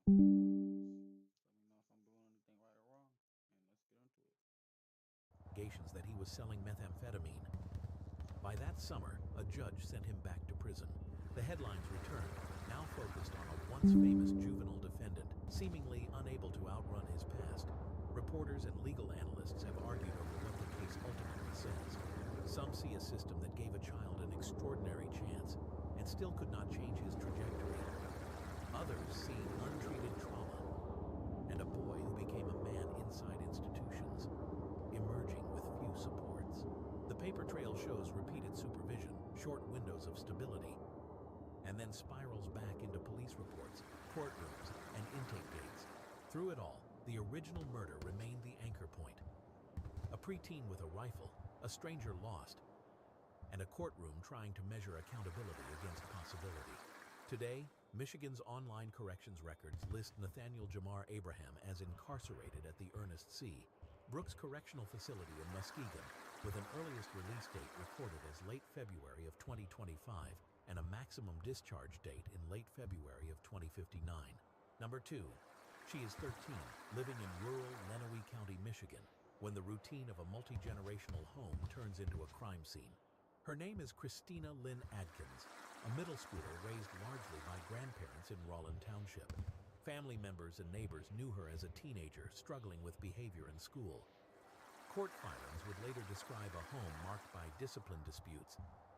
Let me know if I'm doing anything right or wrong, and let's get into it. Allegations that he was selling methamphetamine. By that summer, a judge sent him back to prison. The headlines returned, now focused on a once famous juvenile defendant, seemingly unable to outrun his past. Reporters and legal analysts have argued over what the case ultimately says. Some see a system that gave a child an extraordinary chance and still could not change his trajectory. Others see untreated trauma and a boy who became a man inside institutions, emerging with few supports. The paper trail shows repeated supervision, short windows of stability, and then spirals back into police reports, courtrooms, and intake gates. Through it all, the original murder remained the anchor point. A preteen with a rifle, a stranger lost, and a courtroom trying to measure accountability against possibility. Today, Michigan's online corrections records list Nathaniel Jamar Abraham as incarcerated at the Ernest C. Brooks Correctional Facility in Muskegon, with an earliest release date recorded as late February of 2025 and a maximum discharge date in late February of 2059. Number 2. She is 13, living in rural Lenawee County, Michigan, when the routine of a multi-generational home turns into a crime scene. Her name is Christina Lynn Adkins, a middle schooler raised largely by grandparents in Rollin Township. Family members and neighbors knew her as a teenager struggling with behavior in school. Court filings would later describe a home marked by discipline disputes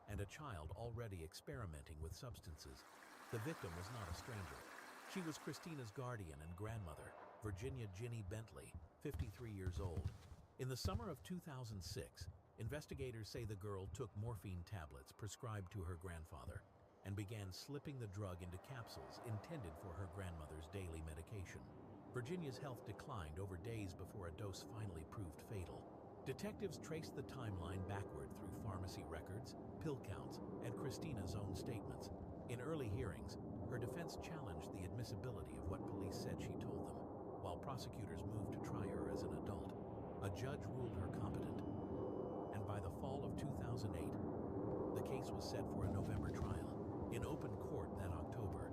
and a child already experimenting with substances. The victim was not a stranger. She was Christina's guardian and grandmother, Virginia Ginny Bentley, 53 years old. In the summer of 2006, investigators say the girl took morphine tablets prescribed to her grandfather and began slipping the drug into capsules intended for her grandmother's daily medication. Virginia's health declined over days before a dose finally proved fatal. Detectives traced the timeline backward through pharmacy records, pill counts, and Christina's own statements. In early hearings, her defense challenged the admissibility of what police said she told them, while prosecutors moved to try her as an adult. A judge ruled her competent, and by the fall of 2008, the case was set for a November trial. In open court that October,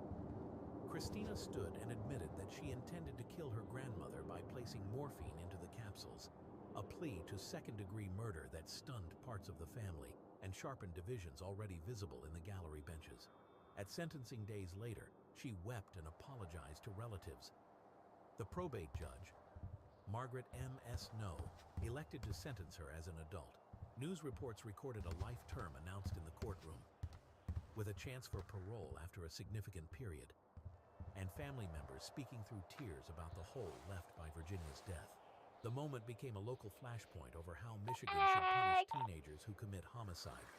Christina stood and admitted that she intended to kill her grandmother by placing morphine into the capsules, a plea to second-degree murder that stunned parts of the family and sharpened divisions already visible in the gallery benches. At sentencing days later, she wept and apologized to relatives. The probate judge, Margaret M.S. Snow, elected to sentence her as an adult. News reports recorded a life term announced in the courtroom, with a chance for parole after a significant period, and family members speaking through tears about the hole left by Virginia's death. The moment became a local flashpoint over how Michigan should punish Egg! teenagers who commit homicide,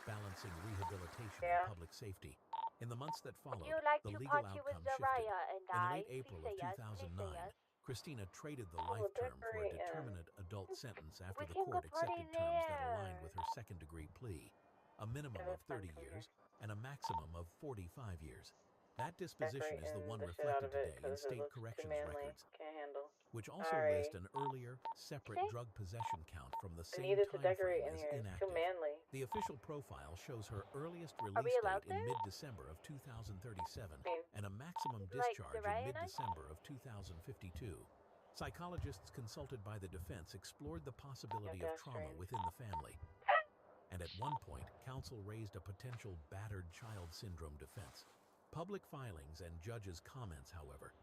balancing rehabilitation and Yeah. public safety. In the months that Would followed, you like the to legal party with outcome shifted. Daria and In late I? Please April say of yes. Please say 2009, yes. Christina traded the Oh, life term for a decorating. determinate adult sentence after We the can go court party accepted terms that aligned there. with her second-degree plea, a minimum Yeah, of it's fun 30 from here. years and a maximum of 45 years. That disposition is the Decorating one the shit out reflected of it today in because it state looks too corrections manly. records, Can't handle. which also list Alrighty. an earlier, separate See? drug possession count from the I same needed to time decorate frame in as here. It's too inactive. manly. The official profile shows her earliest Are we release allowed date in there? mid-December of 2037 I mean, and a maximum like discharge in Daria and I? mid-December of 2052. Psychologists consulted by the defense explored the Yeah, possibility of gas trauma drains. within the family, and at one point, counsel raised a potential battered child syndrome defense. Public filings and judges' comments, however,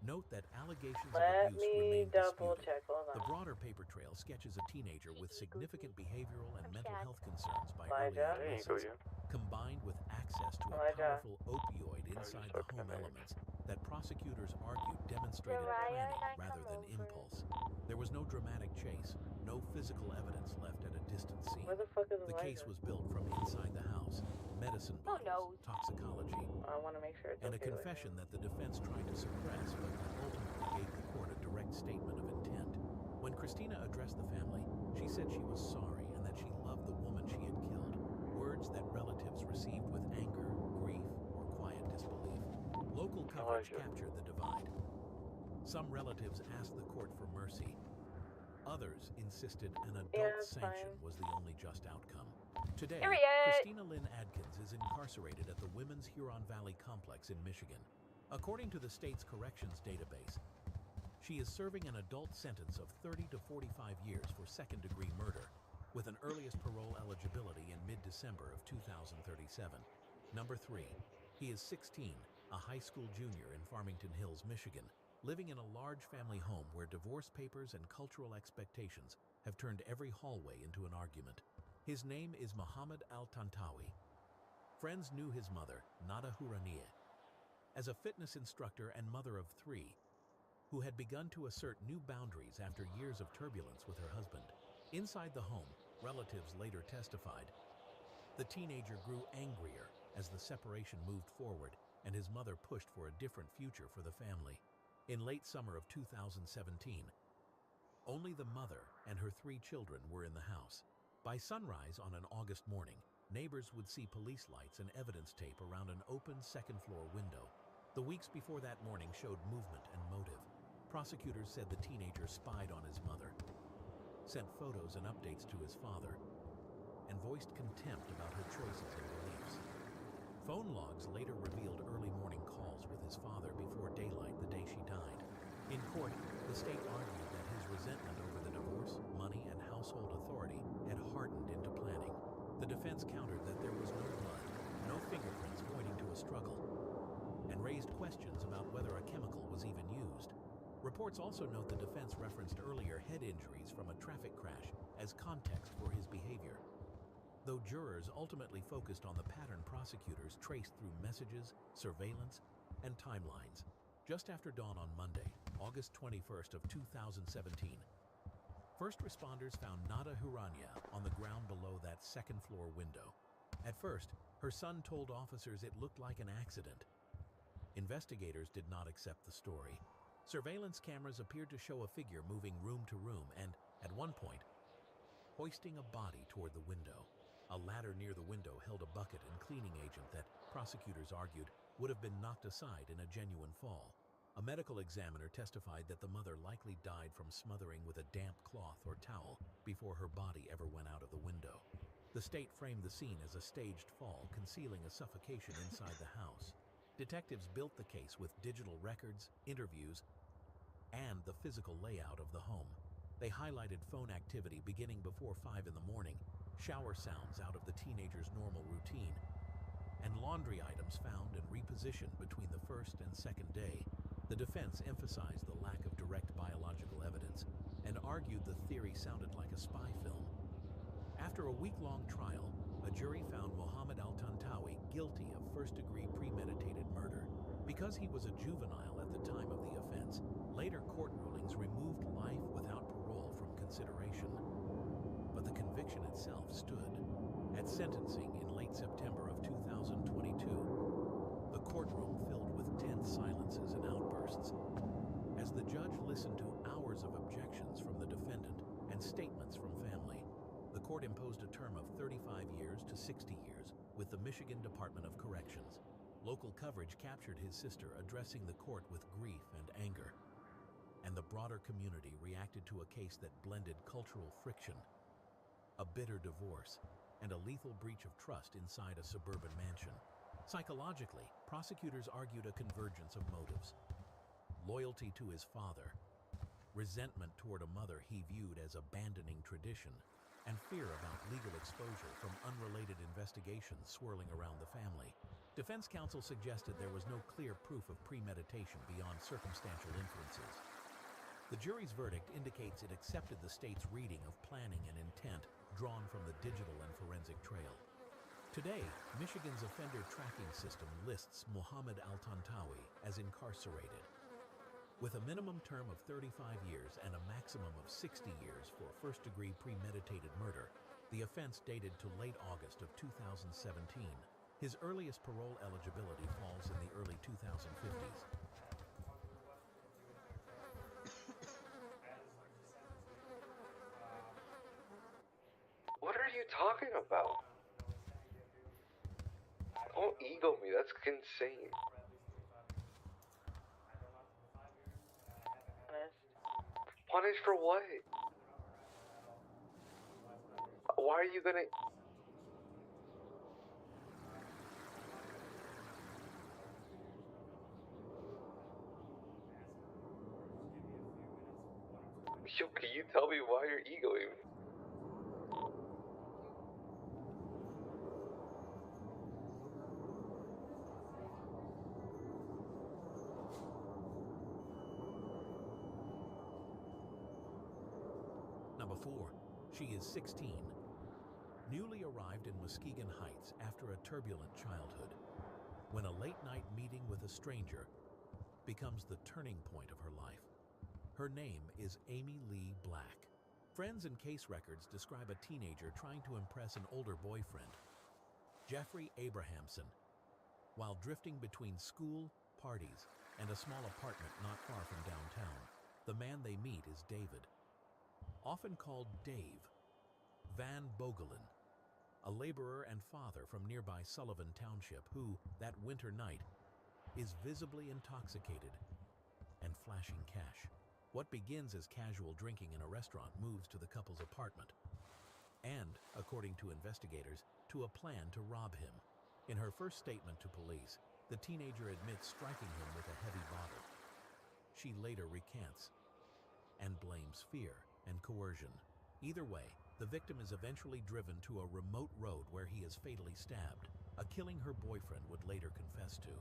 note that allegations of Let abuse me remain double disputed. check. Hold The on. broader paper trail sketches a teenager with Kitty Googie. significant behavioral and I'm mental sad. health concerns by early Elijah. There you go, adolescence, you. combined with access to a Elijah. powerful opioid I was just inside the looking home at age. elements that prosecutors argued demonstrated Daria planning and I rather come than over. impulse. There was no dramatic chase, no physical evidence left at a distant Where scene. the fuck is The case Elijah? was built from inside the house, medicine Who bottles, knows? toxicology, I want to make sure it's and a okay with confession him. that the defense tried to suppress but that ultimately gave the court a direct statement of intent. When Christina addressed the family, she said she was sorry and that she loved the woman she had killed, words that relatives received with anger, grief, or quiet disbelief. Local coverage Elijah. captured the divide. Some relatives asked the court for mercy. Others insisted an Yeah, adult it's fine. sanction was the only just outcome. Today, Period. Christina Lynn Adkins is incarcerated at the Women's Huron Valley Complex in Michigan. According to the state's corrections database, she is serving an adult sentence of 30 to 45 years for second-degree murder, with an earliest parole eligibility in mid-December of 2037. Number 3. He is 16, a high school junior in Farmington Hills, Michigan, living in a large family home where divorce papers and cultural expectations have turned every hallway into an argument. His name is Mohammed Al-Tantawi. Friends knew his mother, Nada Houranieh, as a fitness instructor and mother of 3, who had begun to assert new boundaries after years of turbulence with her husband. Inside the home, relatives later testified, the teenager grew angrier as the separation moved forward and his mother pushed for a different future for the family. In late summer of 2017, only the mother and her 3 children were in the house. By sunrise on an August morning, neighbors would see police lights and evidence tape around an open second-floor window. The weeks before that morning showed movement and motive. Prosecutors said the teenager spied on his mother, sent photos and updates to his father, and voiced contempt about her choices and beliefs. Phone logs later revealed early morning calls with his father before daylight the day she died. In court, the state argued that his resentment over the divorce, money, and household authority had hardened into planning. The defense countered that there was no blood, no fingerprints pointing to a struggle, and raised questions about whether a chemical was even used. Reports also note the defense referenced earlier head injuries from a traffic crash as context for his behavior. Though jurors ultimately focused on the pattern prosecutors traced through messages, surveillance, and timelines. Just after dawn on Monday, August 21st of 2017, first responders found Nada Houranieh on the ground below that second-floor window. At first, her son told officers it looked like an accident. Investigators did not accept the story. Surveillance cameras appeared to show a figure moving room to room and, at one point, hoisting a body toward the window. A ladder near the window held a bucket and cleaning agent that, prosecutors argued, would have been knocked aside in a genuine fall. A medical examiner testified that the mother likely died from smothering with a damp cloth or towel before her body ever went out of the window. The state framed the scene as a staged fall, concealing a suffocation inside the house. Detectives built the case with digital records, interviews, and the physical layout of the home. They highlighted phone activity beginning before 5 in the morning, shower sounds out of the teenager's normal routine, and laundry items found and repositioned between the first and second day. The defense emphasized the lack of direct biological evidence and argued the theory sounded like a spy film. After a week-long trial, a jury found Mohammed Al-Tantawi guilty of first-degree premeditated murder. Because he was a juvenile at the time of the offense, later court rulings removed life without parole from consideration. But the conviction itself stood. At sentencing in late September of 2022, the courtroom filled with tense silences and outbursts as the judge listened to hours of objections from the defendant and statements from family. The court imposed a term of 35 years to 60 years with the Michigan Department of Corrections. Local coverage captured his sister addressing the court with grief and anger, and the broader community reacted to a case that blended cultural friction, a bitter divorce, and a lethal breach of trust inside a suburban mansion. Psychologically, prosecutors argued a convergence of motives: loyalty to his father, resentment toward a mother he viewed as abandoning tradition, and fear about legal exposure from unrelated investigations swirling around the family. Defense counsel suggested there was no clear proof of premeditation beyond circumstantial inferences. The jury's verdict indicates it accepted the state's reading of planning and intent drawn from the digital and forensic trail. Today, Michigan's offender tracking system lists Mohammed Al-Tantawi as incarcerated, with a minimum term of 35 years and a maximum of 60 years for first-degree premeditated murder. The offense dated to late August of 2017. His earliest parole eligibility falls in the early 2050s. What are you talking about? Don't ego me, that's insane. Punished for what? Why are you gonna... Yo, can you tell me why you're egoing me? Number 4. She is 16. Newly arrived in Muskegon Heights after a turbulent childhood, when a late-night meeting with a stranger becomes the turning point of her life. Her name is Amy Lee Black. Friends and case records describe a teenager trying to impress an older boyfriend, Jeffrey Abrahamson, while drifting between school, parties, and a small apartment not far from downtown. The man they meet is David, often called Dave Van Boegelen, a laborer and father from nearby Sullivan Township who, that winter night, is visibly intoxicated and flashing cash. What begins as casual drinking in a restaurant moves to the couple's apartment and, according to investigators, to a plan to rob him. In her first statement to police, the teenager admits striking him with a heavy bottle. She later recants and blames fear and coercion. Either way, the victim is eventually driven to a remote road where he is fatally stabbed, a killing her boyfriend would later confess to.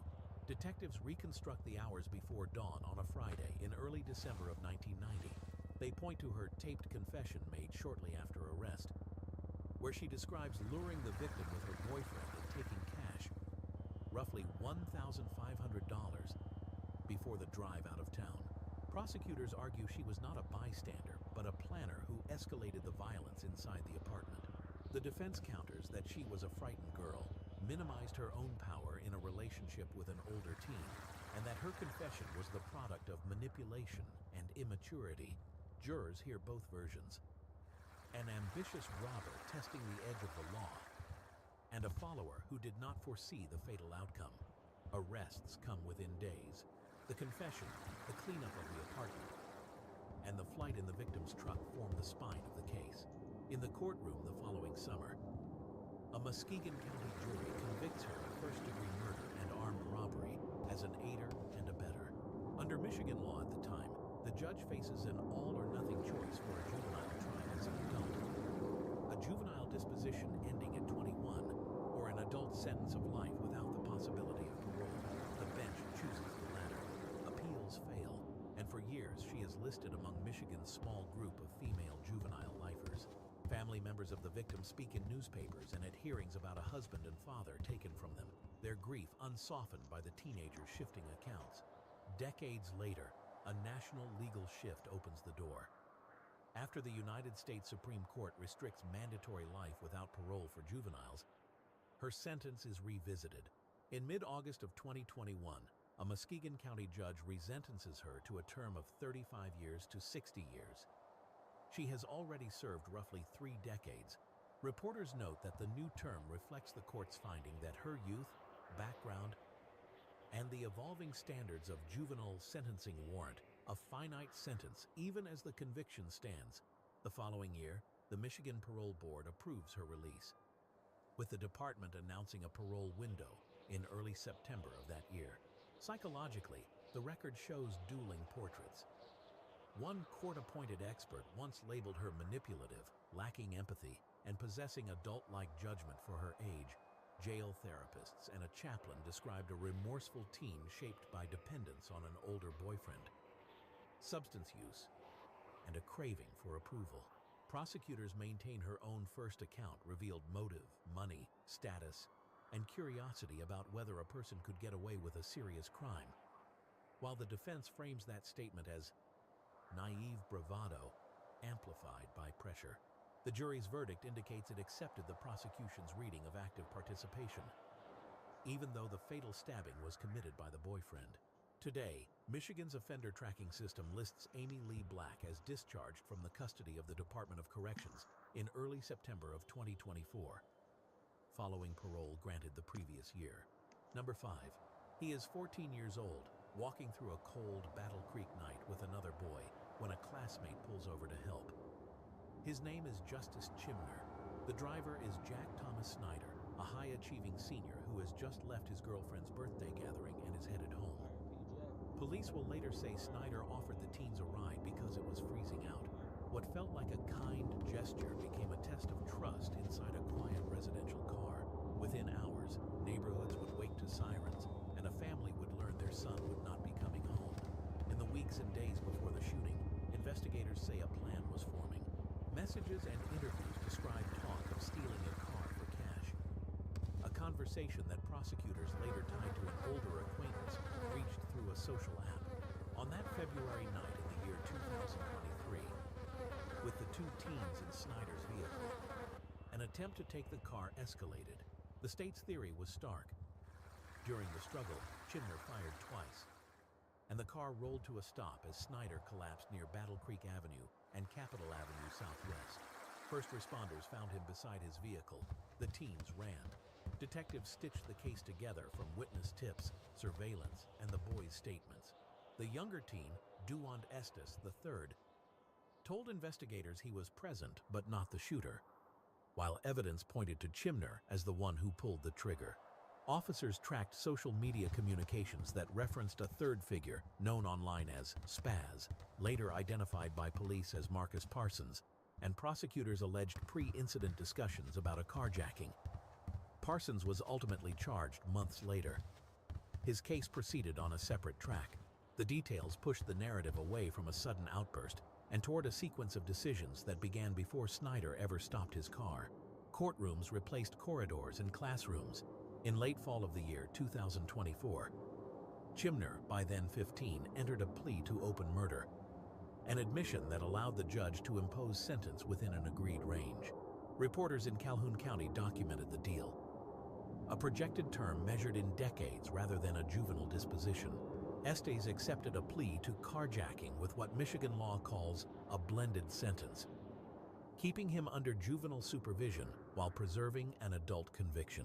Detectives reconstruct the hours before dawn on a Friday in early December of 1990. They point to her taped confession made shortly after arrest, where she describes luring the victim with her boyfriend and taking cash, roughly $1,500, before the drive out of town. Prosecutors argue she was not a bystander, but a planner who escalated the violence inside the apartment. The defense counters that she was a frightened girl, minimized her own power in a relationship with an older teen, and that her confession was the product of manipulation and immaturity. Jurors hear both versions. An ambitious robber testing the edge of the law, and a follower who did not foresee the fatal outcome. Arrests come within days. The confession, the cleanup of the apartment, and the flight in the victim's truck form the spine of the case. In the courtroom the following summer, a Muskegon County jury convicts her of first-degree murder and armed robbery as an aider and abettor. Under Michigan law at the time, the judge faces an all-or-nothing choice for a juvenile trial as an adult. A juvenile disposition ending at 21, or an adult sentence of life without the possibility of parole. The bench chooses the latter. Appeals fail, and for years she is listed among Michigan's small group of female juvenile lifers. Family members of the victim speak in newspapers and at hearings about a husband and father taken from them, their grief unsoftened by the teenager's shifting accounts. Decades later, a national legal shift opens the door. After the United States Supreme Court restricts mandatory life without parole for juveniles, her sentence is revisited. In mid-August of 2021, a Muskegon County judge resentences her to a term of 35 years to 60 years. She has already served roughly 3 decades. Reporters note that the new term reflects the court's finding that her youth, background, and the evolving standards of juvenile sentencing warrant a finite sentence even as the conviction stands. The following year, the Michigan Parole Board approves her release, with the department announcing a parole window in early September of that year. Psychologically, the record shows dueling portraits. One court-appointed expert once labeled her manipulative, lacking empathy, and possessing adult-like judgment for her age. Jail therapists and a chaplain described a remorseful teen shaped by dependence on an older boyfriend, substance use, and a craving for approval. Prosecutors maintain her own first account revealed motive, money, status, and curiosity about whether a person could get away with a serious crime, while the defense frames that statement as naive bravado, amplified by pressure. The jury's verdict indicates it accepted the prosecution's reading of active participation, even though the fatal stabbing was committed by the boyfriend. Today, Michigan's offender tracking system lists Amy Lee Black as discharged from the custody of the Department of Corrections in early September of 2024, following parole granted the previous year. Number 5. He is 14 years old, walking through a cold Battle Creek night with another boy when a classmate pulls over to help. His name is Justice Chimner. The driver is Jack Thomas Snyder, a high-achieving senior who has just left his girlfriend's birthday gathering and is headed home. Police will later say Snyder offered the teens a ride because it was freezing out. What felt like a kind gesture became a test of trust inside a quiet residential car. Within hours, neighborhoods would wake to sirens, and a family would learn their son would not be coming home. In the weeks and days before the shooting, investigators say a plan was forming. Messages and interviews describe talk of stealing a car for cash. A conversation that prosecutors later tied to an older acquaintance reached through a social app. On that February night in the year 2023, with the two teens in Snyder's vehicle, an attempt to take the car escalated. The state's theory was stark. During the struggle, Chimner fired twice, and the car rolled to a stop as Snyder collapsed near Battle Creek Avenue and Capitol Avenue Southwest. First responders found him beside his vehicle. The teens ran. Detectives stitched the case together from witness tips, surveillance, and the boys' statements. The younger teen, Duwand Estes III, told investigators he was present but not the shooter, while evidence pointed to Chimner as the one who pulled the trigger. Officers tracked social media communications that referenced a third figure, known online as Spaz, later identified by police as Marcus Parsons, and prosecutors alleged pre-incident discussions about a carjacking. Parsons was ultimately charged months later. His case proceeded on a separate track. The details pushed the narrative away from a sudden outburst and toward a sequence of decisions that began before Snyder ever stopped his car. Courtrooms replaced corridors and classrooms. In late fall of the year 2024, Chimner, by then 15, entered a plea to open murder, an admission that allowed the judge to impose sentence within an agreed range. Reporters in Calhoun County documented the deal, a projected term measured in decades rather than a juvenile disposition. Estes accepted a plea to carjacking with what Michigan law calls a blended sentence, keeping him under juvenile supervision while preserving an adult conviction.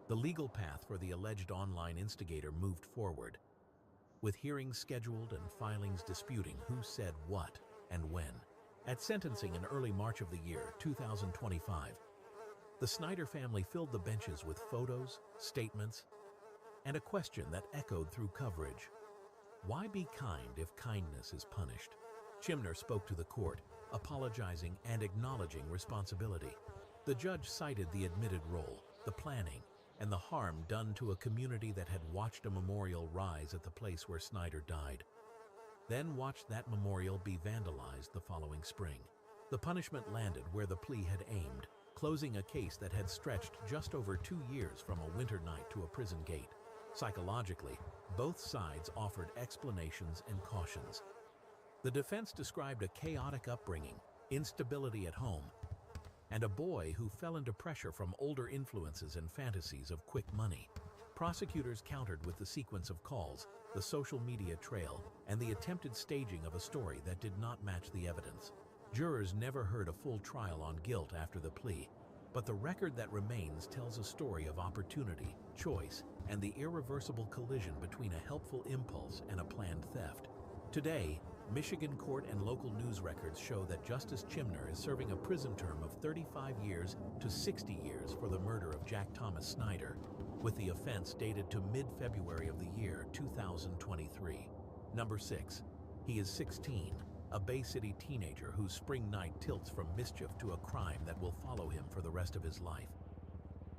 The legal path for the alleged online instigator moved forward, with hearings scheduled and filings disputing who said what and when. At sentencing in early March of the year 2025, the Snyder family filled the benches with photos, statements, and a question that echoed through coverage. Why be kind if kindness is punished? Chimner spoke to the court, apologizing and acknowledging responsibility. The judge cited the admitted role, the planning, and the harm done to a community that had watched a memorial rise at the place where Snyder died, then watched that memorial be vandalized the following spring. The punishment landed where the plea had aimed, closing a case that had stretched just over 2 years from a winter night to a prison gate. Psychologically, both sides offered explanations and cautions. The defense described a chaotic upbringing, instability at home, and a boy who fell into pressure from older influences and fantasies of quick money. Prosecutors countered with the sequence of calls, the social media trail, and the attempted staging of a story that did not match the evidence. Jurors never heard a full trial on guilt after the plea, but the record that remains tells a story of opportunity, choice, and the irreversible collision between a helpful impulse and a planned theft. Today, Michigan court and local news records show that Justice Chimner is serving a prison term of 35 years to 60 years for the murder of Jack Thomas Snyder, with the offense dated to mid-February of the year 2023. Number 6. He is 16, a Bay City teenager whose spring night tilts from mischief to a crime that will follow him for the rest of his life.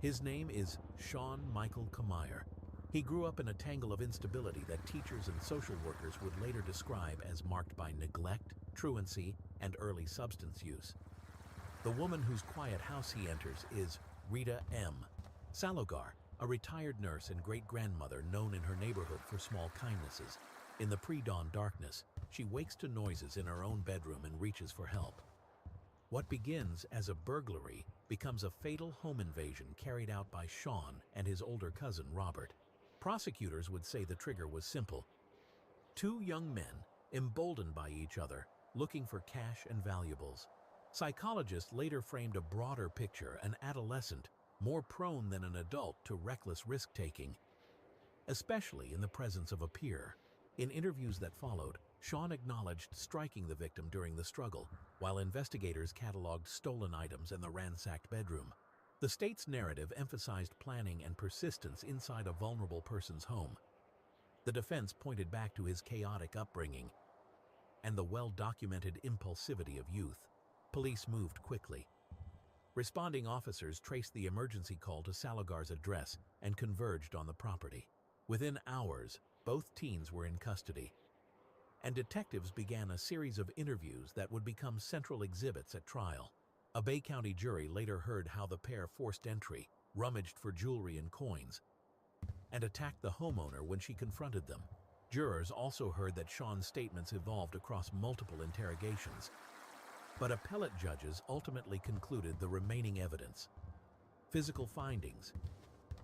His name is Sean Michael Kamier. He grew up in a tangle of instability that teachers and social workers would later describe as marked by neglect, truancy, and early substance use. The woman whose quiet house he enters is Rita M. Salogar, a retired nurse and great-grandmother known in her neighborhood for small kindnesses. In the pre-dawn darkness, she wakes to noises in her own bedroom and reaches for help. What begins as a burglary becomes a fatal home invasion carried out by Sean and his older cousin Robert. Prosecutors would say the trigger was simple. Two young men, emboldened by each other, looking for cash and valuables. Psychologists later framed a broader picture: an adolescent, more prone than an adult to reckless risk-taking, especially in the presence of a peer. In interviews that followed, Sean acknowledged striking the victim during the struggle, while investigators cataloged stolen items and the ransacked bedroom. The state's narrative emphasized planning and persistence inside a vulnerable person's home. The defense pointed back to his chaotic upbringing and the well-documented impulsivity of youth, police moved quickly. Responding officers traced the emergency call to Saligar's address and converged on the property. Within hours, both teens were in custody, and detectives began a series of interviews that would become central exhibits at trial. A Bay County jury later heard how the pair forced entry, rummaged for jewelry and coins, and attacked the homeowner when she confronted them. Jurors also heard that Sean's statements evolved across multiple interrogations, but appellate judges ultimately concluded the remaining evidence, physical findings,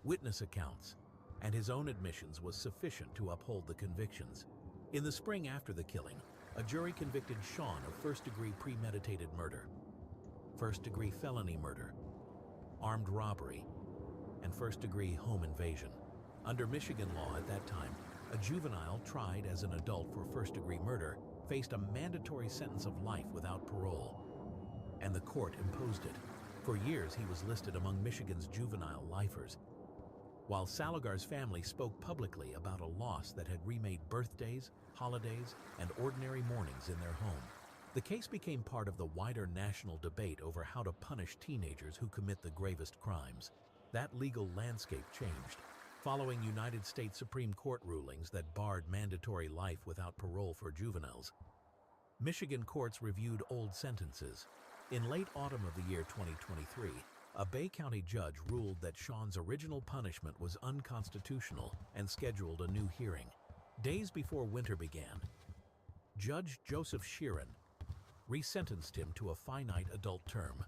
witness accounts, and his own admissions was sufficient to uphold the convictions. In the spring after the killing, a jury convicted Sean of first-degree premeditated murder, first-degree felony murder, armed robbery, and first-degree home invasion. Under Michigan law at that time, a juvenile tried as an adult for first-degree murder faced a mandatory sentence of life without parole, and the court imposed it. For years, he was listed among Michigan's juvenile lifers, while Saligar's family spoke publicly about a loss that had remade birthdays, holidays, and ordinary mornings in their home. The case became part of the wider national debate over how to punish teenagers who commit the gravest crimes. That legal landscape changed, following United States Supreme Court rulings that barred mandatory life without parole for juveniles. Michigan courts reviewed old sentences. In late autumn of the year 2023, a Bay County judge ruled that Sean's original punishment was unconstitutional and scheduled a new hearing. Days before winter began, Judge Joseph Sheeran resentenced him to a finite adult term,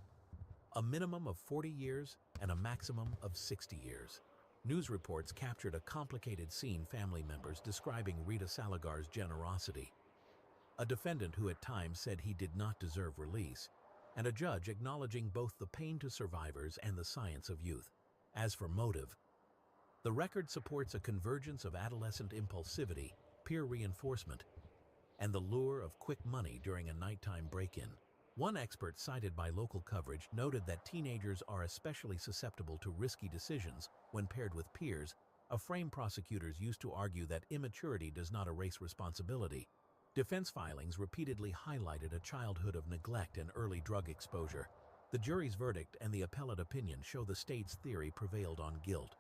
a minimum of 40 years and a maximum of 60 years. News reports captured a complicated scene, family members describing Rita Saligar's generosity, a defendant who at times said he did not deserve release, and a judge acknowledging both the pain to survivors and the science of youth. As for motive, the record supports a convergence of adolescent impulsivity, peer reinforcement, and the lure of quick money during a nighttime break-in. One expert cited by local coverage noted that teenagers are especially susceptible to risky decisions when paired with peers, a frame prosecutors used to argue that immaturity does not erase responsibility. Defense filings repeatedly highlighted a childhood of neglect and early drug exposure. The jury's verdict and the appellate opinion show the state's theory prevailed on guilt.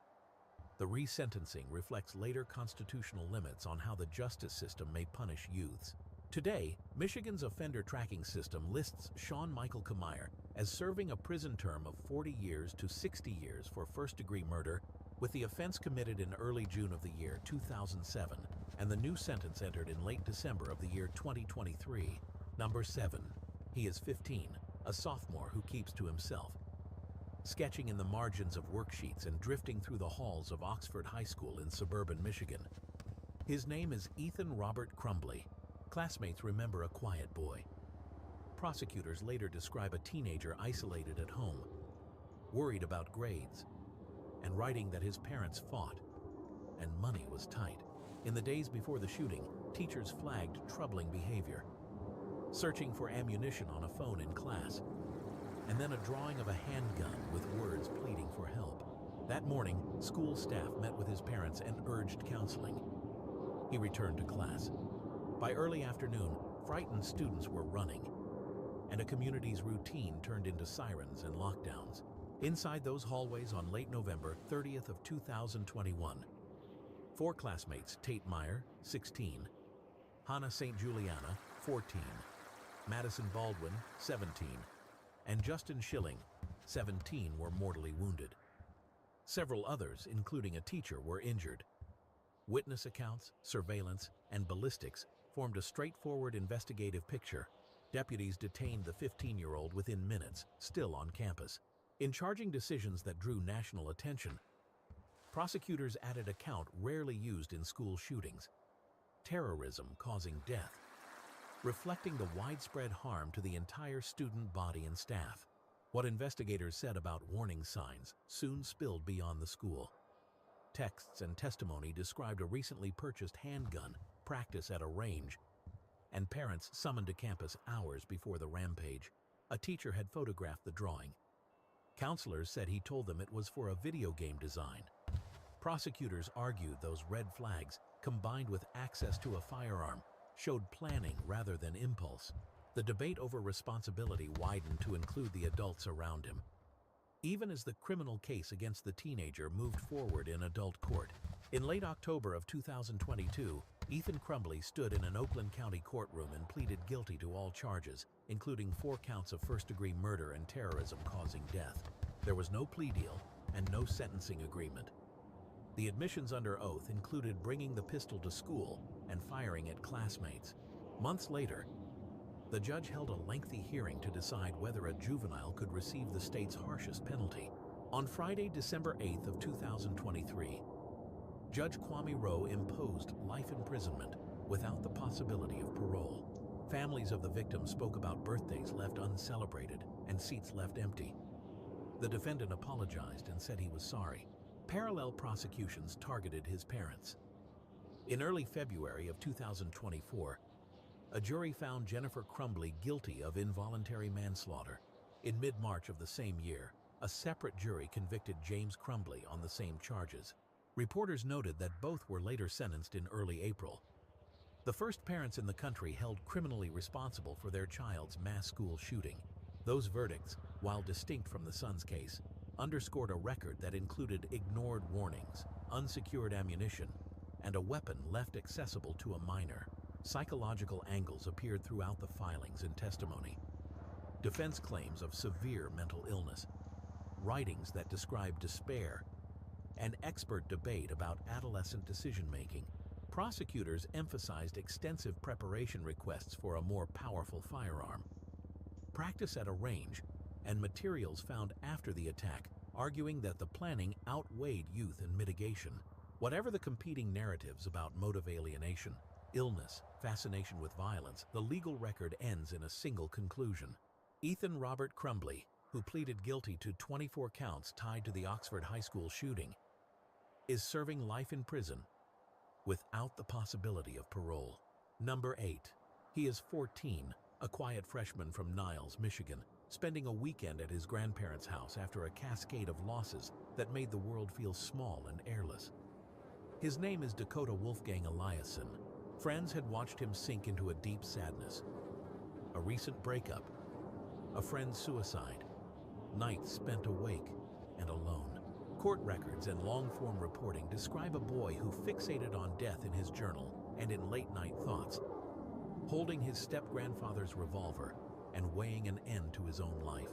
The resentencing reflects later constitutional limits on how the justice system may punish youths. Today, Michigan's offender tracking system lists Sean Michael Kamier as serving a prison term of 40 years to 60 years for first-degree murder, with the offense committed in early June of the year 2007 and the new sentence entered in late December of the year 2023. Number 7. He is 15, a sophomore who keeps to himself, sketching in the margins of worksheets and drifting through the halls of Oxford High School in suburban Michigan. His name is Ethan Robert Crumbly. Classmates remember a quiet boy. Prosecutors later describe a teenager isolated at home, worried about grades, and writing that his parents fought and money was tight. In the days before the shooting, teachers flagged troubling behavior, searching for ammunition on a phone in class, and then a drawing of a handgun with words pleading for help. That morning, school staff met with his parents and urged counseling. He returned to class. By early afternoon, frightened students were running, and a community's routine turned into sirens and lockdowns. Inside those hallways on late November 30th of 2021, 4 classmates, Tate Meyer, 16, Hannah St. Juliana, 14, Madison Baldwin, 17, and Justin Schilling, 17, were mortally wounded. Several others, including a teacher, were injured. Witness accounts, surveillance, and ballistics formed a straightforward investigative picture. Deputies detained the 15-year-old within minutes, still on campus. In charging decisions that drew national attention, prosecutors added a count rarely used in school shootings: terrorism causing death, reflecting the widespread harm to the entire student body and staff. What investigators said about warning signs soon spilled beyond the school. Texts and testimony described a recently purchased handgun, practice at a range, and parents summoned to campus hours before the rampage. A teacher had photographed the drawing. Counselors said he told them it was for a video game design. Prosecutors argued those red flags, combined with access to a firearm, showed planning rather than impulse. The debate over responsibility widened to include the adults around him. Even as the criminal case against the teenager moved forward in adult court, in late October of 2022, Ethan Crumbley stood in an Oakland County courtroom and pleaded guilty to all charges, including 4 counts of first-degree murder and terrorism causing death. There was no plea deal and no sentencing agreement. The admissions under oath included bringing the pistol to school and firing at classmates. Months later, the judge held a lengthy hearing to decide whether a juvenile could receive the state's harshest penalty. On Friday, December 8th of 2023, Judge Kwame Rowe imposed life imprisonment without the possibility of parole. Families of the victims spoke about birthdays left uncelebrated and seats left empty. The defendant apologized and said he was sorry. Parallel prosecutions targeted his parents. In early February of 2024, a jury found Jennifer Crumbley guilty of involuntary manslaughter. In mid-March of the same year, a separate jury convicted James Crumbley on the same charges. Reporters noted that both were later sentenced in early April. The first parents in the country held criminally responsible for their child's mass school shooting. Those verdicts, while distinct from the son's case, underscored a record that included ignored warnings, unsecured ammunition, and a weapon left accessible to a minor. Psychological angles appeared throughout the filings and testimony. Defense claims of severe mental illness, writings that described despair, and expert debate about adolescent decision-making. Prosecutors emphasized extensive preparation requests for a more powerful firearm, practice at a range, and materials found after the attack, arguing that the planning outweighed youth and mitigation. Whatever the competing narratives about motive alienation, illness, fascination with violence, the legal record ends in a single conclusion. Ethan Robert Crumbley, who pleaded guilty to 24 counts tied to the Oxford High School shooting, is serving life in prison without the possibility of parole. Number 8. He is 14, a quiet freshman from Niles, Michigan, spending a weekend at his grandparents' house after a cascade of losses that made the world feel small and airless. His name is Dakota Wolfgang Eliasson. Friends had watched him sink into a deep sadness. A recent breakup, a friend's suicide, nights spent awake and alone. Court records and long-form reporting describe a boy who fixated on death in his journal and in late-night thoughts, holding his step-grandfather's revolver and weighing an end to his own life.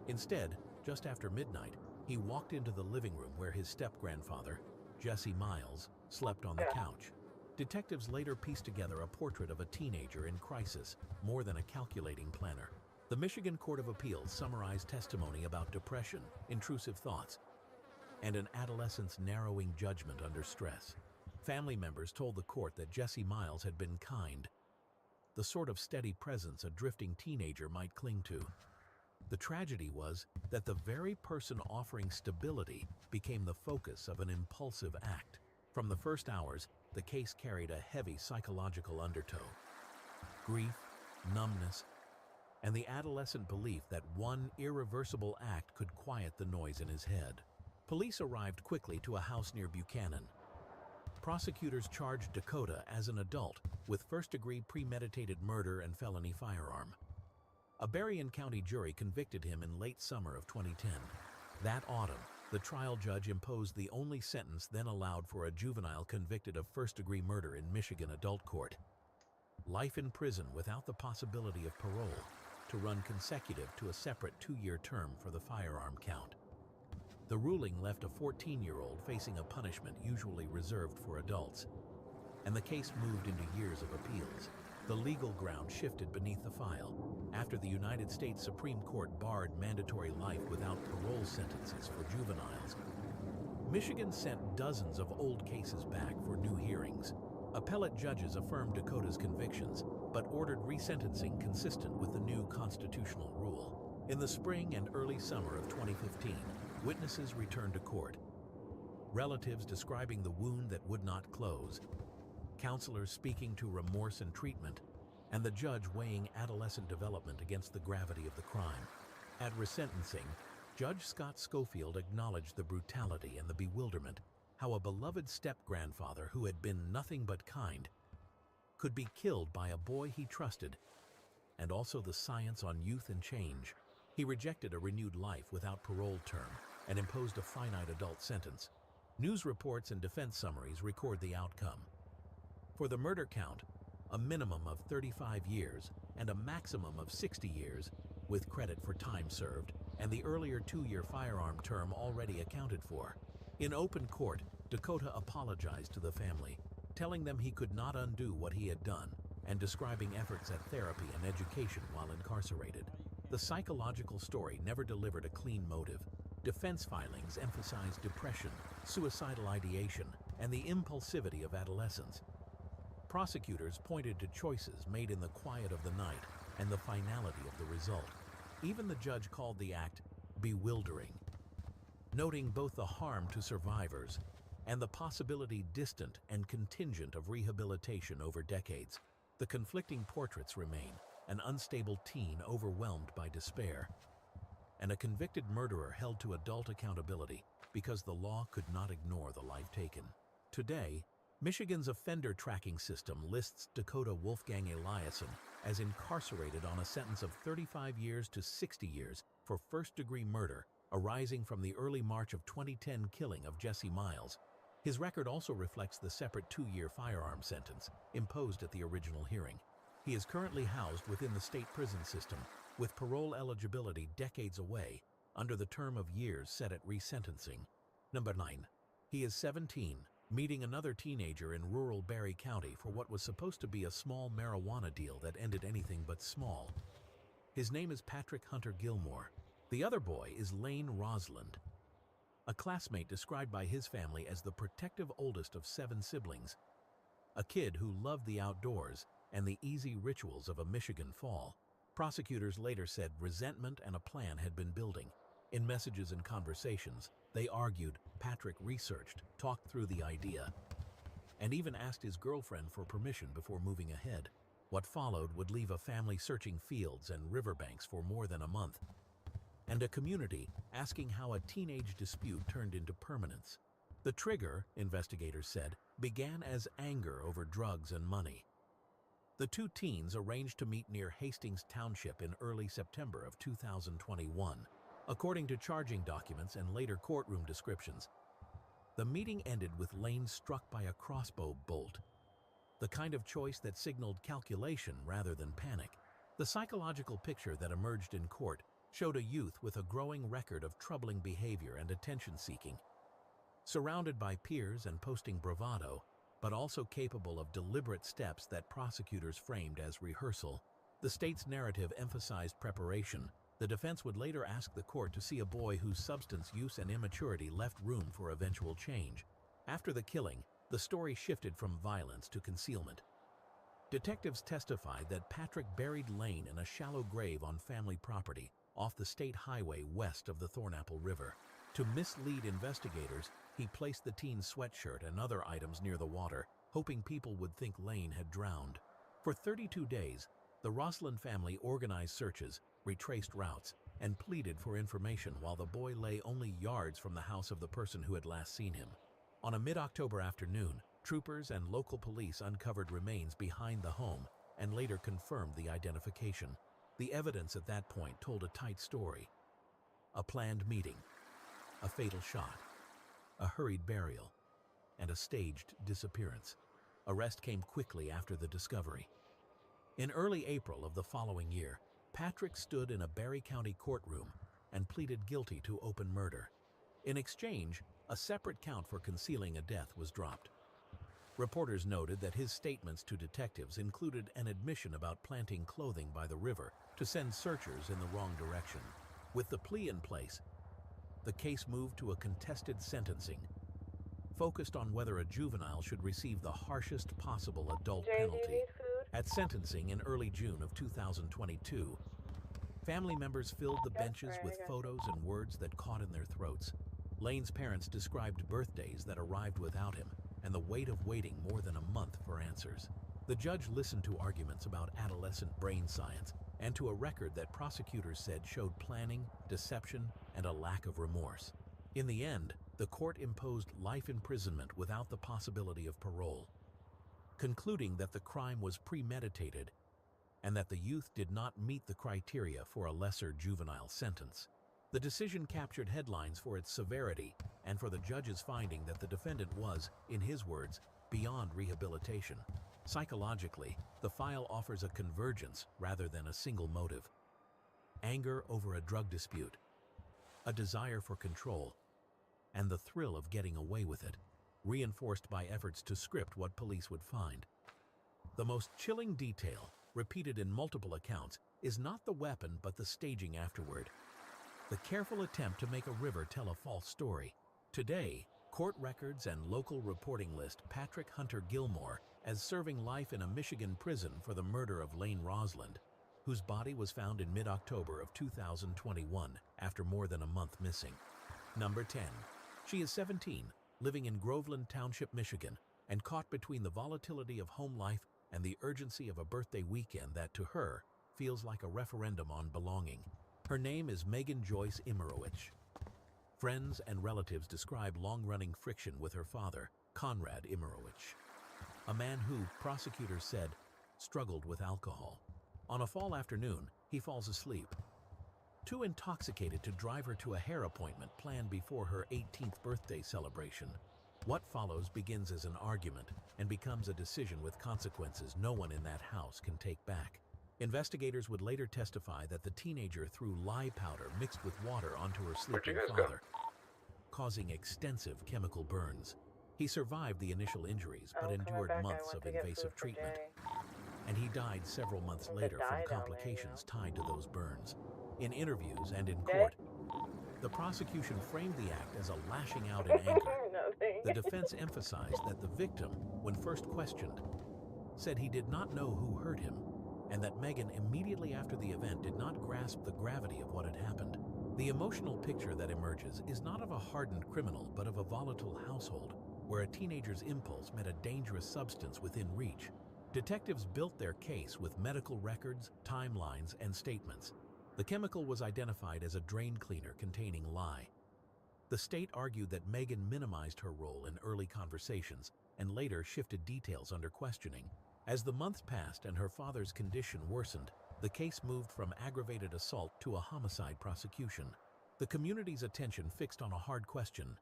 Instead, just after midnight, he walked into the living room where his step-grandfather, Jesse Miles, slept on the couch. Detectives later pieced together a portrait of a teenager in crisis, more than a calculating planner. The Michigan Court of Appeals summarized testimony about depression, intrusive thoughts, and an adolescent's narrowing judgment under stress. Family members told the court that Jesse Miles had been kind, the sort of steady presence a drifting teenager might cling to. The tragedy was that the very person offering stability became the focus of an impulsive act. From the first hours, the case carried a heavy psychological undertow. Grief, numbness, and the adolescent belief that one irreversible act could quiet the noise in his head. Police arrived quickly to a house near Buchanan. Prosecutors charged Dakota as an adult with first-degree premeditated murder and felony firearm. A Berrien County jury convicted him in late summer of 2010. That autumn, the trial judge imposed the only sentence then allowed for a juvenile convicted of first-degree murder in Michigan adult court: life in prison without the possibility of parole, to run consecutive to a separate 2-year term for the firearm count. The ruling left a 14-year-old facing a punishment usually reserved for adults, and the case moved into years of appeals. The legal ground shifted beneath the file after the United States Supreme Court barred mandatory life without parole sentences for juveniles. Michigan sent dozens of old cases back for new hearings. Appellate judges affirmed Dakota's convictions, but ordered resentencing consistent with the new constitutional rule. In the spring and early summer of 2015, witnesses returned to court. Relatives describing the wound that would not close, counselors speaking to remorse and treatment, and the judge weighing adolescent development against the gravity of the crime. At resentencing, Judge Scott Schofield acknowledged the brutality and the bewilderment, how a beloved step-grandfather who had been nothing but kind could be killed by a boy he trusted, and also the science on youth and change. He rejected a renewed life without parole term and imposed a finite adult sentence. News reports and defense summaries record the outcome. For the murder count, a minimum of 35 years and a maximum of 60 years, with credit for time served and the earlier 2-year firearm term already accounted for. In open court, Dakota apologized to the family, telling them he could not undo what he had done and describing efforts at therapy and education while incarcerated. The psychological story never delivered a clean motive. Defense filings emphasized depression, suicidal ideation, and the impulsivity of adolescence. Prosecutors pointed to choices made in the quiet of the night and the finality of the result. Even the judge called the act bewildering, noting both the harm to survivors and the possibility distant and contingent of rehabilitation over decades. The conflicting portraits remain: an unstable teen overwhelmed by despair, and a convicted murderer held to adult accountability because the law could not ignore the life taken. Today, Michigan's offender tracking system lists Dakota Wolfgang Eliasson as incarcerated on a sentence of 35 years to 60 years for first-degree murder arising from the early March of 2010 killing of Jesse Miles. His record also reflects the separate 2-year firearm sentence imposed at the original hearing. He is currently housed within the state prison system, with parole eligibility decades away, under the term of years set at resentencing. Number 9. He is 17, meeting another teenager in rural Barry County for what was supposed to be a small marijuana deal that ended anything but small. His name is Patrick Hunter Gilmore. The other boy is Lane Rosland, a classmate described by his family as the protective oldest of 7 siblings, a kid who loved the outdoors and the easy rituals of a Michigan fall. Prosecutors later said resentment and a plan had been building. In messages and conversations, they argued Patrick researched, talked through the idea, and even asked his girlfriend for permission before moving ahead. What followed would leave a family searching fields and riverbanks for more than a month, and a community asking how a teenage dispute turned into permanence. The trigger, investigators said, began as anger over drugs and money. The 2 teens arranged to meet near Hastings Township in early September of 2021. According to charging documents and later courtroom descriptions, the meeting ended with Lane struck by a crossbow bolt, the kind of choice that signaled calculation rather than panic. The psychological picture that emerged in court showed a youth with a growing record of troubling behavior and attention-seeking, surrounded by peers and posting bravado, but also capable of deliberate steps that prosecutors framed as rehearsal. The state's narrative emphasized preparation. The defense would later ask the court to see a boy whose substance use and immaturity left room for eventual change. After the killing, the story shifted from violence to concealment. Detectives testified that Patrick buried Lane in a shallow grave on family property off the state highway west of the Thornapple River. To mislead investigators, he placed the teen's sweatshirt and other items near the water, hoping people would think Lane had drowned. For 32 days, the Rosland family organized searches, retraced routes, and pleaded for information while the boy lay only yards from the house of the person who had last seen him. On a mid-October afternoon, troopers and local police uncovered remains behind the home and later confirmed the identification. The evidence at that point told a tight story: a planned meeting, a fatal shot, a hurried burial, and a staged disappearance. Arrest came quickly after the discovery. In early April of the following year, Patrick stood in a Barry County courtroom and pleaded guilty to open murder. In exchange, a separate count for concealing a death was dropped. Reporters noted that his statements to detectives included an admission about planting clothing by the river to send searchers in the wrong direction. With the plea in place, the case moved to a contested sentencing, focused on whether a juvenile should receive the harshest possible adult penalty. At sentencing in early June of 2022, family members filled the benches with photos and words that caught in their throats. Lane's parents described birthdays that arrived without him and the weight of waiting more than a month for answers. The judge listened to arguments about adolescent brain science and to a record that prosecutors said showed planning, deception, and a lack of remorse. In the end, the court imposed life imprisonment without the possibility of parole. concluding that the crime was premeditated and that the youth did not meet the criteria for a lesser juvenile sentence. The decision captured headlines for its severity and for the judge's finding that the defendant was, in his words, beyond rehabilitation. Psychologically, the file offers a convergence rather than a single motive. Anger over a drug dispute, a desire for control, and the thrill of getting away with it, reinforced by efforts to script what police would find. The most chilling detail, repeated in multiple accounts, is not the weapon but the staging afterward. The careful attempt to make a river tell a false story. Today, court records and local reporting list Patrick Hunter Gilmore as serving life in a Michigan prison for the murder of Lane Rosland, whose body was found in mid-October of 2021 after more than a month missing. Number 10. She is 17, living in Groveland Township, Michigan, and caught between the volatility of home life and the urgency of a birthday weekend that, to her, feels like a referendum on belonging. Her name is Megan Joyce Imerowicz. Friends and relatives describe long-running friction with her father, Conrad Imerowicz, a man who, prosecutors said, struggled with alcohol. On a fall afternoon, he falls asleep, too intoxicated to drive her to a hair appointment planned before her 18th birthday celebration. What follows begins as an argument and becomes a decision with consequences no one in that house can take back. Investigators would later testify that the teenager threw lye powder mixed with water onto her sleeping father, causing extensive chemical burns. He survived the initial injuries but endured months of invasive treatment, and he died several months later from complications tied to those burns. In interviews and in court, the prosecution framed the act as a lashing out in anger. The defense emphasized that the victim, when first questioned, said he did not know who hurt him, and that Megan immediately after the event did not grasp the gravity of what had happened. The emotional picture that emerges is not of a hardened criminal but of a volatile household, where a teenager's impulse met a dangerous substance within reach. Detectives built their case with medical records, timelines, and statements. The chemical was identified as a drain cleaner containing lye. The state argued that Megan minimized her role in early conversations and later shifted details under questioning. As the months passed and her father's condition worsened, the case moved from aggravated assault to a homicide prosecution. The community's attention fixed on a hard question.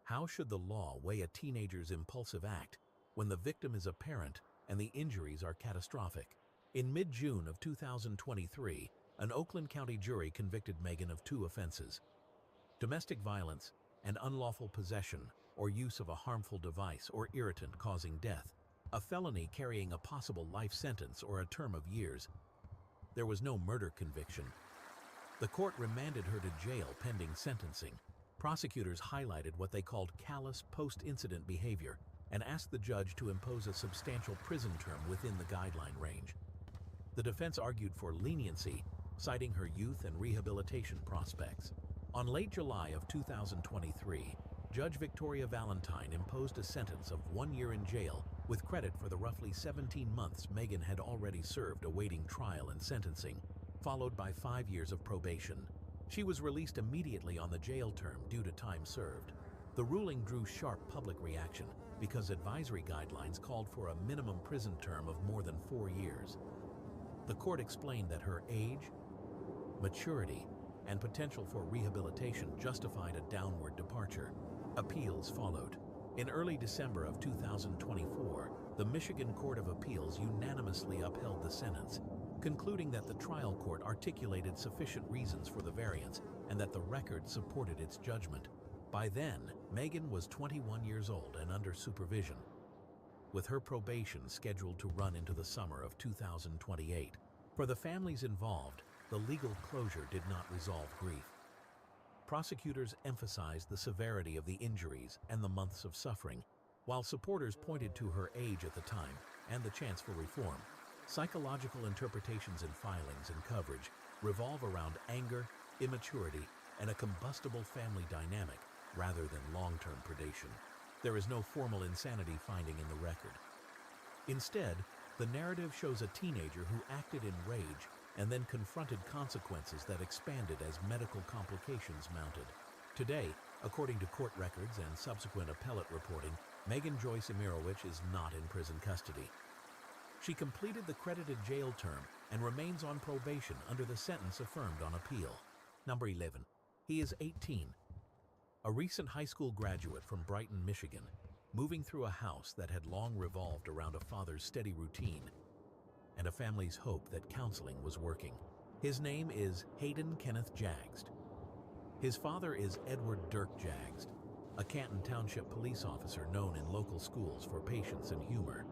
How should the law weigh a teenager's impulsive act when the victim is a parent and the injuries are catastrophic? In mid-June of 2023, an Oakland County jury convicted Megan of 2 offenses: domestic violence and unlawful possession or use of a harmful device or irritant causing death, a felony carrying a possible life sentence or a term of years. There was no murder conviction. The court remanded her to jail pending sentencing. Prosecutors highlighted what they called callous post-incident behavior and asked the judge to impose a substantial prison term within the guideline range. The defense argued for leniency, citing her youth and rehabilitation prospects. On late July of 2023, Judge Victoria Valentine imposed a sentence of 1 year in jail with credit for the roughly 17 months Megan had already served awaiting trial and sentencing, followed by 5 years of probation. She was released immediately on the jail term due to time served. The ruling drew sharp public reaction because advisory guidelines called for a minimum prison term of more than 4 years. The court explained that her age, maturity, and potential for rehabilitation justified a downward departure. Appeals followed. In early December of 2024, the Michigan Court of Appeals unanimously upheld the sentence, concluding that the trial court articulated sufficient reasons for the variance and that the record supported its judgment. By then, Megan was 21 years old and under supervision, with her probation scheduled to run into the summer of 2028. For the families involved, the legal closure did not resolve grief. Prosecutors emphasized the severity of the injuries and the months of suffering, while supporters pointed to her age at the time and the chance for reform. Psychological interpretations in filings and coverage revolve around anger, immaturity, and a combustible family dynamic rather than long-term predation. There is no formal insanity finding in the record. Instead, the narrative shows a teenager who acted in rage and then confronted consequences that expanded as medical complications mounted. Today, According to court records and subsequent appellate reporting, Megan Joyce Emirowicz is not in prison custody. She completed the credited jail term and remains on probation under the sentence affirmed on appeal. Number 11. He is 18. A recent high school graduate from Brighton, Michigan, moving through a house that had long revolved around a father's steady routine and a family's hope that counseling was working. His name is Hayden Kenneth Jagst. His father is Edward Dirk Jagst, a Canton Township police officer known in local schools for patience and humor.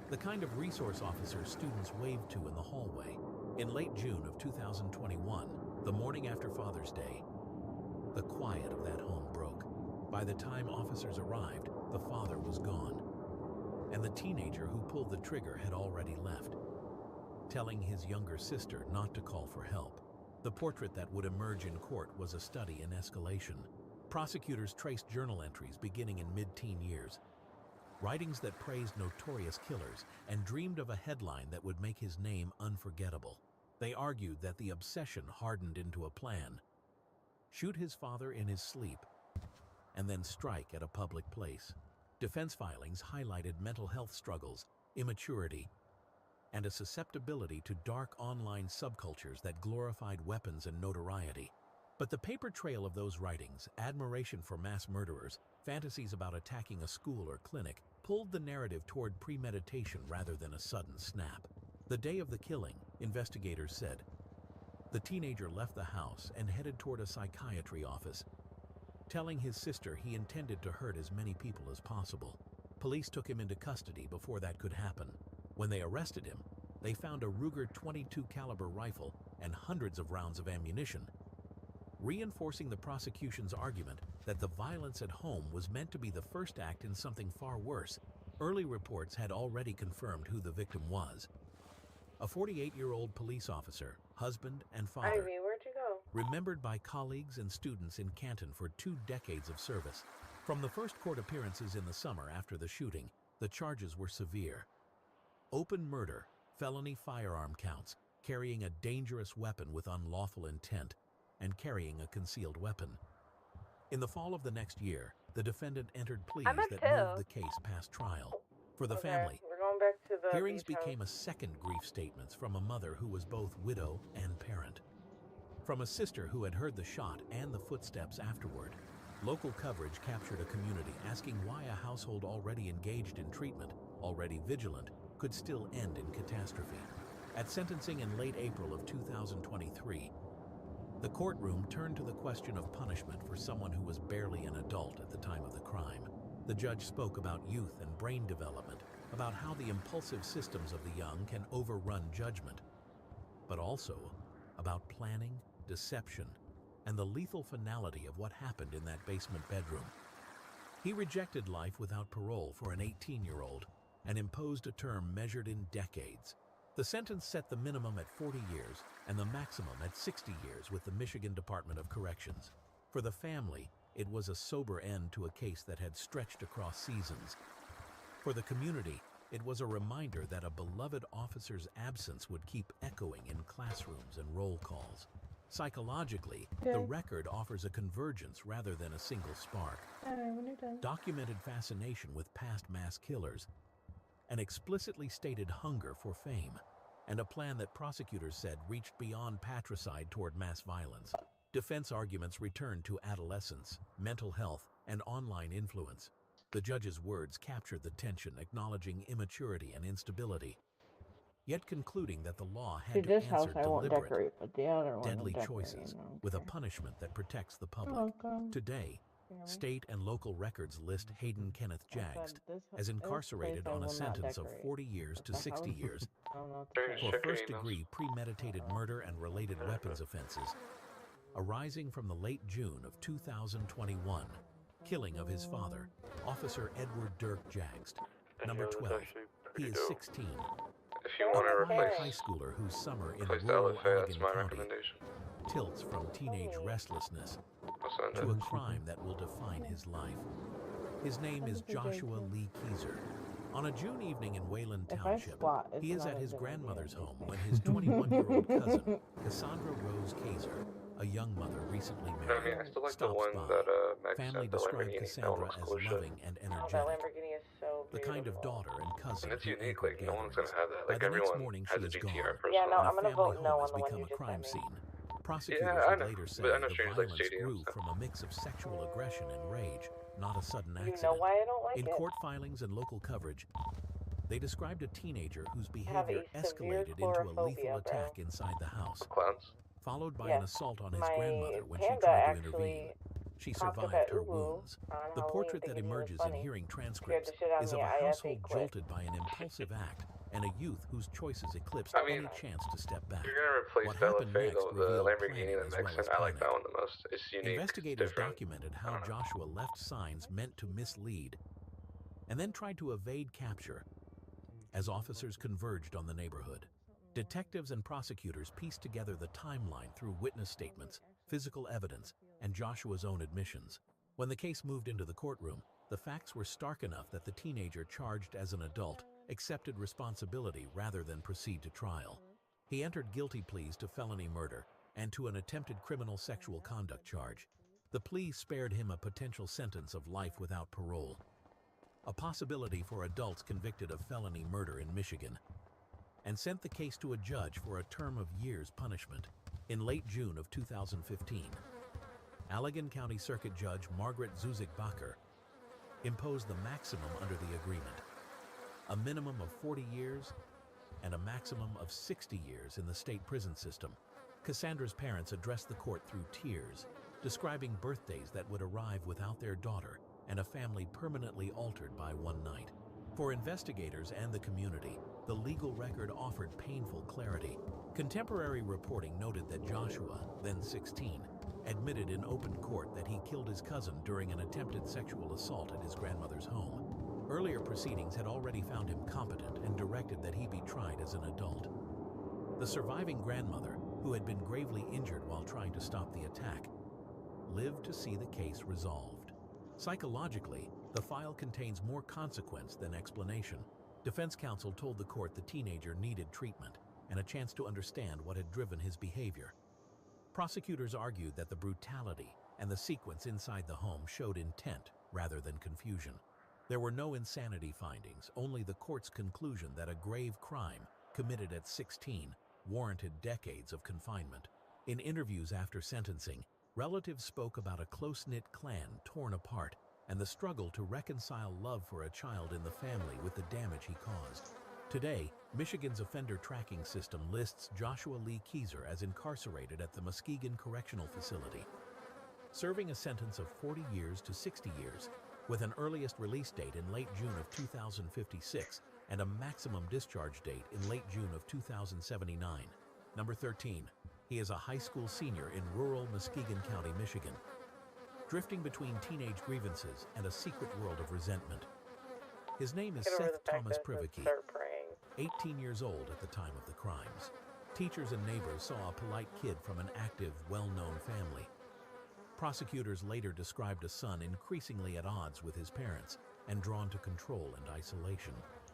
The kind of resource officer students waved to in the hallway. In late June of 2021, the morning after Father's Day, the quiet of that home broke. By the time officers arrived, the father was gone, and the teenager who pulled the trigger had already left, telling his younger sister not to call for help. The portrait that would emerge in court was a study in escalation. Prosecutors traced journal entries beginning in mid-teen years, writings that praised notorious killers and dreamed of a headline that would make his name unforgettable. They argued that the obsession hardened into a plan: shoot his father in his sleep, and then strike at a public place. Defense filings highlighted mental health struggles, immaturity, and a susceptibility to dark online subcultures that glorified weapons and notoriety. But the paper trail of those writings, admiration for mass murderers, fantasies about attacking a school or clinic, pulled the narrative toward premeditation rather than a sudden snap. The day of the killing, investigators said, the teenager left the house and headed toward a psychiatry office, telling his sister he intended to hurt as many people as possible. Police took him into custody before that could happen. When they arrested him, they found a Ruger .22 caliber rifle and hundreds of rounds of ammunition, reinforcing the prosecution's argument that the violence at home was meant to be the first act in something far worse. Early reports had already confirmed who the victim was: a 48-year-old police officer, husband and father, Ivy, where'd you go? remembered by colleagues and students in Canton for 2 decades of service. From the first court appearances in the summer after the shooting, the charges were severe: open murder, felony firearm counts, carrying a dangerous weapon with unlawful intent, and carrying a concealed weapon. In the fall of the next year, the defendant entered pleas I'm at that two. moved the case past trial. For the Okay, family, we're going back to the hearings beach house. became a second grief statements from a mother who was both widow and parent. From a sister who had heard the shot and the footsteps afterward. Local coverage captured a community asking why a household already engaged in treatment, already vigilant, could still end in catastrophe. At sentencing in late April of 2023, the courtroom turned to the question of punishment for someone who was barely an adult at the time of the crime. The judge spoke about youth and brain development, about how the impulsive systems of the young can overrun judgment, but also about planning, deception, and the lethal finality of what happened in that basement bedroom. He rejected life without parole for an 18-year-old and imposed a term measured in decades. The sentence set the minimum at 40 years and the maximum at 60 years with the Michigan Department of Corrections. For the family, it was a sober end to a case that had stretched across seasons. For the community, it was a reminder that a beloved officer's absence would keep echoing in classrooms and roll calls. Psychologically, the record offers a convergence rather than a single spark. When you're done. Documented fascination with past mass killers, an explicitly stated hunger for fame, and a plan that prosecutors said reached beyond patricide toward mass violence. Defense arguments returned to adolescence, mental health, and online influence. The judge's words captured the tension, acknowledging immaturity and instability, yet concluding that the law See, had to this house answer I won't deliberate, decorate, but the other one deadly will decorate, choices you know. with a punishment that protects the public. Welcome. Today, Jeremy. state and local records list Hayden Kenneth I said, Jagst this as place incarcerated I on will a not sentence of decorate. 40 years to The 60 house- years I don't know what to Very say. for Check your first-degree premeditated murder and related weapons offenses, arising from the late June of 2021 killing of his father, Officer Edward Dirk Jagst. Number 12. He is 16. If you A want to quiet replace high schooler whose summer in the rural LSA, Allegan that's my County recommendation. tilts from teenage restlessness I'll send to it. a crime that will define his life. His name is Joshua Lee Keyser. On a June evening in Wayland If I Township, squat, it's he is not at a his good idea, grandmother's I home think. when his 21-year-old cousin, Cassandra Rose Keyser, a young mother recently I mean, married, I still like the stops one by. that Max Family sent, the described Lamborghini. Cassandra That as one was cool loving and Oh, that energetic, Lamborghini is so the kind of beautiful. daughter and cousin And it's who unique, anchored like, no one's gonna gatherings. have that. By Like, the next everyone morning, has she a is GTR gone, Yeah, no, and I'm the gonna family vote no home has on the one become you a just crime sent me. scene. Prosecutors Yeah, I would know. later say But I know the strangers like violence JDM, grew so. from a mix of sexual aggression and rage, not a sudden You know accident. why I don't like In it? court filings and local coverage, they described a teenager whose I have behavior a severe escalated into a lethal chlorophobic, bro. attack inside the house, Clowns. followed by an Yes, assault on his my grandmother when she panda tried to intervene. actually She popped up survived at her Uwu wounds. on The Halloween portrait that thinking he was emerges in funny. hearing Scared transcripts the shit out of is of me. a I household quit. jolted by an impulsive act and a youth whose choices eclipsed I mean, any chance to step back. you're gonna replace What Bella happened Fay, next though, the revealed Lamborghini planning and as the well Mexican. as I like panic. that one the most. It's unique. Investigators It's different. documented how Joshua left signs meant to mislead and then tried to evade capture. As officers converged on the neighborhood, detectives and prosecutors pieced together the timeline through witness statements, physical evidence, and Joshua's own admissions. When the case moved into the courtroom, the facts were stark enough that the teenager charged as an adult accepted responsibility rather than proceed to trial. He entered guilty pleas to felony murder and to an attempted criminal sexual conduct charge. The plea spared him a potential sentence of life without parole, a possibility for adults convicted of felony murder in Michigan, and sent the case to a judge for a term of years punishment. In late June of 2015, Allegan County Circuit Judge Margaret Zuzik-Bacher imposed the maximum under the agreement, a minimum of 40 years and a maximum of 60 years in the state prison system. Cassandra's parents addressed the court through tears, describing birthdays that would arrive without their daughter and a family permanently altered by one night. For investigators and the community, the legal record offered painful clarity. Contemporary reporting noted that Joshua, then 16, admitted in open court that he killed his cousin during an attempted sexual assault at his grandmother's home. Earlier proceedings had already found him competent and directed that he be tried as an adult. The surviving grandmother, who had been gravely injured while trying to stop the attack, lived to see the case resolved. Psychologically, the file contains more consequence than explanation. Defense counsel told the court the teenager needed treatment and a chance to understand what had driven his behavior. Prosecutors argued that the brutality and the sequence inside the home showed intent rather than confusion. There were no insanity findings, only the court's conclusion that a grave crime committed at 16 warranted decades of confinement. In interviews after sentencing, relatives spoke about a close-knit clan torn apart and the struggle to reconcile love for a child in the family with the damage he caused. Today, Michigan's offender tracking system lists Joshua Lee Keezer as incarcerated at the Muskegon Correctional Facility, serving a sentence of 40 years to 60 years, with an earliest release date in late June of 2056 and a maximum discharge date in late June of 2079. Number 13. He is a high school senior in rural Muskegon County, Michigan, drifting between teenage grievances and a secret world of resentment. His name is Seth Thomas Privicki, 18 years old at the time of the crimes. Teachers and neighbors saw a polite kid from an active, well-known family. Prosecutors later described a son increasingly at odds with his parents and drawn to control and isolation.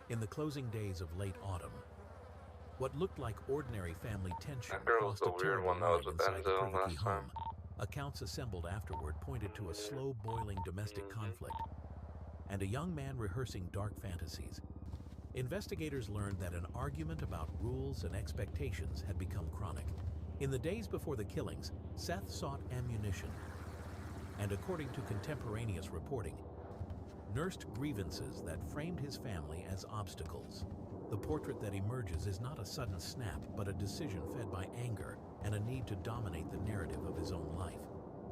In the closing days of late autumn, what looked like ordinary family tension crossed a terrible line inside the Privicki home. Accounts assembled afterward pointed to a slow-boiling domestic conflict and a young man rehearsing dark fantasies. Investigators learned that an argument about rules and expectations had become chronic. In the days before the killings, Seth sought ammunition, and according to contemporaneous reporting, nursed grievances that framed his family as obstacles. The portrait that emerges is not a sudden snap, but a decision fed by anger and a need to dominate the narrative of his own life.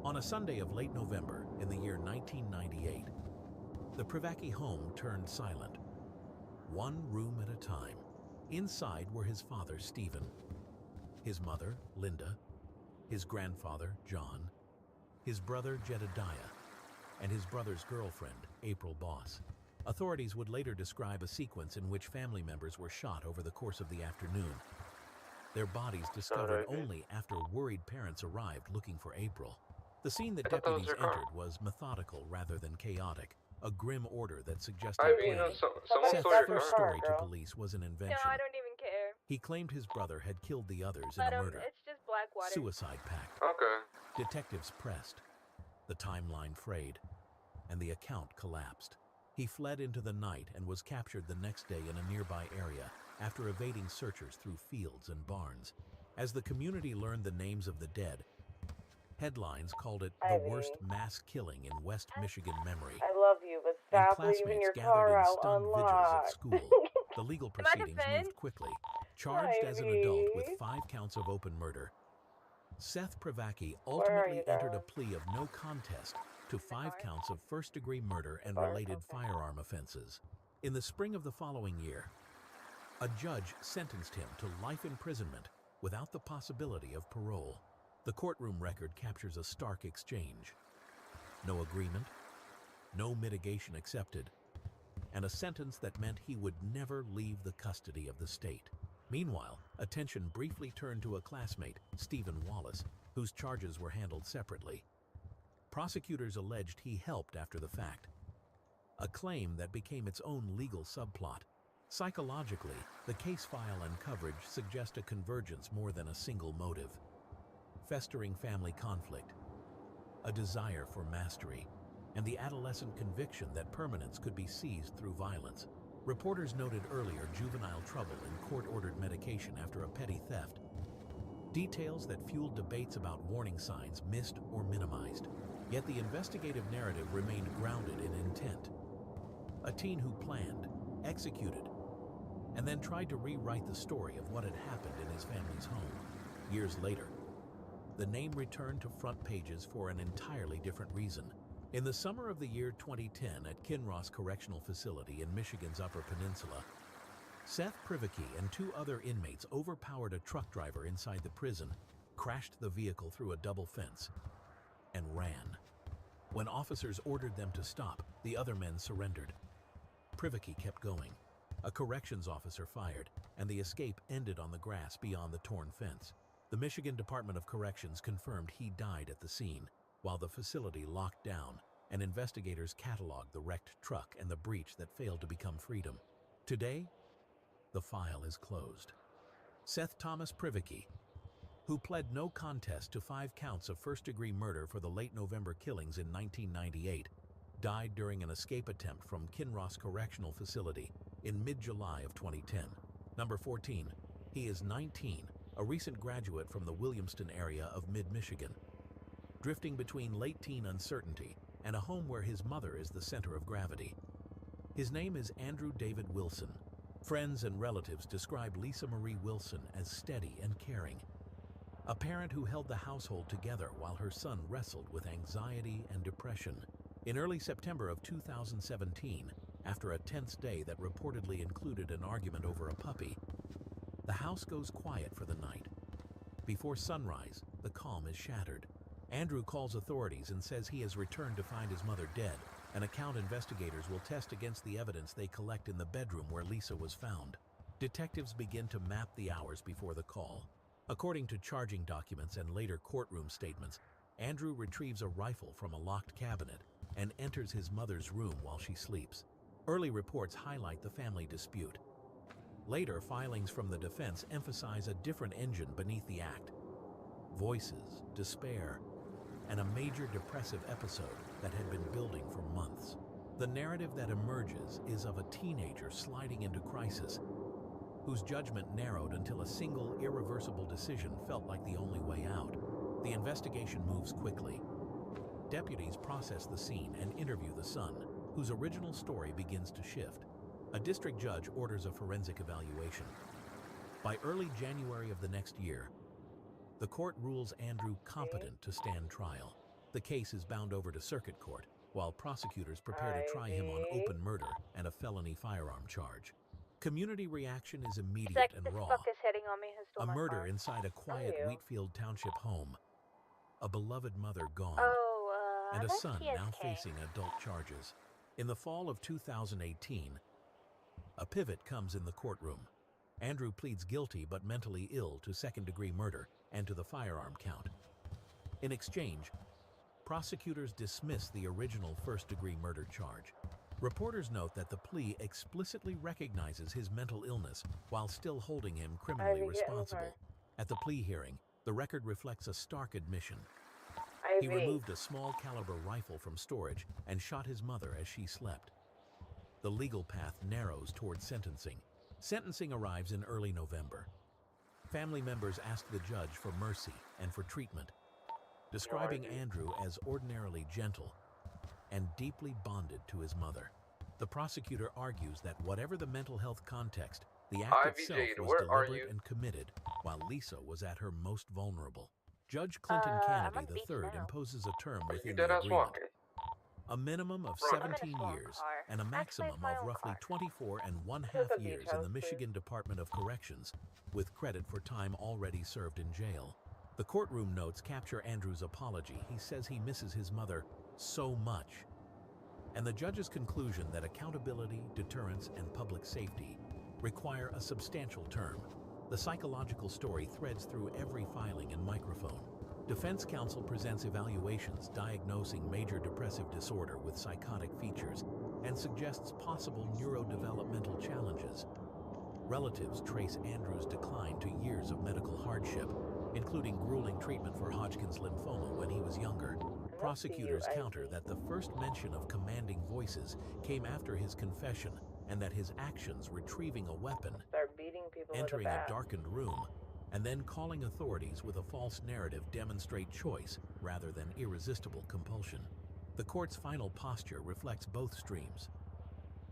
On a Sunday of late November in the year 1998, the Privicki home turned silent, one room at a time. Inside were his father, Stephen, his mother, Linda, his grandfather, John, his brother, Jedediah, and his brother's girlfriend, April Boss. Authorities would later describe a sequence in which family members were shot over the course of the afternoon, their bodies discovered only after worried parents arrived looking for April. The scene that deputies entered was methodical rather than chaotic, a grim order that suggested planning. Seth's first story to police was an invention. No, I don't even care. He claimed his brother had killed the others in But a murder. it's just Blackwater. Suicide pact. Okay. Detectives pressed. The timeline frayed, and the account collapsed. He fled into the night and was captured the next day in a nearby area after evading searchers through fields and barns. As the community learned the names of the dead, headlines called it the worst mass killing in West Michigan memory. I love you, but And stop leaving classmates your gathered car in out stunned vigils at unlocked. school. The legal proceedings moved quickly. Charged as an adult with 5 counts of open murder, Seth Privacki ultimately entered a plea of no contest to 5 counts of first-degree murder and related firearm offenses. In the spring of the following year, a judge sentenced him to life imprisonment without the possibility of parole. The courtroom record captures a stark exchange. No agreement, no mitigation accepted, and a sentence that meant he would never leave the custody of the state. Meanwhile, attention briefly turned to a classmate, Stephen Wallace, whose charges were handled separately. Prosecutors alleged he helped after the fact, a claim that became its own legal subplot. Psychologically, the case file and coverage suggest a convergence more than a single motive. Festering family conflict, a desire for mastery, and the adolescent conviction that permanence could be seized through violence. Reporters noted earlier juvenile trouble in court-ordered medication after a petty theft. Details that fueled debates about warning signs missed or minimized. Yet the investigative narrative remained grounded in intent. A teen who planned, executed, and then tried to rewrite the story of what had happened in his family's home. Years later, the name returned to front pages for an entirely different reason. In the summer of the year 2010 at Kinross Correctional Facility in Michigan's Upper Peninsula, Seth Privacki and 2 other inmates overpowered a truck driver inside the prison, crashed the vehicle through a double fence, and ran. When officers ordered them to stop, the other men surrendered. Privacki kept going. A corrections officer fired, and the escape ended on the grass beyond the torn fence. The Michigan Department of Corrections confirmed he died at the scene, while the facility locked down and investigators cataloged the wrecked truck and the breach that failed to become freedom. Today, the file is closed. Seth Thomas Privacki, who pled no contest to 5 counts of first-degree murder for the late November killings in 1998, died during an escape attempt from Kinross Correctional Facility in mid-July of 2010. Number 14. He is 19, a recent graduate from the Williamston area of mid-Michigan, drifting between late-teen uncertainty and a home where his mother is the center of gravity. His name is Andrew David Wilson. Friends and relatives describe Lisa Marie Wilson as steady and caring, a parent who held the household together while her son wrestled with anxiety and depression. In early September of 2017, after a tense day that reportedly included an argument over a puppy, the house goes quiet for the night. Before sunrise, the calm is shattered. Andrew calls authorities and says he has returned to find his mother dead, an account investigators will test against the evidence they collect in the bedroom where Lisa was found. Detectives begin to map the hours before the call. According to charging documents and later courtroom statements, Andrew retrieves a rifle from a locked cabinet and enters his mother's room while she sleeps. Early reports highlight the family dispute. Later filings from the defense emphasize a different engine beneath the act. Voices, despair, and a major depressive episode that had been building for months. The narrative that emerges is of a teenager sliding into crisis, whose judgment narrowed until a single irreversible decision felt like the only way out. The investigation moves quickly. Deputies process the scene and interview the son, whose original story begins to shift. A district judge orders a forensic evaluation. By early January of the next year, the court rules Andrew competent to stand trial. The case is bound over to circuit court, while prosecutors prepare to try him on open murder and a felony firearm charge. Community reaction is immediate and raw. A murder inside a quiet Wheatfield Township home, a beloved mother gone, and a son now facing adult charges. In the fall of 2018, a pivot comes in the courtroom. Andrew pleads guilty but mentally ill to second-degree murder and to the firearm count. In exchange, prosecutors dismiss the original first-degree murder charge. Reporters note that the plea explicitly recognizes his mental illness while still holding him criminally responsible. At the plea hearing, The record reflects a stark admission. He Ivy. removed a small caliber rifle from storage and shot his mother as she slept. The legal path narrows toward sentencing. Sentencing arrives in early November. Family members ask the judge for mercy and for treatment, describing Andrew as ordinarily gentle and deeply bonded to his mother. The prosecutor argues that whatever the mental health context, the act Ivy itself Jade, was where are deliberate you? and committed, while Lisa was at her most vulnerable. Judge Clinton I'm Kennedy on the beach III now. imposes a term Are you within dead the ass agreement. walking? A minimum of Right. I'm in a 17 small years car. and a Actually, it's maximum my of own roughly car. 24 and one It's half a beach years in house, the too. Michigan Department of Corrections, with credit for time already served in jail. The courtroom notes capture Andrew's apology. He says he misses his mother so much. And the judge's conclusion that accountability, deterrence, and public safety require a substantial term. The psychological story threads through every filing and microphone. Defense counsel presents evaluations diagnosing major depressive disorder with psychotic features and suggests possible neurodevelopmental challenges. Relatives trace Andrew's decline to years of medical hardship, including grueling treatment for Hodgkin's lymphoma when he was younger. Prosecutors counter that the first mention of commanding voices came after his confession and that his actions retrieving a weapon, Start beating people entering with a a bat. darkened room, and then calling authorities with a false narrative demonstrate choice rather than irresistible compulsion. The court's final posture reflects both streams.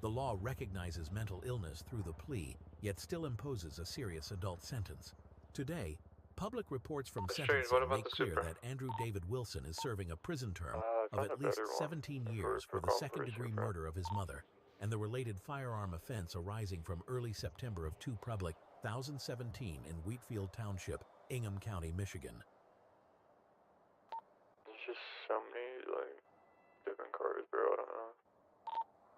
The law recognizes mental illness through the plea, yet still imposes a serious adult sentence. Today, public reports from Strange, sentencing what about make the clear Supra? that Andrew David Wilson is serving a prison term of Found at a least better one 17 years for the calls for a second-degree Supra. murder of his mother and the related firearm offense arising from early September of 2017 in Wheatfield Township, Ingham County, Michigan. There's just so many, like, different cars, bro, I don't know.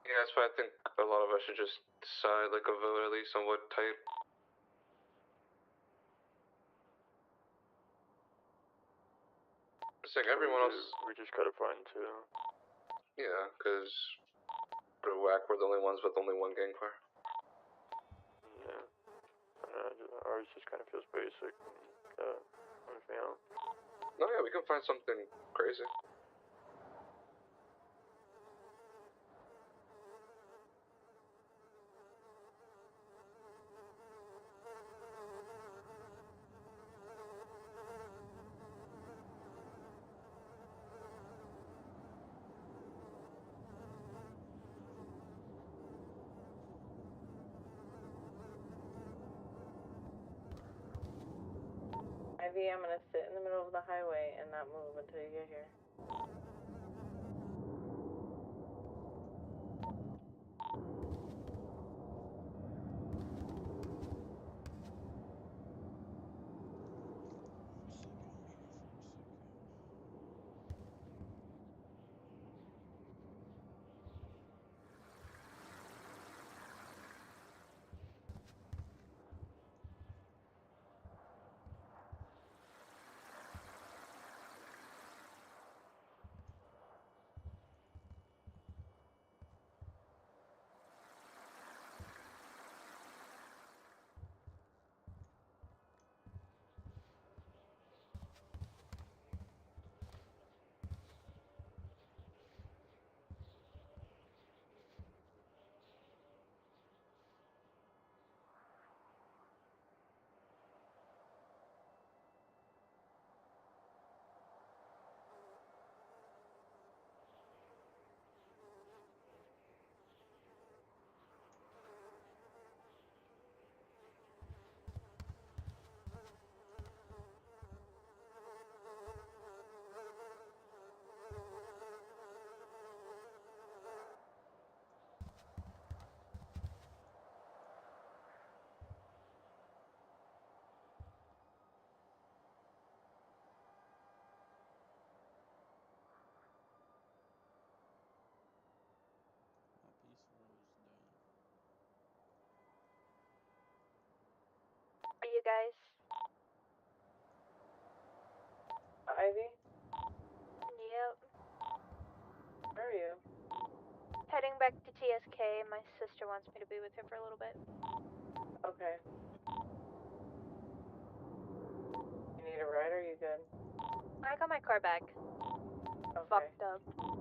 Yeah, that's why I think a lot of us should just decide, like, a vote at least on what type. It's like everyone else. We just gotta find two. Yeah, because for whack, we're the only ones with only one gang car. Yeah. Ours just kind of feels basic. Anything else? No, yeah, we can find something crazy. Ivy, I'm gonna sit in the middle of the highway and not move until you get here. My P4 is done. Are you guys? Ivy, Yep. where are you? Heading back to TSK. My sister wants me to be with her for a little bit. Okay. You need need a ride or are you good? I got my car back. Okay. Fucked up.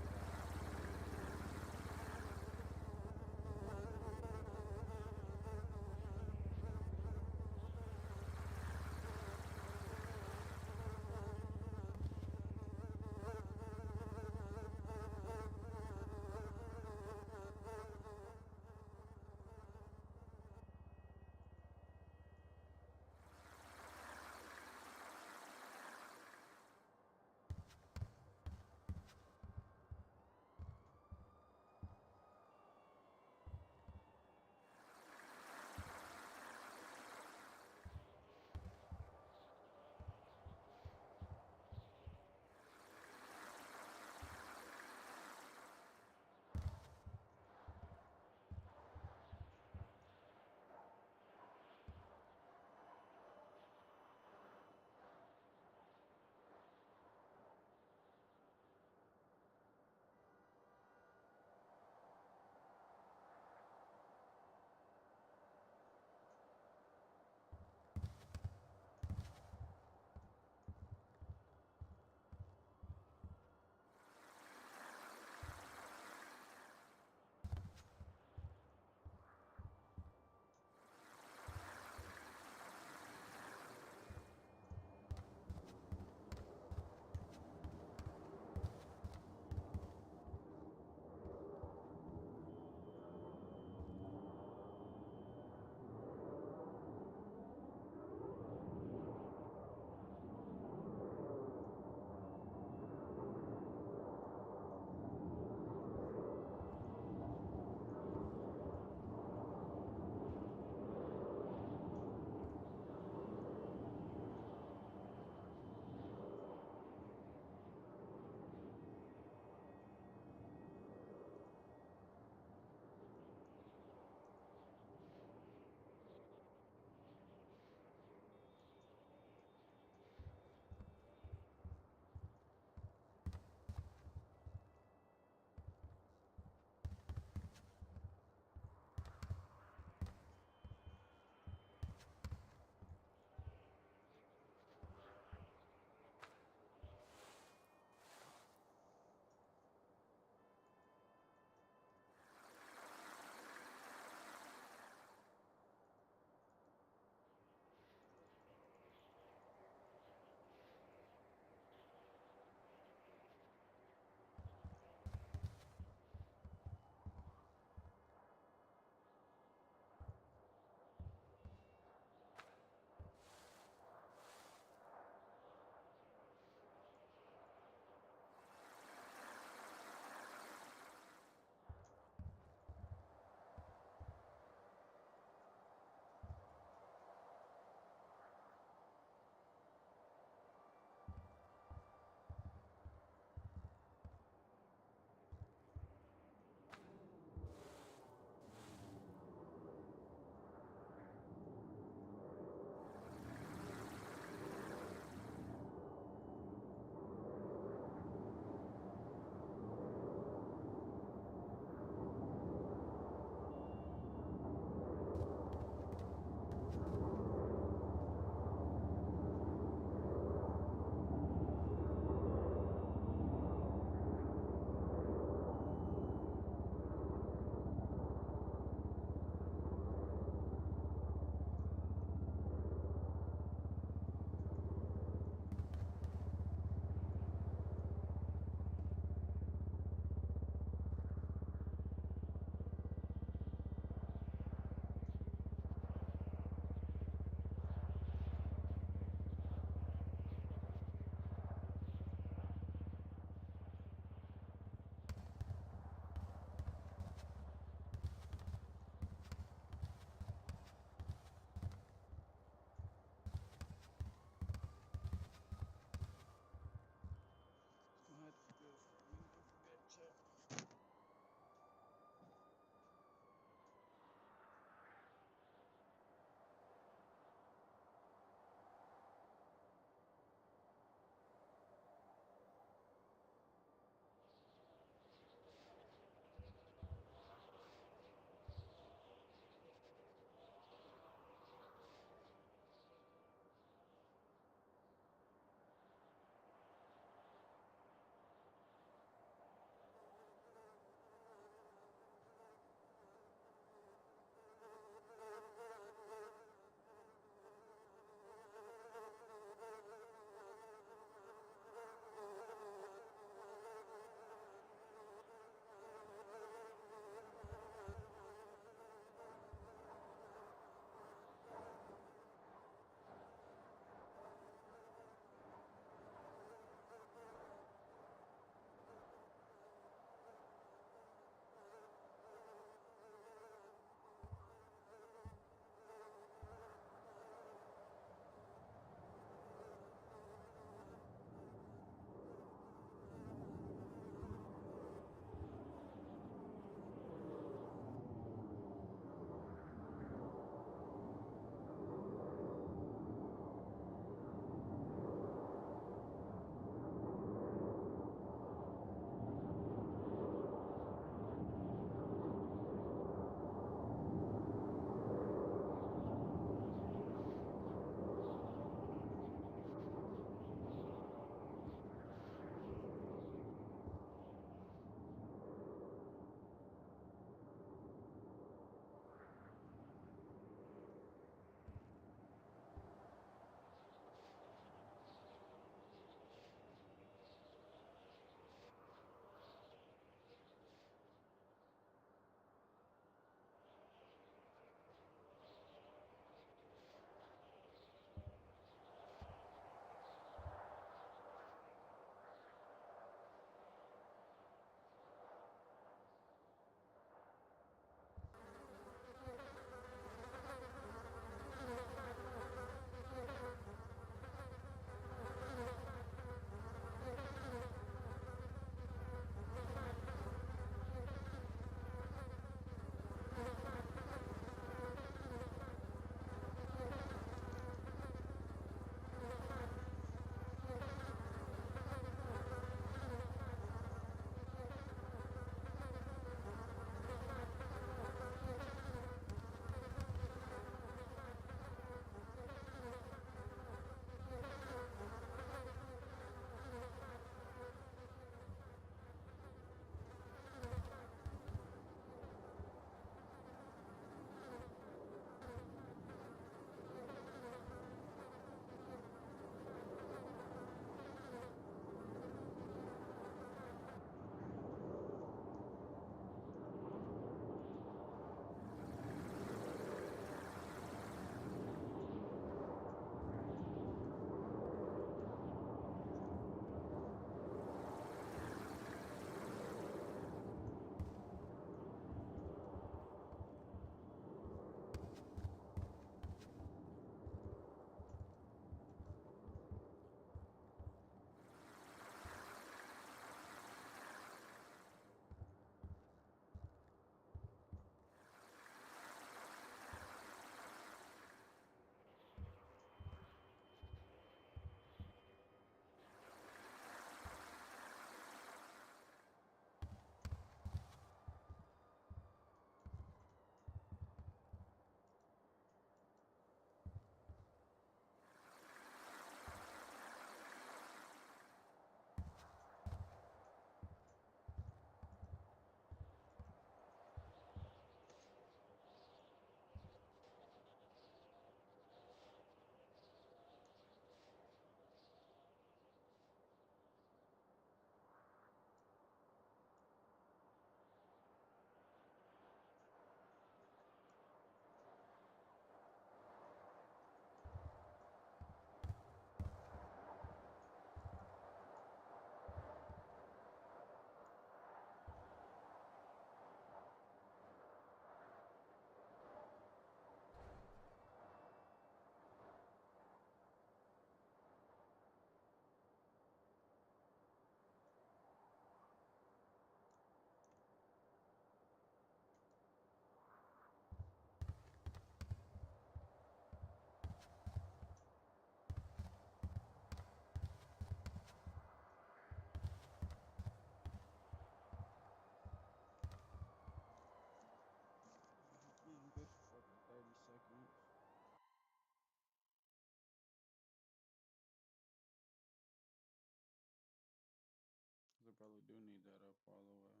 probably do need that up all the way.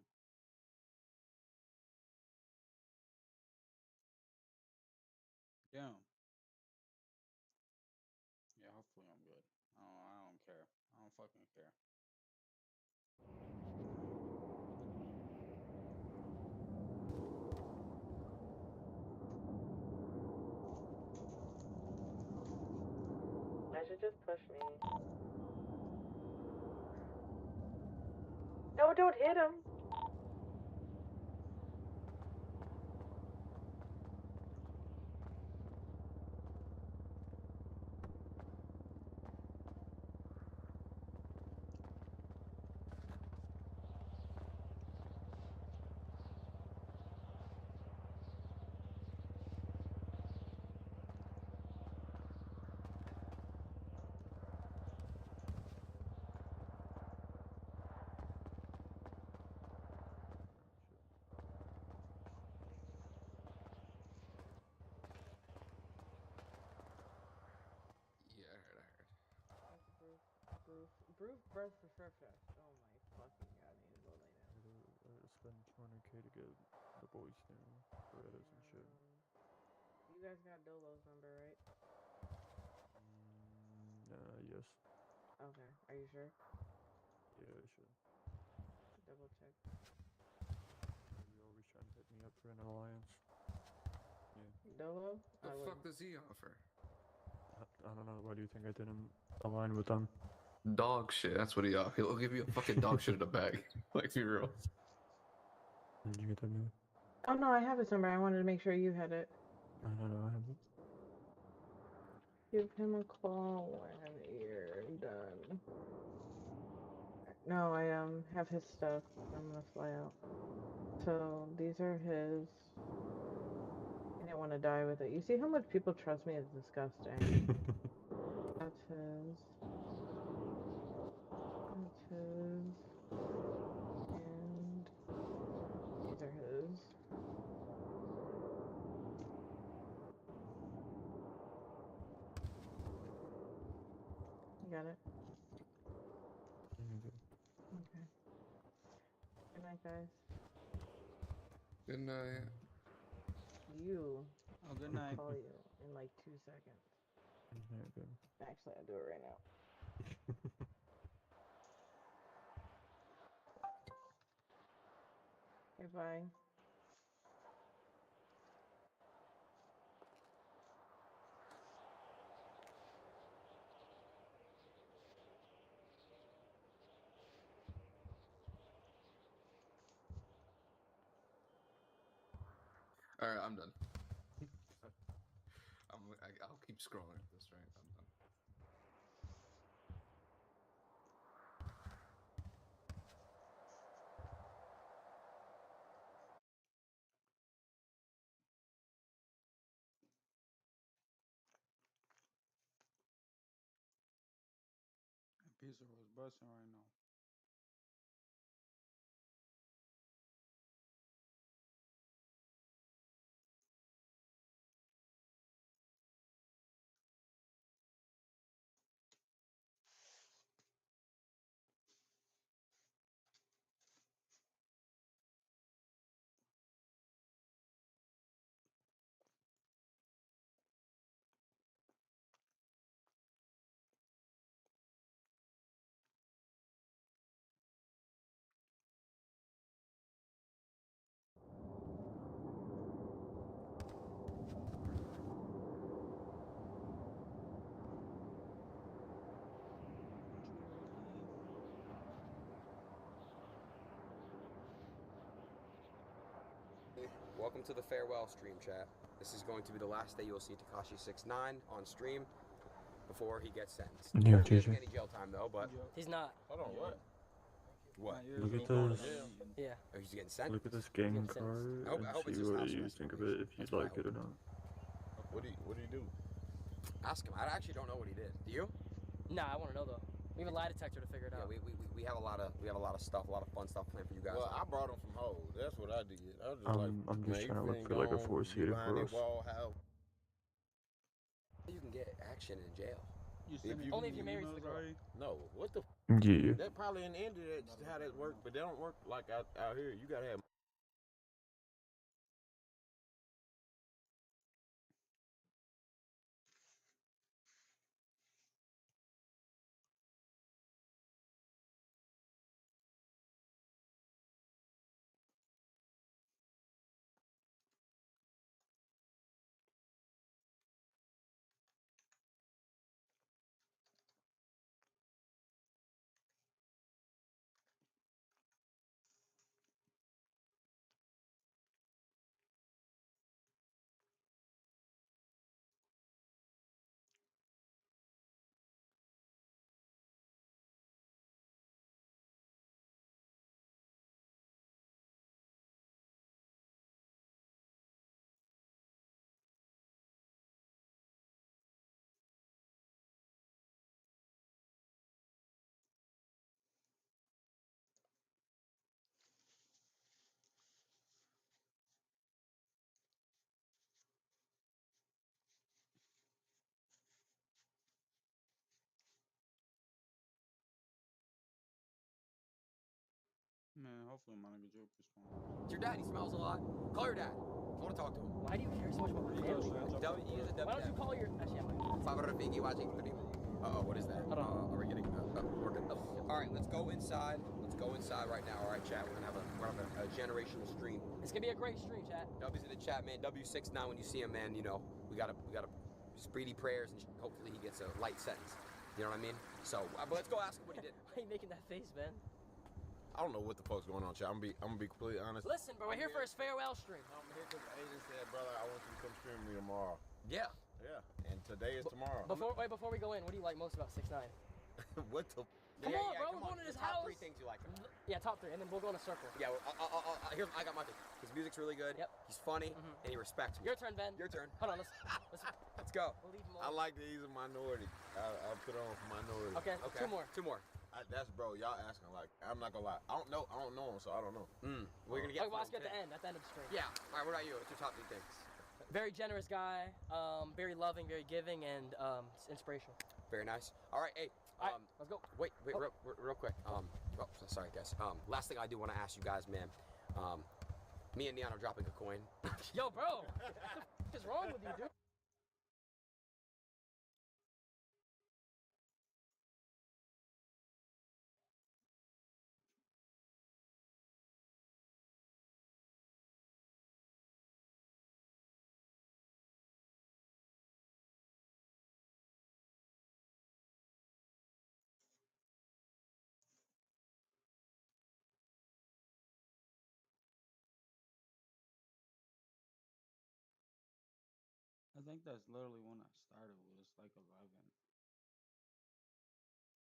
Damn. Yeah, hopefully I'm good. I don't care. I don't fucking care. I should just push me. No, don't hit him. Yeah, I heard. Bruce birth for Surf Fest. Oh my fucking god, I need to go lay down. Spend 200K to get the boys new Berettas and shit. You guys got Dolo's number, right? Yes. Okay, are you sure? Yeah, I should. Double check. You always trying to hit me up for an alliance. Dolo? The fuck does he offer? I don't know. Why do you think I didn't align with them? Dog shit. That's what he offers. He'll give you a fucking dog shit in a bag. Like, be real. Did you get that new? Oh no, I have his number. I wanted to make sure you had it. I haven't. Give him a call when you're done. No, I have his stuff. I'm gonna fly out. So these are his. I didn't want to die with it. You see how much people trust me is disgusting. That's his. That's his. And these are his. You got it? Okay. Good night, guys. Good night. Oh, good night. I'll call you in like 2 seconds. Actually, I'll do it right now. Okay, bye. Alright, I'm done. I'll keep scrolling at this, right? I'm done. Pizza was busting right now. Welcome to the farewell stream, chat. This is going to be the last day you'll see Tekashi69 on stream before he gets sentenced. Yeah, He doesn't JJ. get any jail time though, but He's not. Hold on, what? what? Look at this. Yeah. Oh, he's getting sentenced. Look at this gang Makes sense. card I hope and it's see just what house you arrest think of information. it, if you That's what I like it or hope. not. What do you do? Ask him. I actually don't know what he did. Do you? Nah, I want to know though. We have a lie detector to figure it Yeah, out. we have a lot of stuff, a lot of fun stuff planned for you guys. Well, I brought him from home. That's what I did. I was just I'm just man, trying to you look finna for like a go on, four-seater you behind for that us. wall, how? You can get action in jail. You send me Only if you're the married to emails the girl. already? No, what the? Yeah. That probably in India that's how that work, but they don't work like out here. You gotta have. Man, hopefully my nigga Joke responds. It's your dad. He smells a lot. Call your dad. I want to talk to him. Why do you care so much about my family? He is a Why don't you call your... Actually, Uh-oh, what is that? Hold on. Are we getting... we're good. All right, let's go inside. Let's go inside right now. All right, chat. We're gonna have a generational stream. It's gonna be a great stream, chat. W's in the chat, man. W69, when you see him, man, you know, we gotta speedy prayers, and hopefully he gets a light sentence. You know what I mean? So, but let's go ask him what he did. Why are you making that face, man? I don't know what the fuck's going on, chat. I'm gonna be completely honest. Listen, bro, we're here for his farewell stream. I'm here because Aiden said, brother, I want you to come stream with me tomorrow. Yeah. Yeah. And today is tomorrow. Before we go in, what do you like most about 6ix9ine? What the? Come on, bro, we're going to his top house. 3 things you like him. Yeah, top 3, and then we'll go in a circle. Yeah, here, I got my thing. His music's really good. Yep. He's funny, and he respects me. Your turn, Ben. Your turn. Hold on, Let's go. we'll leave him I alone. like that he's a minority. I'll put on for minority. Okay, Okay. two more. That's bro. Y'all asking like I'm not gonna lie. I don't know him, so I don't know. We're gonna get. We'll ask you at the end of the stream. Yeah. All right. What about you? What's your top 3 things? Very generous guy, very loving, very giving, and inspirational. Very nice. All right. Hey. All right, let's go. Wait, real quick. Sorry, guys. Last thing I do want to ask you guys, man. Me and Neon are dropping a coin. Yo, bro, what the f is wrong with you, dude? I think that's literally when I started with. It's like 11.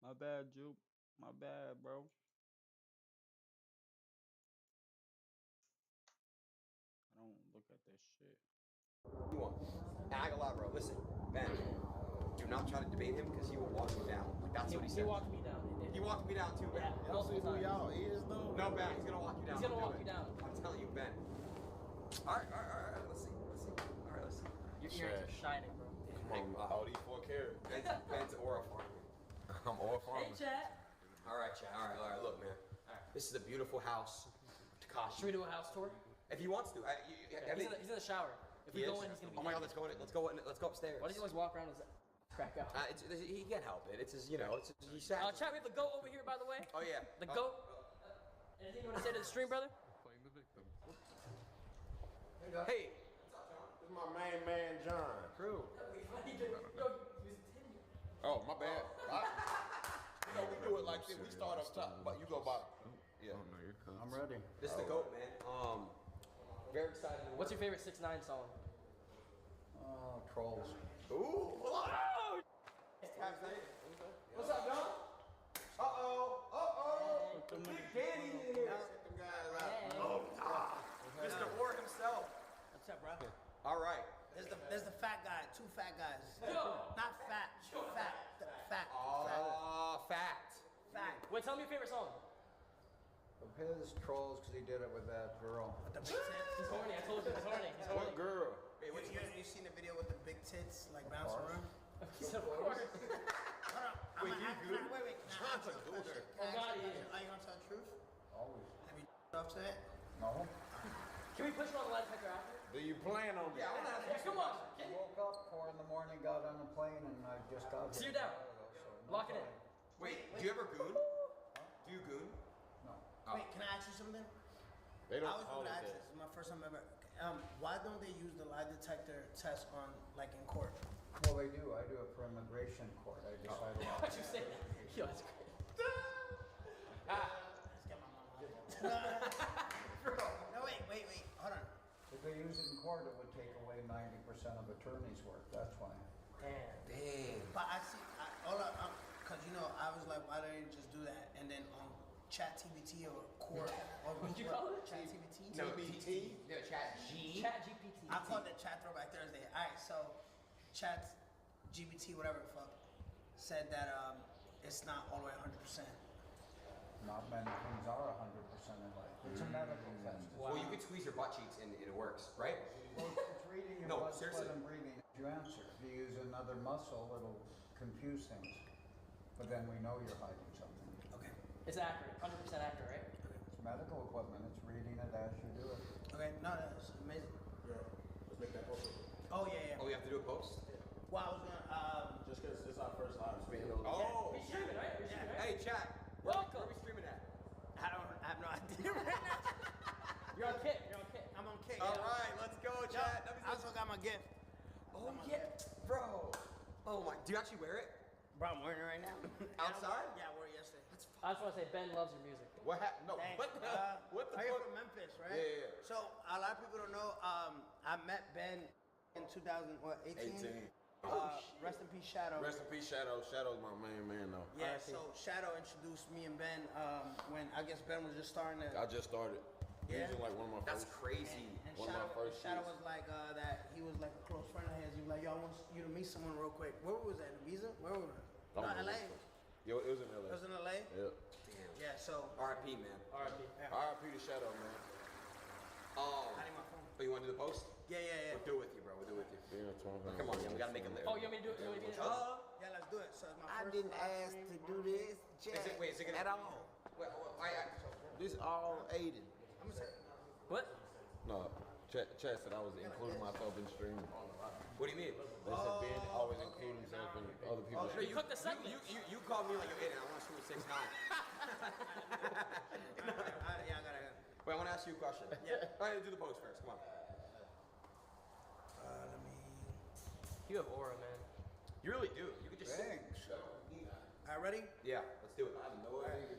My bad, Juke. My bad, bro. I don't look at this shit. You want? And I ain't gonna lie, bro. Listen, Ben. Do not try to debate him because he will walk you down. Like that's what he said. He walked me down. He walked me down too, Ben. Yeah, multiple times. y'all is though. No, Ben. He's gonna walk you down. He's gonna walk Do you it. down. I'm telling you, Ben. All right. Let's see. All right, let's see. Your ears are shining, bro. Come on, all these 4 carats. Ben's aura farming. I'm all Hey, farming. chat. All right, chat. All right. Look, man. This is a beautiful house. Takashi. Should we do a house tour? If he wants to. He's in the shower. If we go in, he's gonna be. Oh my God, let's go upstairs. Why does he always walk around with his crack out? He can't help it. It's his, you know, he's sad. Chat, we have the goat over here, by the way. Oh yeah. The goat. Anything you want to say to the stream, brother? Playing the victim. Hey. This is my main man, John. True. Oh, my bad. You know, we do it like this. We start up top, but you go bottom. Yeah. Oh no, you're cool. I'm ready. This is the goat, man. Very excited. What's your favorite 6ix9ine song? Trolls. Ooh. What's up, John? Big Danny's in here. Mr. Orr himself. What's up, bro? All right. There's the fat guy, 2 fat guys. Yo. Not fat, fat. Fact. Wait, tell me your favorite song. His Trolls because he did it with that girl. The big tits. He's horny. I told you he's horny. He's horny. What girl? You seen the video with the big tits like bouncing around? Of course. Wait, you good? Wait. Can I John's ask a you a gooner. question? Oh, God, he is. Are you gonna tell the truth? Always. Have you off to that? No. Can we push you on the lie detector after? Do you plan on Yeah, I want to ask you. Yeah, come on. I woke up 4 in the morning, got on a plane, and I just got So here. you're down. a while ago, so no Lock it in. problem. Wait, do you ever goon? Do you goon? No. Oh. Wait, can I ask you something? They don't I was call gonna it ask that. this. This is my first time ever. Why don't they use the lie detector test on, like, in court? Well, they do. I do it for immigration court. I decided not What to. you say? Yo, that's great. Let's get my mom on it. No, wait. Hold on. If they use it in court, it would take away 90% of attorney's work. That's why. Damn. Dang. But I see, cause I was like, why don't you just do that? And then on ChatGPT or Court, or What'd you call it? ChatGPT? No, TBT. No, chat G. Chat GPT. I called it Chat Throwback Thursday. Alright, so ChatGPT, whatever the fuck, said that it's not all the way 100%. Not many things are 100% in life. It's a medical test. Well, you could squeeze your butt cheeks and it works, right? Well, it's reading your No, blood, seriously. sweat, and breathing. You answer. If you use another muscle, it'll confuse things. But then we know you're hiding something. Okay. It's accurate. 100% accurate, right? It's medical equipment. It's reading it as you do it. Okay, no, that's amazing. Yeah. Let's make that post. Oh, yeah. Oh, we have to do a post? Well, I was gonna, Just because this is our first live stream. Oh. We're streaming, right? We're streaming, right? Hey, chat. Welcome. Where are we streaming at? I have no idea right now. You're on Kick. You're on Kick. I'm on Kick. All right, let's go, Yo, chat. I also got my gift. Oh, yeah. Bro. Oh, my. Do you actually wear it? Bro, I'm wearing it right now. Outside? Yeah, I wore it yesterday. I just want to say Ben loves your music. What happened? No. Thanks. What the Are you fuck? from Memphis, right? Yeah. So a lot of people don't know. I met Ben in 2018. 18. Rest in peace, Shadow. Rest in peace, Shadow. Shadow's my main man, though. Yeah. So Shadow introduced me and Ben when I guess Ben was just starting to. I just started. Yeah. Using like one of my That's first. crazy. And One of my first Shadow shits. was like that. He was like a close friend of his. He was like, "Yo, I want you to meet someone real quick." Where was that? Ibiza? Where were we? I No, don't know. LA. Yo, it was in LA. It was in LA. Yeah. Damn. Yeah. So. RIP, man. R.I.P. Yeah. R.I.P. to Shadow, man. Oh. I need my phone. Oh, you want to do the post? Yeah. We'll do it with you, bro. We'll do it with you. Yeah, 12 Come on, yeah, we gotta make it live. Oh, you want me to do it? You want me to do it? Yeah, let's do it. So it's my I first didn't live ask stream. to do this, Jack, Is it gonna at all. Wait, This all Aiden. I'm gonna say. What? No, Chat said I was including myself in streaming. What do you mean? They said Ben always include himself in other people's No, you streaming. cooked the segment. You called me like you're Aiden. I want to shoot 6'9". Yeah, I gotta. Wait, I want to ask you a question. Yeah. All right, do the post first. Come on. Let me. You have aura, man. You really do. You could just. Thanks. All right, ready? Yeah, let's do it. I have no idea.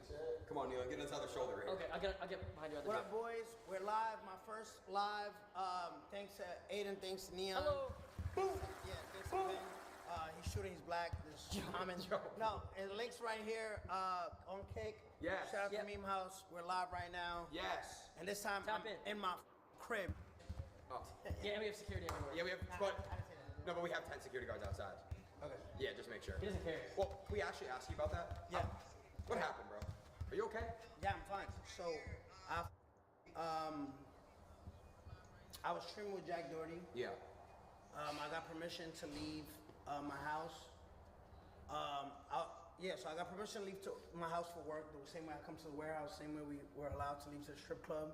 Come on, Neil. Get on this other shoulder right here. Okay, I'll get behind you at the What back. up, boys? We're live. My first live. Thanks to Aiden. Thanks to Neon. Hello. Boom. Yeah, thanks to Ben. He's shooting. He's black. There's comments. No, and the link's right here on Cake. Yes. Shout out Yep. to Meme House. We're live right now. Yes. And this time Tap I'm in. in my crib. Oh. Yeah, and we have security everywhere. Yeah, we have. But no, but we have 10 security guards outside. Okay. Yeah, just make sure. He doesn't care. Well, can we actually ask you about that? Yeah. What happened, bro? Are you okay? Yeah, I'm fine. So, I was streaming with Jack Doherty. Yeah. I got permission to leave my house. So I got permission to leave to my house for work. The same way I come to the warehouse, same way we were allowed to leave to the strip club.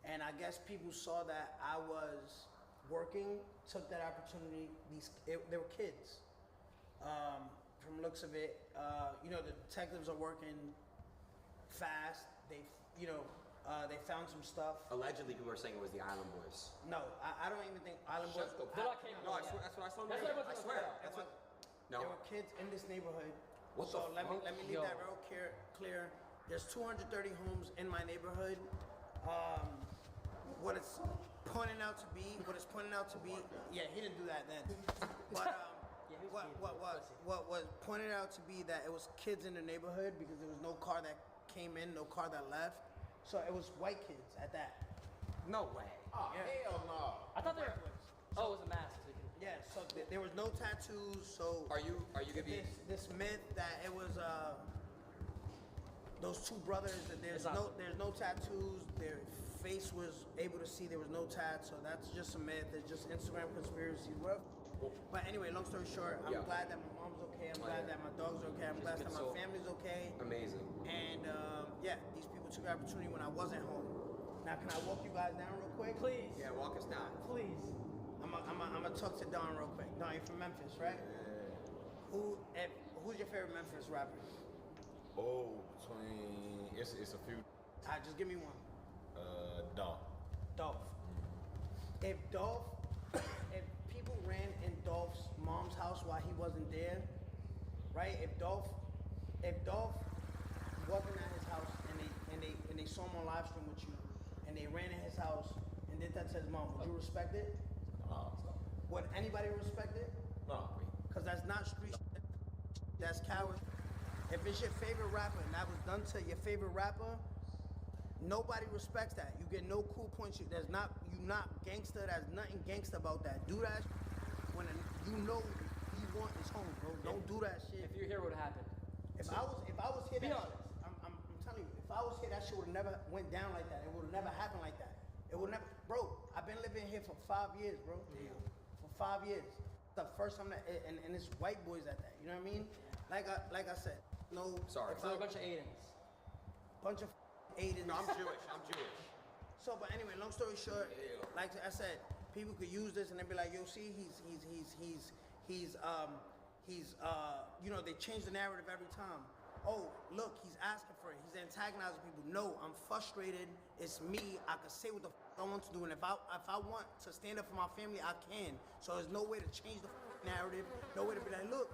And I guess people saw that I was working, took that opportunity. They were kids. From looks of it, the detectives are working fast. They found some stuff. Allegedly, people were saying it was the Island Boys. No, I don't even think Island Boys. They're not capable. No, I swear, that's what I saw. That's what everyone's I gonna swear. say. That's what. No. There were kids in this neighborhood. What so the let me fuck? leave Yo. that real clear. There's 230 homes in my neighborhood. What it's pointing out to be, yeah, he didn't do that then. But what was pointed out to be that it was kids in the neighborhood because there was no car that came in, no car that left. So it was white kids at that. No way. Oh, hell no. I thought they were. Oh, it was a mask. So you can- Yeah, so there was no tattoos. So Are you gonna be? this myth that it was those two brothers that there's no tattoos. Their face was able to see. There was no tat. So that's just a myth. It's just Instagram conspiracy. What But anyway, long story short, I'm glad that my mom's okay. I'm glad that my dog's okay. I'm glad that my family's okay. Amazing. And yeah, these people took the opportunity when I wasn't home. Now, can I walk you guys down real quick? Please. Yeah, walk us down. Please. I'm gonna talk to Don real quick. Don, you're from Memphis, right? Yeah. Who's your favorite Memphis rapper? Oh, between it's a few. Alright, just give me one. Dolph. Dolph. If people ran in Dolph's mom's house while he wasn't there, right? If Dolph wasn't at his house and they saw him on live stream with you, and they ran in his house and did that to his mom, would you respect it? Would anybody respect it? No. Because that's not street shit. That's coward. If it's your favorite rapper and that was done to your favorite rapper, nobody respects that. You get no cool points. You not gangster. There's nothing gangster about that. Do that when you know you want his home, bro. Don't do that shit. If you're here, what would happen? If I was here, Be that honest. shit, I'm telling you, if I was here, that shit would have never went down like that. It would have never happened like that. It would never, bro. I've been living here for 5 years, bro. For 5 years. The first time that, and it's white boys at that. You know what I mean? Like I said, no. Sorry. So a bunch of Aidens. Bunch of Aidens. No, I'm Jewish. I'm Jewish. So, but anyway, long story short, like I said, people could use this and they'd be like, yo, see, you know, they change the narrative every time. Oh, look, he's asking for it. He's antagonizing people. No, I'm frustrated. It's me. I can say what the I want to do, and if I want to stand up for my family, I can. So there's no way to change the narrative. No way to be like, look.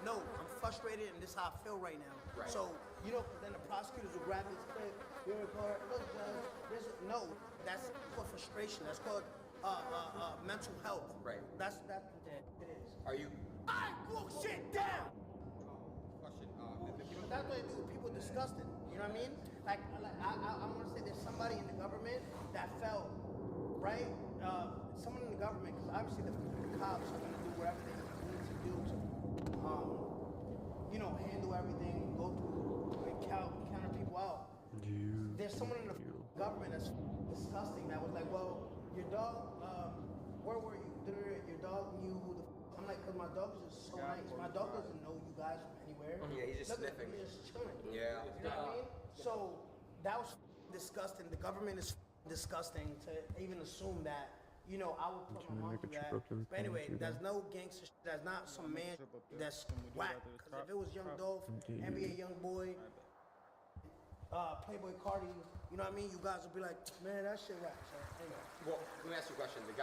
No, I'm frustrated, and this is how I feel right now. Right. So, you know, then the prosecutors will grab this clip. You're in court. Look, judge. No, that's called frustration. That's called mental health. Right. That's it is. Are you? I walk shit down. Question. That's what they do. People disgusted. You know what I mean? Like I want to say there's somebody in the government that felt right. Someone in the government, because obviously the cops are going to do whatever they need to do to, you know, handle everything, go through, and counter people out. There's someone in the government that's disgusting that was like, well, your dog, where were you? Your dog knew who the. I'm like, because my dog is just so nice. My dog doesn't know you guys from anywhere. Yeah, he's just sniffing. He's just chilling. Yeah. You know what I mean? So that was disgusting. The government is disgusting to even assume that, you know, I would put my mom through that. But anyway, there's no gangster shit. There's not some man that's whack. Because if it was Young Dolph, NBA Young Boy, Playboy Cardi, you know what I mean? You guys would be like, man, that shit whack. So anyway. Well, let me ask you a question. The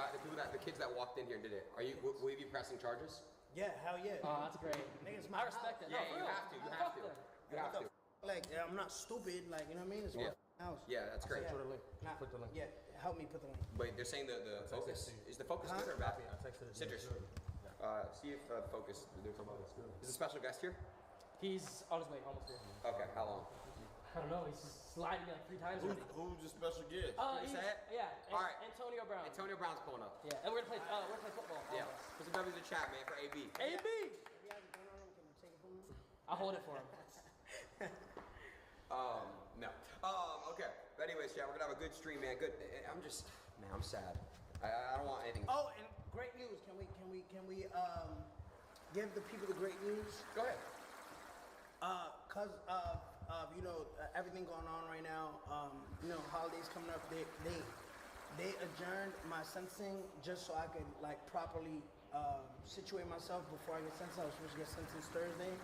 kids that walked in here and did it, will you be pressing charges? Yeah, hell yeah. Oh, that's great. Niggas, I respect it. Yeah, No, for you real. have to. You Fuck have to. them. You have to. Like, I'm not stupid, like, you know what I mean? It's my house. Yeah, that's great. Put the link. Yeah, help me put the link. Wait, they're saying the focus. Is the focus good or bad? Citrus. See if focus. Is a special guest here? He's on his way, almost here. Okay, how long? I don't know. He's just sliding me like 3 times already. Who's your special guest? Can you say it? Yeah. All right. Antonio Brown. Antonio Brown's pulling up. Yeah, and we're gonna play football. Yeah. Put some W's in the chat, man, for AB. AB. I'll hold it for him. No. Okay. But anyways, yeah, we're gonna have a good stream, man. Good. I'm sad. I don't want anything. Oh, and great news. Can we give the people the great news? Go ahead. Cause of you know everything going on right now. You know, holidays coming up. They adjourned my sentencing just so I could like properly situate myself before I get sentenced. I was supposed to get sentenced Thursday.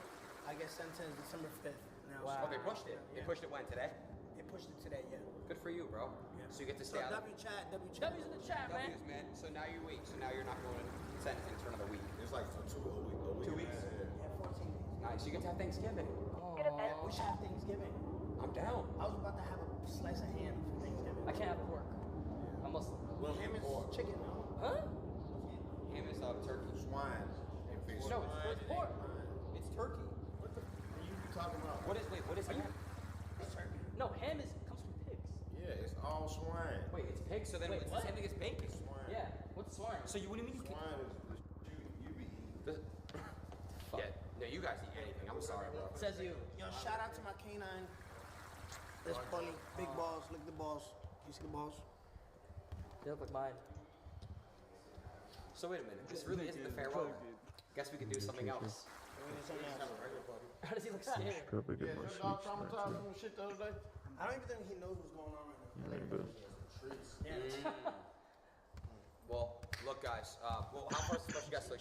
I get sentenced December 5th. Now. Wow. Oh, they pushed it. They pushed it when today? They pushed it today. Yeah. Good for you, bro. Yeah. So you get to stay out. W chat. W's in the chat, man. W's, man. So now you're weak. So now you're not going to sentencing for another week. It's like for 2 weeks. 2 weeks. Yeah, 14 days. Nice. You get to have Thanksgiving. We should have Thanksgiving. I'm down. I was about to have a slice of ham for Thanksgiving. I can't have pork. I'm Muslim. Ham is chicken, no? Huh? Ham is turkey. Swine. And fish. No, it's pork. It's turkey. What the are you talking about? What is ham? It's turkey. No, ham comes from pigs. Yeah, it's all swine. Wait, it's pig. So then Wait, it's what? the same thing as bacon. Swine. Yeah. What's swine? So what do you mean you can? Swine is you be eating. Yeah. No, you guys eat anything. I'm sorry, bro. Says you. Yo, shout out to my canine. There's Polly. Big balls. Look at the balls. You see the balls? They look like mine. So wait a minute. This really isn't the farewell. Guess we could do something else. How does he look scared? Probably get my Your sleep dog tonight, traumatized too. from shit the other day? I don't even think he knows what's going on right now. Maybe. Yeah. Well, look, guys. Well, how far is the special guest? Like,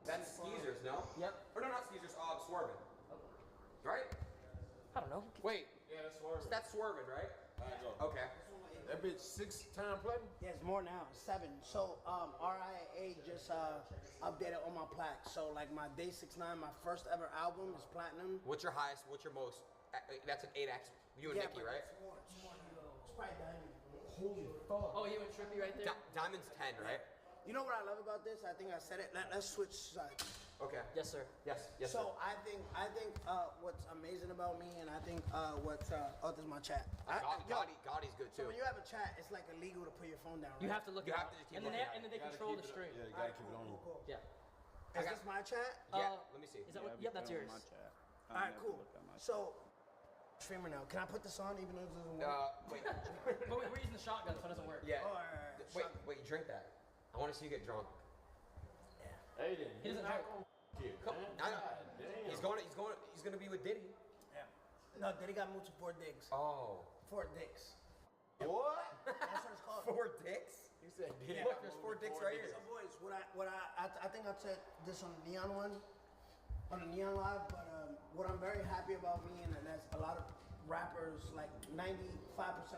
that's Skeezers, no? Yep. Or no, not Skeezers. Swerving. Right? I don't know. Wait. Yeah, that's swerving. That's Swerving, right? Okay. That bitch 6-time platinum? Yeah, it's more now. 7. So RIAA just updated on my plaque. So like my Day 6ix9ine, my first ever album is platinum. What's your highest? What's your most? That's an 8X. You and Nikki, but right? It's more. It's probably diamond. Holy fuck. Oh, you and Trippy right there? Diamond's 10, right? You know what I love about this? I think I said it. Let's switch sides. Okay. Yes, sir. Yes. Yes. So I think what's amazing about me, and I think what's this is my chat. Gotti's good So too. when you have a chat, it's like illegal to put your phone down. Right? You have to look You at have it. to just keep And then looking they, at and then they Gotta control keep the it- stream. Yeah, you gotta keep it on you. Yeah. Is this my chat? Yeah. Let me see. Is that what? Yep, that's yours. All right, cool. So, streamer now. Can I put this on even though this doesn't work? Wait. But we're using the shotgun, so it doesn't work. Yeah. Oh, all right. Wait. Drink that. I want to see you get drunk. Hey, then. He doesn't drink. Come. He's gonna be with Diddy. Yeah. No, Diddy got moved to Fort Diggs. Oh. Fort Dix. What? That's what it's called. 4 dicks? He said, Yeah. Look, there's 4 dicks right here. So boys, I think I said this on the Neon one, on the Neon Live, but what I'm very happy about me, and that's a lot of rappers, like 95%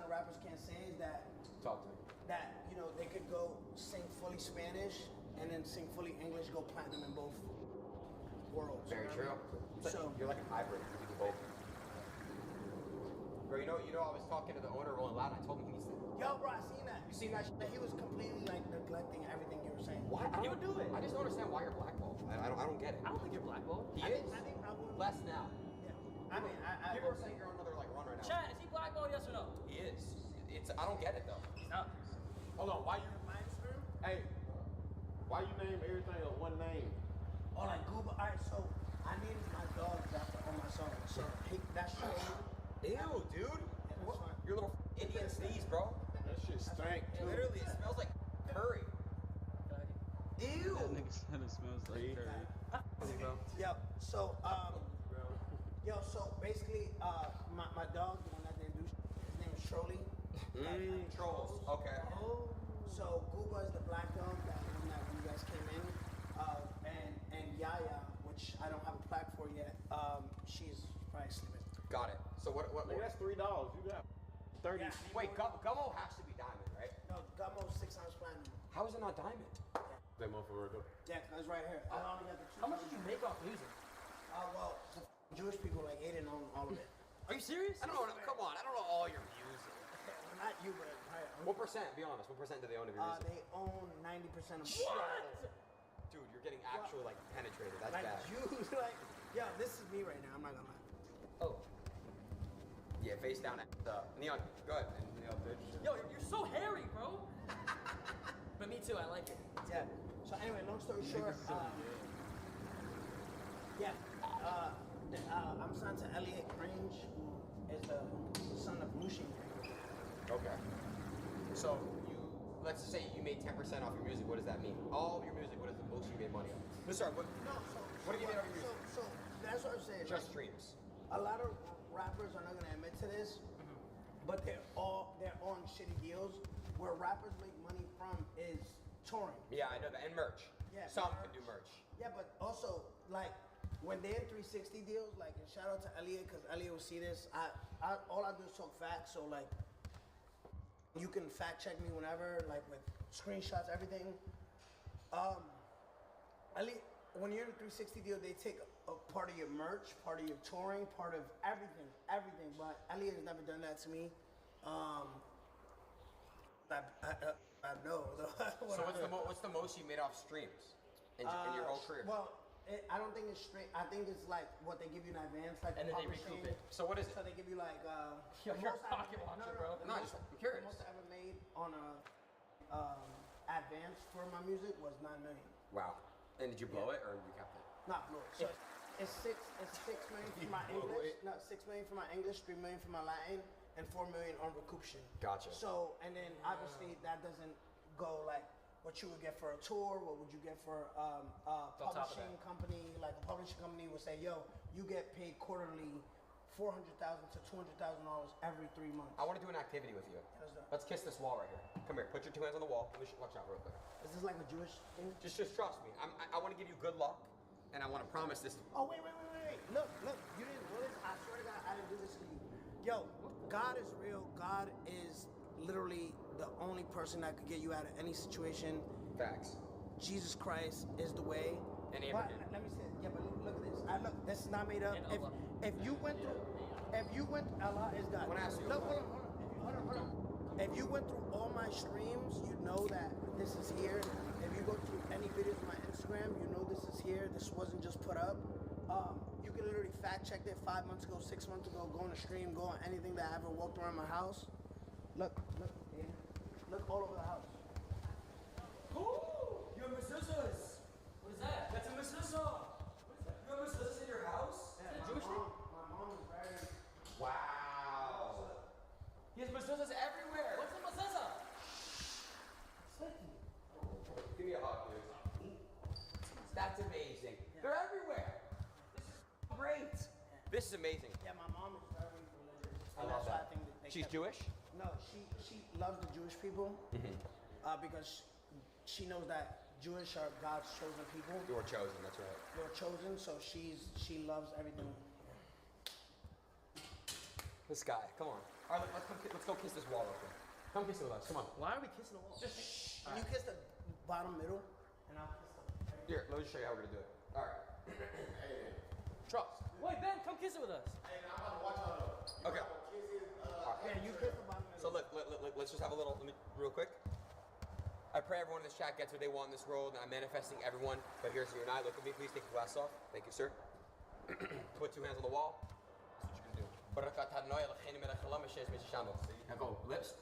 of rappers can't say, is that Talk to me. that you know they could go sing fully Spanish and then sing fully English, go platinum in both worlds. Very true. So You're like a hybrid. You do both. Bro, you know, I was talking to the owner of Rolling Loud. I told him he needs to. Yo, bro, I seen that. You seen that shit? He was completely like neglecting everything you were saying. Why? He would do it. I just don't understand why you're blackballed. I don't get it. I don't think you're blackballed. He I is. think I would. Less now. Yeah. I mean, I People are saying you're on another like run right now. Chad, is he blackballed? Yes or no? He is. I don't get it though. He's not. Hold on, why you? Hey, why you name everything of one name? Oh, like Google. All right, so I named my dog after on my song. So that's true. Ew, dude. What? Your little Indian sneeze, bro. That shit stank too. Literally, it smells like curry. Ew. That nigga said it smells like curry. Yo, so so basically, my dog, the one that they do, his name is Trolley. Trolls. Okay. So Gooba is the black dog that when you guys came in, and Yaya, which I don't have a plaque for yet. She's probably sleeping. Got it. So what? Nigga, that's $3. You got 30. Yeah. Wait, Gummo has to be diamond, right? No, Gummo's 6 ounce platinum. How is it not diamond? That motherfucker. Yeah, that's right here. I only got the two. How much did you make off music? Well, the Jewish people like ate it on all of it. Are you serious? I don't know. Come on, I don't know all your music. Not you, but What percent? Be honest. What percent do they own of your music? they own 90% of What? Dude, you're getting actually like penetrated. That's like bad. Jews, like, yo, this is me right now. I'm not gonna lie. Oh. Yeah, face down. Neon, go ahead. Neon, bitch. Yo, you're so hairy, bro. But me too. I like it. Yeah. So anyway, long story short, I'm signed to Elliot Grange, who is the son of Lucian Grange. Okay. So let's just say you made 10% off your music. What does that mean? All of your music. What is the most you made money on? Sorry, what? No, What do you mean on your music? So that's what I'm saying. Just like, streams. A lot of rappers are not gonna admit to this, but they're on shitty deals. Where rappers make money from is touring. Yeah, I know that. And merch. Yeah, Some can do merch. Yeah, but also like when they're in 360 deals, like and shout out to Elliot because Elliot will see this. I all I do is talk facts, so like you can fact check me whenever, like with screenshots, everything. Elliot, when you're in a 360 deal, they take a part of your merch, part of your touring, part of everything. But Elliot has never done that to me. I know. So what's the most you made off streams in your whole career? Well, I don't think it's straight. I think it's like what they give you in advance, like And then they publishing. recoup it. So what is it? So they give you like You're the a most I pocket ever- watcher, bro. the No, most- I'm curious. The most I ever made on a advance for my music was 9 million. Wow. And did you blow it or you kept it? Not blow. So it's 6 million for my English. No, 6 million for my English, 3 million for my Latin, and 4 million on recouption. Gotcha. So and then obviously that doesn't go like what you would get for a tour. What would you get for a top of publishing that. company? Like a publishing company would say, "Yo, you get paid quarterly, $400,000 to $200,000 every 3 months." I want to do an activity with you. Let's do it. Let's kiss this wall right here. Come here. Put your 2 hands on the wall. Watch out real quick. Is this like a Jewish thing? Just trust me. I want to give you good luck, and I want to promise this. Oh wait. Look. You didn't know this. I swear to God, I didn't do this to you. Yo, God is real. God is literally the only person that could get you out of any situation. Facts. Jesus Christ is the way. And But Abraham. let me say, yeah, but look at this. This is not made up. And Allah. If you went through, Allah is God. I wanna ask you a Look, question. hold on. If you went through all my streams, you know that this is here. If you go through any videos on my Instagram, you know this is here. This wasn't just put up. You can literally fact check it 5 months ago, 6 months ago. Go on a stream, go on anything that I ever walked around my house. Look all over the house. You have mezuzahs. What is that? That's a mezuzah. You have mezuzahs in your house? Is that a Jewish thing? My mom is very. Wow. He has mezuzahs everywhere. What's a mezuzah? Give me a hug, dude. That's amazing. They're everywhere. This is great. This is amazing. Yeah, my mom is very religious. I And love that's why that. I think they She's kept- Jewish? No, she loves the Jewish people because she knows that Jewish are God's chosen people. You were chosen, that's right. They were chosen, so she loves everything. This guy, come on. All right, let's go kiss this wall real quick. Come kiss it with us, come on. Why are we kissing the wall? Just shh. Can you kiss the bottom middle, and I'll kiss the. Here, let me just show you how we're gonna do it. All right. Trust. Wait, Ben, come kiss it with us. Hey, I'm about to watch out though. Okay. Yeah, you kiss the bottom middle. So look, let's just have a little, real quick. I pray everyone in this chat gets what they want in this world, and I'm manifesting everyone. But here's you and I. Look at me, please take your glasses off. Thank you, sir. Put 2 hands on the wall. That's what you're gonna do. Now go, lips.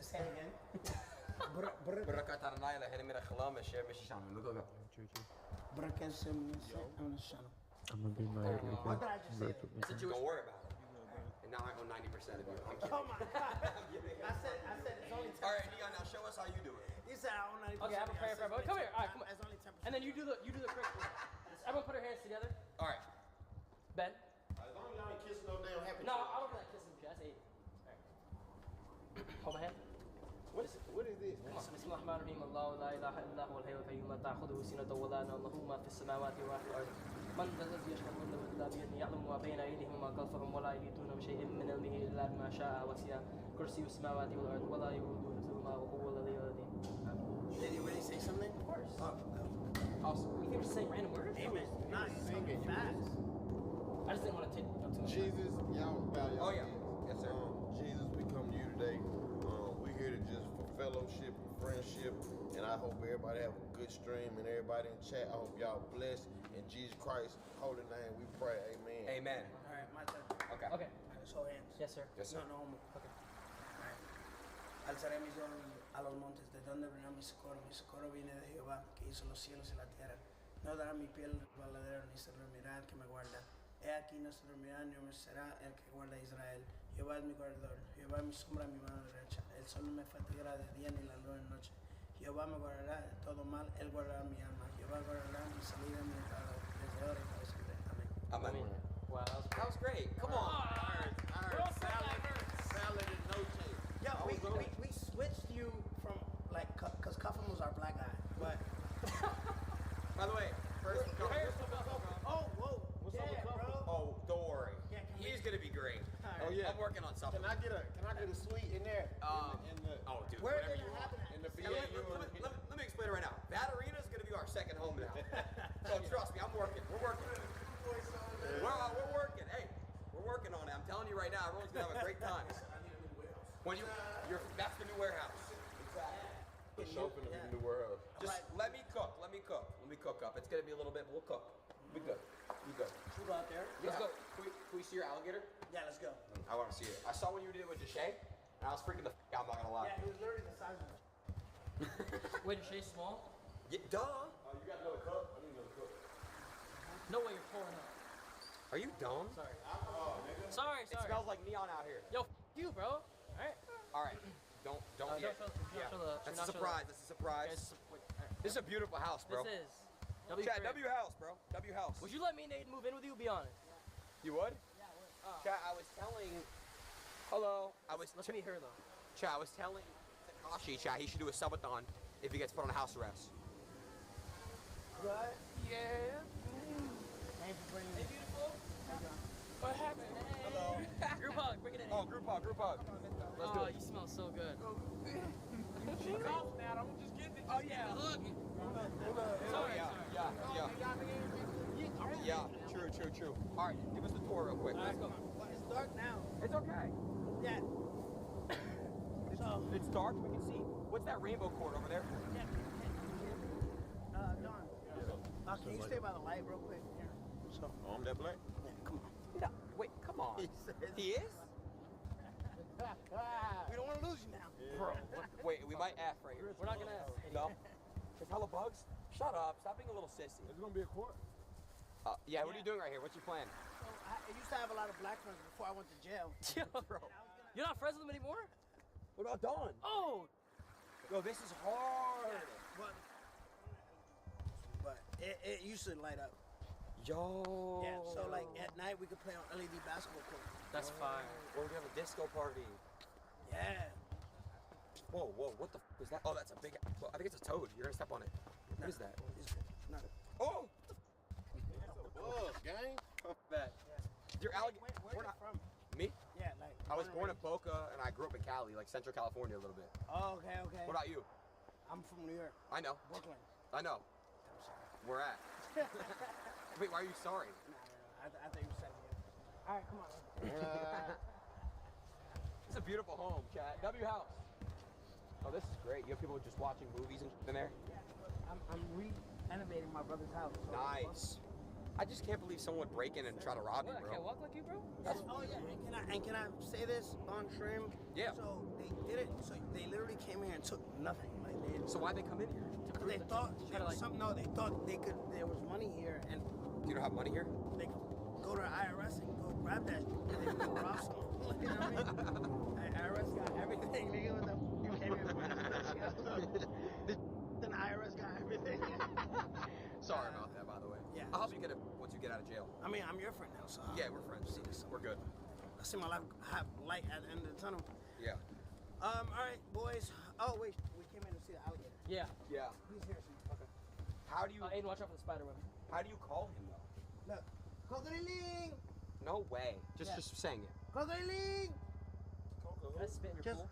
Say it again. Look, go. I'm gonna be my What did I just say? Don't worry about it. And now I own 90% of you. I'm kidding. Oh my God! I said it's only 10%. All right, Neon, now show us how you do it. You said I own 90%. Okay, I have a prayer for everyone. Come here. All right, come on. It's only 10%. And then you do the trick. Everyone put their hands together. All right. Ben. As long as y'all ain't kissing no damn happy. No, I don't like kissing. That's 8. All right. Hold my hand. What is this? بسم الله الرحمن الرحيم الله لا اله الا هو الحي القيوم لا تاخذه سنه ولا نوم له ما في السماوات وما في الارض من ذا الذي يشهد عنده الا بيده يعلم ما بين ايديهم وما خلفهم ولا يحيطون بشيء من علمه الا بما شاء وسع كرسي السماوات والارض ولا يؤوده حفظهما وهو العلي العظيم. Did you really say something? Of course. Oh, Awesome. You think we're saying random words? Amen. Nice. Singing fast. I just didn't want to take up too much. Jesus, y'all bow y'all Oh, yeah. heads. Yes, sir. Jesus, we come to you today. We're here to just for fellowship and friendship, and I hope everybody have a good stream, and everybody in chat, I hope y'all blessed. In Jesus Christ's holy name, we pray. Amen. Amen. All right, my turn. Okay. Okay. Let's hold hands. Yes, sir. Yes, sir. No, no. Okay. Alzaré mis ojos a los montes, de donde vendrá mi socorro. Mi socorro viene de Jehová, que hizo los cielos y la tierra. No dará mi piel resbaladero, ni se dormirá el que me guarda. He aquí no se dormirá, ni me será el que guarda a Israel. Jehová es mi guardador, Jehová es mi sombra, mi mano derecha. El sol no me fatigará de día, ni la luna de noche. Jehová me guardará de todo mal, Él guardará mi alma. Jehová guardará mi salida, mi entrada, desde ahora y para siempre. Amén. Amen. Wow, That was great. Come on. Salad and no change. Yo, we switched you from, like, because Cuffin was our black guy, but... By the way, first Oh, whoa. Yeah, bro. Oh, don't worry. Yeah, can He's gonna be great. Oh yeah. I'm working on something. Can I get a suite in there? In the Oh, dude. Where whatever did you it happen want. at? in the Yeah, BAU. let me explain it right now. That arena is gonna be our second home now. So trust me, I'm working. We're working. We're working. Hey, we're working on it. I'm telling you right now, everyone's gonna have a great time. When that's the new warehouse. The shop in the new warehouse. Just let me cook. Let me cook up. It's gonna be a little bit, but we'll cook. Be good. Should we go out there? Let's go. Can we see your alligator? Yeah, let's go. I want to see it. I saw when you did it with Deshae, and I was freaking the out. I'm not gonna lie. Yeah, it was literally the size of it. Wait, is Shay small? Yeah, duh. Oh, you got another cup? I need another cup. No way, you're pouring up. Are you dumb? Sorry. Alcohol, nigga. Sorry. It smells like neon out here. Yo, you, bro. All right. Don't yet. That's a surprise. That's a surprise. This is a beautiful house, bro. This is. W Chat, crib. W house, bro. W house. Would you let me and Aiden move in with you? Be honest. You would? Chat, I was telling. Hello. Let's meet her though. Chat, I was telling Takashi, chat, he should do a subathon if he gets put on house arrest. What? Yeah. Thank you for bringing Hey, me. beautiful. What happened? Hello. Group hug. Bring it in. Oh, group hug. Let's do Oh, it. you smell so good. Oh, yeah. Hug. Oh, Sorry. Yeah. True. All right, give us the tour real quick. Let's go. It's dark now. It's okay. Yeah. So, It's dark. We can see. What's that rainbow cord over there? Don, can you stay by the light real quick? Here. So, Oh, I'm that black? yeah, come on. No. Wait, come on. He is? We don't want to lose you now. Bro. Wait, we might F right here. We're not gonna ask. No. There's hella bugs. Shut up. Stop being a little sissy. It's gonna be a quart. Yeah, what are you doing right here? What's your plan? So, I used to have a lot of black friends before I went to jail. Bro. You're not friends with him anymore? What about Dawn? Oh. Yo, this is hard. But it used to light up. Yo. Yeah, so like at night we could play on LED basketball court. That's fire. Or we have a disco party. Yeah. Whoa, what the f is that? Oh, that's a big, well, I think it's a toad. You're gonna step on it. What is that? Not Oh! Bug, gang. That. Your alligator. Where you from? Me? Yeah, like. I was born in Boca and I grew up in Cali, like Central California a little bit. Oh, okay. What about you? I'm from New York, I know. Brooklyn. I know. I'm sorry. Where at? Wait, why are you sorry? I thought you were saying it. All right, come on. It's a beautiful home, chat. W house. Oh, this is great. You have people just watching movies and shit in there? I'm re-renovating my brother's house. So Nice. I just can't believe someone would break in and try to rob you, What? I bro. can't walk like you, bro? Oh yeah, and can I say this on stream? Yeah. So they did it. So they literally came here and took nothing. Like they. So why'd they come in here? They thought there was something. No, they thought they could. There was money here, and You don't have money here? they could go to the IRS and go grab that, and they could rob someone. You know what I mean? IRS got everything. Nigga, what the? You came here with Then IRS got everything. Sorry about that, by the way. Yeah. I'll help you get it once you get out of jail. I mean, I'm your friend now, so. Yeah, we're friends. We're good. I see my life have light at the end of the tunnel. Yeah. All right, boys. Oh wait, we came in to see the alligator. Yeah. Yeah. He's here. Okay. How do you Aiden, watch out for the spider web. how do you call him though? Look, Cocodriling. No way. Just Yeah. saying it. Cocodriling. Can I spit in your Just. pool?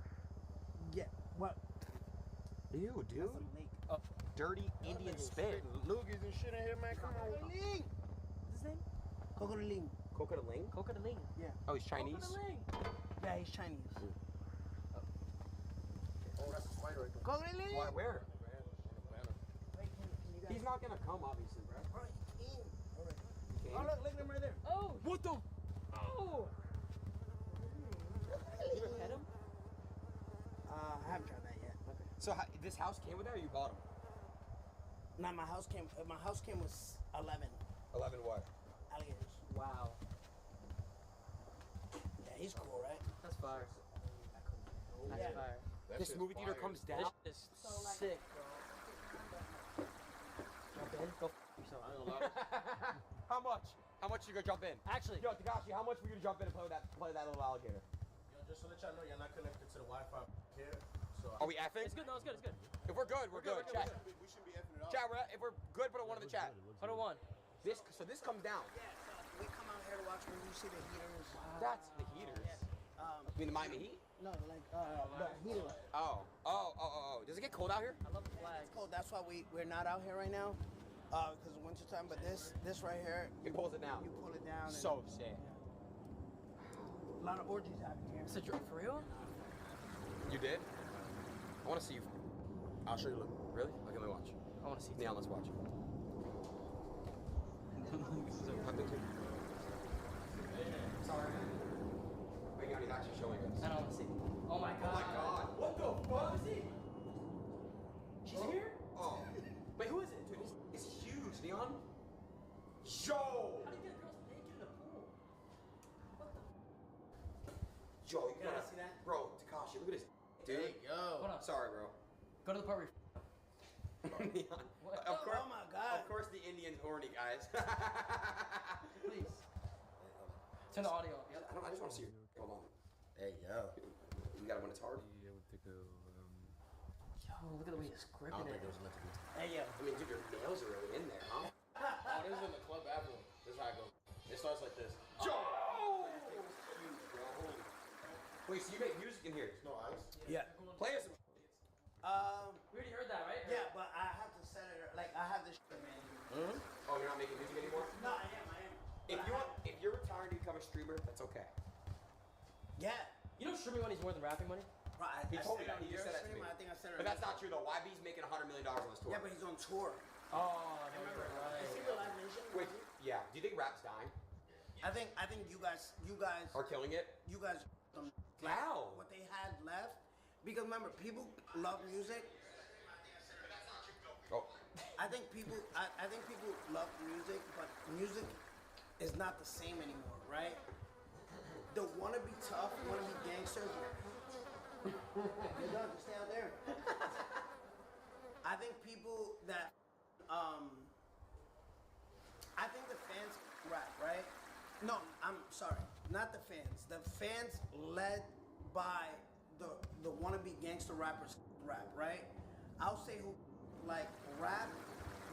Yeah. What? Ew, dude. That's a lake. Dirty Indian spit. Loogies and shit in here, man. Come on. Cocodriling. What's his name? Cocodriling. Coconut Ling? Cocodaling. Yeah. Oh, he's Chinese? Cocodaling. Yeah, he's Chinese. Oh, that's a spider right there. Cocodriling. Why, where? Wait, can you guys? He's not gonna come, obviously, bro. Bro, he came. All right. He came? Oh look at him right there. Oh! What the? Oh! You ever pet him? I haven't tried that yet. So this house came with that or you bought him? Nah, my house came with 11 11 what? alligators. Wow. Yeah, he's cool, right? That's fire. That's Yeah. fire. This movie theater comes down. This is sick, bro. Jump in, go yourself. How much? How much you gonna jump in? Actually, yo, Takashi, how much for you to jump in and play that little alligator? Yo, just to let y'all know, you're not connected to the Wi-Fi here. So Are we effing? It's good. No, it's good. It's good. If we're good, we're good. Chat. we should be effing it up. Chat, if we're good, put a 1 in the chat. Put a 1. So this comes down. Yeah, so we come out here to watch when you see the heaters. That's the heaters. You mean the Miami Heat? No, like the heaters. Oh. Does it get cold out here? I love the flag. It's cold. That's why we're not out here right now, because of winter time. But this right here, It pulls it down. you pull it down. So sick. A lot of orgies happening here. It's a drink for real? You did? I want to see you. I'll show you. Look. Really? Okay, let me watch. I want to see. Neon, let's watch. Sorry. Wait, he's actually showing us. I don't want to see. Oh my god. Oh my god. What the fuck? Who is he? She's here? Oh. Wait, who is it? Dude, it's huge, Neon. Yo! How do you get girls naked in the pool? What the? Yo, you Yeah, gotta see that? Bro, Takashi, look at this. Dude. Hey, yo. Hold on. Sorry, bro. Go to the part where Neon. What? Of course, Oh my god. Of course the Indian's horny, guys. please. Turn the audio up. I just want to see you. Hold on. Hey, yo. You got it when it's hard? Yeah, we think of, Yo, look at the way he's gripping it. Hey, yo. I mean, dude, your nails are really in there, huh? Oh, this is in the club bathroom. This is how it goes. It starts like this. Yo! Wait, so you make music in here? No ice. Yeah. Play us some. We already heard that, right? Yeah, but I have to set it like I have this shit, man. Oh, you're not making music anymore? No, I am. If you're retiring to become a streamer, that's okay. Yeah. You know streaming money's more than rapping money? Right. He told me that. He just said that to me. I think I said it. But that's not true though. YB's making $100 million on this tour. Yeah, but he's on tour. Oh, I remember. Is he the Live Nation? Wait, yeah. Do you think rap's dying? I think you guys Are killing it? you guys How? what they had left, because remember, people love music. Oh. I think people love music, but music is not the same anymore, right? The wanna be tough, wanna be gangsters. You're done, just stay out there. I think people that I think the fans rap, right? No, I'm sorry, not the fans. The fans led by the wannabe gangster rappers rap, right? I'll say who like rap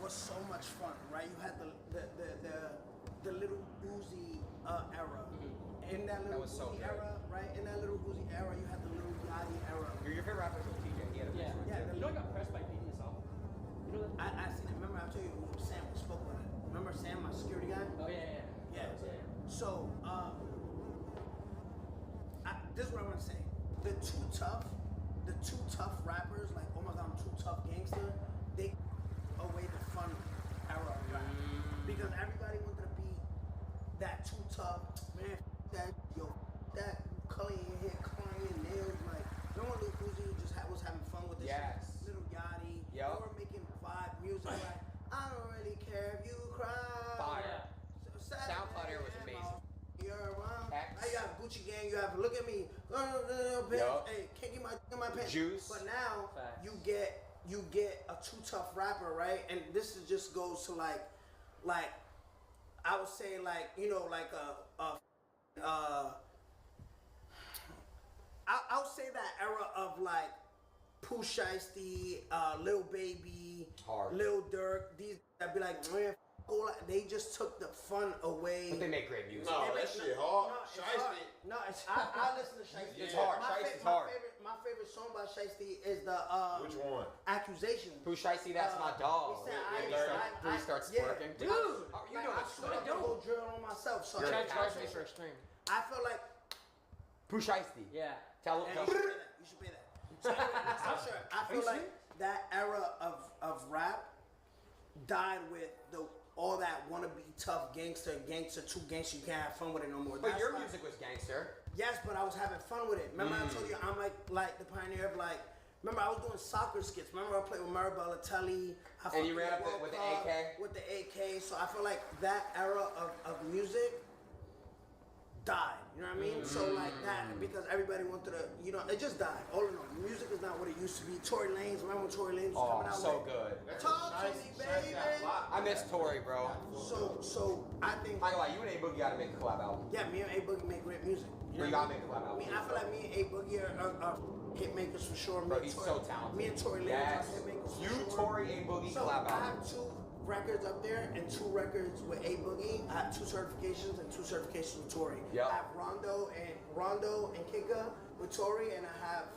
was so much fun, right? You had the little Uzi era. In that little was so Uzi good. era, right? In that little Uzi era, you had the little Yachty era. Your favorite rapper is TJ. He had a Yeah. Yeah, You know I got pressed by beating this song? You know that? I seen it. Remember I told you Sam spoke on it. Remember Sam, my security guy? Oh, yeah. Yeah. So, this is what I want to say. The two tough rappers, like, oh my god, I'm too tough gangster, they away the fun era of rap. Because everybody wanted to be that too tough, man, that color in your hair, color in your nails, like, no one Lil Uzi just was having fun with this Yes. shit. Little Yachty, Yup. they were making vibe music, like, I don't really care if you cry. Fire. So SoundCloud era was amazing. You're around. X. Now you have Gucci Gang. You have Look at Me. Pants. Yup. Hey, can't get my pants. Juice. But now Facts. you get a too tough rapper, right? And this is just goes to like I would say like like I'll say that era of like Pooh Shiesty, Lil Baby, Hard. Lil Durk. These that be like man. They just took the fun away. But they make great music. No, that shit hard. No, it's Shiesty. hard. No, I listen to Shiesty. It's hard. Shiesty's hard. My favorite song by Shiesty is the Which one? Accusation. Who Shiesty? That's my dog. He said, When he starts twerking. Dude, How are you doing I this? put the whole drill on myself. So You're I a Charge me passionate. for extreme. feel like Pooh Shiesty. Yeah. Tell you should pay that. You should pay that. So anyway, I'm sure. I feel like that era of rap died with all that wanna be tough gangster, too gangster, you can't have fun with it no more. But That's your why- music was gangster. Yes, but I was having fun with it. Remember I told you I'm like the pioneer of like. Remember I was doing soccer skits. Remember I played with Mary Balotelli. And you ran up with the AK? With the AK. So I feel like that era of music died. You know what I mean? So like that, because everybody wanted to, you know, it just died. All in all, music is not what it used to be. Tory Lanez, remember when Tory Lanez was coming out? So with, good. Talk to me, baby. I miss Tory, bro. So I think. I ain't gonna lie, you and A Boogie gotta make a collab album. Yeah, me and A Boogie make great music. You gotta make a collab album. I mean, I feel like me and A Boogie are hit makers for sure. Bro, he's so talented. Me and Tory Lanez Yes. are hit makers for You, sure. Tory, A Boogie So collab I album. have 2 records up there and 2 records with A Boogie. I have 2 certifications and 2 certifications with Tory. Yep. I have Rondo and Kika with Tory, and I have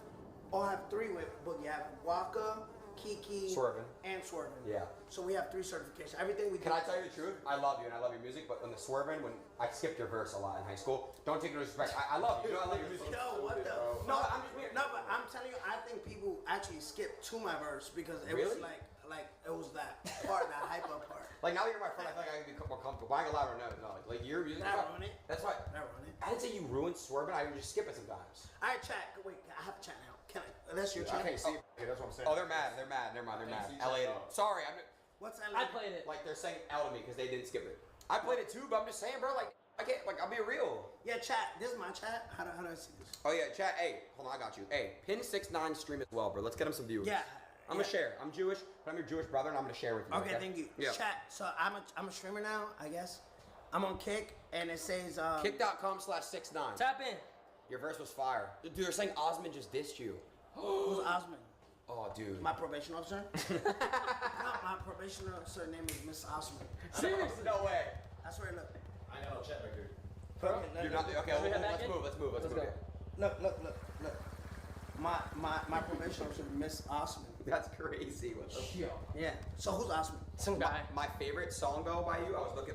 3 with Boogie. I have Waka, Kiki, Swervin'. and Swervin'. Yeah. So we have 3 certifications. Everything we Can do. I tell you the truth? I love you and I love your music, but when the Swervin', when I skipped your verse a lot in high school, don't take it as disrespect. I love you. You know, I love your music. Yo, what the? No, I'm just weird. No, but I'm telling you, I think people actually skipped to my verse because it Really? was like it was that part, that hyper part. Like now that you're my friend, I feel like I can be more comfortable. But I ain't gonna lie or no. Like your music. Did I ruin it? That's why. Did I ruin it? I didn't say you ruined Swervin'. I would just skip it sometimes. All right, chat. Wait, I have a chat now. Can I? That's your I chat. can't see it. Okay, that's what I'm saying. Oh, they're mad. They're mad. Never mind. They're mad. see LA. chat. Sorry, I'm. What's I played it. Like they're saying L to me because they didn't skip it. I played it too, but I'm just saying, bro. Like I can't. Like I'll be real. Yeah, chat. This is my chat. How do I see this? Oh yeah, chat. Hey, hold on, I got you. Hey, Pin69 stream as well, bro. Let's get him some viewers. Yeah. I'm gonna share. I'm Jewish, but I'm your Jewish brother, and I'm gonna share with you. Okay, thank you. Yeah. Chat. So I'm a streamer now, I guess. I'm on Kick, and it says Kick.com/69. Tap in. Your verse was fire. Dude, they're saying Osman just dissed you. Who's Osman? Oh, dude. My probation officer? No, my probation officer name is Miss Osman. Seriously? No way. I swear, look. I ain't got no chat back here. You're not. Okay, Can we head back let's in? move. Let's move. Let's move. Look. My probation officer, Miss Osman. That's crazy. What the? Yeah. So who's Osman? Some guy. My favorite song though by you, I was looking.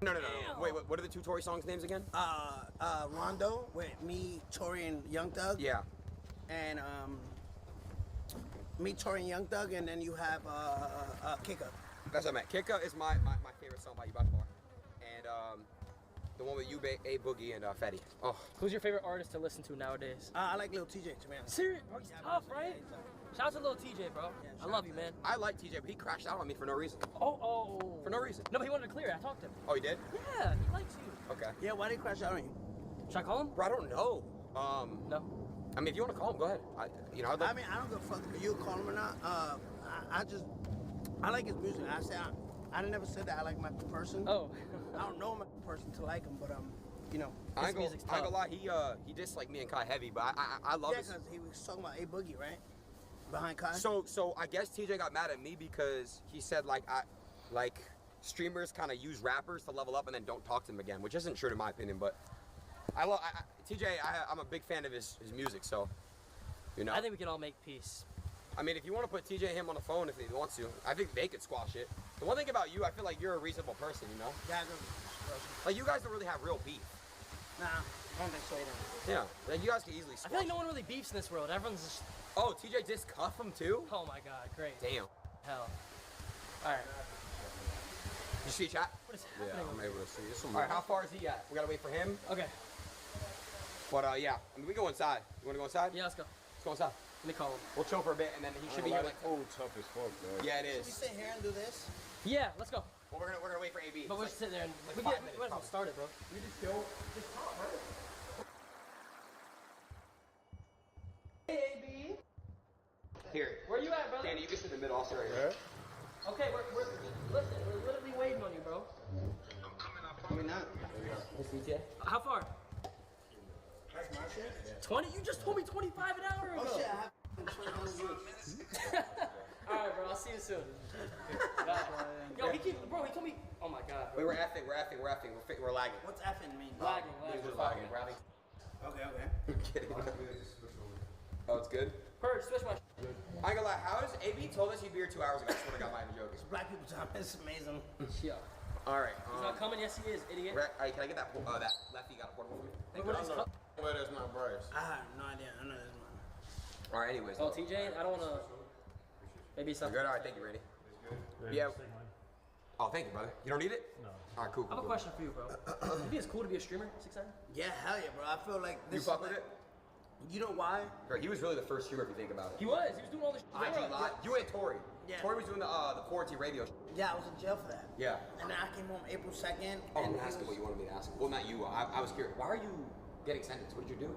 No. Wait, what are the 2 Tory songs names again? Rondo with me, Tory, and Young Thug. Yeah. And me, Tory, and Young Thug, and then you have Kika. That's what I meant. Kika is my favorite song by you by far. And the one with you, A Boogie, and Fetty. Oh. Who's your favorite artist to listen to nowadays? I like Lil TJ, to be honest. Serious? He's tough, right? Shout out to Lil TJ, bro. I love you, man. I like TJ, but he crashed out on me for no reason. Oh. For no reason. No, but he wanted to clear it. I talked to him. Oh, he did? Yeah, he likes you. Okay. Yeah, why did he crash out on you? Should I call him? Bro, I don't know. No. I mean, if you want to call him, go ahead. I'd like. I mean, I don't give a fuck if you call him or not. I like his music. I never said that I like my person. Oh. I don't know him as a person to like him, but you know. I His ain't music's gonna tough. lie. He dissed like me and Kai heavy, but I love Yeah, his. because he was talking about A Boogie, right? Behind Kai. So I guess TJ got mad at me because he said like streamers kind of use rappers to level up and then don't talk to them again, which isn't true in my opinion. But TJ, I'm a big fan of his music, so you know. I think we can all make peace. I mean, if you want to put TJ and him on the phone if he wants to, I think they could squash it. The one thing about you, I feel like you're a reasonable person, you know? Yeah, I know. Like, you guys don't really have real beef. Nah, I don't think so either. Yeah, like, you guys can easily I squash feel like no one really beefs in this world. Everyone's just. Oh, TJ just cuff him too? Oh my god, great. Damn. Hell. Alright. You see chat? What is happening? Yeah, I'm able to see. It's some Alright, how far is he at? We gotta wait for him? Okay. But, yeah, I mean, we go inside. You wanna go inside? Yeah, let's go. Let's go inside. Let me call him. We'll chill for a bit, and then he should be here like. Oh, tough as fuck, man. Yeah, it Should we is. sit here and do this? Yeah, let's go. Well, we're gonna wait for AB. But we're It's just sitting there and like we 5 might minutes, as well start it, bro. We just go, just talk, right? Hey, AB. Here. Where you at, brother? Danny, you can sit in the middle. I'll sit right here. Okay, we're listen, we're literally waiting on you, bro. I'm coming, I promise. Not. How far? That's my shit? 20? You just told me 25 an hour ago. Oh shit, I have 20 minutes. Alright, bro, I'll see you soon. Yo, he told me. Oh my god. Wait, we're effing. We're lagging. What's effing mean? Lagging. We're lagging. We're having. Okay. I'm kidding. Oh, it's good? Purge, switch my I ain't gonna lie, how does AB told us he'd be here 2 hours ago? I swear to God, my joke. It's black people time. It's amazing. Yeah. Alright. He's not coming. Yes, he is, idiot. Hey, can I get that lefty got a portable for me? Hey, what is But that's not Bryce. I have no idea. I know this one. Alright, anyways. Oh, TJ, I don't wanna. Maybe You're something. good? Alright, thank you, Randy. Yeah. Oh, thank you, brother. You don't need it? No. Alright, cool. I have a question for you, bro. You think it's cool to be a streamer, 6'9"? Yeah, hell yeah, bro. I feel like You this. fuck with it? You know why? He was really the first humor if you think about it. He was doing all this shit. IG Live. You and Tori. Yeah. Tori was doing the quarantine radio. Yeah, I was in jail for that. Yeah. And then I came home April 2nd. Oh, and I'm asking what you wanted me to ask. Well, not you. I was curious. Why are you getting sentenced? What did you do?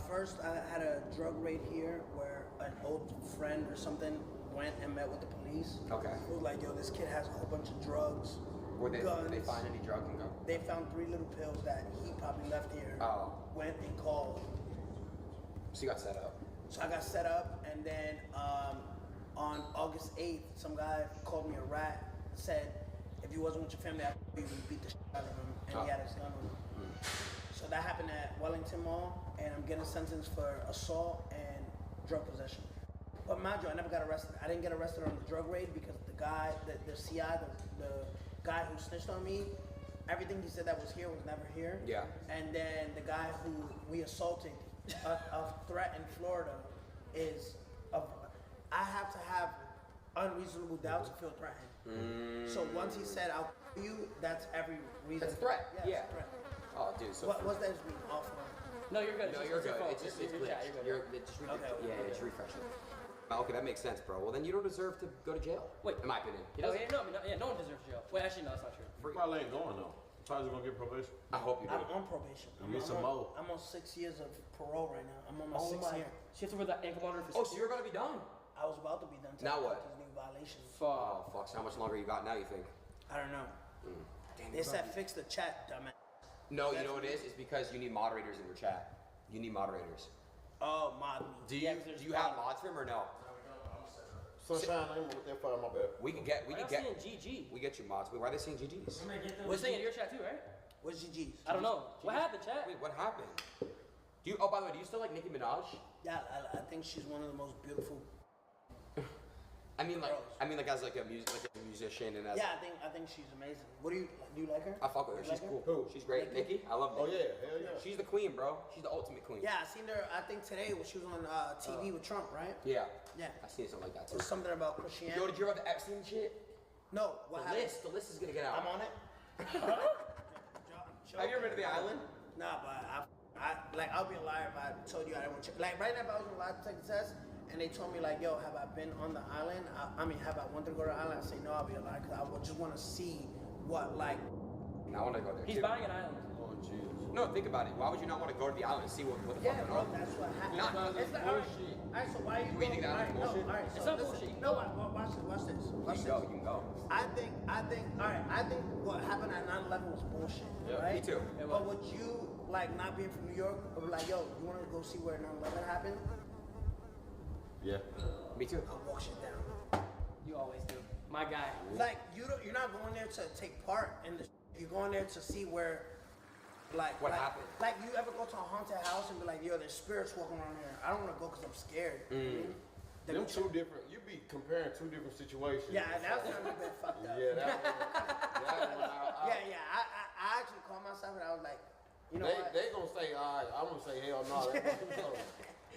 First, I had a drug raid here where an old friend or something went and met with the police. Okay. It was like, yo, this kid has a whole bunch of drugs. Did they find any drugs and go? They found 3 little pills that he probably left here. Oh. Went and called. So you got set up. So I got set up, and then on August 8th, some guy called me a rat, said, if you wasn't with your family, I'd beat the shit out of him, and he had his gun on him. So that happened at Wellington Mall, and I'm getting sentenced for assault and drug possession. But mind you, I never got arrested. I didn't get arrested on the drug raid because the guy, the CI, the guy who snitched on me, everything he said that was here was never here. Yeah. And then the guy who we assaulted, a threat in Florida, is I have to have unreasonable doubt to feel threatened. So once he said I'll kill you, that's every reason. That's a threat. Yeah. It's a threat. Oh, dude. So What's that just mean? Awful. No, you're good. No, It's you're your good. phone. It's just You're glitched. good. Yeah, it's refreshing. Okay, that makes sense, bro. Well, then you don't deserve to go to jail. Wait, in my opinion. No, no one deserves jail. Wait, actually, no, that's not true. You probably ain't going though. Probably gonna get probation. I hope you do. I'm on probation. You need some more. I'm on 6 years of parole right now. I'm on my 6th year. So you have to wear that ankle monitor for 6 Oh, so you're gonna be done? I was about to be done. Now what? These new violations. Oh, fuck. So how much longer you got now, you think? I don't know. Damn, They said fix the chat, dumbass. No, you know what it is? It's because you need moderators in your chat. You need moderators. Oh, mod me. Do you have mods for him or no? Sunshine, I ain't with that fire, my bad. We can get. I'm saying GG. We get you mods. Wait, why are they saying GGs? We're saying in your chat too, right? What's GG's? I don't know. What happened, chat? Wait, what happened? Do you? Oh, by the way, do you still like Nicki Minaj? Yeah, I think she's one of the most beautiful. I mean, like as like a musician and as. Yeah, I think she's amazing. What do you like her? I fuck with her. She's cool. Who? She's great. Nicki. I love Oh Nicki. yeah, hell yeah. She's the queen, bro. She's the ultimate queen. Yeah, I seen her. I think today when she was on TV with Trump, right? Yeah. Yeah. I seen something like that It too. was something about Christianity. Yo, did you hear about the Epstein shit? No. What happened? The list is gonna get out. I'm on it. Have you ever been to the island? Nah, but I'll be a liar if I told you I didn't want to check. Like right now, if I was on live to take the test and they told me like, yo, have I been on the island? I mean, have I wanted to go to the island? I say no, I'll be a liar because I would just want to see what like. I want to go there. He's too. buying an island. Oh Jesus. No, think about it. Why would you not want to go to the island and see what the Yeah, fuck bro, going on? that's what happened. Not- It's like, all right, so why you You think that all is bullshit? No, all right, so It's not listen, bullshit. No, watch this. You can go. You can go. I think, all right, I think what happened at 9/11 was bullshit, Yeah, right? me too. But would you, like, not being from New York, or like, yo, you want to go see where 9/11 happened? Yeah. Me too. I'll walk shit down. You always do. My guy. Like, you're not going there to take part in the. You're going there to see where, like, What happened? Like, you ever go to a haunted house and be like, yo, there's spirits walking around here. I don't want to go because I'm scared. Them two different. You be comparing two different situations. Yeah, that's a little bit fucked up. Yeah, that one. Yeah. I actually called myself and I was like, you know what? They gonna say, all right. I'm gonna say, hell no.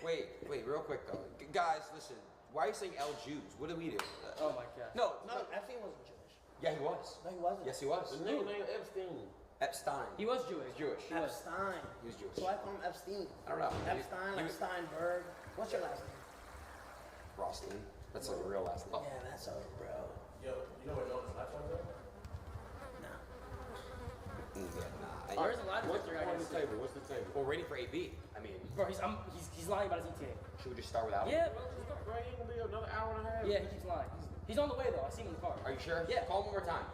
Wait, real quick though. Guys, listen. Why are you saying L Jews? What do we do? Oh my god. No. No, Epstein wasn't Jewish. Yeah, he was. No, he wasn't. Yes, he was. The nigga named Epstein. Epstein. He was Jewish. Jewish. Epstein. He was Jewish. So I call him Epstein. I don't know. Epstein, like Steinberg. What's your last name? Roslin. That's like a real last name. Yeah, that's all, bro. Yo, you know what Nolan's last one is? Nah. Yeah, There's a lot of What's Twitter on guys. the table? What's the table? Well, waiting for AB. I mean, Bro, he's lying about his ETA. should we just start without him? Yeah, bro. Just go. Bro, he ain't gonna be another hour and a half. Yeah, he keeps lying. He's on the way though. I see him in the car. Are you sure? Yeah. Call him one more time.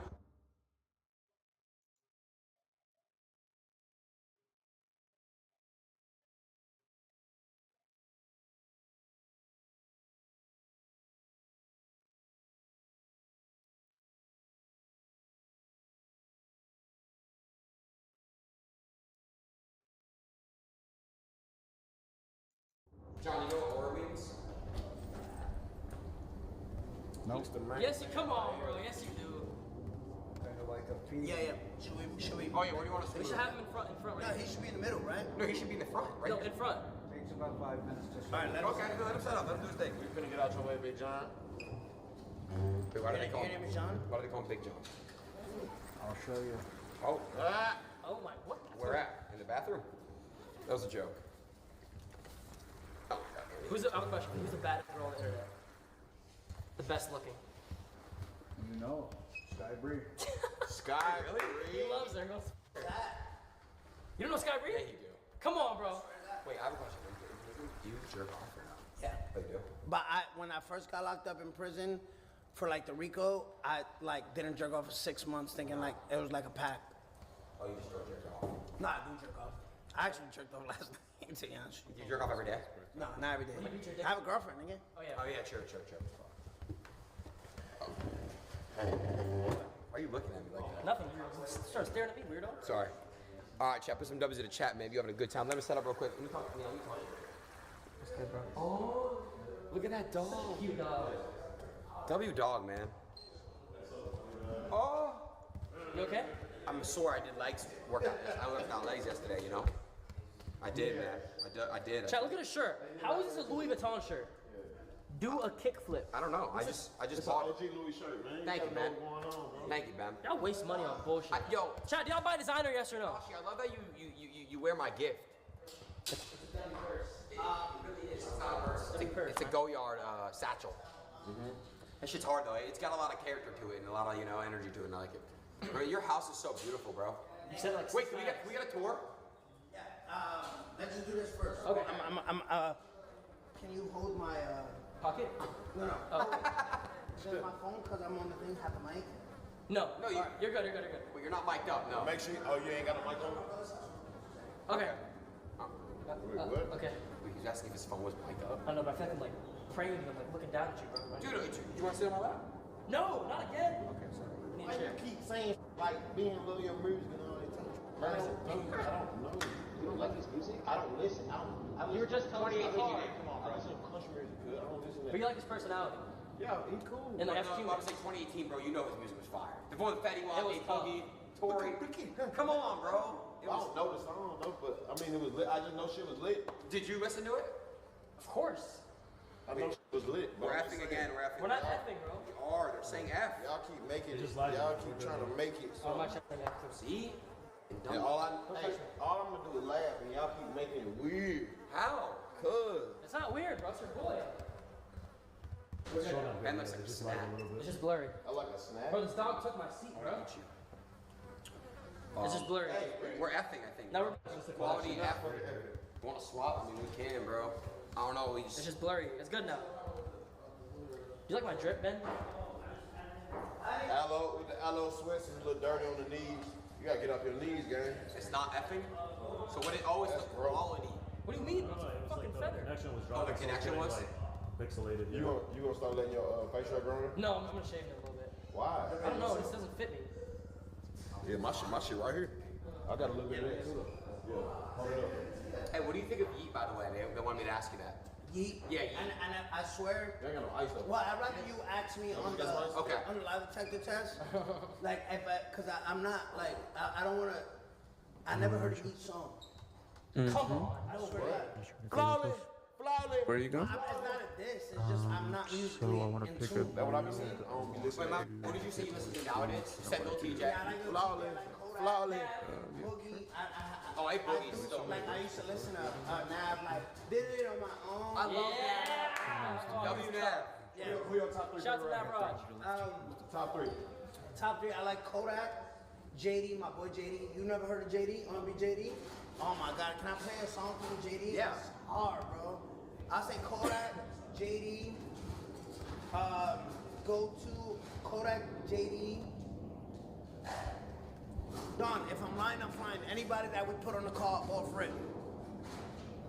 John, you know what Aura means? Nope. Yes, you come on, bro. Yes, you do. Kind of like a piece. Yeah. Should we? Oh yeah, where do you want us to We move? should have him in front No, right he should be in the middle, right? No, he should be in the front, right? No, in front. Takes about 5 minutes to show. All right, let him. Okay, let him set up. Let him do his thing. We finna get out your way, Big John. Wait, why do they call Your name him? is John? Why do they call him Big John? I'll show you. Oh, Oh my, what? where at? In the bathroom? That was a joke. Who's the, I have a question. Who's the baddest girl on the internet? The best looking. You know, Sky Bree. Sky Really? He loves her. Goes, you don't know Sky Bree? Yeah, you do. Come on, bro. Wait, I have a question. Do you jerk off or not? Yeah. Oh, you do? But when I first got locked up in prison for like the RICO, I like didn't jerk off for 6 months, thinking like it was like a pack. Oh, you just don't jerk off? No, I do jerk off. I actually jerked off last night, to be honest. Do you jerk off every day? No, not every day. I have a girlfriend, nigga. Oh yeah. Oh yeah, true. Why are you looking at me like that? Nothing. You start staring at me, weirdo. Sorry. All right, chat. Put some W's in the chat, man. If you're having a good time. Let me set up real quick. Let me talk. Let me talk. What's good, bro? Oh, look at that dog. Cute dog. W dog, man. Oh. You okay? I'm sore. I did legs workout. I worked out legs yesterday. You know. I did, man. I did. Chat, look at his shirt. How is this a Louis Vuitton shirt? Do a kickflip. I don't know. I just It's bought an OG Louis shirt, man. Thank you, got man. know what's going on, bro. Thank you, man. Y'all waste money on bullshit. Yo, Chat, do y'all buy designer, yes or no? Joshi, I love that you wear my gift. It really is. It's not a purse. It's a Goyard satchel. That shit's hard though. It's got a lot of character to it and a lot of energy to it, and I like it. Bro, your house is so beautiful, bro. You said like Wait, can we get a tour? Yeah. Let's just do this first. Okay. Can you hold my pocket? No. Oh. Is that my phone? Cause I'm on the thing. Have the mic. No, you're good. Well, you're not mic'd up, no. Make sure. Oh, you ain't got a mic on. Okay. Okay. Wait, he's asking if his phone was mic'd up. I don't know, but I feel like I'm like praying and I'm like looking down at you, bro. Dude, do you want to sit on my lap? No, not again. Okay, sorry. Need Why a chair. you keep saying like being Lil music and all that time? I don't know. You don't like his music? I don't listen. You were just telling me Come on, bro. I listen to country music good. I don't listen to But you like his personality. Yeah, he cool. And like No, FQ. I was like 2018, bro. You know his music was fire. The one with Fetty Wap, It was A tough. Boogie, Tory. Come on, bro. I don't know the song though, but I mean it was lit. I just know shit was lit. Did you listen to it? Of course. I know shit was lit. We're effing again. We're not effing, bro. We are. They're saying F. Y'all keep making it. Y'all keep trying to make it. Oh, So. my check right now. See? And all I'm gonna do is laugh, and y'all keep making it weird. How? Cause It's not weird, bro. It's your boy. Ben looks like a snack. It's just blurry. I like a snack. Bro, this dog took my seat, bro. It's just blurry. We're effing, I think. Now bro. Quality effort. You want to swap? I mean, we can, bro. I don't know. We It's just. just blurry. It's good now. You like my drip, Ben? Aloe, with the aloe sweats is a little dirty on the knees. You gotta get up your knees, gang. It's not effing. So what it always That's the gross. quality. What do you mean? Bro? It's fucking feather. Oh, the connection was. Pixelated. You gonna start letting your facial hair grow in? No, I'm gonna shave it a little bit. Why? I don't know. This doesn't fit me. Yeah, my shit right here. I got a little bit of this. Yeah, hold it up. Hey, what do you think of Yeet, by the way? They wanted me to ask you that. Yeet. Yeah, Yeet. And I swear. They ain't got no ice though. Well, I'd rather you ask me on the Okay. on the lie detector test. Like if cause I'm not like I don't wanna. I never heard a Yeet song. Come on. I swear to God. Flawless. Where you going? It's not a diss. It's just I'm not musically So I want to in pick tune. up. That's what I be saying. I don't be Wait, listening. Mom, what did you say you listen to nowadays? You said Lil TJ. Yeah, I like Flawless. Flawless. Boogie. Oh, I I Boogie do, still. like I used to listen to Nav, like did it on my own. I love Yeah. W Nav. Yeah. Who your top three? Shout out to Matt Raj. Top three. Top three, I like Kodak, JD, my boy JD. You never heard of JD? R&B JD? Oh my God, can I play a song from JD? Yeah. It's hard, bro. I say Kodak, JD. Go to Kodak, JD. Don, if I'm lying, I'm fine. Anybody that we put on the call off rip.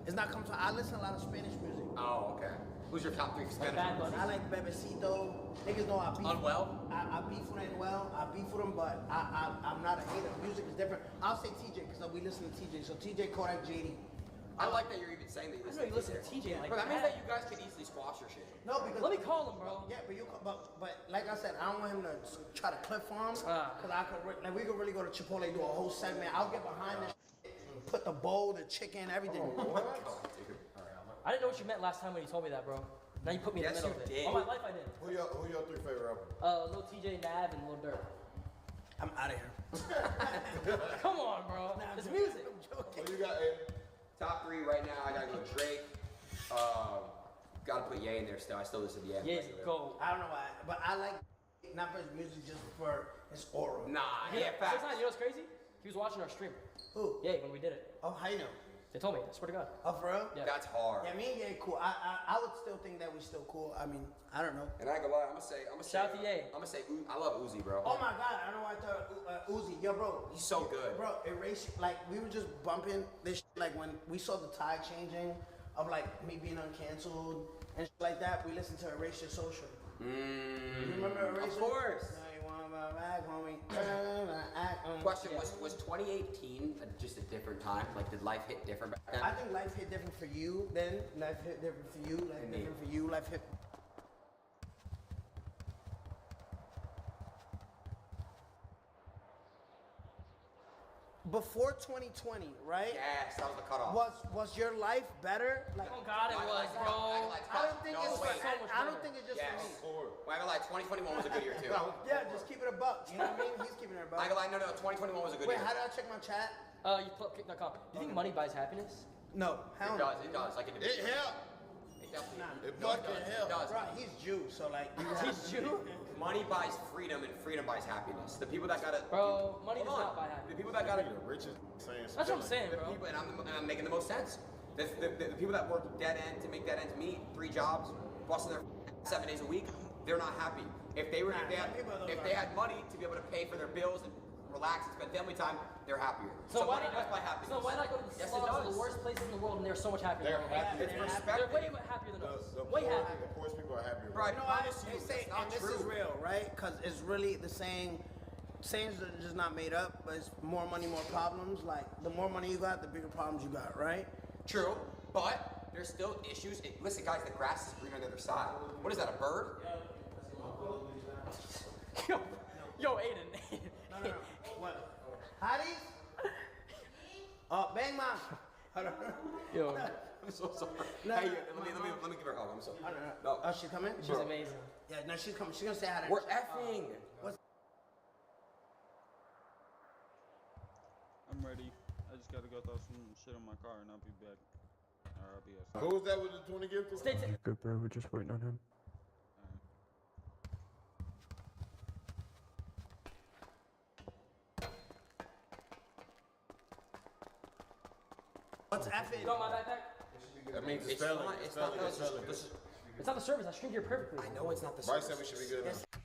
It's not coming to. I listen to a lot of Spanish music. Oh, okay. Who's your top three Spanish? Bad Bunny. I like Bebecito. Niggas know I beef. Unwell? I beef with Unwell. I beef with him, but I'm not a hater. Music is different. I'll say TJ because we listen to TJ. So TJ, Kodak, JD. I like that you're even saying that you I know you listen to TJ like Bro, that means that. that you guys could easily squash your shit. No, because Let me call him, bro. Yeah, but but like I said, I don't want him to try to clip farm because I could like we could really go to Chipotle, do a whole segment. I'll get behind this, put the bowl, the chicken, everything. I didn't know what you meant last time when you told me that, bro. Now you put me in the Yes, middle of you it. did. All my life I did. Who your three favorite rappers? Lil TJ, Nav, and Lil Durk. I'm out of here. Come on, bro. It's music. Who you got, Eddie? Top three right now, I gotta go Drake, put Ye in there still. I still listen to Ye. Ye's go. I don't know why, but I like not for his music, just for his aura. Nah, yeah, facts. Sometimes, you know what's crazy? He was watching our stream. Who? Yeah, when we did it. Oh, how you know? They told me. I swear to God. Oh, for real? Yeah. That's hard. Yeah, me and Ye cool. I would still think that we still cool. I mean, I don't know. And I ain't gonna lie, I'm gonna say, Shout out to Ye. I'm gonna say, I love Uzi, bro. Oh my God, I don't know why I thought Uzi. Yo, bro. He's so good. Bro, Erase, like, we were just bumping this shit, like, when we saw the tide changing of, like, me being uncanceled and shit like that, we listened to Erase Your Social. You remember Erase? Of course. Now you want my back, homie. Turn my act on. Question, was 2018 just a different time? Like, did life hit different back then? I think life hit different for you then. Life hit different for you. Life hit different for you. Life hit. Before 2020, right? Yes, that was the cutoff. Was your life better? Like, Oh God, it was, bro. I don't think it's. I don't think it's just Yes. for me. Well, I ain't gonna lie, 2021 was a good year too. Yeah, just keep it a buck. You know what I mean? He's keeping it a buck. I ain't gonna lie, no, 2021 was a good Wait, year. how do I check my chat? You put kick.com. Do you think money buys happiness? No, hell no. It does. Like, It helped. It definitely It fucking It helped. does. Bro, he's Jew, so like. He's Jew? Money buys freedom, and freedom buys happiness. The people that gotta. Bro, money does Hold on. not buy happiness. The people that gotta. The richest saying That's what I'm saying, The bro. people, and I'm making the most sense. The people that work dead end to make dead ends meet, 3 jobs, busting their 7 days a week, they're not happy. If they were, if they had money to be able to pay for their bills and relax and spend family time, they're happier. So why money not? does buy happiness. So why not go to the Yes, it slums, does. the worst places in the world, and they're so much happier? They're than us? happier. It's They're respected. way happier than us. The Way happier. The poorest people are happier. Bro, I You know, promise they you, say, it's not and this true. is real, right? Because it's really the saying. Sayings are just not made up, but it's more money, more problems. Like, the more money you got, the bigger problems you got, right? True, but there's still issues. Listen, guys, the grass is greener on the other side. What is that, a bird? Yo, Aiden. No. What? Hotties? Oh, bang mom. Hold on. Yo, I'm so sorry. No, Hey, no, let me give her a hug. I'm sorry. I don't know. No. Oh, she's coming? she's amazing. Yeah, no, she's coming. She's gonna say hi to We're effing. What's I'm ready. I just gotta go throw some shit on my car and I'll be back. Or I'll be outside. Who was that with the 20 gift? Stay tuned. Good, bro. We're just waiting on him. What's effing? You got my backpack? That means it's It's felony. not. It's not. It's felony. It's not the service. I streamed here perfectly. I know it's not the. Bryce service. said we should be good now.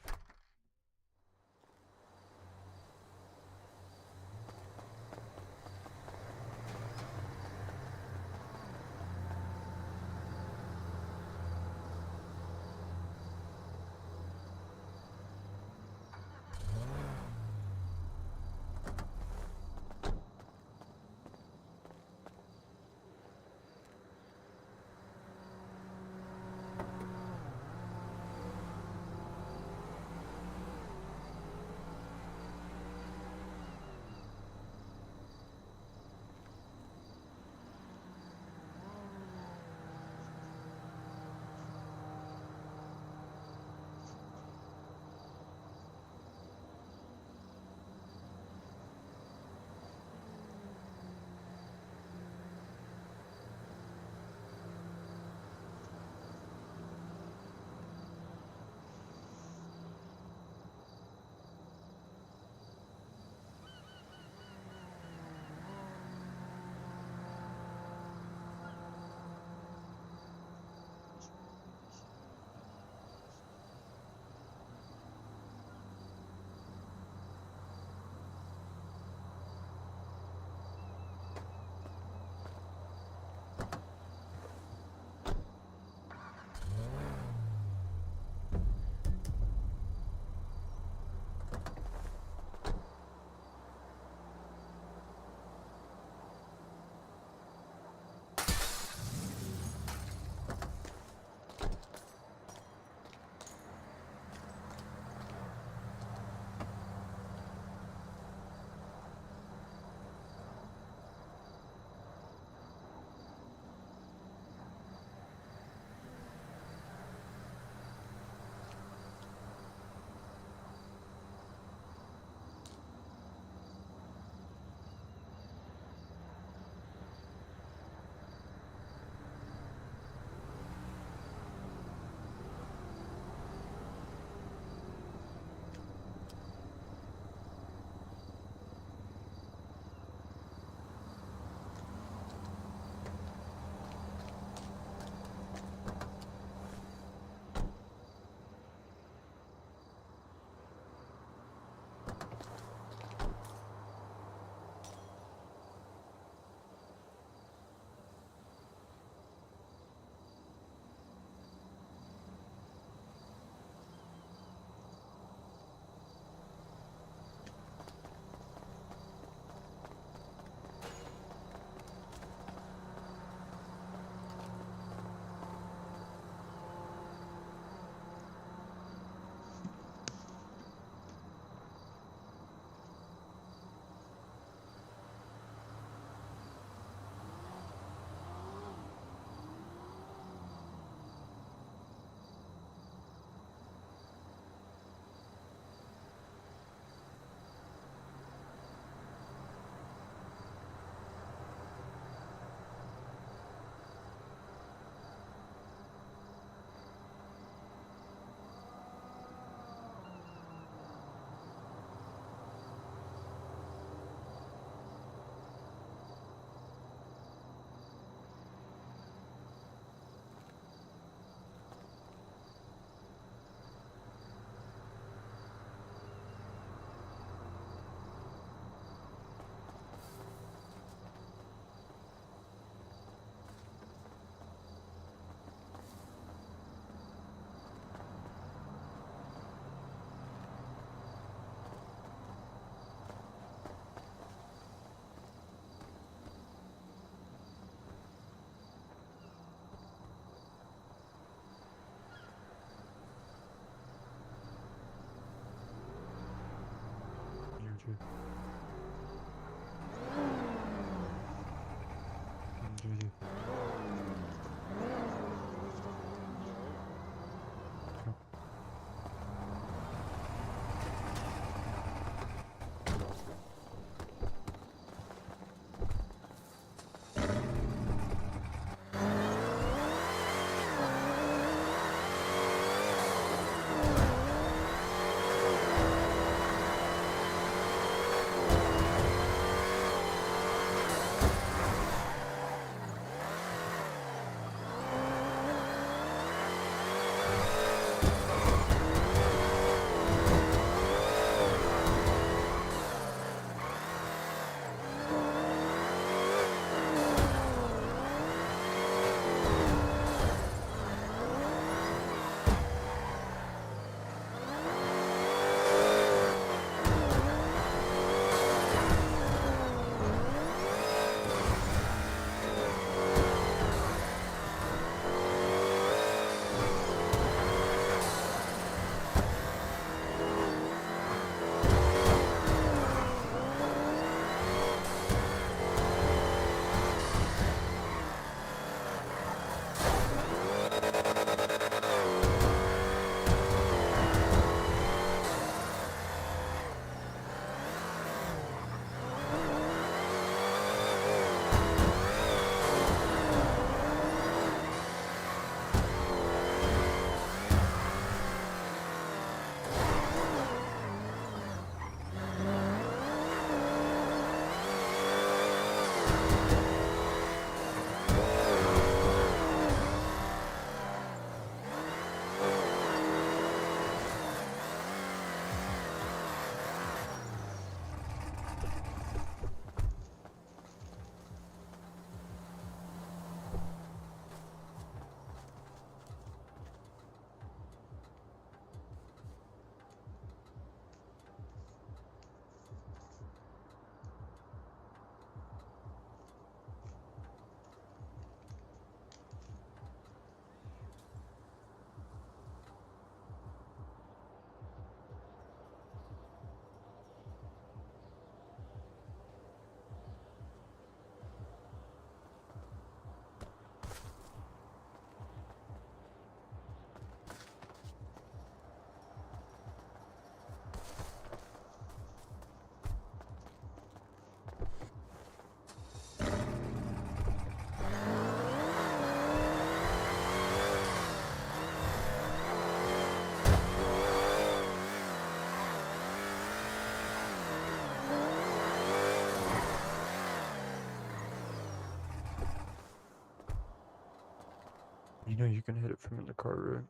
You know you can hit it from in the car, right?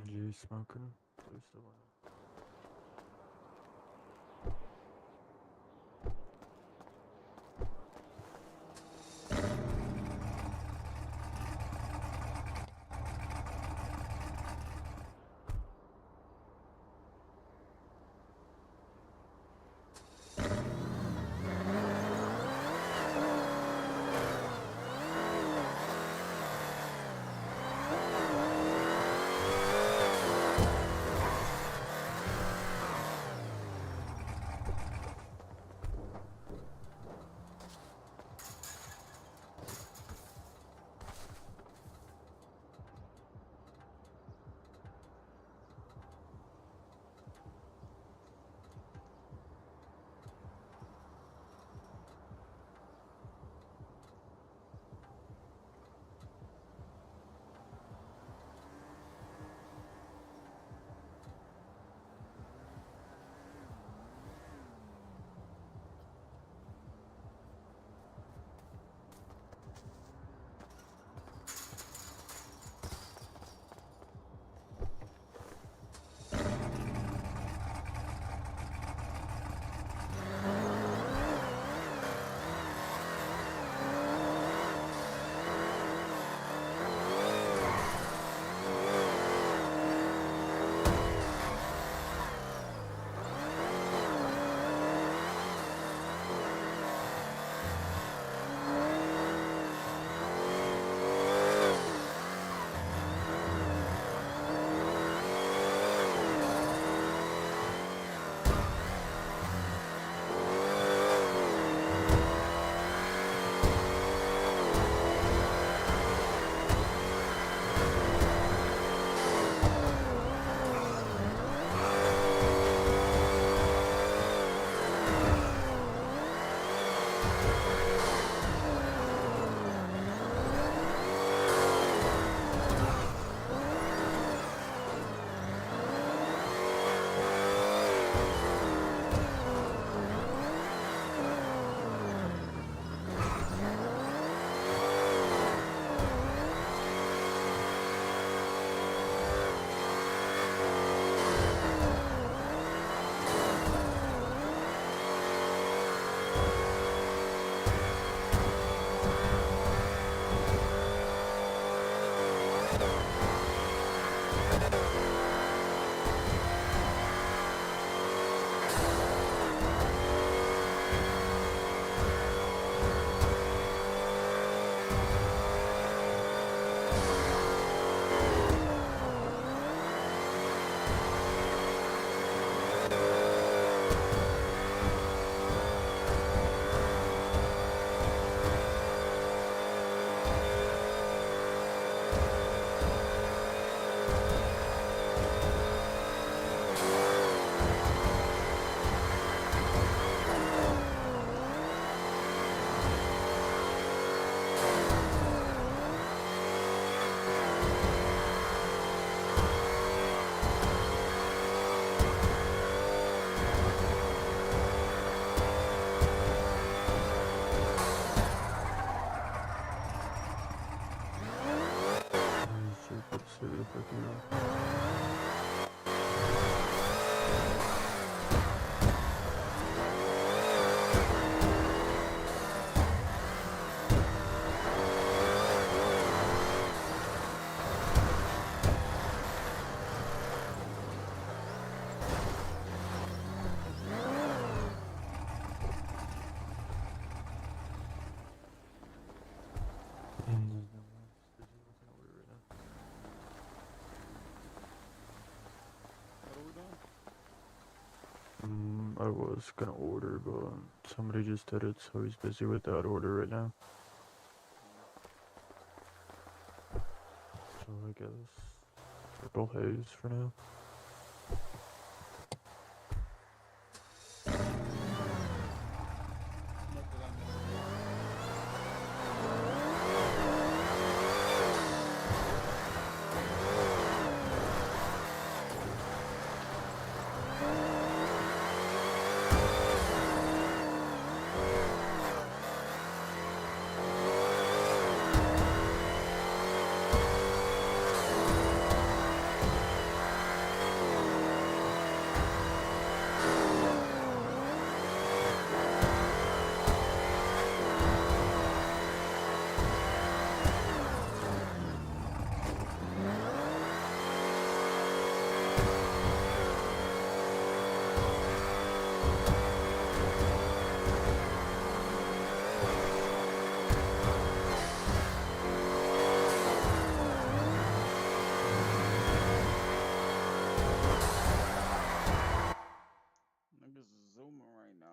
You smoking? There's the one. see if I can. I was gonna order, but somebody just did it, so he's busy with that order right now. So I guess Purple Haze for now. Niggas zooming right now.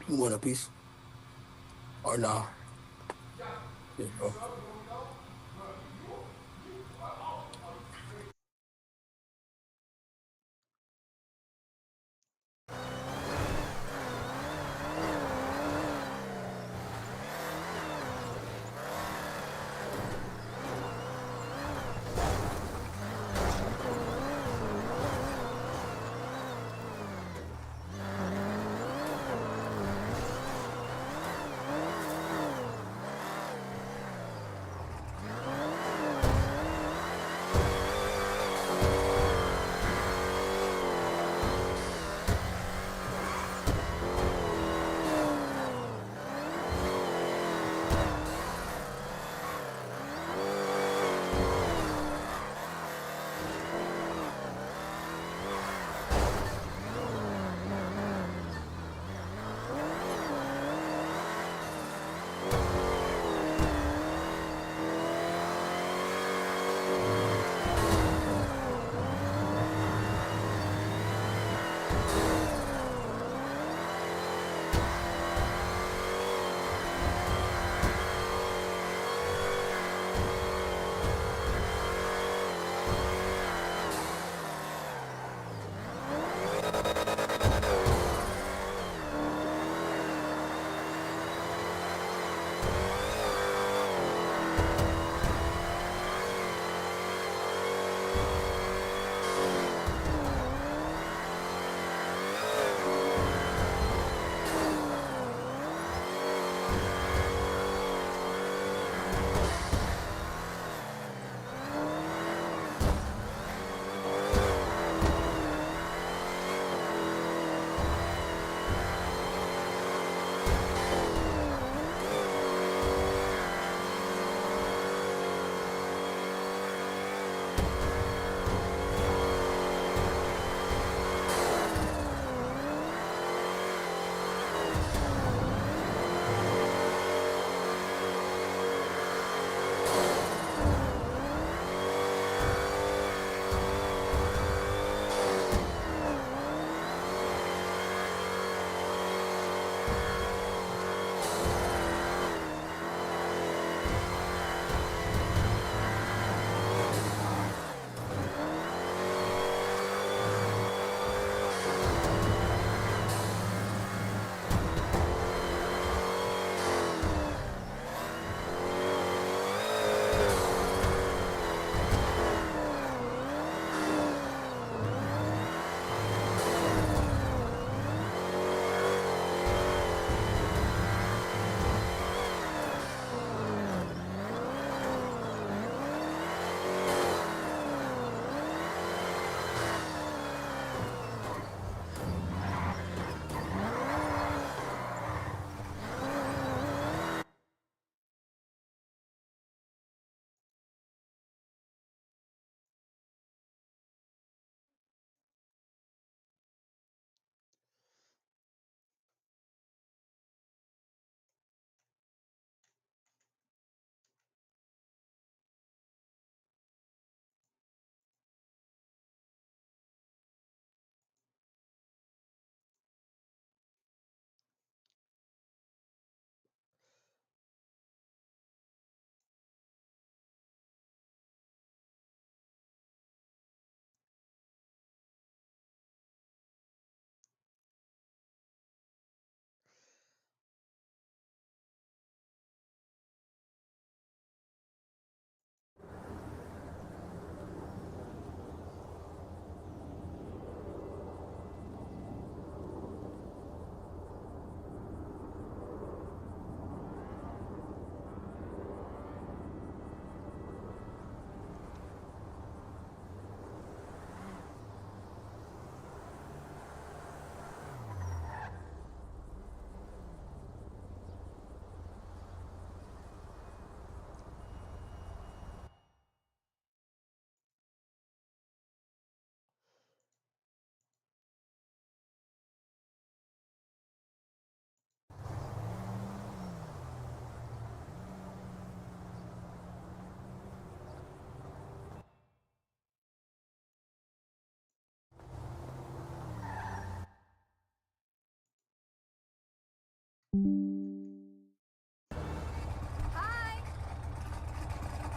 You want a piece? Or nah? Here you go.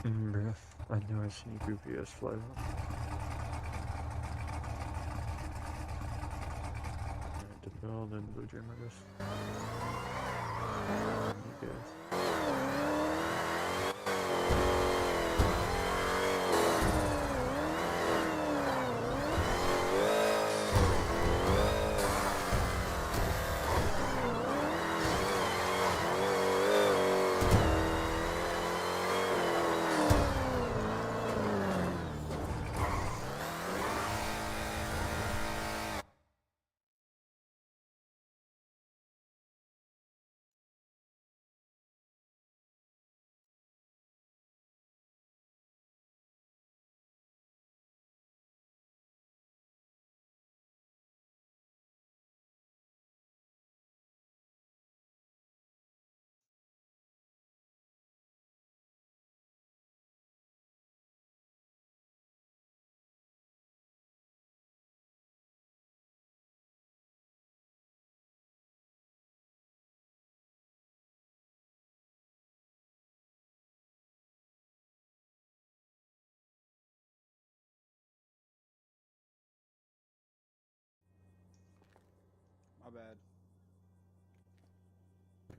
Bruh, I know I seen Goofy ass fly up. Alright, Dispel, then Blue Dream, I guess. You guys. My bad.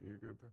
You're good, bro.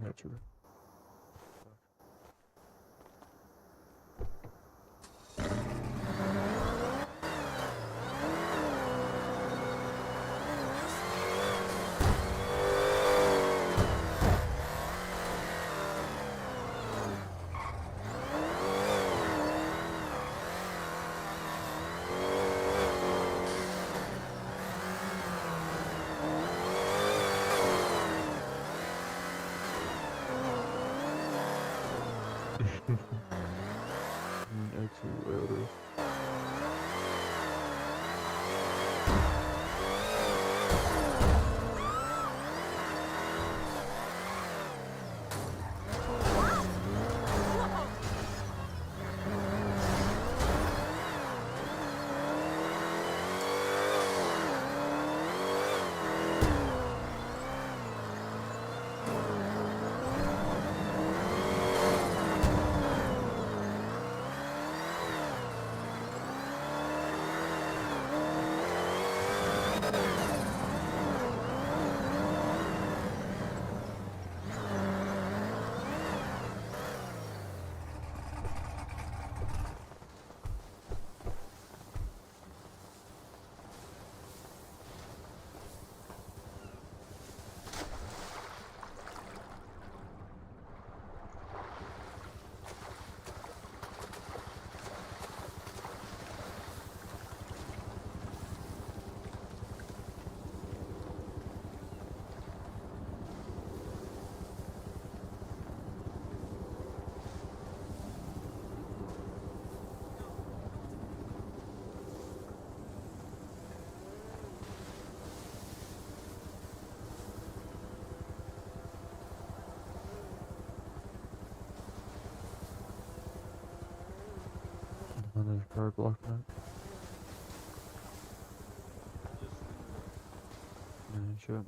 Gotcha. Excellent elders. There's a car blocking it. Yeah, sure.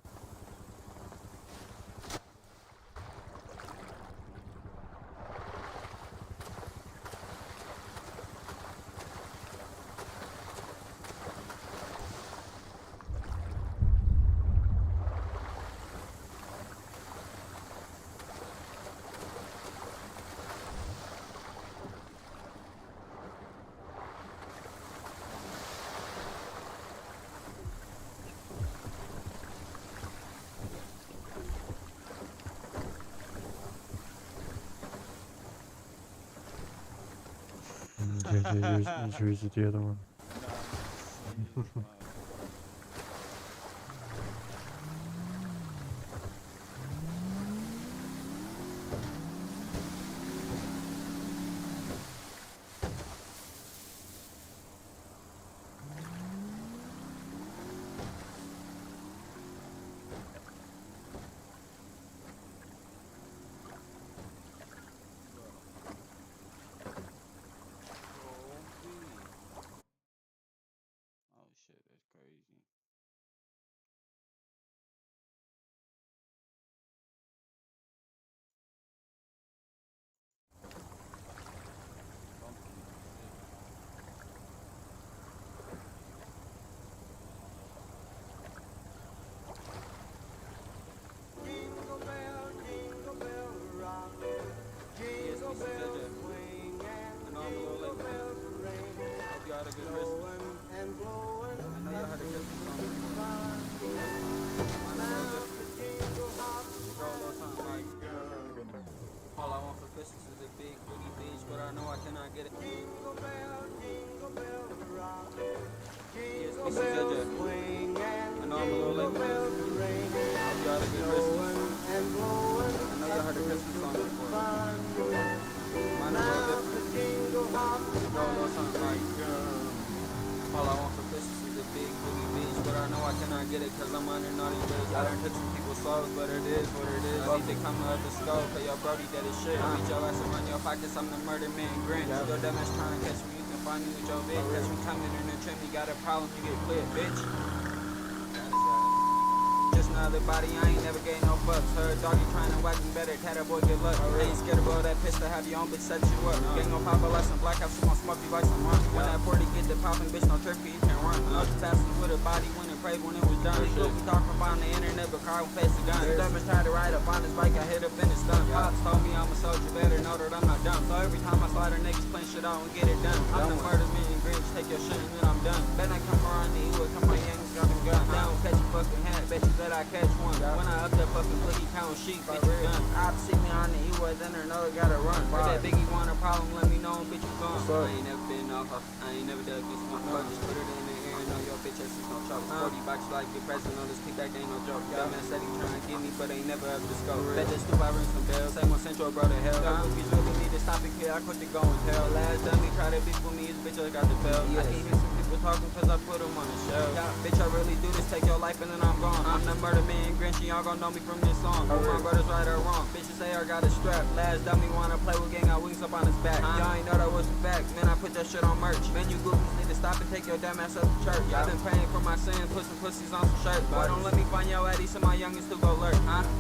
Yours is the other one. Oh shit, that's crazy. Jingle bell rock. Jingle bells swing and jingle bells ring. Hope y'all had a good Blowing and blowing. I know y'all had a good Christmas. Now the jingle hop. All I want for Christmas is a big booty beach, but I know I cannot get it. Jingle bell rock. Yes, Jingle this is bells JJ. swing and I know I'm a little jingle late. bells ring. Hope y'all had a good Christmas. And blowing. I know y'all heard the Christmas song before. Mine is a Now little the different. jingle hop. It go a little something like. All I want for Christmas is a big booty beach, but I know I cannot get it cause I'm under naughty bitch. I done took some people's souls, but it is what it is. I need to come up the scope, cause your brody dead as shit. Beat your ass and run your pockets, I'm the murder man Grinch. Your dumb ass trying to catch me, you can find me with your bitch. Catch me coming in the trim, you got a problem, you get clear, bitch. Just another body, I ain't never gave no fucks. Heard doggy trying to whack me better, cat that boy get luck. I ain't scared of blow that pistol, have your own bitch set you up. Gang gon' pop a like some black, have she gon' smoke you like some run. When that 40 get the poppin', bitch, no trick, you can run. No fast with a body when it prayed when it was done. These we talk from on the internet, but Carl face the gun. Dumb tried to ride up on his bike, I hit up in his stunt. Pops told me I'm a soldier, better know that I'm not dumb. So every time I slide her niggas playing shit out and get it done. I'm the murder man Grinch, take your shit and then I'm done. Bet I come around the E, come on, youngins got them gun. Down, catch a fucking hat, bet you that I catch one. When I up that fucking boogie pound sheet, bitch, you done. I've seen me on the E-way, then I know I gotta run. If that biggie want a problem, let me know, bitch, you gone. I ain't never been off, I ain't never dug this one. Just put it in the air and know your bitch ass is no trouble. 40 boxes like the president on this kickback, ain't no joke. That man said he tryna get me, but ain't never up the scope. Bet this stupid, I ring some bells. Same on Central, bro, to hell. Y'all goofies really need to stop it, kid, I quit to go and tell. Last dummy try to beef with me, his bitch, I got the bell. I can hear some people talking cause I put them on the shelf. Bitch, I really do this, take your life and then I'm gone. I'm the murder man Grinch, y'all gon' know me from this song. Who my brothers right or wrong, bitches say I got a strap. Last dummy wanna play with gang, got wings up on his back. Y'all ain't know that was a fact, man, I put that shit on merch. Man, you goofies need to stop and take your damn ass up to church. I've been paying for my sins, put some pussies on some shirts. Boy, don't let me find your addies and my youngins to go lurk.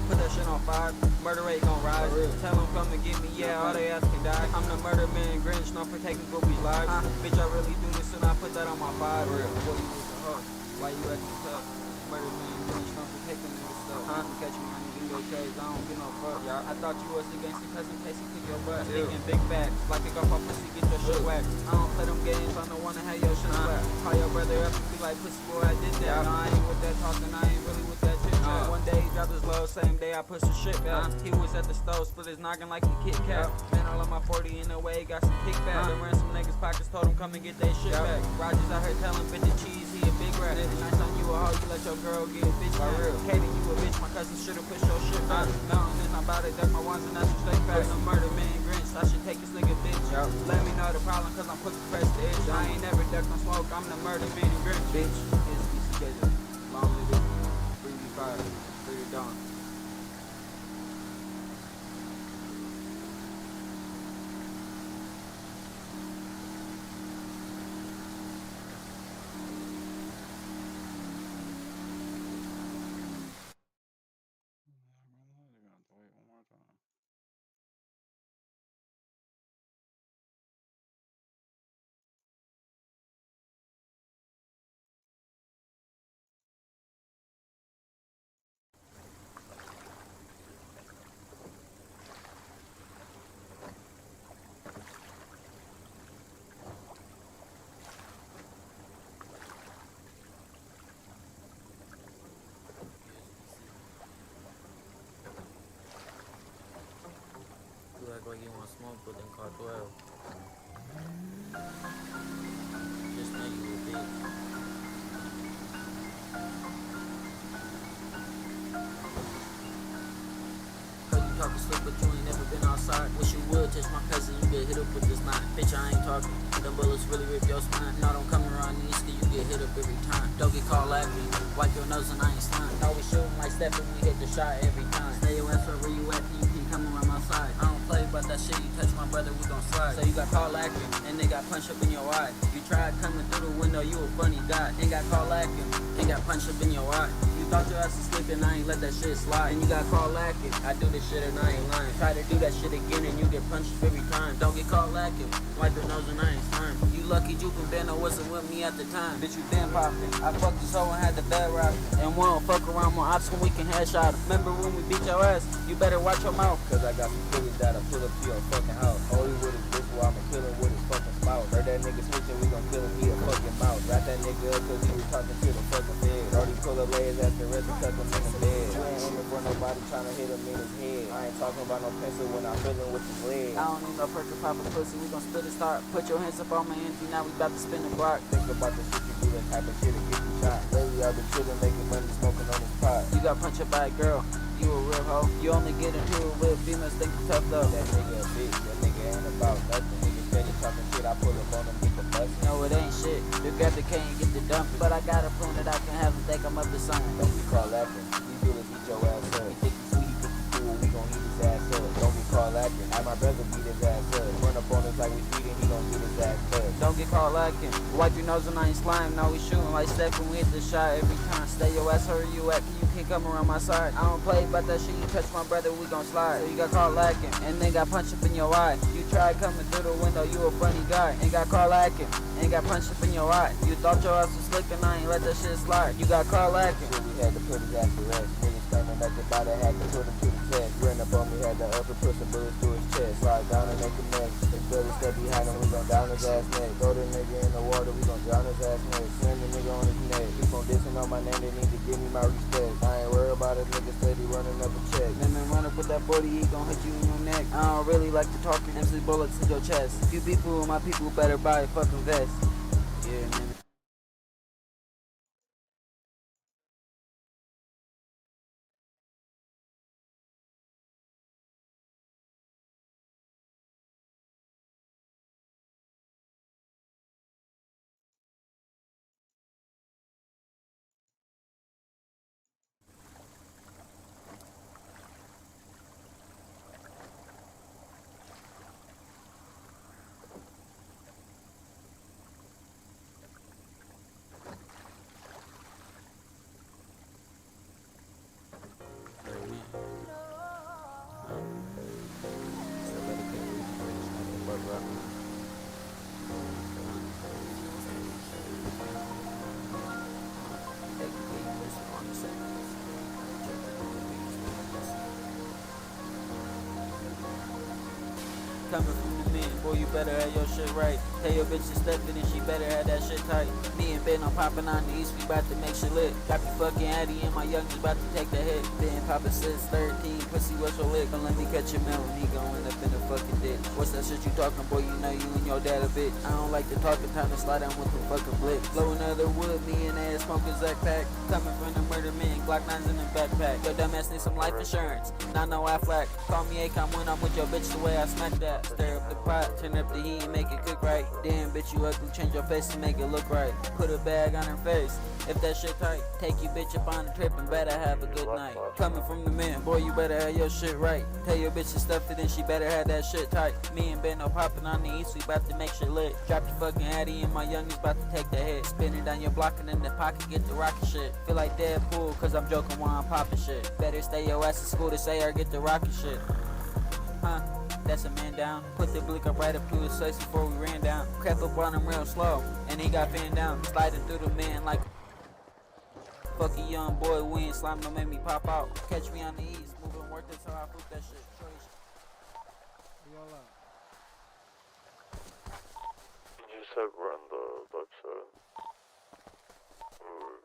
Put that shit on fire, murder rate gon' rise. Tell them come and get me, yeah, all they ass can die. I'm the murder man Grinch, known for taking goofies lives. Bitch, I really do this and I put that on my fire. Boy, you was a hoe, why you acting tough? Murder man Grinch, known for taking niggas stuff. Catch me on these video case, I don't get no fuck. I thought you was the gangster cousin, Casey, kick your butt. Speaking big facts, like a golf pussy, get your shit whacked. I don't play them games, I don't wanna have your shit whacked. Call your brother up and be like, pussy boy, I did that. No, I ain't with that talking, I ain't really with that shit. One day he dropped his load, same day I pushed his shit back. He was at the stove, split his noggin like he Kit Kat. Man, I love my 40 in the way, got some kickback. Then ran some niggas' pockets, told him come and get that shit back. Rogers out here telling bitch the cheese, he a big rat. Nice on you a hoe, you let your girl get a bitch by real. Katie, you a bitch, my cousin should've pushed your shit back. Mountain is not about it, that's my ones and that's a straight facts. I'm murder man Grinch, I should take this nigga bitch. Let me know the problem, cause I'm quick to press the itch. I ain't never ducked no smoke, I'm the murder man Grinch. Bitch, it's BCJ, long live it, free be fire, free to dawn. people than car 12. Just know you a bitch. Talking slick, but you ain't never been outside. Wish you would touch my cousin, you get hit up with this knife. Bitch, I ain't talking. Them bullets really rip your spine. No, don't come around these, cause you get hit up every time. Don't get caught laughing. Wipe your nose and I ain't slime. Always shooting like Stephen, we hit the shot every time. Stay your ass wherever you at, you can come around my side. I don't play about that shit, you touch my brother, we gon' slide. So you got caught lacking, and they got punched up in your eye. You tried coming through the window, you a funny guy. Ain't got caught lacking, ain't got punched up in your eye. You thought your ass was sleeping, I ain't let that shit slide. And you got caught lacking, I do this shit and I ain't lying. Try to do that shit again and you get punched every time. Don't get caught lacking, wipe your nose and I ain't slime. You lucky Juke and Bando wasn't with me at the time. Bitch, you been poppin'. I fucked this hoe and had the bed rock. And we don't fuck around more ops when we can headshot 'em. Remember when we beat your ass? You better watch your mouth. Cause I got some killers that'll pull up to your fucking house. All he with his bitch, well I'ma kill him with his fucking spout. Heard that nigga switching, we gon' kill him, he a fucking mouse. Wrap that nigga up cause he was talking to the fucking feds. Already pull up layers after rest and tuck him in the bed. You ain't aiming for nobody tryna hit him in his head. I ain't talking about no pencil when I'm feeling with his leg. I don't need no perk to pop a pussy, we gon' split a start. Put your hands up on my energy, now we bout to spin the block. Think about the shit you do, that type of shit to get you shot. Lately I've been chillin', making money, smoking on this pot. You got punched up by a girl, you a real hoe. You only get into it with females, think you tough though. That nigga a bitch, that nigga ain't about nothing. Nigga steady talking shit, I pull up on him, get the bus. No, it ain't shit, you grab the cane and get the dumping. But I got a phone that I can have him think I'm up to something. Don't be caught laughing, you do it, beat your ass up. You think you sweet, you think you cool, we gon' heat his ass up. Don't be caught laughing, I my brother beat his ass up. Run up on us like we beating, he gon' get his ass up. Don't get caught lacking, wipe your nose and I ain't slime. Now we shooting like Stephen, we hit the shot every time. Stay your ass, hurry you at, you can't come around my side. I don't play about that shit, you touch my brother, we gon' slide. So you got caught lacking, and then got punched up in your eye. You tried coming through the window, you a funny guy. Ain't got caught lacking, ain't got punched up in your eye. You thought your ass was slipping, I ain't let that shit slide. You got caught lacking. So we had to put his ass to rest. Niggas claiming that the body had to put him to the test. Ran up on me, had the upper put some bullets through his chest. Slide down and make a mess. His brother step behind him, we gon' down his ass neck. Throw the nigga in the water, we gon' drown his ass neck. Slam the nigga on his neck. Keep on dissing on my name, they need to give me my respect. I ain't worried about it, nigga steady running up a check. Then run up with that 40, he gon' hit you in your neck. I don't really like to talk, MC bullets in your chest. You people, my people better buy a fucking vest. Yeah, man. Coming from the men, boy, you better have your shit right. Tell your bitch to step in and she better have that shit tight. Me and Ben, I'm popping on the east, we bout to make shit lit. Got me fucking Addy and my youngest about to take the hit. Then poppin' since 13, pussy what's your lick? Don't let me catch your melon, he gon' end up in the fucking dick. What's that shit you talking, boy? You know you and your dad a bitch. I don't like to talk, time to slide down with the fucking blitz. Blowing other wood, me and ass smoking Zach pack. Coming from the murder man, Glock 9s in the backpack. Your dumb ass need some life insurance, not no Aflac. Call me Akon when I'm with your bitch the way I smack that. Stir up the pot, turn up the heat and make it cook right. Damn bitch you ugly, change your face to make it look right. Put a bag on her face, if that shit tight. Take your bitch up on the trip and better have a good night. Coming from the man, boy you better have your shit right. Tell your bitch to stuff it and she better have that shit tight. Me and Ben no popping on the east, we bout to make shit lit. Drop your fucking Addy and my youngest bout to take the hit. Spin it down your block and in the pocket get the rocket shit. Feel like Deadpool cause I'm joking while I'm popping shit. Better stay your ass in school to say or get the rocket shit. Huh? That's a man down. Put the blick up right up to his face before we ran down. Crept up on him real slow, and he got fanned down. Sliding through the man like fuck a young boy. We ain't slime, don't make me pop out. Catch me on the east, moving worth it, so I flip that shit. You said we're on the left side. Or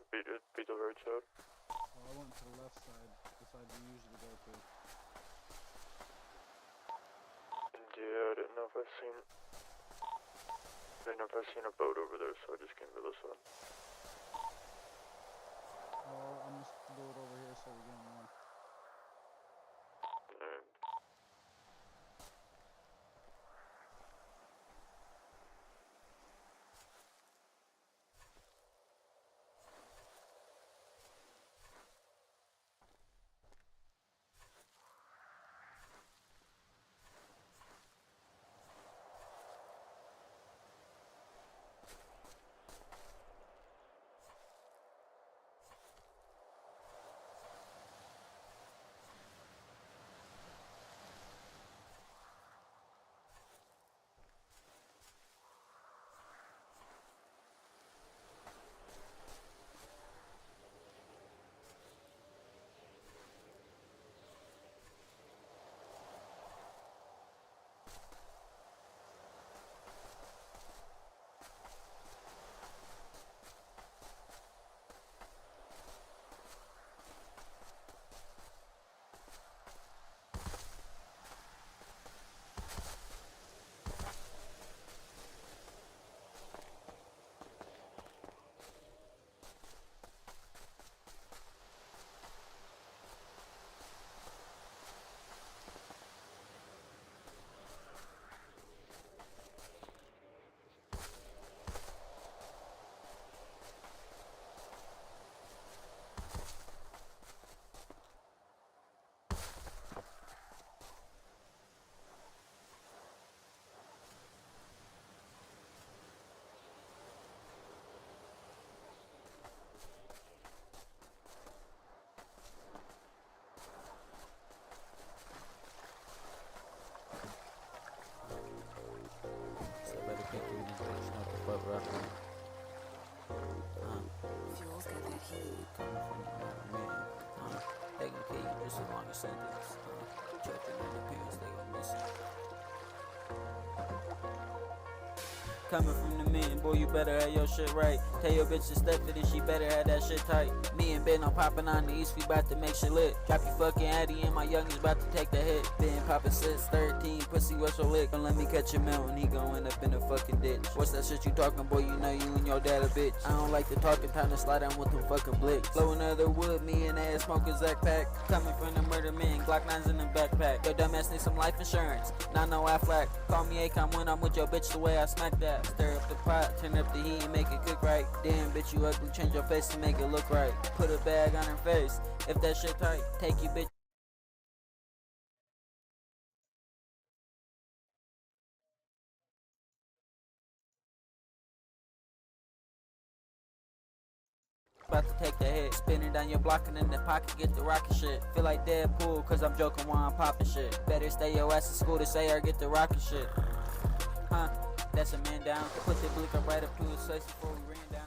be the right side? Well, I went to the left side, the side we usually go to. Yeah, I didn't know if I seen a boat over there, so I just came to this one. Well, I'm just do it over here so we get one. Alright. So I better pick you this bitch, what the fuck rapping. Fuel's got that heat coming from the man. They gon' kill you just as long as sentence. Choking in the parents, they gon' miss it. Coming from the men, boy, you better have your shit right. Tell your bitch to step to this, she better have that shit tight. Me and Ben on popping on the east, we bout to make shit lit. Drop you fucking Addy and my youngest bout to take the hit. Ben popping 613, pussy what's your lick? Don't let me catch him out when he gon' end up in the fucking ditch. What's that shit you talking, boy? You know you and your dad a bitch. I don't like to talk and time to slide down with them fucking blicks. Blowing other wood, me and ass smoking Zach pack. Coming from the murder man, Glock 9s in the backpack. Yo, dumbass need some life insurance. Nah, no Aflac. Call me Akon when I'm with your bitch the way I smack that. Stir up the pot, turn up the heat and make it cook right. Damn, bitch, you ugly, change your face to make it look right. Put a bag on her face, if that shit tight, take you bitch. About to take the hit, spin it down your block and in the pocket, get the rocket shit. Feel like Deadpool, cause I'm joking while I'm popping shit. Better stay your ass in school to say or get the rocket shit. Huh, that's a man down. Put the blick up right up to his face before we ran down.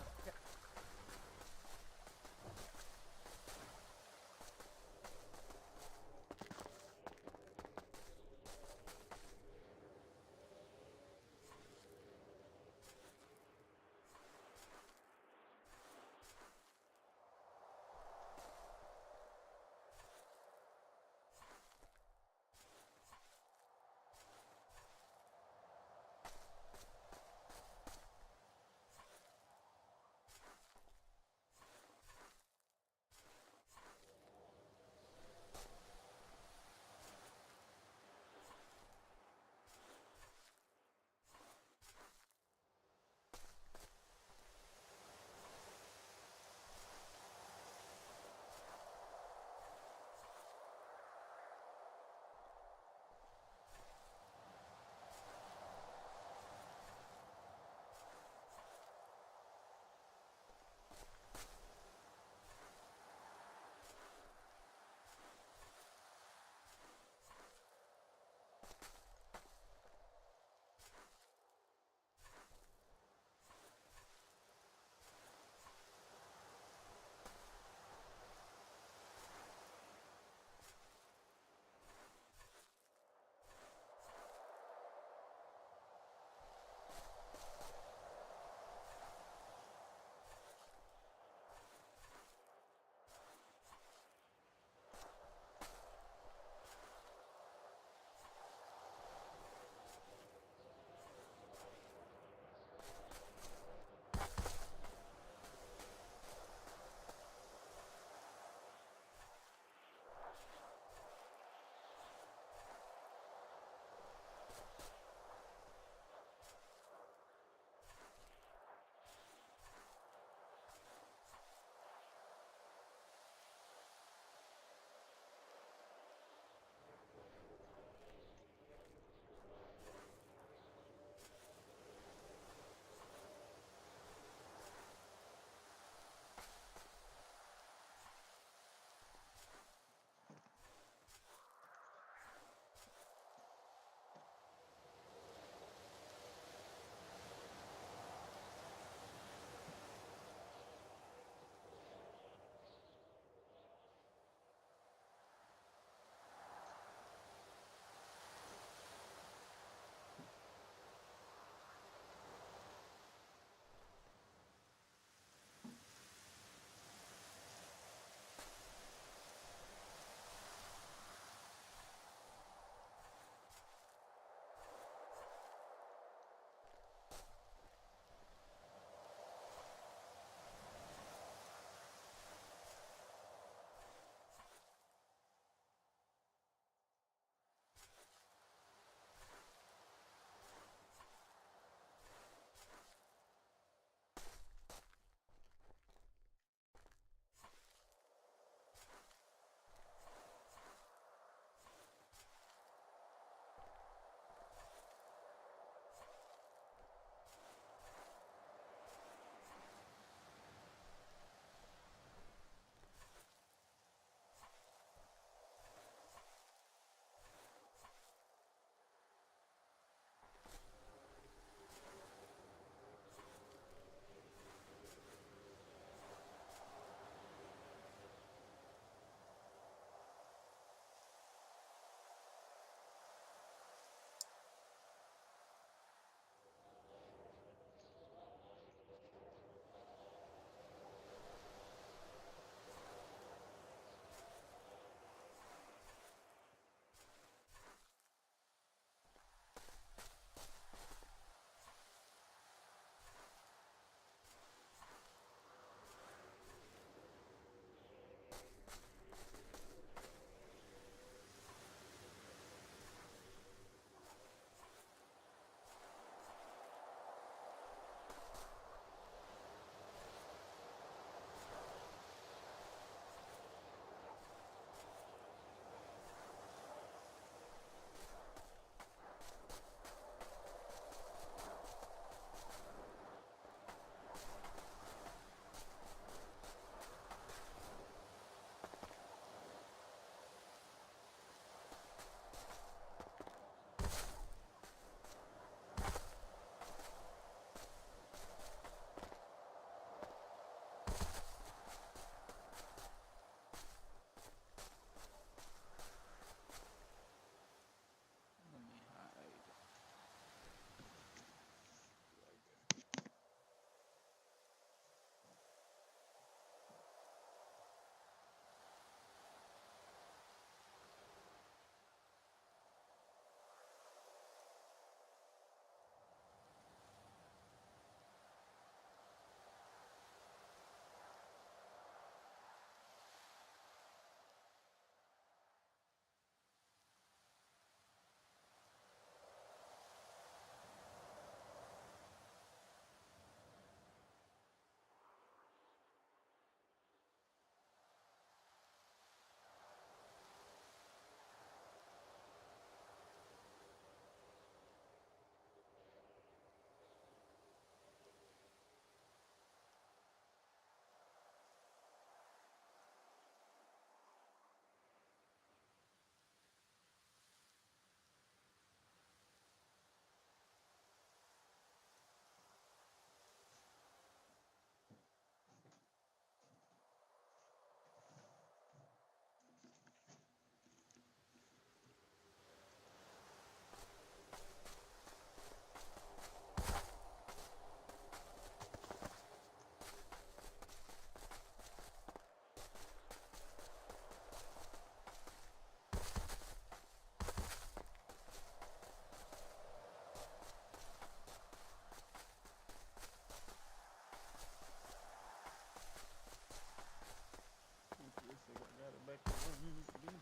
think I got it back to where it needs to be.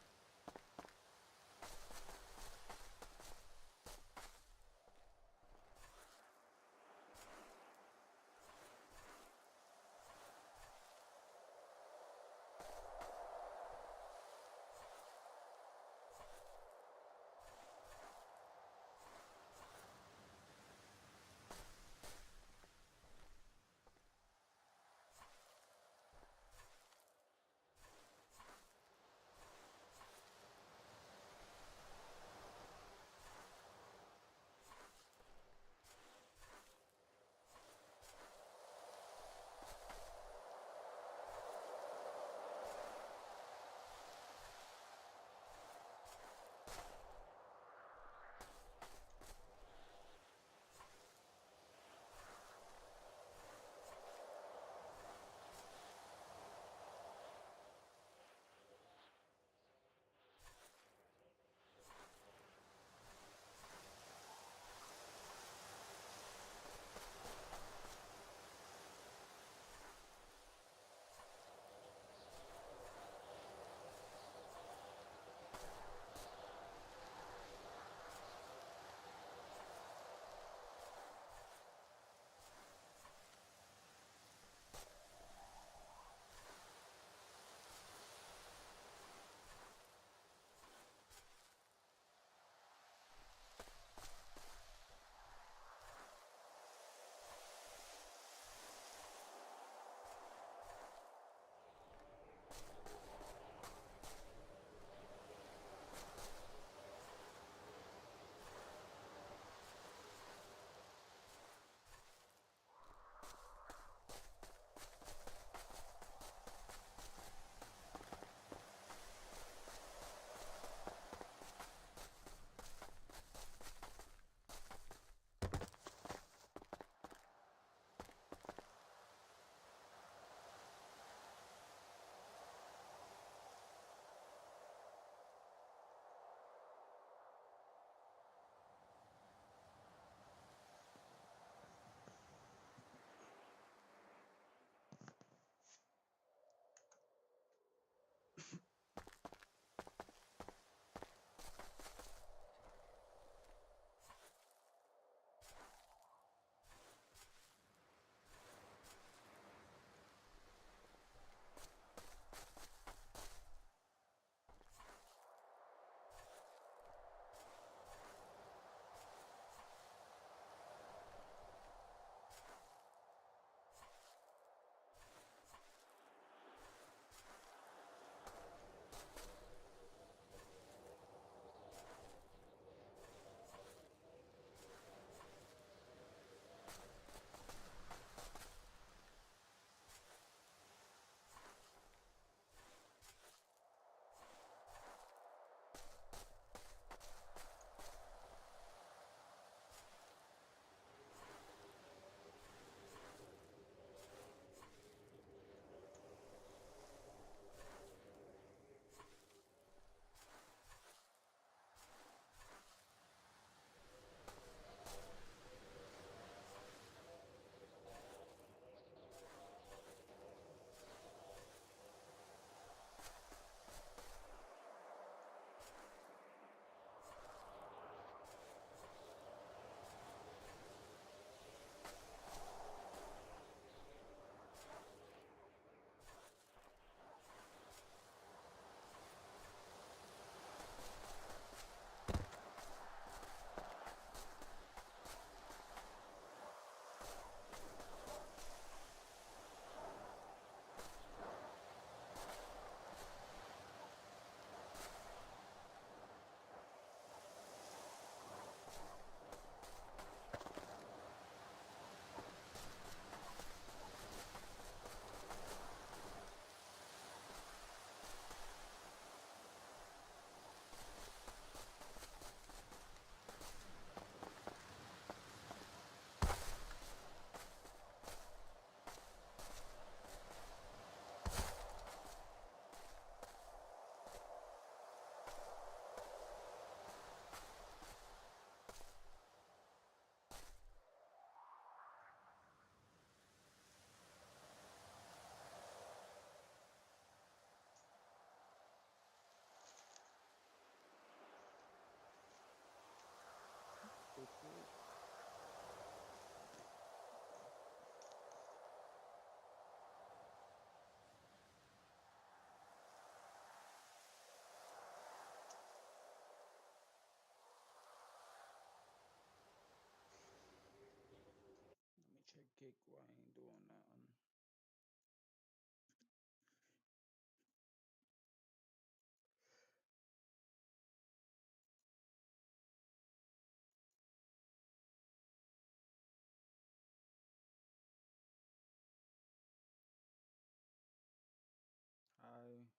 dick while I ain't doing nothing. Hi.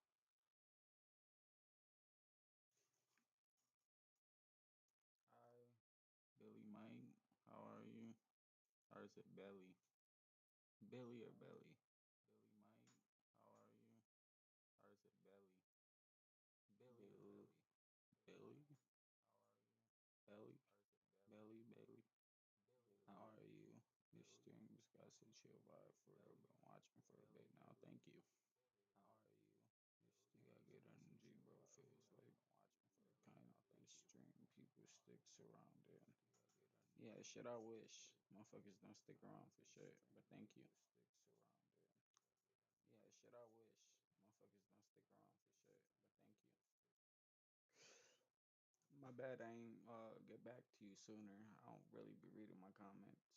Hi. Billy Mike, how are you? Or is it Belly? Billy or Belly? Billy Mike, how are you? Or is it Belly? Billy or Belly? Billy? How are you? Belly? Belly, Belly. How are you? Your streams got such chill vibe for real. Been watching for a bit now. Thank you. How are you? Your stream got good energy, bro. Feels like watching for a kind of stream. People stick surrounded. Yeah, shit. I wish motherfuckers don't stick around for shit. But thank you. Yeah, shit. I wish motherfuckers don't stick around for shit. But thank you. My bad. I ain't get back to you sooner. I don't really be reading my comments.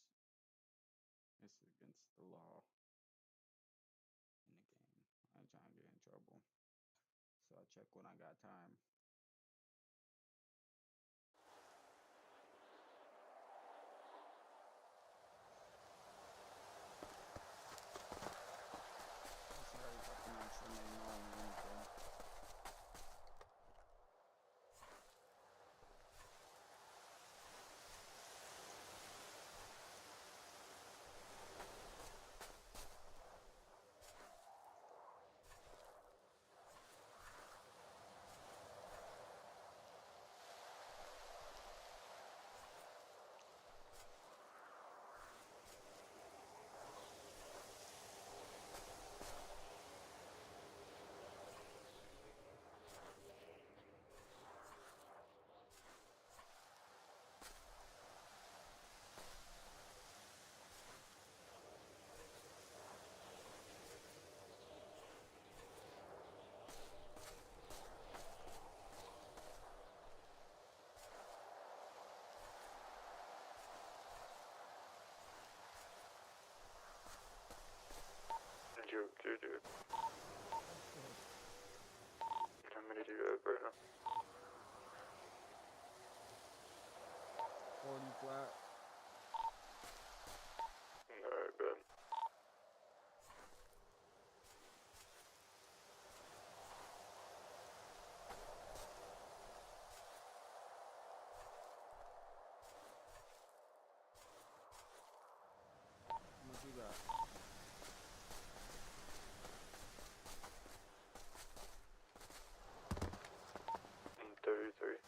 It's against the law in the game. I ain't trying to get in trouble. So I check when I got time. Sorry if I pronounce your name wrong or anything. Dude. I'm gonna do that, bro. 40 flat. Alright, bet. How much you got? 33.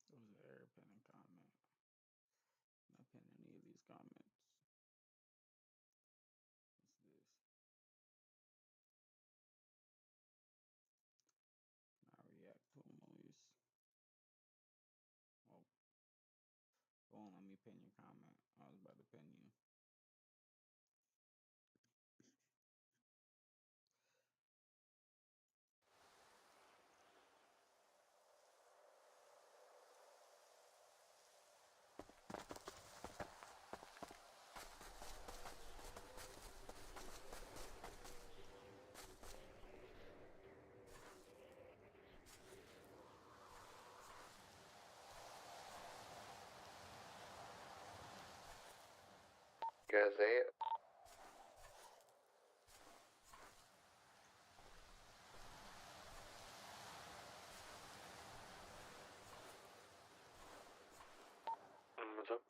It was an error pinning comment. Not pin any of these comments. What's this? Not react to emojis. Oh. Go on, let me pin your comment. I was about to pin you. Gazette. What's up?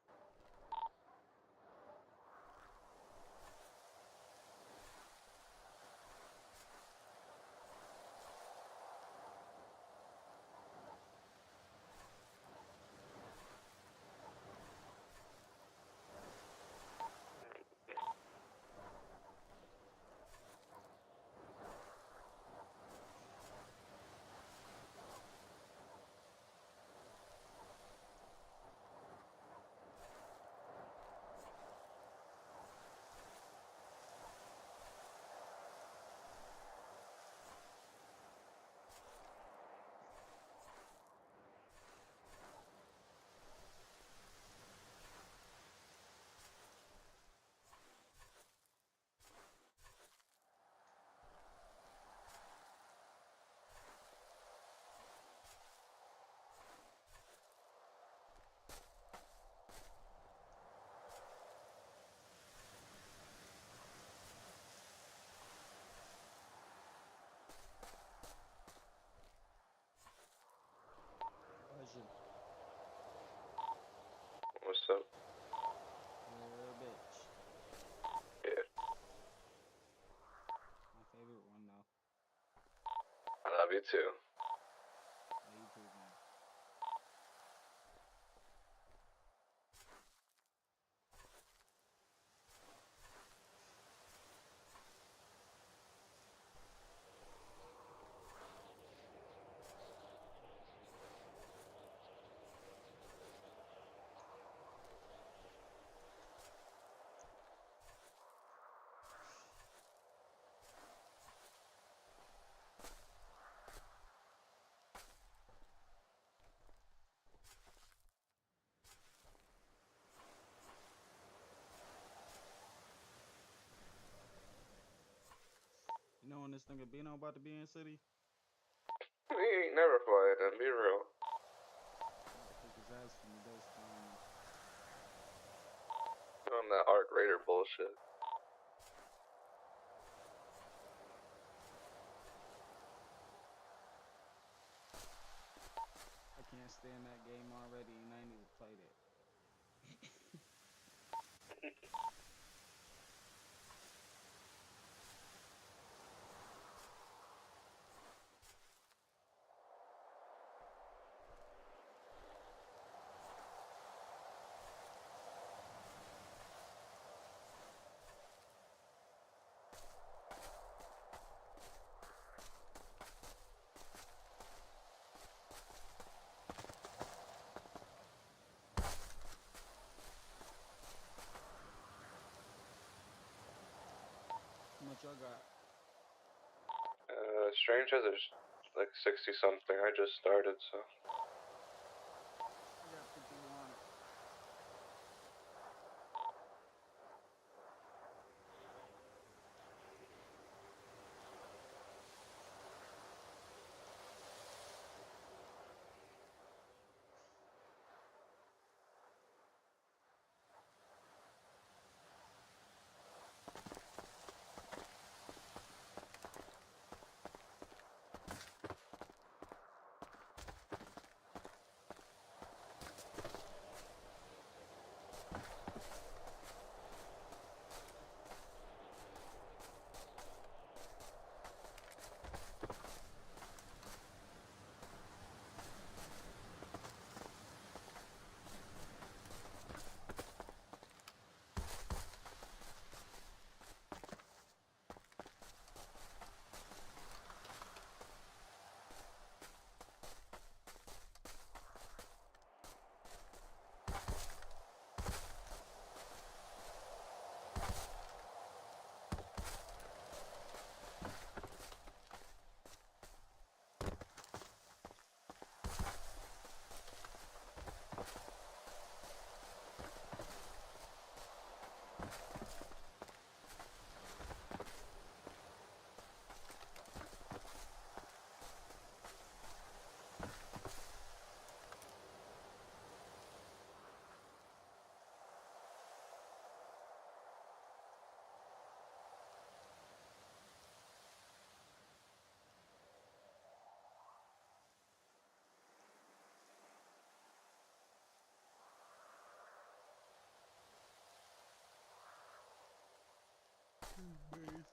You too. You too, man. You know when this nigga Bino about to be in city? He ain't never fly it, and be real. About to kick his ass from the base time. On that Arc Raider bullshit. I can't stand that game already, and I ain't even played it. How much y'all got? Strange has like 60 something. I just started, so. I got 51.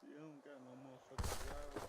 See, I don't got no motherfucking driver.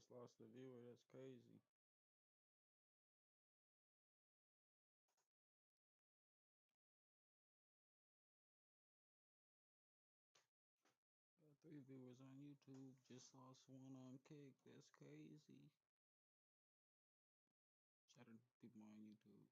just lost a viewer. That's crazy. Got 3 viewers on YouTube. Just lost 1 on Kick. That's crazy. Shout out to people on YouTube.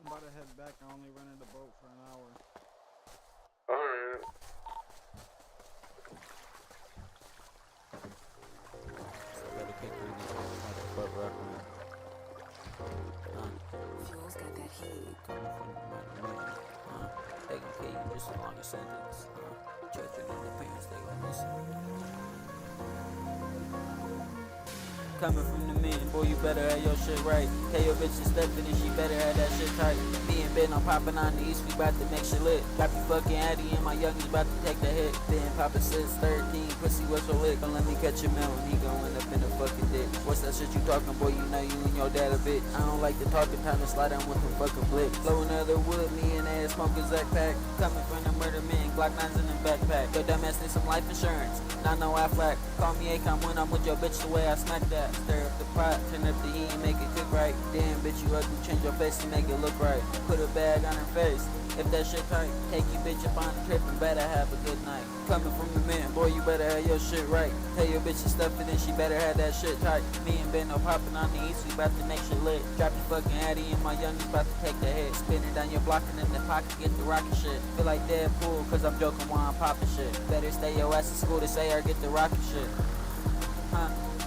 I'm about to head back. I only rented the boat for an hour. Alright. Better kick through this motherfucker record. Fuel's got that heat. Coming from the man. They gon' kill you just a longer sentence. Children and their parents, they gon' listen. Coming from the men, boy, you better have your shit right. Tell your bitch to step in and she better have that shit tight. Me and Ben on popping on the east, we bout to make shit lit. Got me fucking Addy and my youngins bout to take the hit. Ben poppin' since 13, pussy was so lit. Don't let me catch your melon, he gon' end up in a fucking dick. What's that shit you talking, boy? You know you and your dad a bitch. I don't like the talking, time to slide down with some fucking blick. Blow another wood, me and ass smoking Zach pack. Coming from the murder man, Glock 9s in the backpack. Your dumb ass need some life insurance. Not no Aflac. Call me Akon when I'm with your bitch the way I smack that. Stir up the pot, turn up the heat and make it cook right. Damn bitch, you ugly, change your face and make it look right. Put a bag on her face, if that shit tight. Take you bitch up on the trip and better have a good night. Coming from the man, boy, you better have your shit right. Tell your bitch to stuff it and she better have that shit tight. Me and Ben no popping on the east, we bout to make shit lit. Drop your fucking Addy and my youngins bout to take the hit. Spin it down your block and in the pocket, get the rocket shit. Feel like Deadpool, cause I'm joking while I'm popping shit. Better stay your ass in school to say or get the rocket shit.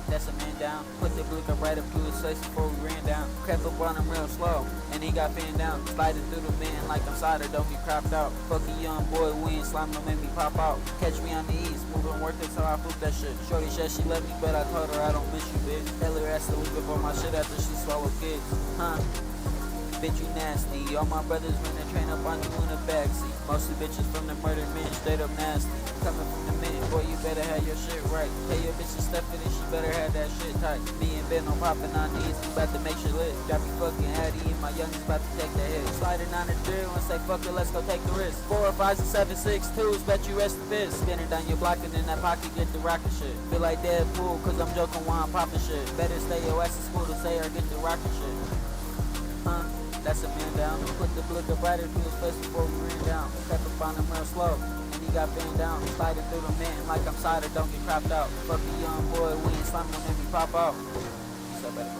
That's a man down. Put the blue cup right up to his face before we ran down. Crept up on him real slow, and he got pinned down. Sliding through the man like I'm solder, don't get cropped out. Fuck a young boy, we ain't slime, don't make me pop out. Catch me on the east, moving worth it, so I flip that shit. Shorty said she love me, but I told her I don't miss you, bitch. Tell her ass to look up on my shit after she swallowed kids. Bitch, you nasty. All my brothers run the train up on you in the backseat. Mostly bitches from the murder men, straight up nasty. Coming from the minute, boy, you better have your shit right. Tell your bitch to step in and she better have that shit tight. Me and Ben on popping on these, we bout to make shit lit. Drop your fucking Addy and my youngins bout to take the hit. Sliding on the drill and say, fuck it, let's go take the risk. 4 5s and 7 6 2s, bet you rest the fist. Spinning down your block and in that pocket, get the rocket shit. Feel like Deadpool, cause I'm joking while I'm popping shit. Better stay your ass in school to say or get the rocket shit. That's a man down. Put the blood up right into his face before we ran down. Kept up on him real slow, and he got pinned down. Sliding through the man like I'm solder, don't get cropped out. Fuck a young boy, we ain't slime, don't make me pop out. So better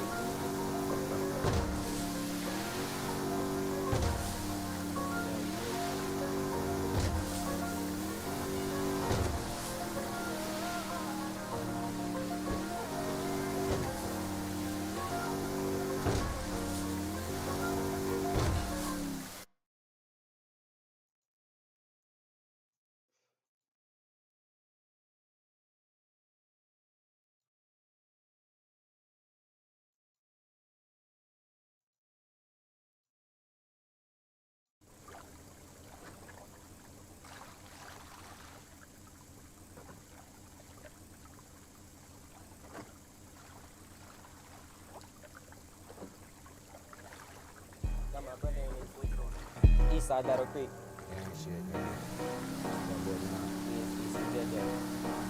Eastside Battle Creek. Gang shit, gang.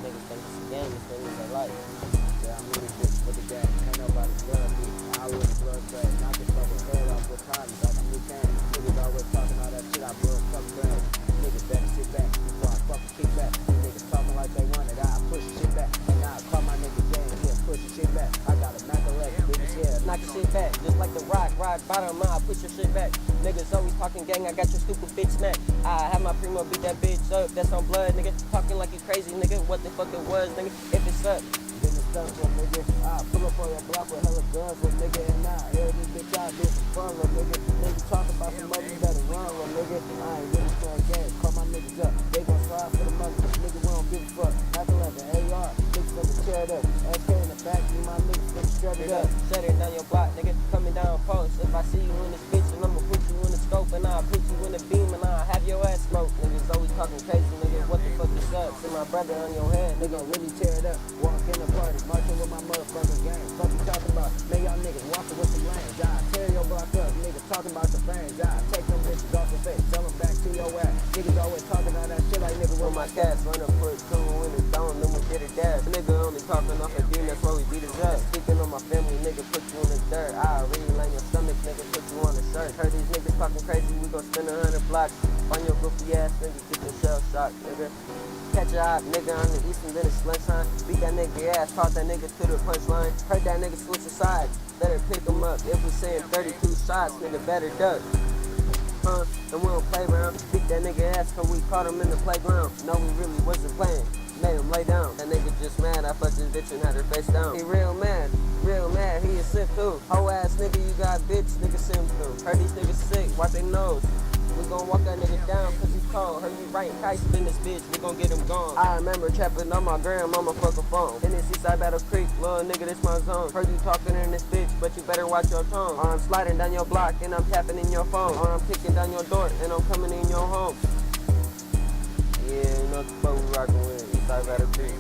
Niggas think it's a game, it's what they like. Yeah, I'm really bitch for the game. Ain't nobody love me. I was blood bag. Knock the fucking head off with time. Like I'm new can. Niggas always talking all that shit. I blow a fucking brain. Niggas better sit back before I fucking kick back. Niggas talking like they want it. I push shit back. And I call my niggas gang. Yeah, push shit back. I got a Mac 11. Niggas, yeah. Knock your shit back, just like the rock bottom, I push your shit back. Niggas always talking gang, I got your stupid bitch smack. I have my primo beat that bitch up, that's on blood, nigga. Talking like you crazy, nigga, what the fuck it was, nigga, if it's up. Then it's stuff for nigga. I pull up on your block with hella guns for nigga. And I hear this bitch out there for fun, little nigga. Niggas talk about some money, you better run, little nigga. I ain't really playing games, call my niggas up. They gon' slide for the money, nigga, we don't give a fuck. Mac 11, AR, niggas never tear it up. SK in the back, me my niggas never strap it up. Shut it down your block, nigga, coming down post. If I see you in this bitch, and I'ma put you in the scope. And I'll put you in the beam, and I'll have your ass smoked. Niggas always talking crazy, nigga, what the fuck is up? See my brother on your head, nigga, really tear it up. Walk in the party, marching with my motherfucking gang. Fuck you talking about, man, y'all niggas walking with some lanes. I tear your block up, niggas talking about the fangs. I take them bitches off the face, tell them back to your ass. Niggas always talking all that shit like nigga with my cats. Run up, put two in the dome, then we get it dash. Nigga only talking off a beam, that's why we beat his ass. Speaking on my family, nigga, put you in the dirt. I really lay your stomach, nigga, put you on the shirt. Heard these niggas talking crazy, we gon' spin 100 blocks. On your goofy ass, nigga, get your shell shocked, nigga. Catch a hot nigga on the east and then it's lunchtime. Beat that nigga ass, toss that nigga to the punchline. Heard that nigga switch aside, better pick him up. If we saying 32 shots, nigga, better duck. And we don't play around. Beat that nigga ass cause we caught him in the playground. No, we really wasn't playing. Made him lay down. That nigga just mad, I fucked his bitch and had her face down. He real mad, he a simp too. Hoe ass nigga, you got bitch, nigga simp too. Heard these niggas sick, wipe their nose. We gon' walk that nigga down cause he's cold. Heard you writing kites in this bitch, we gon' get him gone. I remember trapping on my grandmama fucking phone. In this Eastside Battle Creek, little nigga, this my zone. Heard you talking in this bitch, but you better watch your tone. Or I'm sliding down your block and I'm tapping in your phone. Or I'm kicking down your door and I'm coming in your home. Yeah, you know what the fuck we rockin' with, Eastside Battle Creek.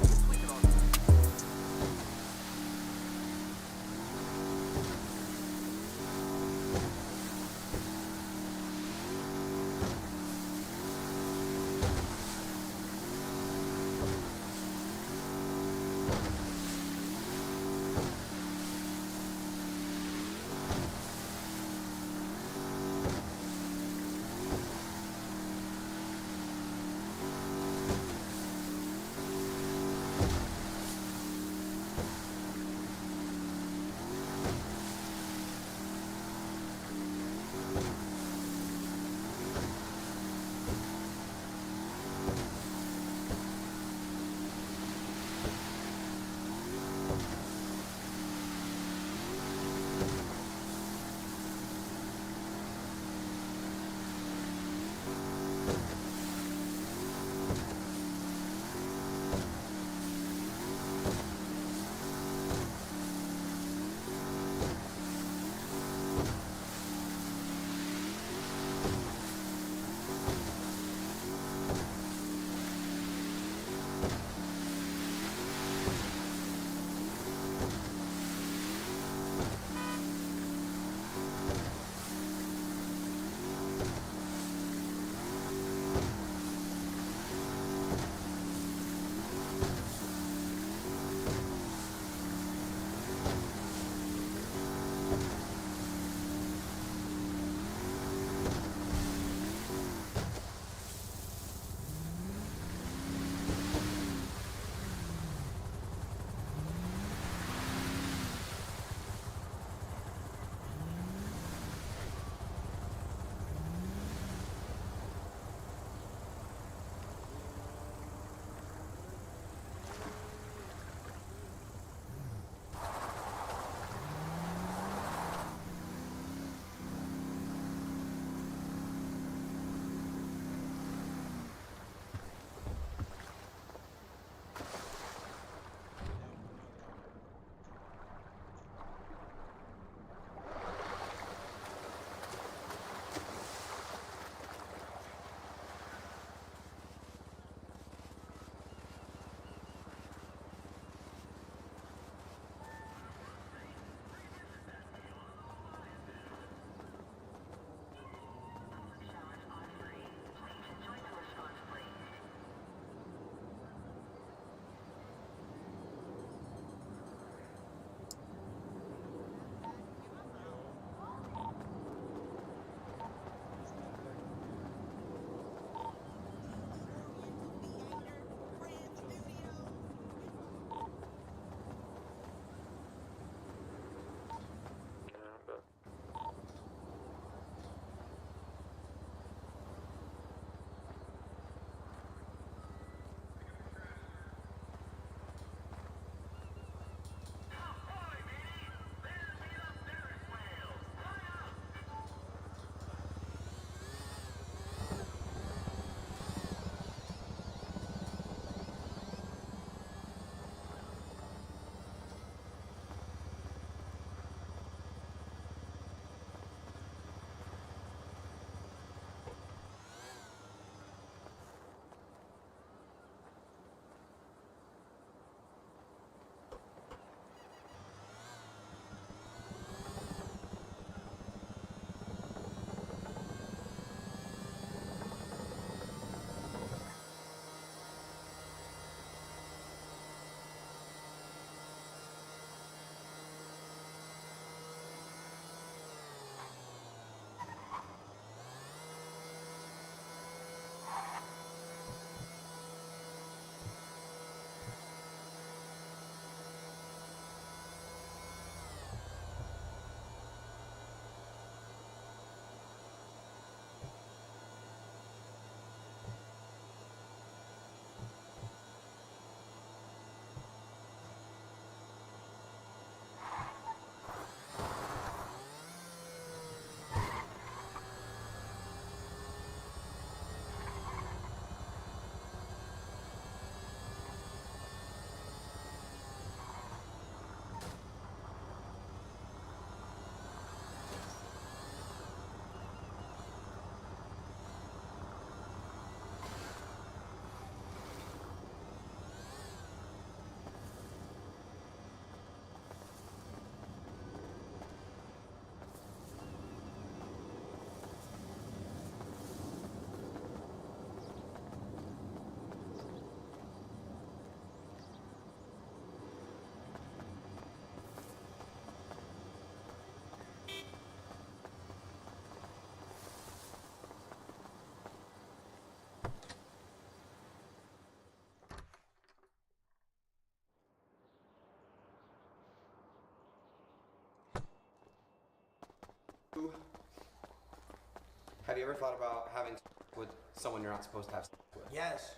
Have you ever thought about having with someone you're not supposed to have with? Yes.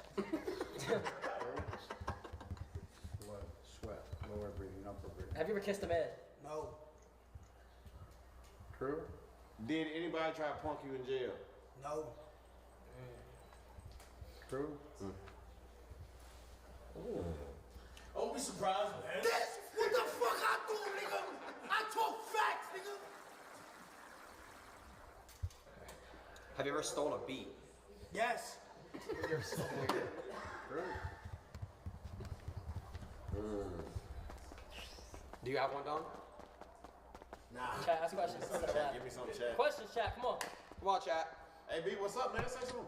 Blood, sweat, lower breathing, upper breathing. Have you ever kissed a man? No. True. Did anybody try to punk you in jail? No. True. Don't be surprised, man. That's what the fuck I do, nigga. I talk facts, nigga. Have you ever stolen a beat? Yes. You're so weird. Do you have one, Don? Nah. Chat, ask questions. Chat, give me some chat. Questions, chat. Come on. Come on, chat. Hey, B, what's up, man? Say something.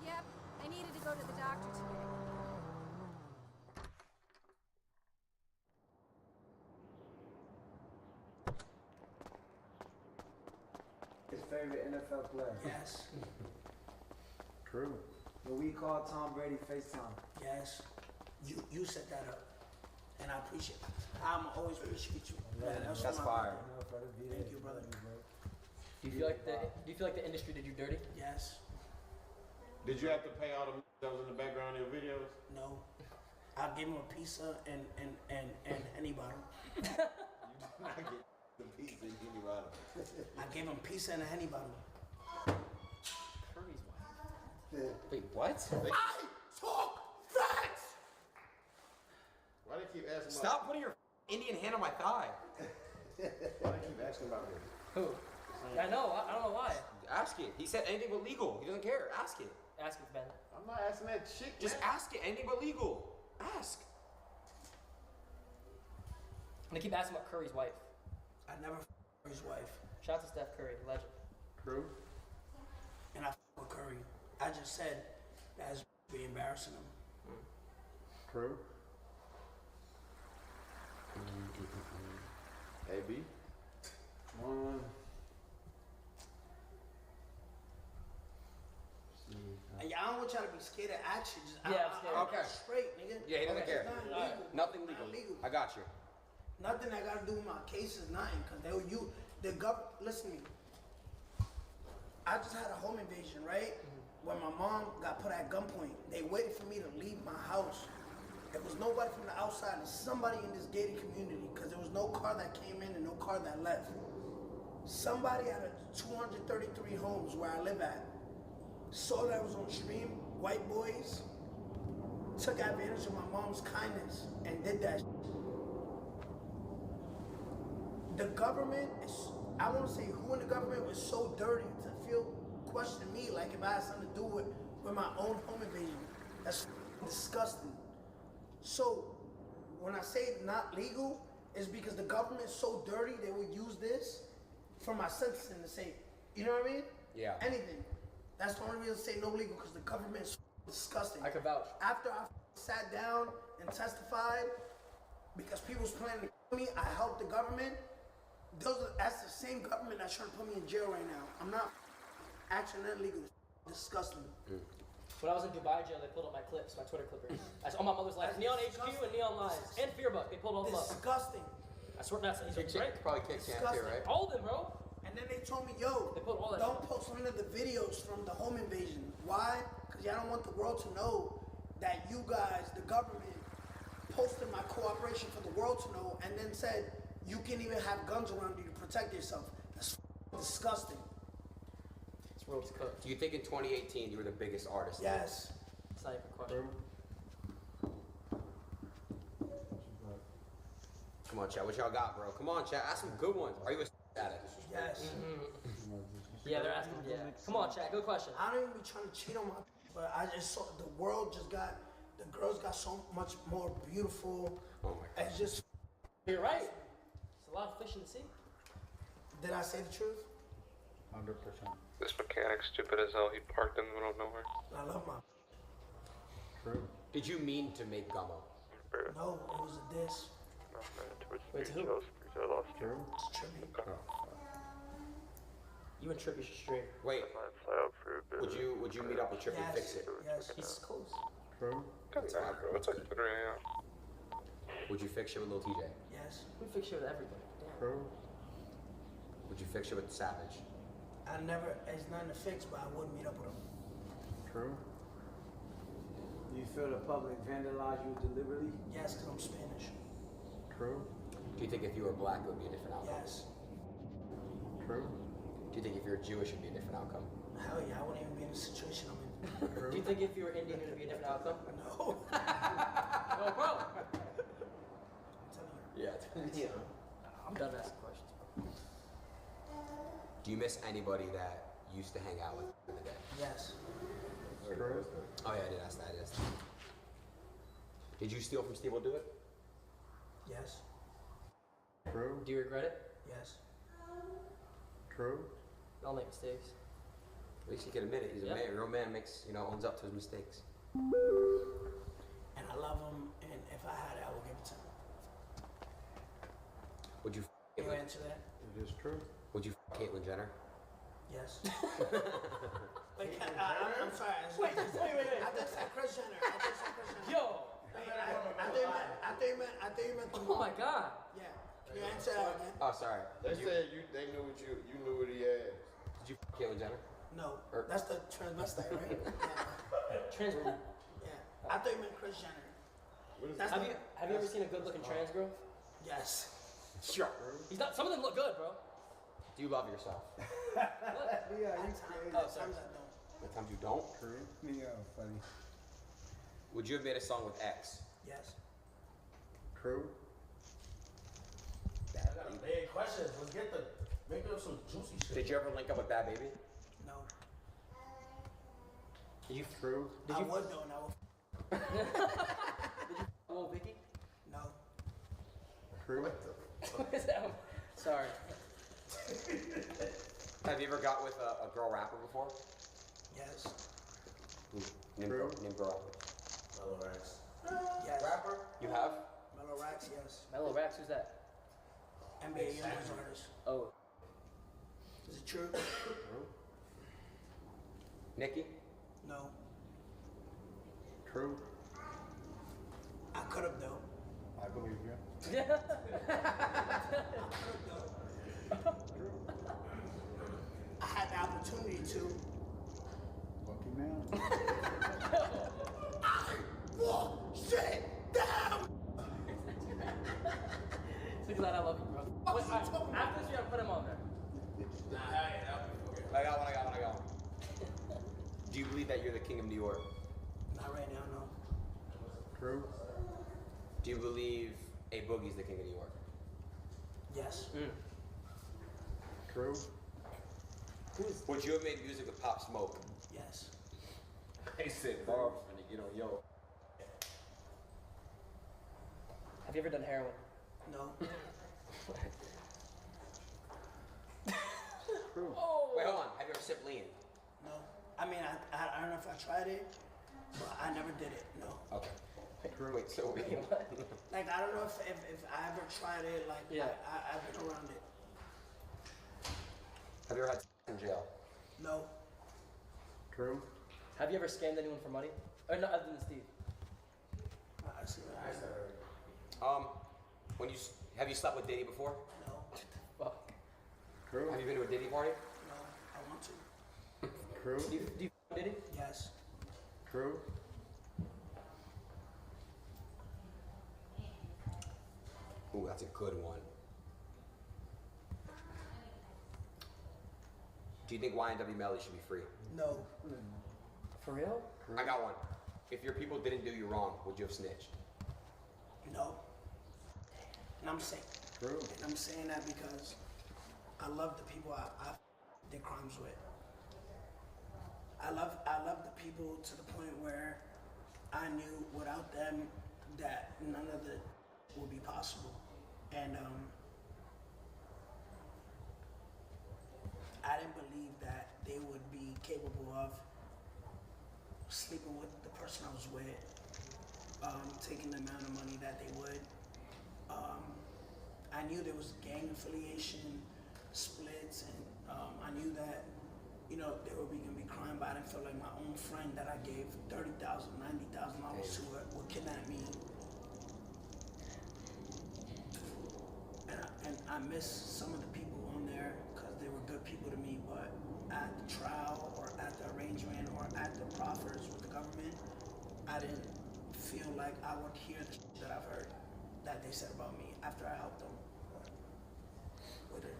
Yep, I needed to go to the doctor today. His favorite NFL player. Yes. True. But we call Tom Brady FaceTime. Yes. You set that up. And I appreciate it. I'm always appreciate you. Man, That's fire. Thank you, brother. Do you feel like the industry did you dirty? Yes. Did you have to pay all the that was in the background of your videos? No. I gave him a pizza and Henny bottle. You did not get the pizza and Henny bottle. I gave him pizza and a Henny bottle. Curry's wife. Wait, what? I talk facts! Why they keep asking Stop putting your Indian hand on my thigh. Why they keep asking about me? Who? I know. I don't know why. Ask it. He said anything but legal. He doesn't care. Ask it. Ask it, Ben. I'm not asking that shit. Just ask it. Anything but legal. Ask. And they keep asking about Curry's wife. I never his wife. Shout out to Steph Curry, legend. True. And I with Curry. I just said that's be embarrassing him. True. Hey, B. One. And I don't want y'all to be scared of action. Just Yeah, I'm scared. Okay. Straight, nigga. Yeah, he doesn't It's care. not legal. Nothing Not legal. legal. I got you. Nothing that got to do with my case is nothing. Cause listen to me. I just had a home invasion, right? When my mom got put at gunpoint. They waited for me to leave my house. There was nobody from the outside. There's somebody in this gated community. Cause there was no car that came in and no car that left. Somebody out of 233 homes where I live at saw that I was on stream. White boys took advantage of my mom's kindness and did that. The government is, I won't say who in the government was so dirty to question me like if I had something to do with my own home invasion. That's disgusting. So when I say not legal, it's because the government's so dirty they would use this for my sentencing to say, you know what I mean? Yeah. Anything. That's the only reason to say no legal, because the government's disgusting. I can vouch. After I sat down and testified, because people was planning to kill me, I helped the government. That's the same government that's trying to put me in jail right now. I'm not acting illegal. disgusting. When I was in Dubai jail, they pulled up my clips, my Twitter clippers. I saw on my mother's life. Neon HQ and Neon Lives. And Fearbuck. They pulled all them up. Disgusting. I swear that's he's a break. Probably kick champ too, right? All of them, bro. And then they told me, yo, They put all that don't post none of the videos from the home invasion. Why? Because y'all don't want the world to know that you guys, the government, posted my cooperation for the world to know and then said you can even have guns around you to protect yourself. That's disgusting. This world's cooked. Do you think in 2018 you were the biggest artist? Yes. It's not even a question. Come on, chat. What y'all got, bro? Come on, chat. Ask some good ones. Are you a addict? Yes. Yeah, they're asking. Yeah. Come on, chat. Good question. I don't even be trying to cheat on my, but I just saw the world just got, the girls got so much more beautiful. Oh my God. It's just. You're right. It's a lot of fish in the sea. Did I say the truth? 100%. This mechanic's stupid as hell. He parked in the middle of nowhere. I love my. True. Did you mean to make gummo? No, it was a diss. Wait, to who? I lost you. It's tribute. You and Trippy should stream. Wait. Would you meet up with Trippy and fix it? Yes. He's close. True. That's not bro. It's like 3 a.m. Would you fix it with Lil TJ? Yes. We fix shit with everything. Damn. True. Would you fix it with Savage? I never, it's nothing to fix, but I would meet up with him. True. Do you feel the public vandalize you deliberately? Yes, because I'm Spanish. True. Do you think if you were black it would be a different outcome? Yes. True. Do you think if you're Jewish it would be a different outcome? Hell yeah, I wouldn't even be in the situation I'm in. Do you think if you were Indian it would be a different outcome? No. No, bro. I'm telling you. Yeah. I'm done asking questions, bro. Do you miss anybody that you used to hang out with in the day? Yes. True. Oh yeah, I did ask that. Did you steal from Steve Will Do It? Yes. True. Do you regret it? Yes. True. We all make mistakes. At least he can admit it. He's a Yep. man. A real man owns up to his mistakes. And I love him, and if I had it, I would give it to him. Would you You answer that? It is true. Would you Caitlyn Jenner? Yes. Wait, I'm sorry. Wait. I thought you said Kris Jenner. I thought you said Kris Jenner. Yo. I thought you meant the Oh my God. Yeah. Can you answer that again? Oh, sorry. They said they knew what you knew what he asked. Did you Caitlyn Jenner? No. That's the transvestite, right? Trans. Yeah. I thought you meant Kris Jenner. Have you ever seen a good-looking trans girl? Yes. Sure. He's not. Some of them look good, bro. Do you love yourself? What? Oh, sorry. I don't. The times you don't? Yeah, funny. Would you have made a song with X? Yes. True. Big questions. Let's make up some juicy shit. Did you ever link up with Bad Baby? No. Did you? True. I would though, and I would. Lil Vicky? No. True. What is that? Sorry. Have you ever got with a girl rapper before? Yes. Name girl rapper. Mellow Rax. Yes. Rapper? You have? Mellow Rax, yes. Mellow Rax, who's that? NBA Youngboys artist. Oh. Is it true? Nikki? No. True. I could have though. I believe you. Yeah. I had the opportunity to. Lucky man. Walk shit down. So glad I love you, bro. Wait, after this, we gotta put him on there. I got one. Do you believe that you're the king of New York? Not right now, no. True. Do you believe A Boogie's the king of New York? Yes. True. Would you have made music with Pop Smoke? Yes. They said Bob when you get on yo. Have you ever done heroin? No. True. Oh. Wait, hold on. Have you ever sipped lean? No. I mean, I don't know if I tried it, but I never did it. No. Okay. Wait, so we... Like, I don't know if I ever tried it. Like, Yeah. I've been around it. Have you ever had sex in jail? No. True. Have you ever scammed anyone for money? Or no, other than Steve? I see what I heard. When you have you slept with Diddy before? No. Fuck. True. Have you been to a Diddy party? No, I want to. True. Do you Diddy? Yes. True. Ooh, that's a good one. Do you think YNW Melly should be free? No. For real? I got one. If your people didn't do you wrong, would you have snitched? No. And I'm saying, True. And I'm saying that because I love the people I did crimes with. I love the people to the point where I knew without them that none of it would be possible. And I didn't believe that they would be capable of sleeping with the person I was with, taking the amount of money that they would. I knew there was gang affiliation, splits, and I knew that, you know, there would be gonna be crime, but I didn't feel like my own friend that I gave $30,000, $90,000 to would kidnap me. And I miss some of the people on there because they were good people to me, but at the trial or at the arrangement or at the proffers with the government, I didn't feel like I would hear the shit that I've heard that they said about me after I helped them with it.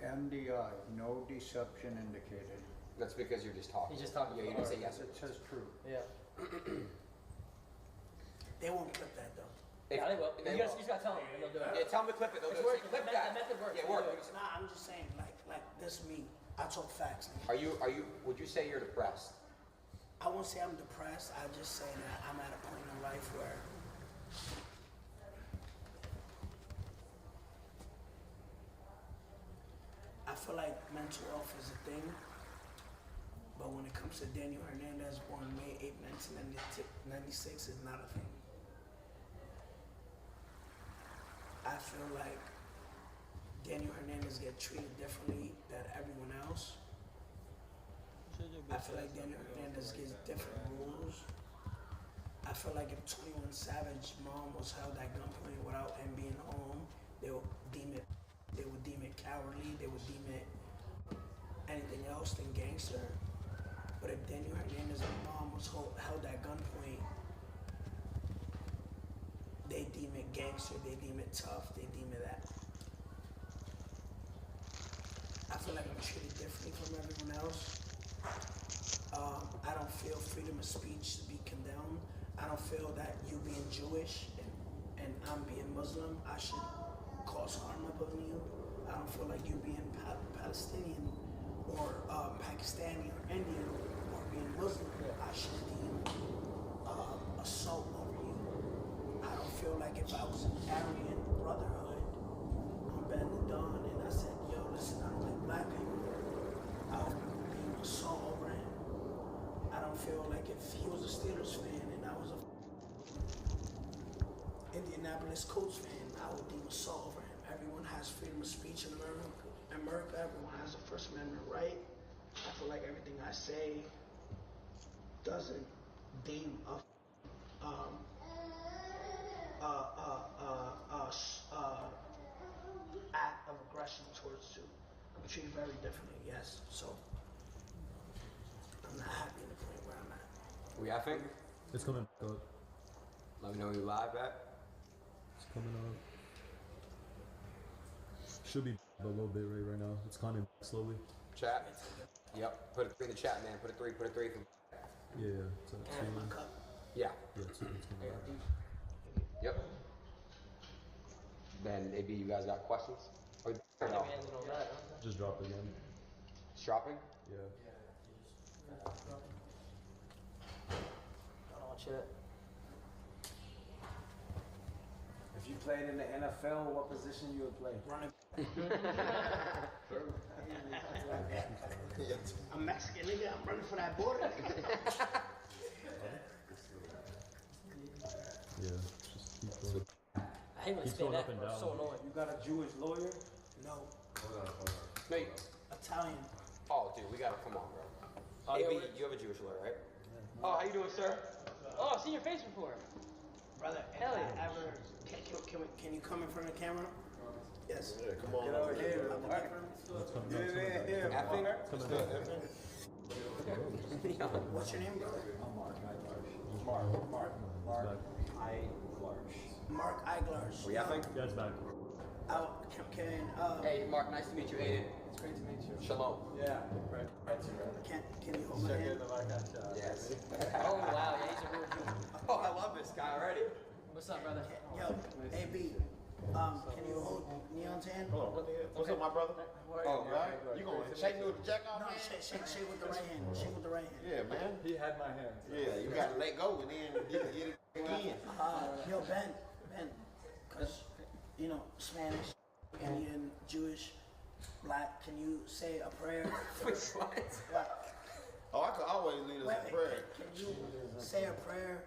MDI, no deception indicated. That's because you're just talking. He's just talking. Yeah, you didn't say yes. It says true. Yeah. They won't clip that though. Yeah, they will. You just gotta tell them and they'll do it. Yeah, tell them to clip it. They'll It's do it. working. Clip The that. method works. Yeah, They'll work. do it. Nah, I'm just saying, like this me. I talk facts. Nigga. Are you? Would you say you're depressed? I won't say I'm depressed. I just say that I'm at a point in life where I feel like mental health is a thing, but when it comes to Daniel Hernandez, born May 8, 1996, is not a thing. I feel like Daniel Hernandez gets treated differently than everyone else. I feel like Daniel Hernandez gets different rules. I feel like if 21 Savage mom was held at gunpoint without him being home, they would deem it cowardly, they would deem it anything else than gangster. But if Daniel Hernandez's mom was held at gunpoint, they deem it gangster, they deem it tough, they deem it that. I feel like I'm treated differently from everyone else. I don't feel freedom of speech to be condemned. I don't feel that you being Jewish and I'm being Muslim, I should cause harm upon you. I don't feel like you being Palestinian or Pakistani or Indian or being Muslim, I should deem assault over you. I don't feel like if I was an Aryan Brotherhood on Ben the Dawn and I said, yo, listen, I don't like black people, I would deem assault over him. I don't feel like if he was a Steelers fan and I was a Indianapolis Colts fan, I would deem assault over him. Everyone has freedom of speech in America. Everyone has a First Amendment right. I feel like everything I say doesn't deem act of aggression towards you. I'm treated very differently, yes. So I'm not happy in the point where I'm at. We having? It's coming up. Let me know when you live at. It's coming up. Should be a little bit right now. It's climbing slowly. Chat. Yep. Put a 3 in the chat, man. Put a 3. Put a 3. Yeah. It's at 2. Yeah. Yeah, it's coming up. Yep. Then AB, you guys got questions? Or no? Just drop it again. Shopping? Yeah. I don't want shit. If you played in the NFL, what position you would play? Running. I'm Mexican, nigga. I'm running for that border. Yeah. Just keep going. I hate when Keep they say going that. up and Bro. down. So annoying. You got a Jewish lawyer? No. No. Italian. Oh, dude, we gotta come on, bro. AB, you have a Jewish alert, right? Oh, how you doing, sir? Oh, I've seen your face before. Brother, Hell if yeah. I ever can you come in front of the camera? Yes. Yeah, come on. Get over here. What's your name, brother? Mark Iglarsh. Mark Iglarsh. Were you think? Yeah, it's back. Hey, Mark, nice to meet you, Aiden. It's great to meet you. Shalom. Yeah, right. Can you hold my hand? Yes. Oh, wow, yeah, he's a real dude. Oh, I love this guy already. What's up, brother? Yo, AB, can you hold Neon's hand? Hold on. What's up, my brother? Oh, right. You gonna shake me with the jack off? No, shake with the right hand. Shake with the right hand. Yeah, man. He had my hand. Yeah, you gotta let go and then get it again. Yo, Ben, because, you know, Spanish, Indian, Jewish, Black, can you say a prayer? What? Oh, I could always lead us in prayer. Can you say a prayer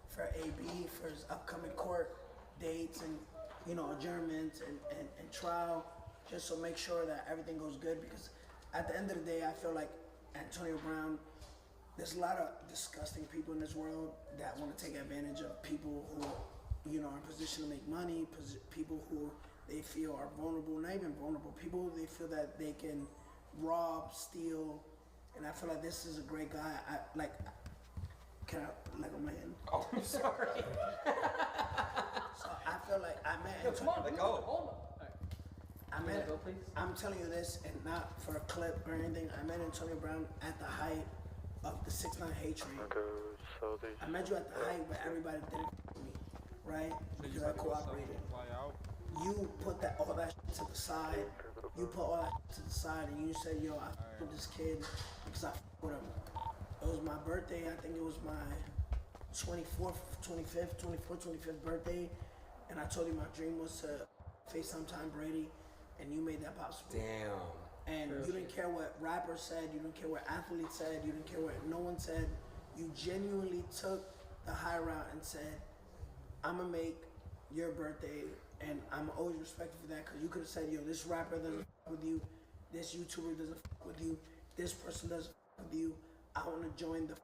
for AB for his upcoming court dates and, you know, adjournments and trial, just to make sure that everything goes good? Because at the end of the day, I feel like Antonio Brown, there's a lot of disgusting people in this world that want to take advantage of people who, you know, are in position to make money, people who they feel are vulnerable, not even vulnerable, people who they feel that they can rob, steal, and I feel like this is a great guy. Can I let go of my hand? Oh, I'm sorry. So I feel like I met Yo, come on, Let go. hold on. I'm telling you this, and not for a clip or anything. I met Antonio Brown at the height of the 6ix9ine hate train. I met you at the height, but everybody didn't f me, right? Because I cooperated. You put all that shit to the side. You put all that shit to the side, and you said, "Yo, I f with this kid because I f with him." It was my birthday. I think it was my 24th, 25th birthday, and I told you my dream was to FaceTime Tom Brady, and you made that possible. Damn. And you didn't care what rappers said, you didn't care what athletes said, you didn't care what no one said. You genuinely took the high route and said, I'm gonna make your birthday, and I'm always respectful for that, because you could have said, yo, this rapper doesn't f with you, this YouTuber doesn't f with you, this person doesn't f with you. I want to join the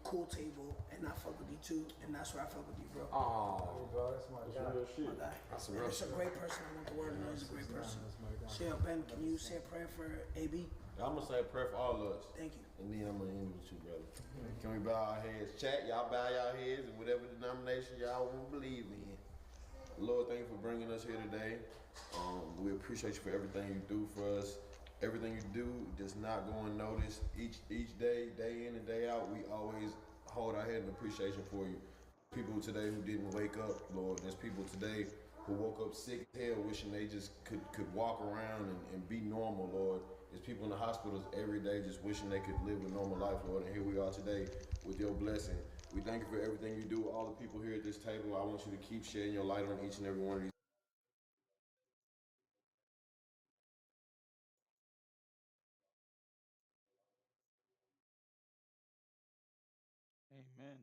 cool table and not fuck with you too, and that's where I fuck with you, bro. Oh, bro, that's my guy. My guy. That's some real It's a great person. I want the word to know he's a great person. So, yo, Ben, can you say a prayer for AB? I'm gonna say a prayer for all of us. Thank you. And then I'm gonna end with you, brother. Can we bow our heads? Chat, y'all bow y'all heads in whatever denomination y'all want to believe in. Lord, thank you for bringing us here today. We appreciate you for everything you do for us. Everything you do does not go unnoticed. Each day, day in and day out, we always hold our head in appreciation for you. People today who didn't wake up, Lord. There's people today who woke up sick as hell, wishing they just could walk around and be normal, Lord. There's people in the hospitals every day just wishing they could live a normal life, Lord. And here we are today with your blessing. We thank you for everything you do. All the people here at this table, I want you to keep shedding your light on each and every one of these. Amen.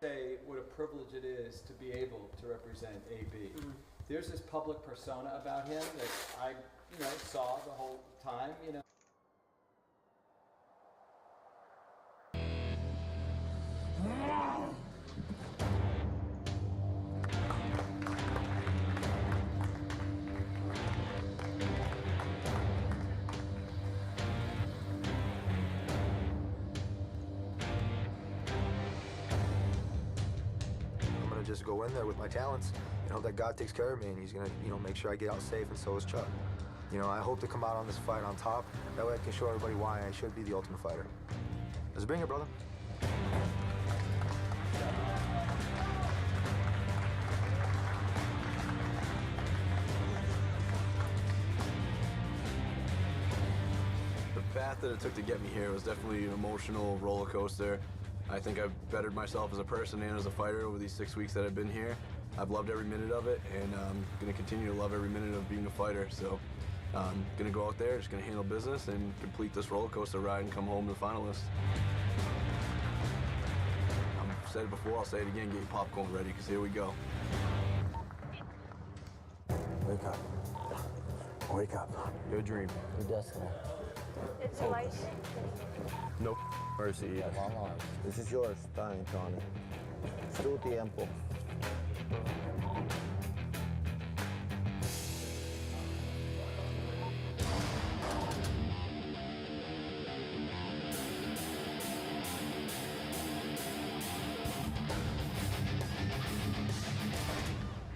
Say what a privilege it is to be able to represent AB. There's this public persona about him that I, saw the whole time, I'm gonna just go in there with my talents, know, that God takes care of me and he's gonna, you know, make sure I get out safe, and so is Chuck. You know, I hope to come out on this fight on top. That way I can show everybody why I should be the Ultimate Fighter. Let's bring it, brother. The path that it took to get me here was definitely an emotional roller coaster. I think I've bettered myself as a person and as a fighter over these 6 weeks that I've been here. I've loved every minute of it, and I'm going to continue to love every minute of being a fighter. So I'm going to go out there, just going to handle business and complete this roller coaster ride and come home the finalist. I've said it before, I'll say it again, get your popcorn ready, because here we go. Wake up. Wake up. Your dream. Your destiny. It's a light. Nope. Mercy. This is yours, time, Tony. Su tiempo.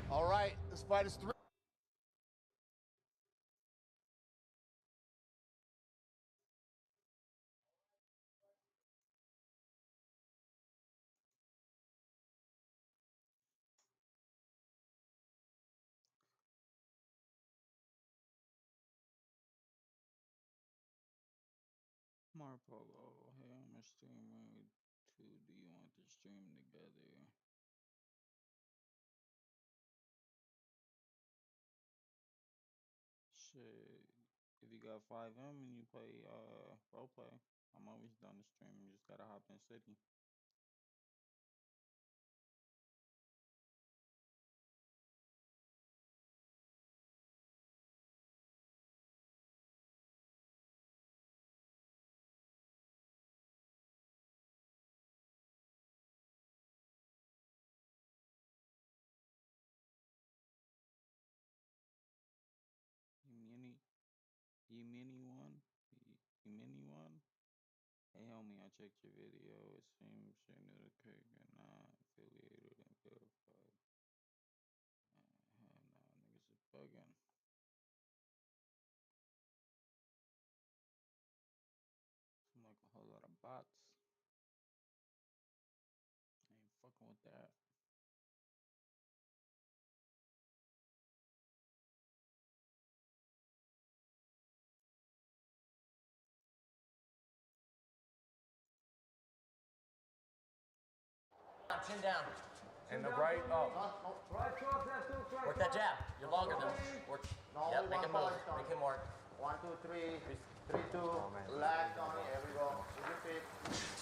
All right, this fight is 3. Marpolo, hey, I'm a streamer too. Do you want to stream together? Shit, if you got 5M and you play roleplay, I'm always down to stream. You just gotta hop in city. You mini one? You mini one? Hey homie, I checked your video. It seems you're new to Kirk and not affiliated and verified. Hell nah, niggas is bugging. Seem like a whole lot of bots. I ain't fucking with that. Chin down. And the right up. Work that jab. You're longer than work. Yep, make him move. Make him work. 1, 2, 3, 3, 2. Relax, Tony. Here we go. With your feet.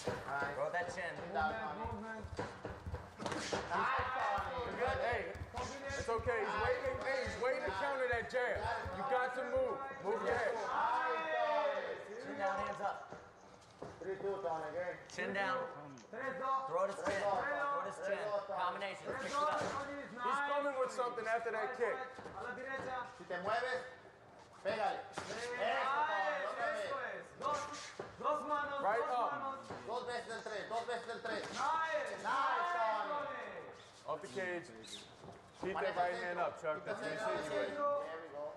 Nice. Throw that chin. Down, Tony. Nice, Tony. You're good. Hey, it's okay. He's waiting. Hey, he's waiting to counter that jab. You got to move. Move your head. Chin down, hands up. 3, 2, Tony. Again. Chin down. Throw his chin. Throw his chin. Combination. Fix it up. He's coming with something after that kick. Si te mueves, pégale. Dos manos. Right up. Dos veces el 3. Dos veces el 3. Nice, Tony. Off the cage. Keep that right hand up, Chuck. That's what he said you would. There we go.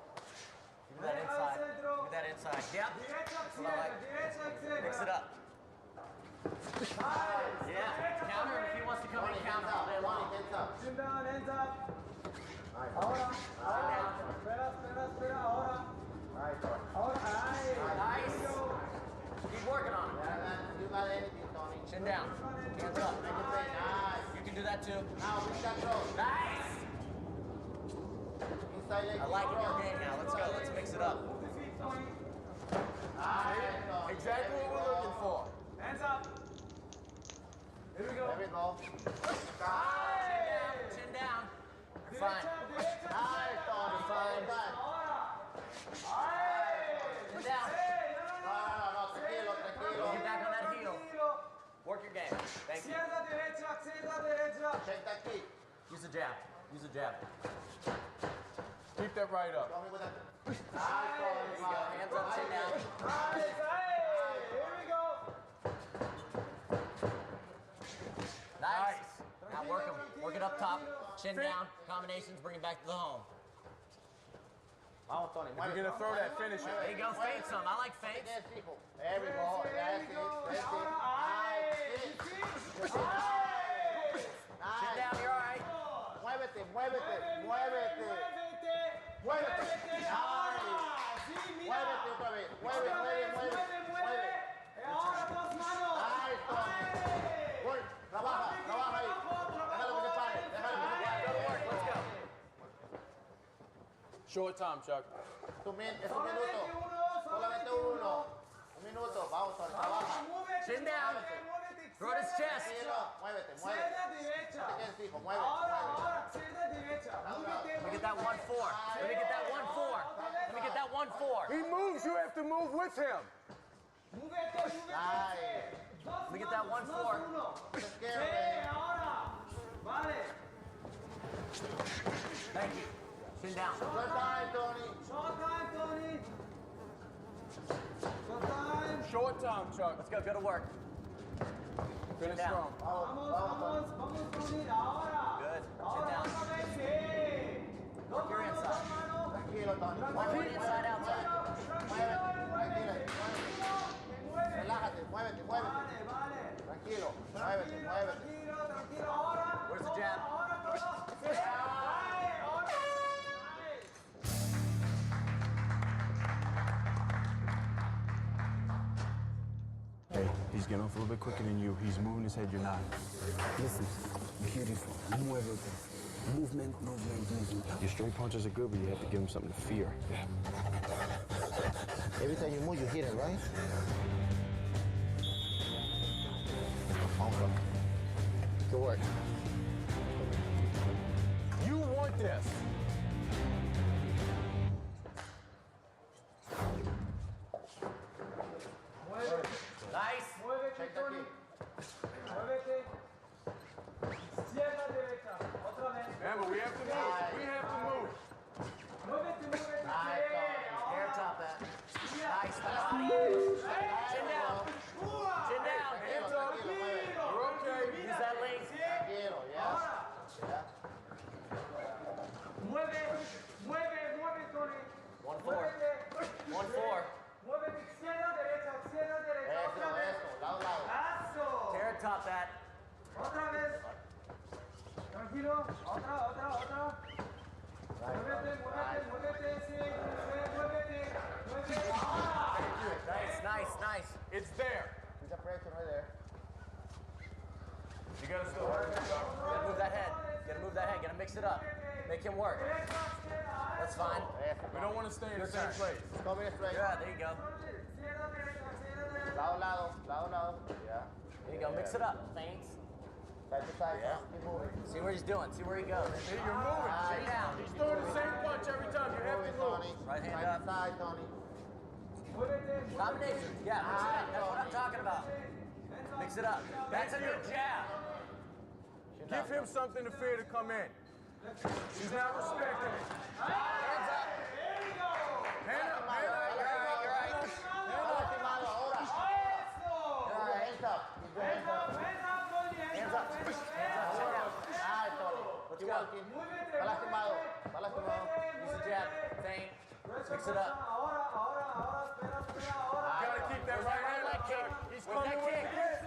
Give me that inside. Give me that inside. Yep. That's what I like. Mix it up. Yeah. Counter him if he wants to come in counter all day long. Chin down, hands up. Nice. Ahora. Espera. Ahora. Nice. Keep working on it. You got anything, Tony. Chin down. Hands up. Nice. You can do that too. Now, reach that throw. Nice. Inside leg. I like your game now. Let's go. Let's mix it up. Exactly what we're looking for. Hands up. Here we go. There we go. Chin down. You're fine. Nice, Tony. Fine. Chin down. No. Tranquilo. Get back on that heel. Work your game. Thank you. Check that kick. Use the jab. Keep that right up. Tony with that. There you go. Hands up, chin down. Here we go. Nice. Now work him. Work it up top. Chin down, combinations, bring it back to the home. Vamos, Tony. If you're gonna throw that, finish it. There you go, feint some. I like feints. There we go. That's it. That's it. Chin down, you're all right. Muévete, muévete, muévete. Muévete. Muévete otra vez. Mueve, mueve, mueve. Mueve. Ahí, Tony. Voy. Trabaja, trabaja ahí. Déjalo que se pare. Déjalo que se pare. Go to work, let's go. Short time, Chuck. Es un minuto. Solamente uno. Un minuto. Vamos, Tony. Trabaja. Chin down. Throw his chest. Muévete, muévete. No te quedes fijo. Muévete, muévete. Let me get that 1-4. Let me get that 1-4. Let me get that 1-4. He moves, you have to move with him. Nice. Let me get that 1-4. Thank you. Chin down. Short time, Tony. Short time, Chuck. Let's go to work. Finish down. strong. Good. Chin down. Work your inside. Tranquilo, Tony. One foot inside, outside. Muévete, tranquilo. Relájate, muévete, muévete. Tranquilo, muévete, muévete. Where's the jab? Hey, he's getting off a little bit quicker than you. He's moving his head, you're not. Listen, beautiful. Muévete. Movement, movement, movement. Your straight punches are good, but you have to give him something to fear. Every time you move, you hit it, right? Good work. You want this. Nice. Check the kick. Remember, we have to move. We have to move. Air top that. Nice. Chin down. Chin down. Hands up. You're okay. Use that leg. Tranquilo, yeah. One four. 1-4. Eso, lado, lado. Tear top that. Nice. It's there. He's a pressure right there. You gotta still work. Gotta move that head. Gotta mix it up. Make him work. That's fine. We don't want to stay in the same place. Come here straight. Yeah, there you go. Lado. Yeah. There you go. Mix it up. Feints. Side to side. Yeah. Keep moving. See where he's doing. See where he goes. See, you're moving. Chin down. He's throwing the same punch every time. You have to move. Tony. Right hand Side up. to side, Tony. Combination. Yeah, mix it up. That's what I'm talking about. Mix it up. That's a good jab. Give him something to fear to come in. He's not respecting it. Hands up. Hand up. You're right. Hands up. Hands up. Ay, Tony. Let's Keep go. working. Está lastimado. Use the jab. Feint. Mix it up. Gotta keep that right hand up, Chuck. He's coming with the kick.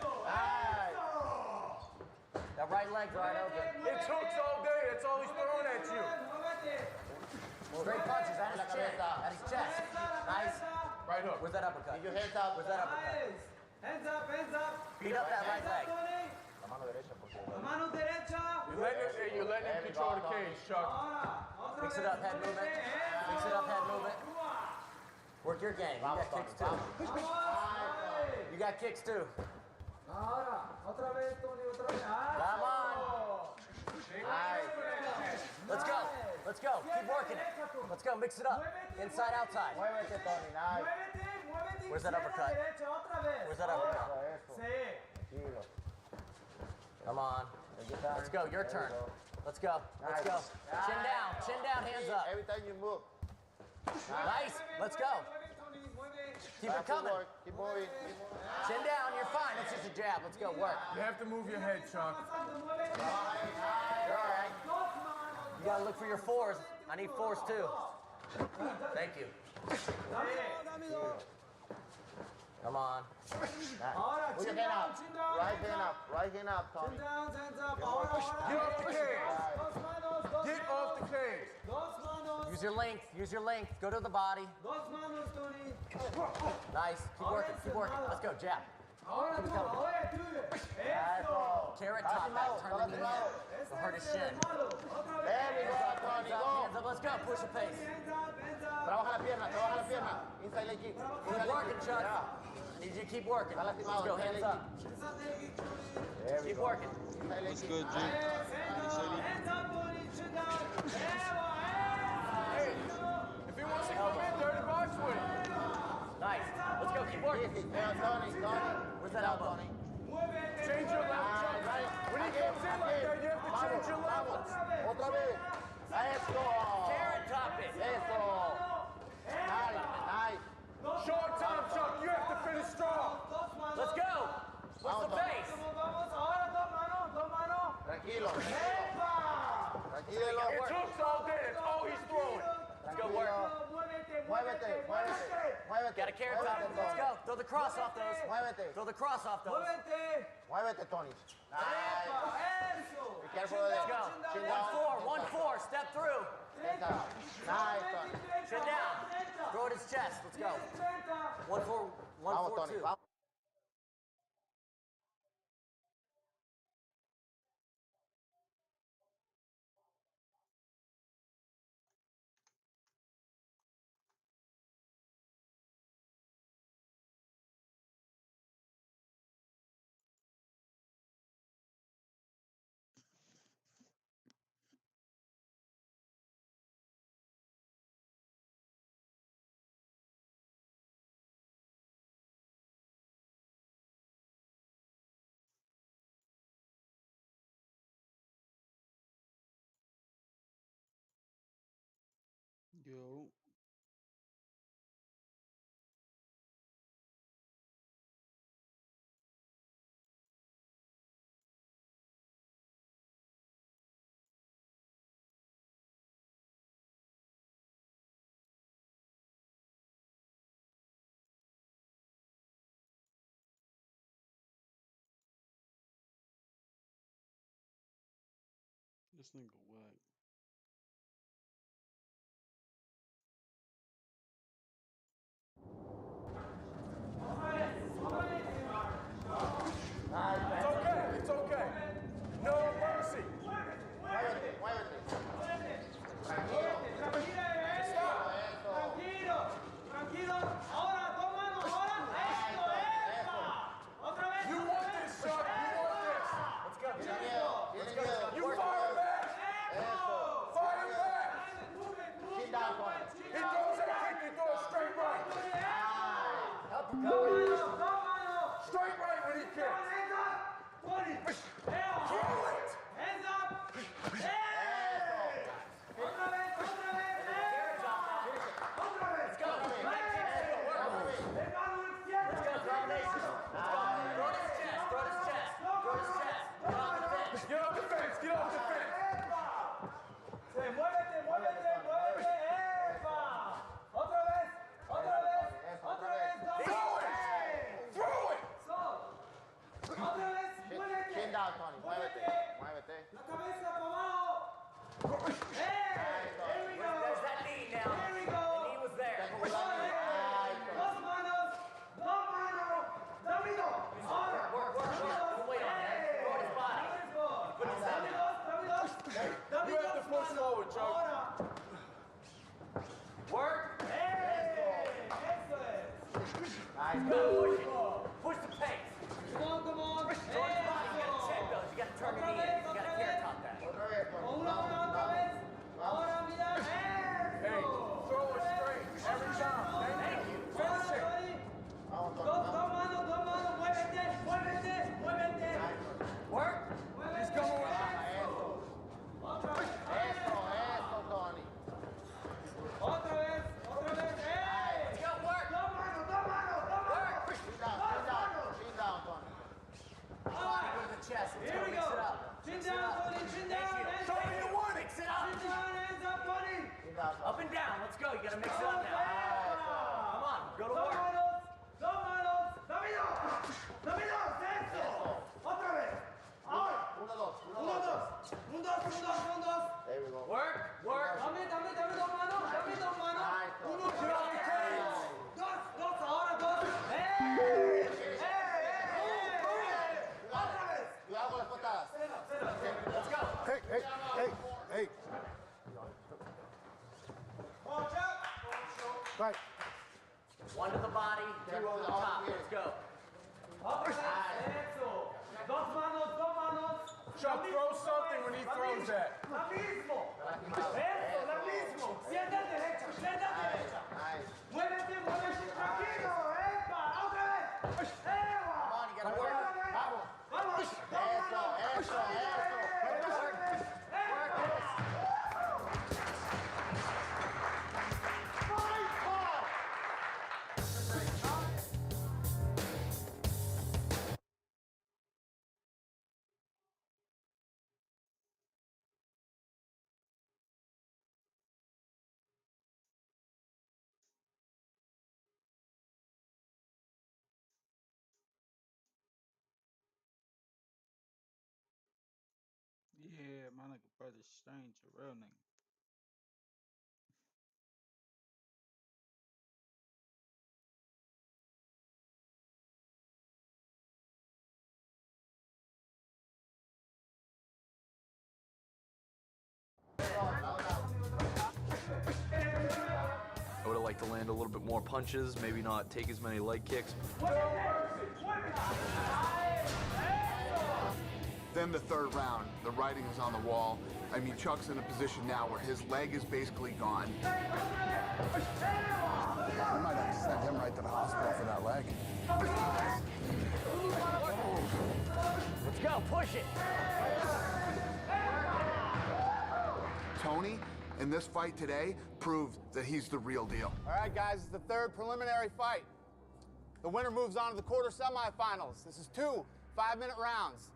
That right leg's right open. It's hooks all day. That's all he's throwing at you. Straight punches at his chin. At his chest. Nice. Right hook. Where's that uppercut? Keep your hands up. Where's that uppercut? Hands up. Beat up that right leg. La mano derecha, por favor. Mano derecha. You're letting him control the cage, Chuck. Mix it up, head movement. Mix it up, head movement. Work your game. You got kicks too. You got kicks too. Ahora, otra vez, Tony, otra vez. Come on. Let's go. Let's go. Keep working it. Let's go. Mix it up. Inside, outside. Muévete, Tony. Nice. Where's that uppercut? Where's that uppercut? Come on. Let's go. Your turn. Let's go. Let's go. Chin down. Chin down. Hands up. Every time you move. Nice. Let's go. Keep it coming. Keep moving. Chin down. You're fine. It's just a jab. Let's go. Work. You have to move your head, Chuck. You're all right. You gotta look for your fours. I need fours too. Thank you. Come on. Put your hand up. Right hand up. Right hand up, Tony. Get off the cage. Get off the cage. Use your length. Use your length. Go to the body. Nice. Keep working. Keep working. Let's go. Jab. Keep it coming. Carrot top back. Turn the knee in. The hardest shin. There we go, Tony. Go. Hands up. Let's go. Push the pace. Trabaja la pierna. Trabaja la pierna. Inside leg kick. Keep working, Chuck. I need you to keep working. Let's go. Hands up. Keep working. What's good, G? Hey, if he wants to come in, dirty box with him. Nice. Let's go. Keep working. Where's that elbow? Change your left, Chuck. When he comes in like that, you have to change your left. Otra vez. Eso. Carrot top it. Eso. Nice. Nice. Short time, Chuck. You have to finish strong. Let's go. What's the pace? Tranquilo. Tranquilo. It's hooks all day. That's all he's throwing. Let's go work. Muévete. Muévete. Muévete. Got a carrot top. Let's go. Throw the cross off those. Muévete. Throw the cross off those. Muévete, Tony. Nice. Be careful of Let's that. go. Chin down. 1-4. Step through. Nice, Tony. Chin down. Throw it his chest. Let's go. 1-4. Vamos, Tony. 1-4-2. Vamos. Yo. This nigga whack. It's okay. It's okay. No mercy. Muévete. Muévete. You want this, Chuck. You want this. Let's go. You fire back. Fire back. Chin down, Tony. He throws that kick. He throws straight right. Straight right when he kicks. Kill it. Get off the fence. Get off the fence. Throw it. Chin down, Tony. Muévete. Muévete. There's that knee now. The knee was there. Work. Put weight on him. Throw it his body. Put his head down. You have to push forward, Chuck. Work. Nice. Go. Push the pace. Throw his body. You gotta check those. You gotta turn your knee in. You gotta carrot top that. Otra vez, Tony. Hey, throw it straight every time. Thank you. Finish it. Vamos, Tony. Vamos. Work. He's coming with Eso, Tony. Let's go. Work. Chin down, Tony. Body go to the chest. Let's go. Mix it up. Everyone over the top. Let's go. Chuck, throw something when he throws that. Yeah, my nigga brother Strange, a real nigga. I would have liked to land a little bit more punches, maybe not take as many leg kicks. Then the third round, the writing is on the wall. I mean, Chuck's in a position now where his leg is basically gone. We might have to send him right to the hospital for that leg. Let's go, push it. Tony, in this fight today, proved that he's the real deal. All right, guys, it's the third preliminary fight. The winner moves on to the quarter semifinals. This is 2 5-minute rounds.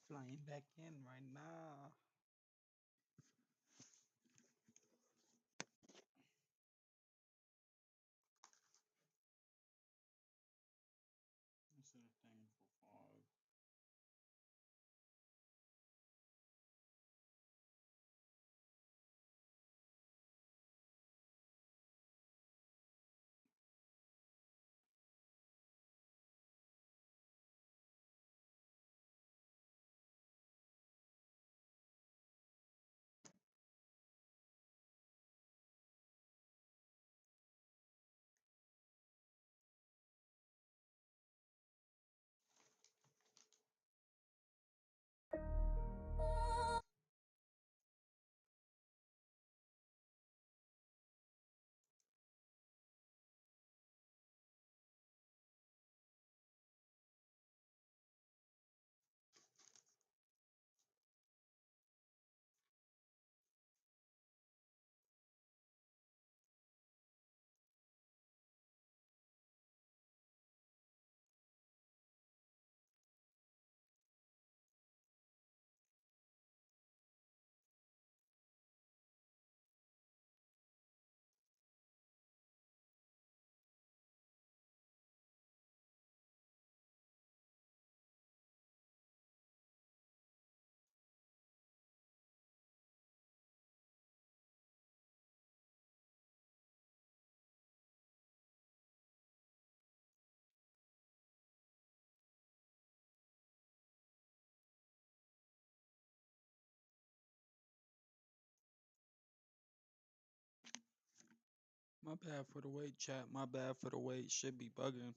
Flying back in right now. This is the thing for 5. My bad for the wait, chat. My bad for the wait. Should be bugging.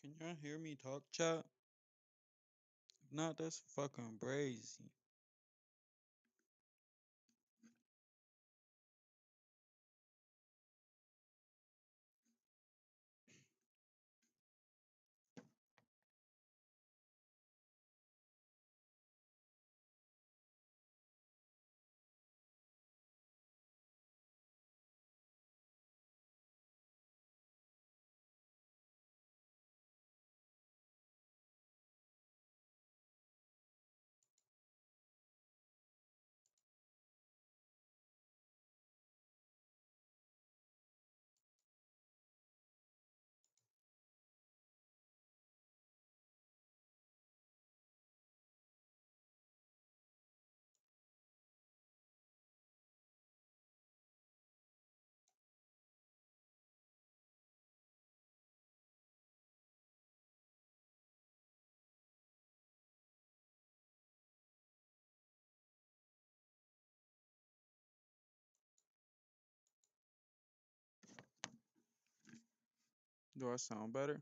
Can y'all hear me talk, chat? If not, that's fucking brazy. Do I sound better?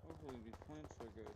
Hopefully these plants are good.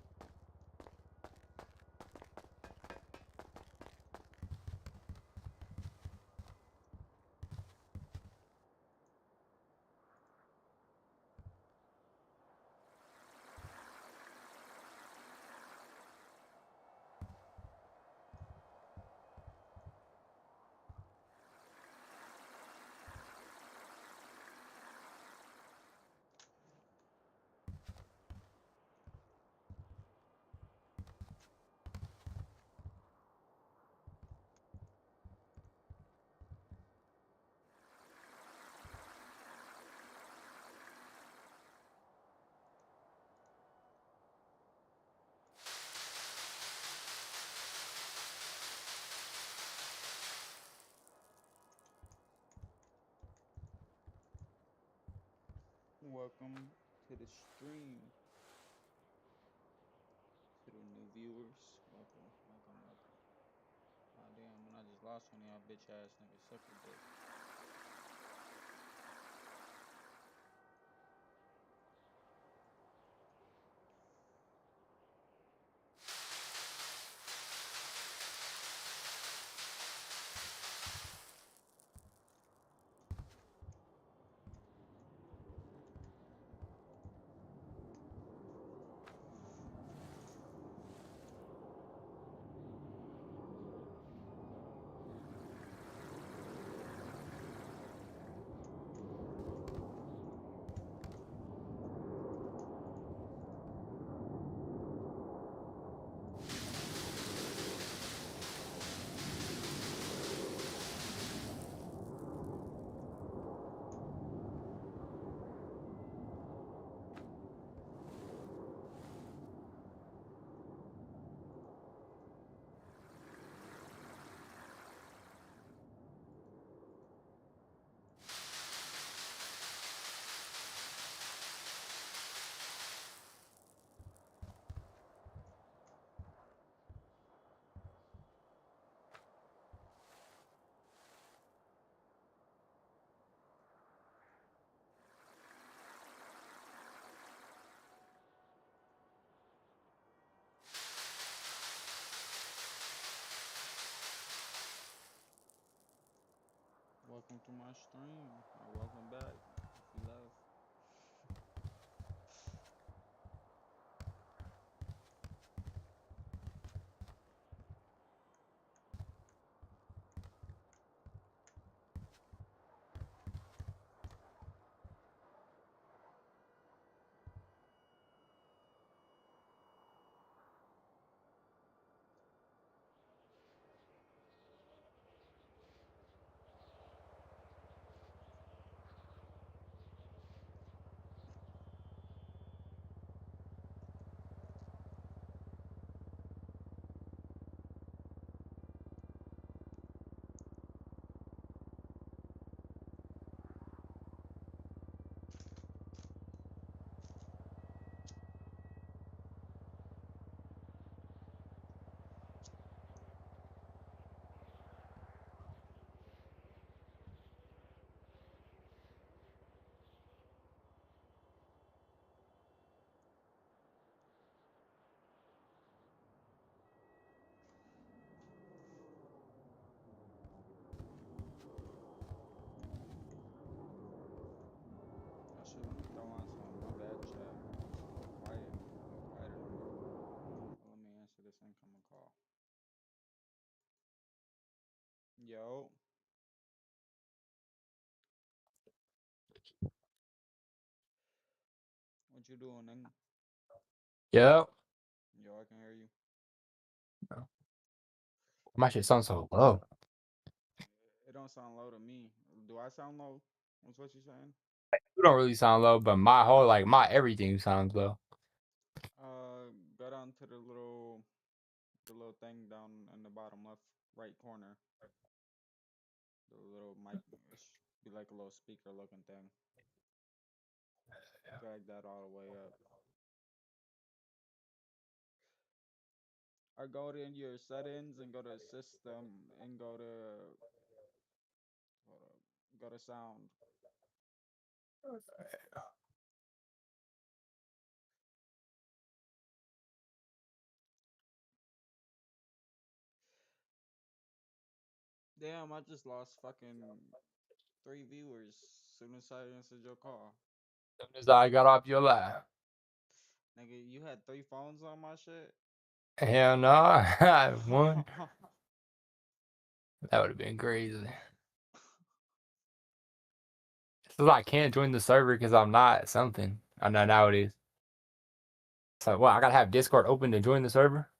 Welcome to the stream. To the new viewers, welcome. Ah, damn, when I just lost one of y'all bitch ass niggas, suck a dick. Welcome to my stream, or welcome back if you left. I should let me throw on some. My bad, chat. Quiet. Quieter than normal. Let me answer this incoming call. Yo. What you doing, nigga? Yep. Yo, I can hear you. My shit sounds so low. It don't sound low to me. Do I sound low? What's what you saying? You don't really sound low, but my whole my everything sounds low. Go down to the little thing down in the bottom left right corner. The little mic, it should be like a little speaker looking thing. Drag that all the way up. Or go to your settings and go to system and go to sound. Damn, I just lost fucking 3 viewers as soon as I answered your call. As soon as I got off your lap. Nigga, you had 3 phones on my shit? Hell no, I had one. That would have been crazy. So I can't join the server because I'm not something. I know now it is. So what? I gotta have Discord open to join the server.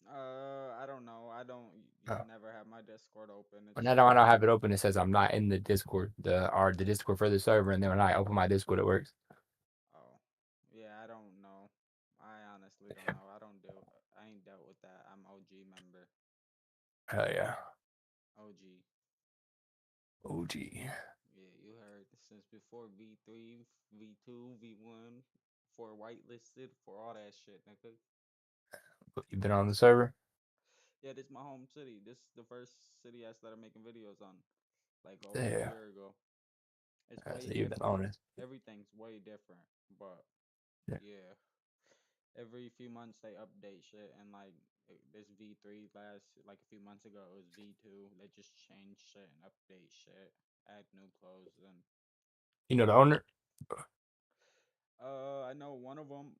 I don't know. I don't. I never have my Discord open. When I don't have it open, it says I'm not in the Discord, the Discord for the server, and then when I open my Discord, it works. Oh, yeah. I don't know. I honestly don't know. I ain't dealt with that. I'm OG member. Hell yeah. OG. OG. Yeah, you heard. since before V3, V2, V1, for whitelisted, for all that shit, nigga. You been on the server? Yeah, this is my home city. This is the first city I started making videos on, like over a Yeah. year ago. It's I way see you've been different. on it. Everything's way different, but Yeah. yeah. Every few months they update shit, and like this V3 like a few months ago it was V2. They just change shit and update shit, add new clothes, and You know the owner? I know one of them.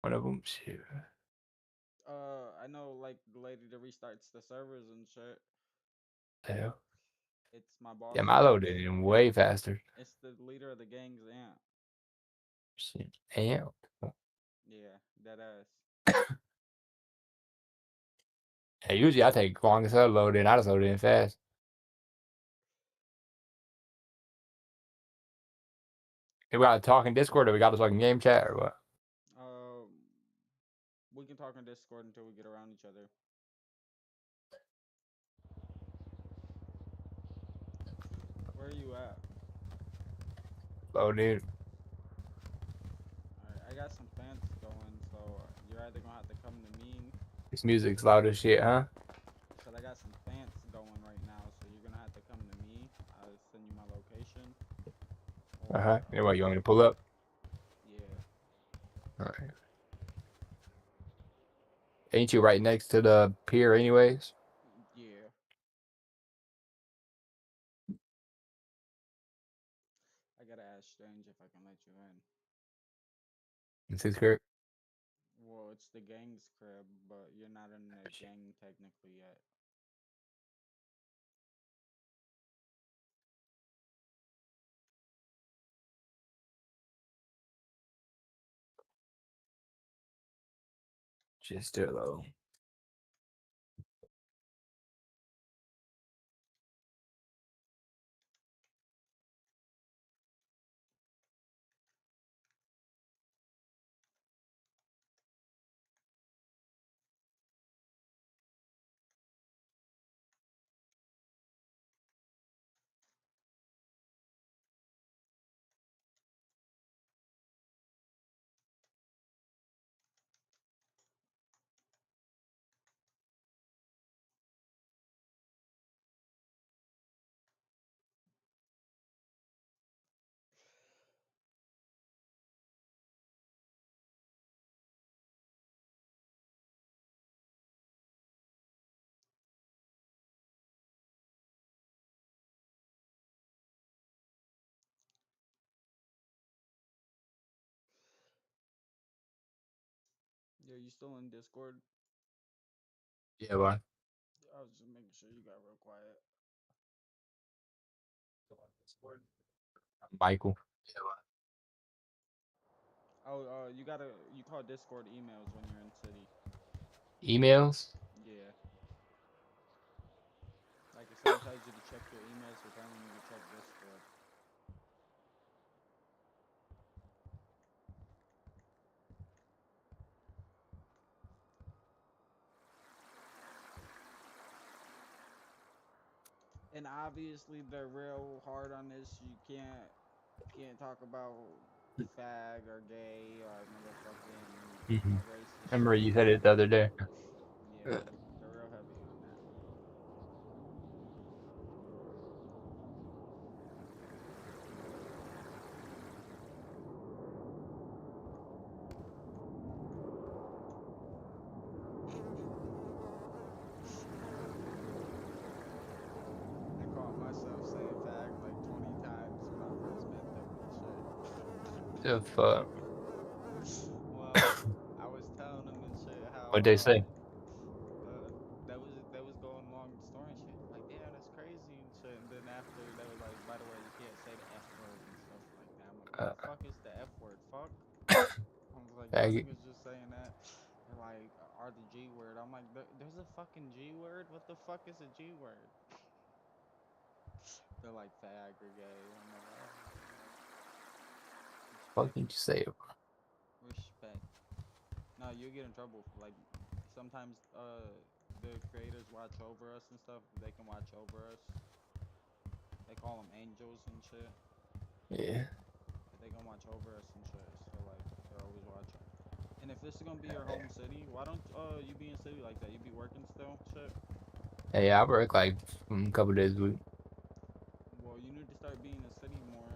One of them? Shit. I know like the lady that restarts the servers and shit. Hell. It's my boss. Yeah, Milo did it way faster. It's the leader of the gang's aunt. Shit. Damn. Yeah, that ass. Hey, usually I take long as hell to load in. I just load in fast. Hey, we got to talk in Discord or we got to fucking game chat or what? We can talk on Discord until we get around each other. Where are you at? Load in. Alright, I got some fans going, so you're either gonna have to come to me. This music's loud as shit, huh? Said I got some fans going right now, so you're gonna have to come to me. I'll send you my location. Uh-huh. Yeah, what, you want me to pull up? Yeah. Alright. Ain't you right next to the pier anyways? Yeah. I gotta ask Strange if I can let you in. It's his crib? Well, it's the gang's crib, but you're not in the gang technically yet. Just still low. Yeah, you still in Discord? Yeah, why? I was just making sure you got real quiet. Michael. Oh, you call Discord emails when you're in city. Emails? Yeah. Like if someone tells you to check your emails, they're telling you to check Discord. And obviously they're real hard on this. You can't talk about fag or gay or motherfucking racist Remember shit. you said it the other day. Yeah, they're real heavy on that. I caught myself saying fag like 20 times when I first met them and shit. The fuck? Well, I was telling them and shit how What'd they say? that was going along the story and shit. Like, damn, that's crazy and shit. And then after they were like, by the way, you can't say the F word and stuff like that. I'm like, what the fuck is the F word? Fuck. I was like, y'all Faggot. niggas just saying that. They're like, are the G word? I'm like, there's a fucking G word? What the fuck is a G word? They're like fag or gay. I'm like, oh. What did you say? Respect. No, you'll get in trouble. Like, sometimes the creators watch over us and stuff. They can watch over us. They call them angels and shit. Yeah. They gonna watch over us and shit. So like they're always watching. And if this is gonna be your home city, why don't you be in city like that? You be working still, shit. Hey, I work like a couple days a week. Well, you need to start being in city more.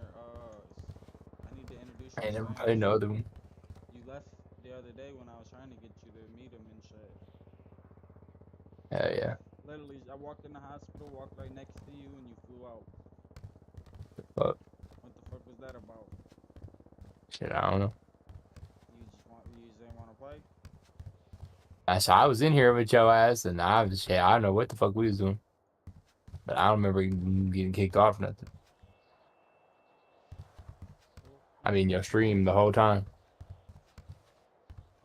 I need to introduce you I to ain't never Strange. played no other one. You left the other day when I was trying to get you to meet him and shit. Hell yeah. Literally, I walked in the hospital, walked right next to you, and you flew out. Fuck. What the fuck was that about? Shit, I don't know. You just didn't want to play? I was in here with your ass, and I don't know what the fuck we was doing, but I don't remember getting kicked off or nothing. I mean, your stream the whole time.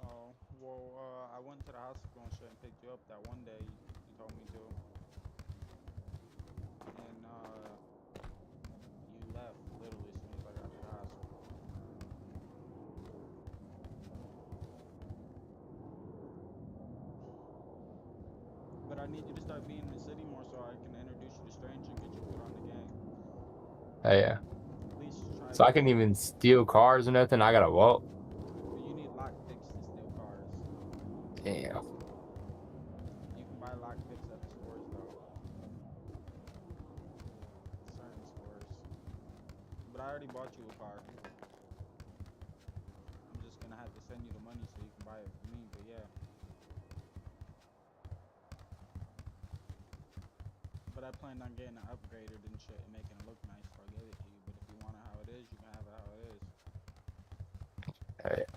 Oh, well, I went to the hospital and shit and picked you up that one day you told me to. And you left literally as soon as I got to the hospital. But I need you to start being in the city more so I can introduce you to Strange and get you put on the game. Hell yeah. At least try So I to couldn't walk. even steal cars or nothing. I gotta walk. You need lock picks to steal cars. Damn. You can buy lock picks at the stores though. Certain stores. But I already bought you a car. I'm just gonna have to send you the money so you can buy it for me, but yeah. But I planned on getting it upgraded and shit and making it look nice before I give it to you. But if you want it how it is, you can have it how it is. Hell yeah.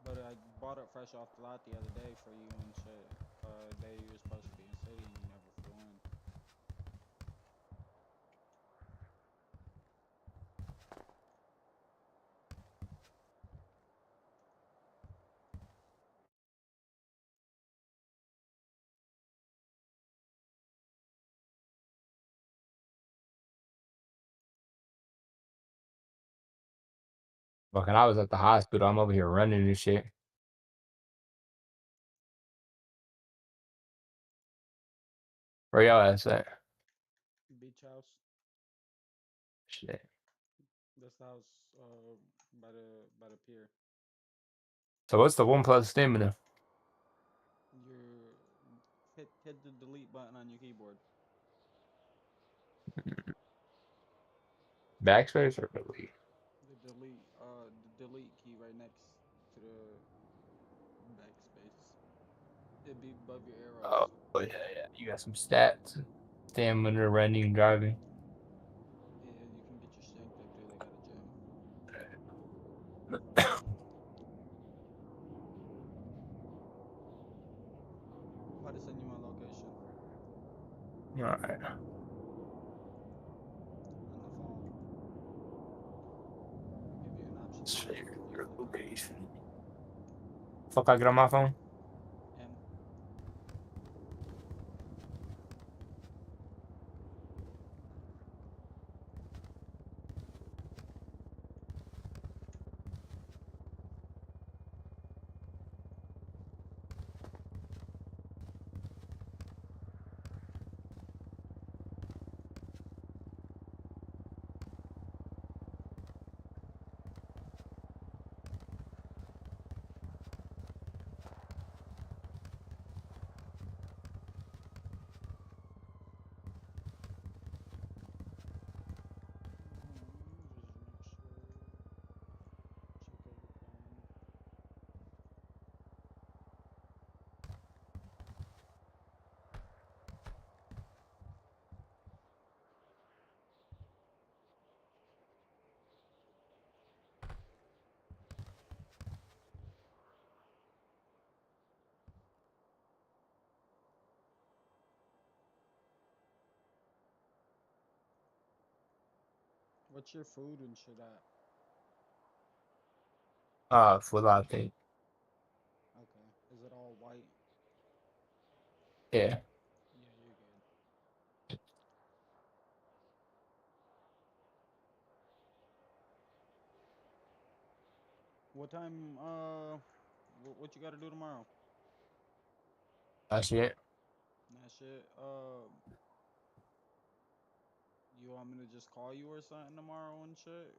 But I bought it fresh off the lot the other day for you and shit. Day you were supposed to be in city and you never flew in. Fucking, I was at the hospital. I'm over here running and shit. Where y'all ass at? Beach house. Shit. This house by the pier. So what's the 1+ stamina? You hit the delete button on your keyboard. Backspace or delete? The delete key right next to the backspace. It'd be above your arrows. Oh yeah, yeah. You got some stats. Stamina, running, driving. Yeah, you can get your strength up there. They got a gym. I'm about to send you my location. Alright. On the phone. Give you an option to Share use your the location. Fuck, I get on my phone? M. Check everything. What's your food and shit at? Full latte. Okay. Is it all white? Yeah. Yeah, you're good. What time? What you got to do tomorrow? That's it. That shit. You want me to just call you or something tomorrow and shit?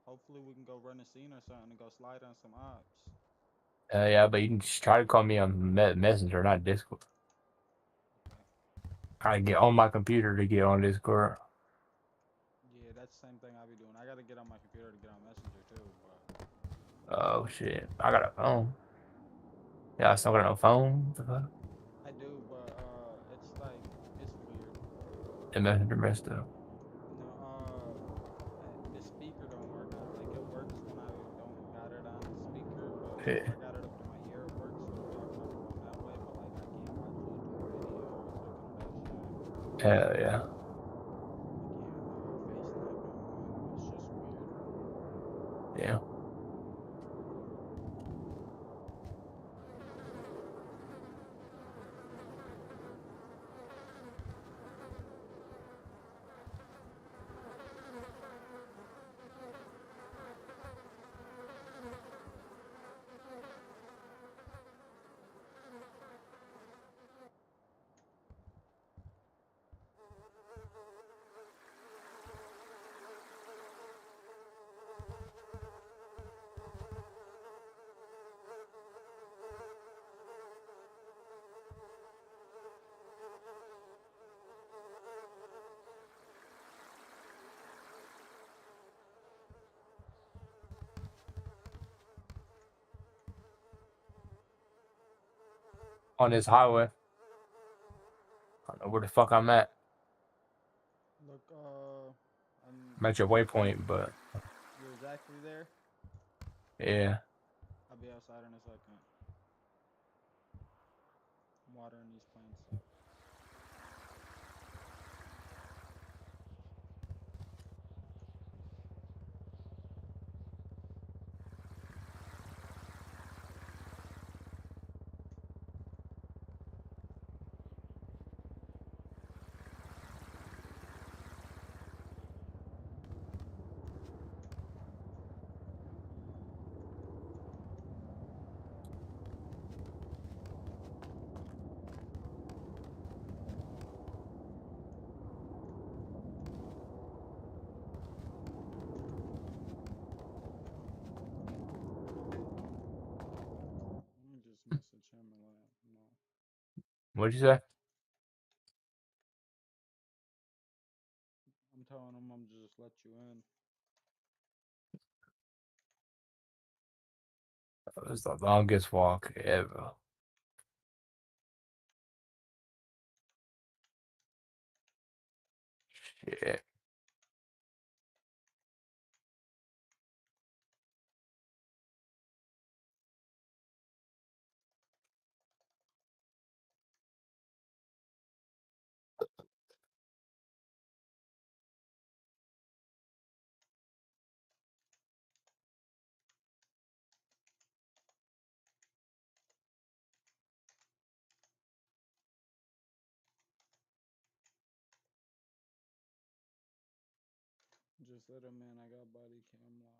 Hopefully we can go run a scene or something and go slide on some ops. Yeah, but you can just try to call me on Messenger, not Discord. I get on my computer to get on Discord. Yeah, that's the same thing I be doing. I gotta get on my computer to get on Messenger too, but Oh shit, I got a phone. Yeah, I still got no phone. What the fuck? I do, but it's like it's weird. The Messenger messed up. No, the speaker don't work. Like it works when I don't got it on the speaker, but Yeah. I got it up to my ear. It works when I'm talking on the phone that way, but like I can't watch YouTube videos or none of that shit. Hell yeah. It's just weird. Yeah. On this highway. I don't know where the fuck I'm at. Look, I'm at your waypoint, but you're exactly there. yeah. I'll be outside in a second. I'm watering these plants up. Message him and let him know. What'd you say? I'm telling him I'm just let you in. It was the longest walk ever. Shit. Just let him in. I got body cam live.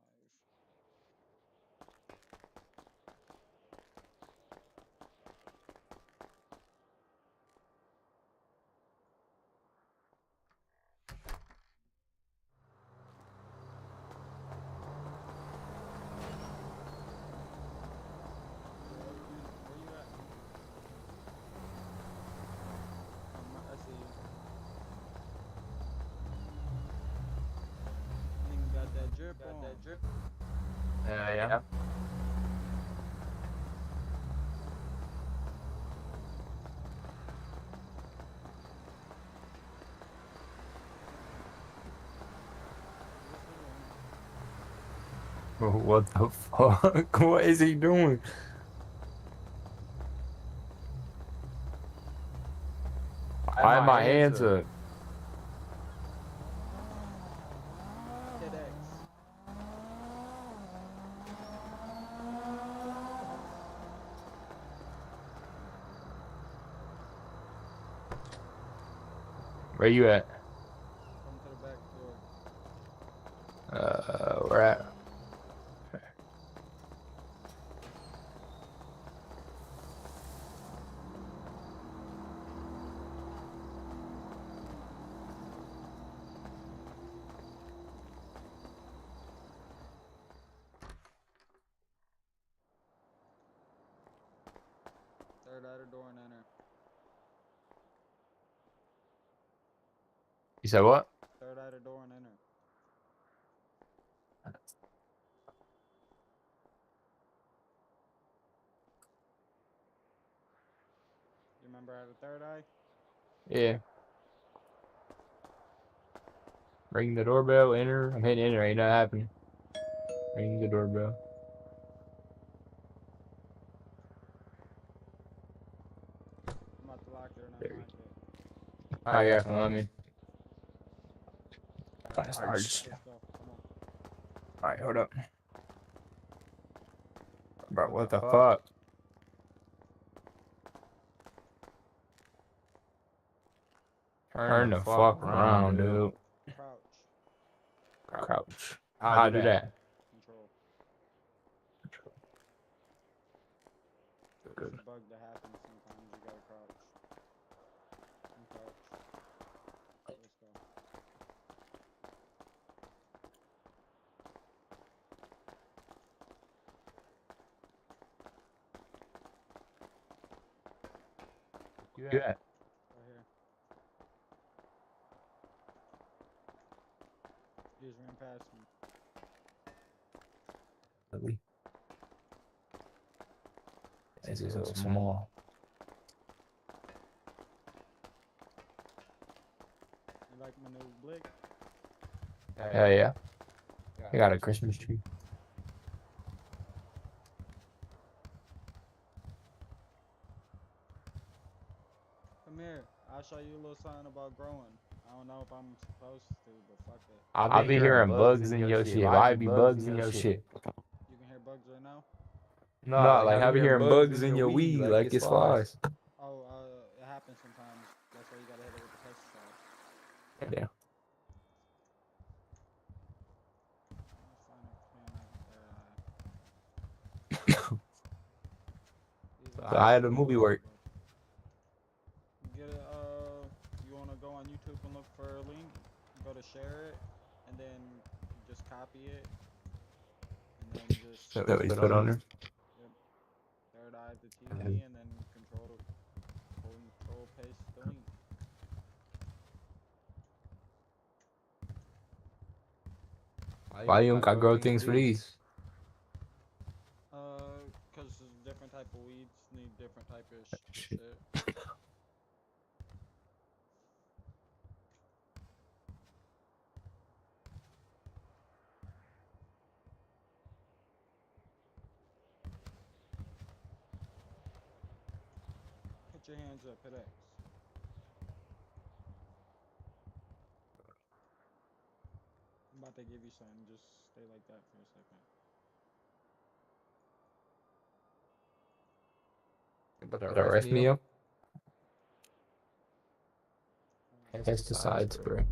Where you at? I see you. Nigga got that drip on. Yeah. What the fuck? What is he doing? Why are my hands up? Where you at? Come to the back door. Where at? Third outer door and enter. You said what? Third outer door and enter. You remember out of third eye? Yeah. Ring the doorbell, enter. I'm hitting enter, ain't nothing happening. Ring the doorbell. I'm about to lock there and unlock it. Oh yeah, come on, man. Let's go. Come on. Alright, hold up. Bro, what the fuck? Turn the fuck around, dude. Crouch. How do that? Control. Good. It's a bug that happens sometimes. You gotta crouch. And crouch. Let's go. You at? Right here. You just ran past me. Really? This is so small. You like my new blick? Hell yeah. I got a Christmas tree. Come here. I'll show you a little something about growing. I don't know if I'm supposed to, but fuck it. I'll be hearing bugs in your shit. Why be bugs in your shit? You can hear bugs right now? No, like I be hearing bugs in your weed like it's flies. Oh, it happens sometimes. That's why you gotta hit it with the pesticide. Yeah. So I had a movie work. Get it, you wanna go on YouTube and look for a link, go to share it, and then just copy it, and then just That what you put on there? Yep. Third eye the TV, and then control paste the link. Why you don't got grow things for these? Cause different type of weeds need different type of shit. Put your hands up, hit X. I'm about to give you something, just stay like that for a second. The rest meal? Pesticide spray.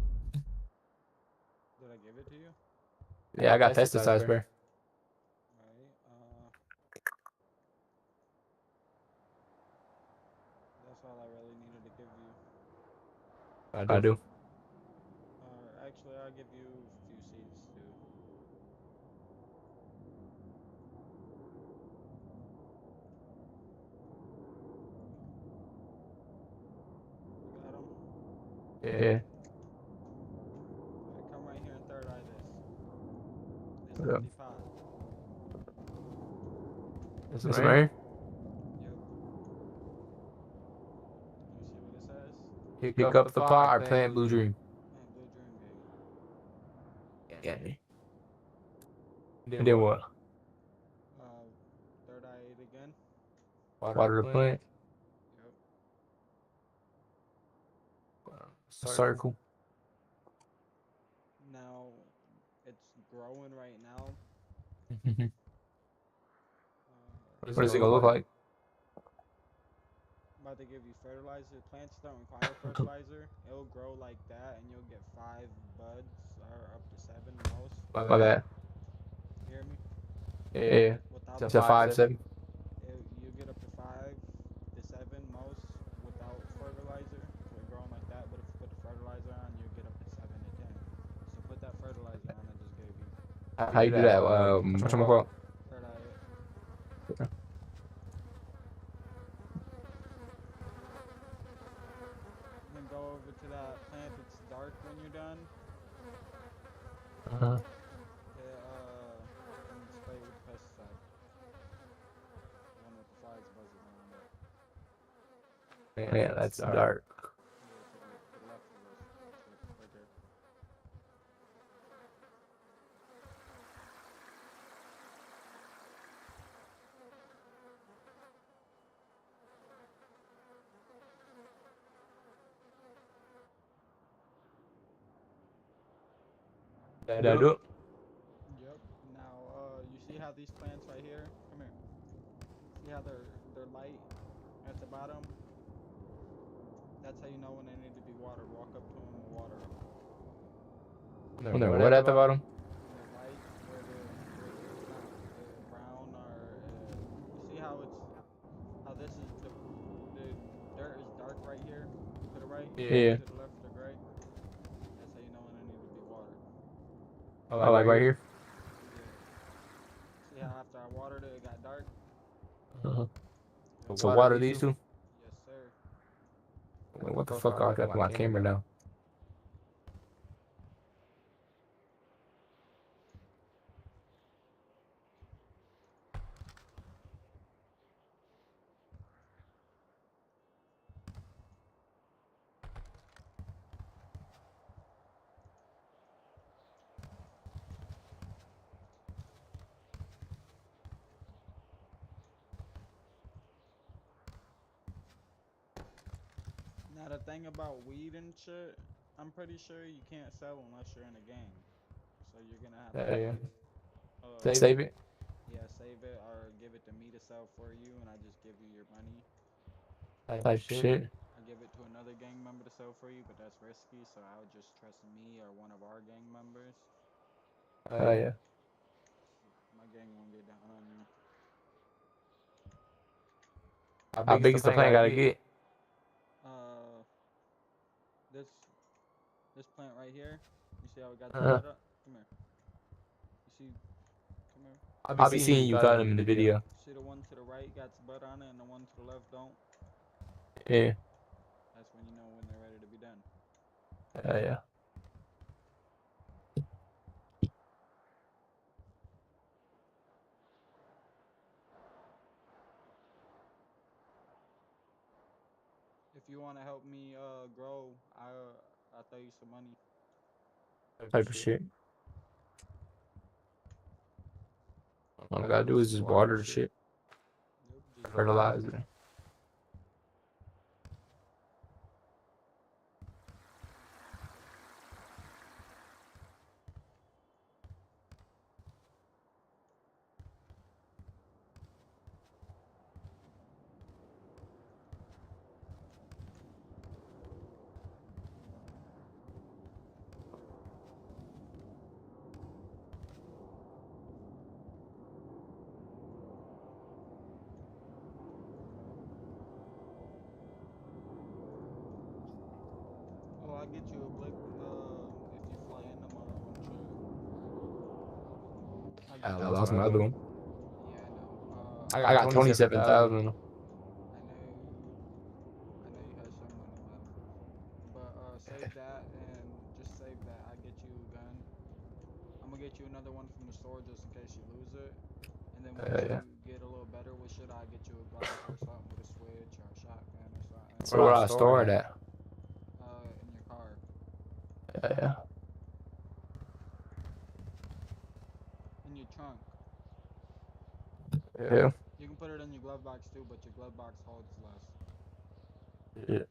Did I give it to you? Yeah, I got pesticide spray. Alright, that's all I really needed to give you. I do. Actually, I'll give you a few seeds too. You got them? Yeah. Alright, come right here and third eye this. This empty pot. This right here? Yep. Let me see what it says. Pick up the pot or plant Blue Dream. Blue Dream game. Get me. Then what? Third eye it again. Water the plant. Yep. Circle. Now, it's growing right now. What is it gonna look like? I'm about to give you fertilizer. Plants don't require fertilizer. It'll grow like that, and you'll get 5 buds, or up to 7 most. My bad. You hear me? Yeah. Without So 5, 7. You get up to 5 to 7 most without fertilizer. So it's growing like that. But if you put the fertilizer on, you'll get up to 7 to 10. So put that fertilizer on I just gave you. How you do that? Whatchamacallit? Third eye it. done, Uh-huh. and spray it with the pesticide. The one with the flies buzzing around it. Yeah, that's dark. Yeah, to the left of us. Right there. Did I do it? Yep. Now, you see how these plants right here? Come here. See how they're light at the bottom? That's how you know when they need to be watered. Walk up to them and water them. When they're what at the bottom? When they're light, where it's not brown or you see how this is the dirt is dark right here to the right, Yeah. to the left of the gray. That's how you know when they need to be watered. Oh, like right here? See how after I watered it, it got dark? Uh-huh. So water these two? Yes, sir. Wait, what the fuck? I got my camera down. Now the thing about weed and shit, I'm pretty sure you can't sell unless you're in a gang. So you're gonna have to Save it? Yeah, save it or give it to me to sell for you, and I just give you your money. Type shit. I give it to another gang member to sell for you, but that's risky, so I would just trust me or one of our gang members. Oh yeah. My gang won't get down on you. How big is the plant gotta get? This plant right here. You see how we got the Uh-huh. bud up? Come here. You see? Come here. I'll be seeing you cut them in the video. See the one to the right got the bud on it, and the one to the left don't. Yeah. That's when you know when they're ready to be done. Yeah. If you want to help me grow, I'll throw you some money. Type of shit. All I gotta do is just water the shit. Fertilizer. Oh, I'll get you a blick if you fly in tomorrow and shit. I lost my other one. Yeah, I know. I got 27,000. I know you had some money left. But save that and just save that. I get you a gun. I'm gonna get you another one from the store just in case you lose it. And then once you get a little better with shit, I'll get you a Glock or something with a switch or a shotgun or something. Where would I store it at? In your car. Yeah. In your trunk. Yeah. You can put it in your glove box too, but your glove box holds less. Yeah.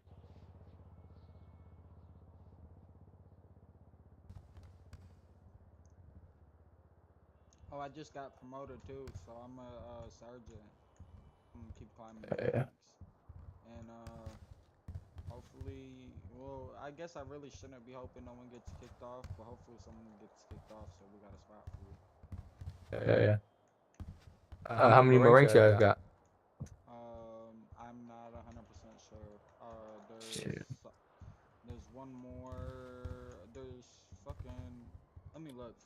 Oh, I just got promoted too, so I'm a sergeant. I'm gonna keep climbing the Yeah. ranks. And hopefully, well, I guess I really shouldn't be hoping no one gets kicked off, but hopefully someone gets kicked off, so we got a spot for you. Yeah. How many more ranks you guys got? I'm not 100% sure. Shit. There's one more. There's fucking. Let me look.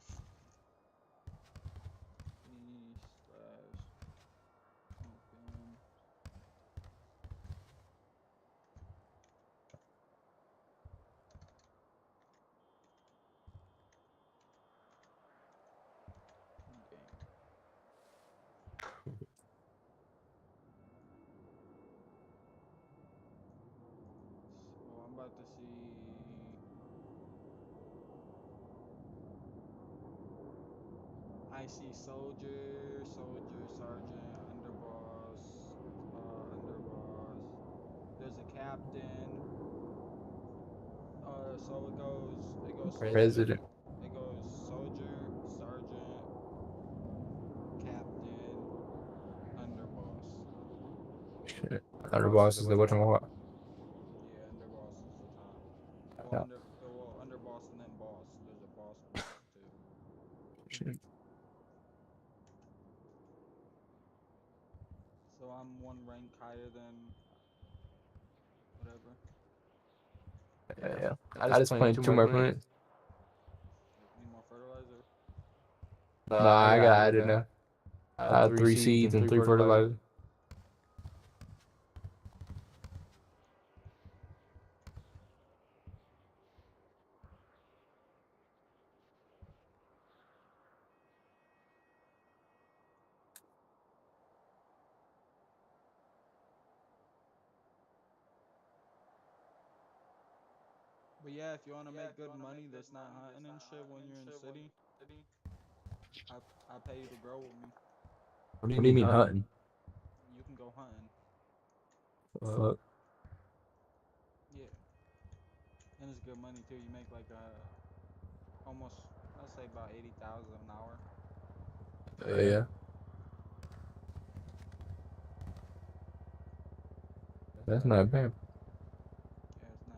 E/open. I see soldier, sergeant, underboss, underboss. There's a captain. So it goes soldier. President. It goes soldier, sergeant, captain, underboss. Shit. Underboss is the whatchamacallit. Yeah, underboss is the top. Well, Yeah. underboss and then boss. There's a boss too. Shit. So I'm one rank higher than whatever. Yeah. I just played 2 more planets. Need more fertilizer. Nah, I got added now. I had 3 seeds and 3 fertilizers. But yeah, if you want to make good money that's not hunting and shit when you're in the city, I pay you to grow with me. What do you mean hunting? You can go hunting. Fuck. Yeah. And it's good money too. You make like almost, let's say about 80,000 an hour. Yeah. That's not bad. Yeah, it's not.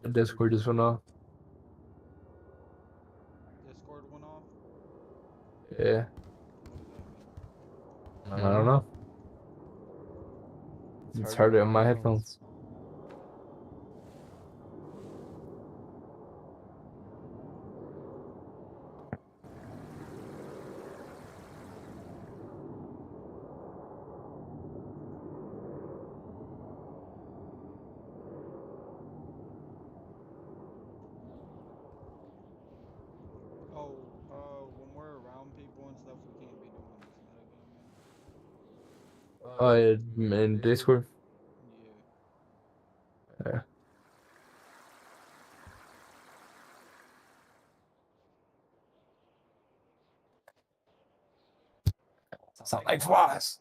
The Discord just went off. Discord went off? Yeah. What does that mean? I don't know. It's harder on my headphones. When we're around people and stuff, we can't be doing this metagaming. Oh, yeah, in Discord? Yeah. Yeah. Sound like flies.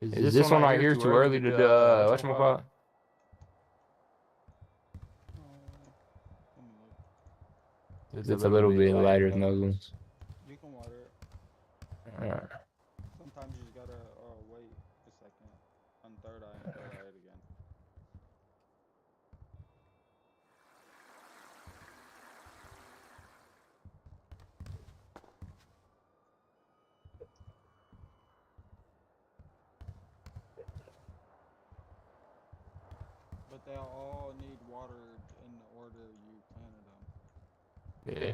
Is this one right here too early to whatchamacallit? It's a little bit lighter than those ones. You can water it. Alright. Sometimes you just gotta wait a second on third eye and third eye it again. But they all need water in the order you planted them. Yeah.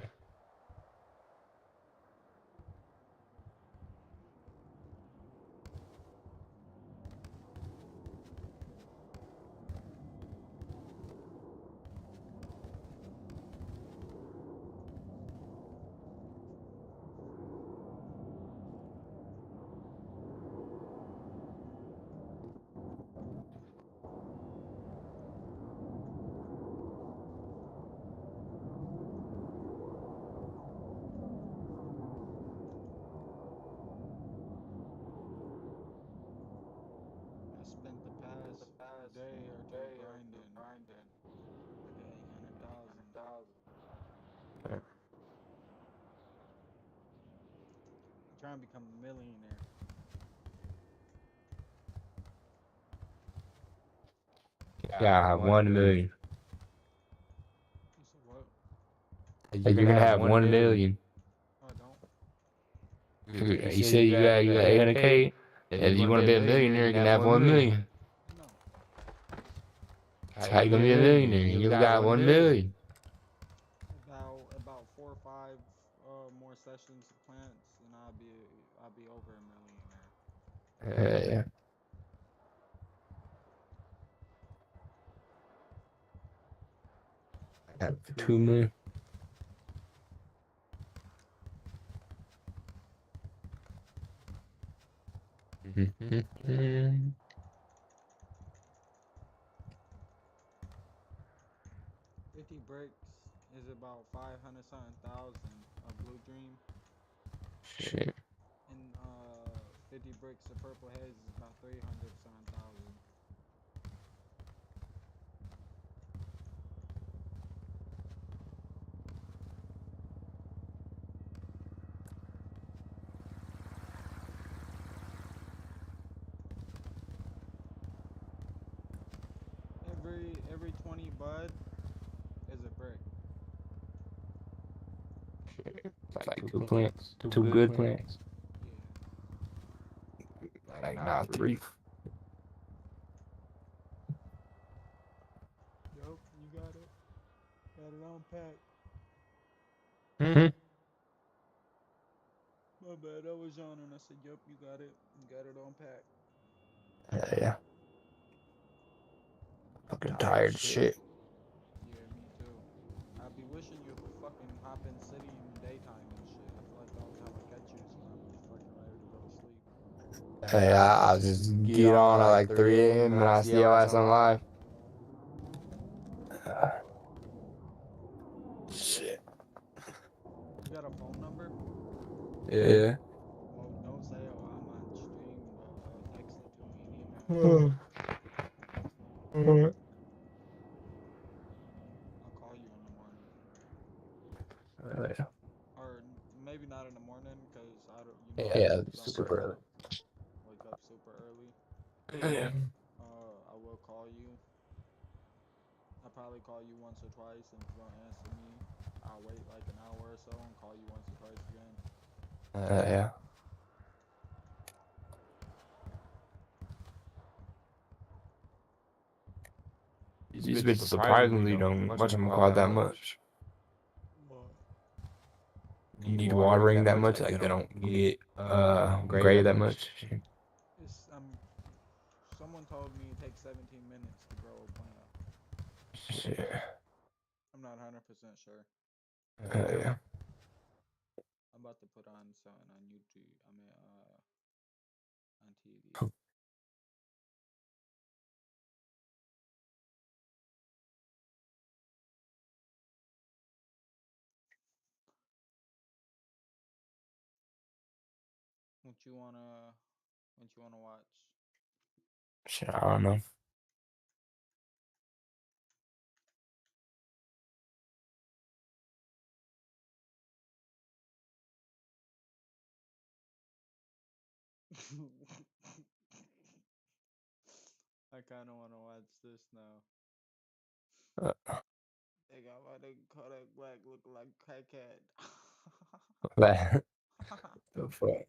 I spent the past day or two grinding like $800,000. Okay. I'm trying to become a millionaire. Yeah, I have 1 million. You said what? You're gonna have 1 million. Oh, I don't. You said you got 800K. If you want to be a millionaire, you're gonna have 1 million. No. That's how you gonna be a millionaire. You got 1 million. About 4 or 5 more sessions of plants, and I'll be over a millionaire. Yeah. I got 2 million. Mm-hmm. 50 bricks is about 500 something thousand of Blue Dream. Shit. And 50 bricks of Purple Haze is about 300 something thousand. Every 20 bud is a brick. It's like 2 plants. 2 good plants. Like, nah, 3. Yup, you got it. Got it on pack. Mm-hmm. My bad, I was on and I said, yup, you got it. You got it on pack. Yeah. Fucking tired as shit. Yeah, me too. I'd be wishing you could fucking hop in city in the daytime and shit. I feel like the only time I catch you is when I'm fucking ready to go to sleep. Hey, I'll just get on at like 3 a.m. and I see your ass on live. Shit. You got a phone number? Yeah. Well, don't say it while I'm on stream, but text it to me and email it. I'll call you in the morning. Yeah. Or maybe not in the morning, because I don't, Yeah, super early. Wake up super early. Yeah. I will call you. I'll probably call you once or twice, and if you don't answer me, I'll wait like an hour or so and call you once or twice again. Yeah. These bitches surprisingly don't much of them call that much. You need watering that much, like they don't get gray that much. It's someone told me it takes 17 minutes to grow a plant. Shit. I'm not 100% sure. Yeah. I'm about to put on something on YouTube. I mean, on TV. What you wanna watch? Shit, I don't know. I kind of want to watch this now. They got why they Kodak Black look like crackhead. That. The fuck.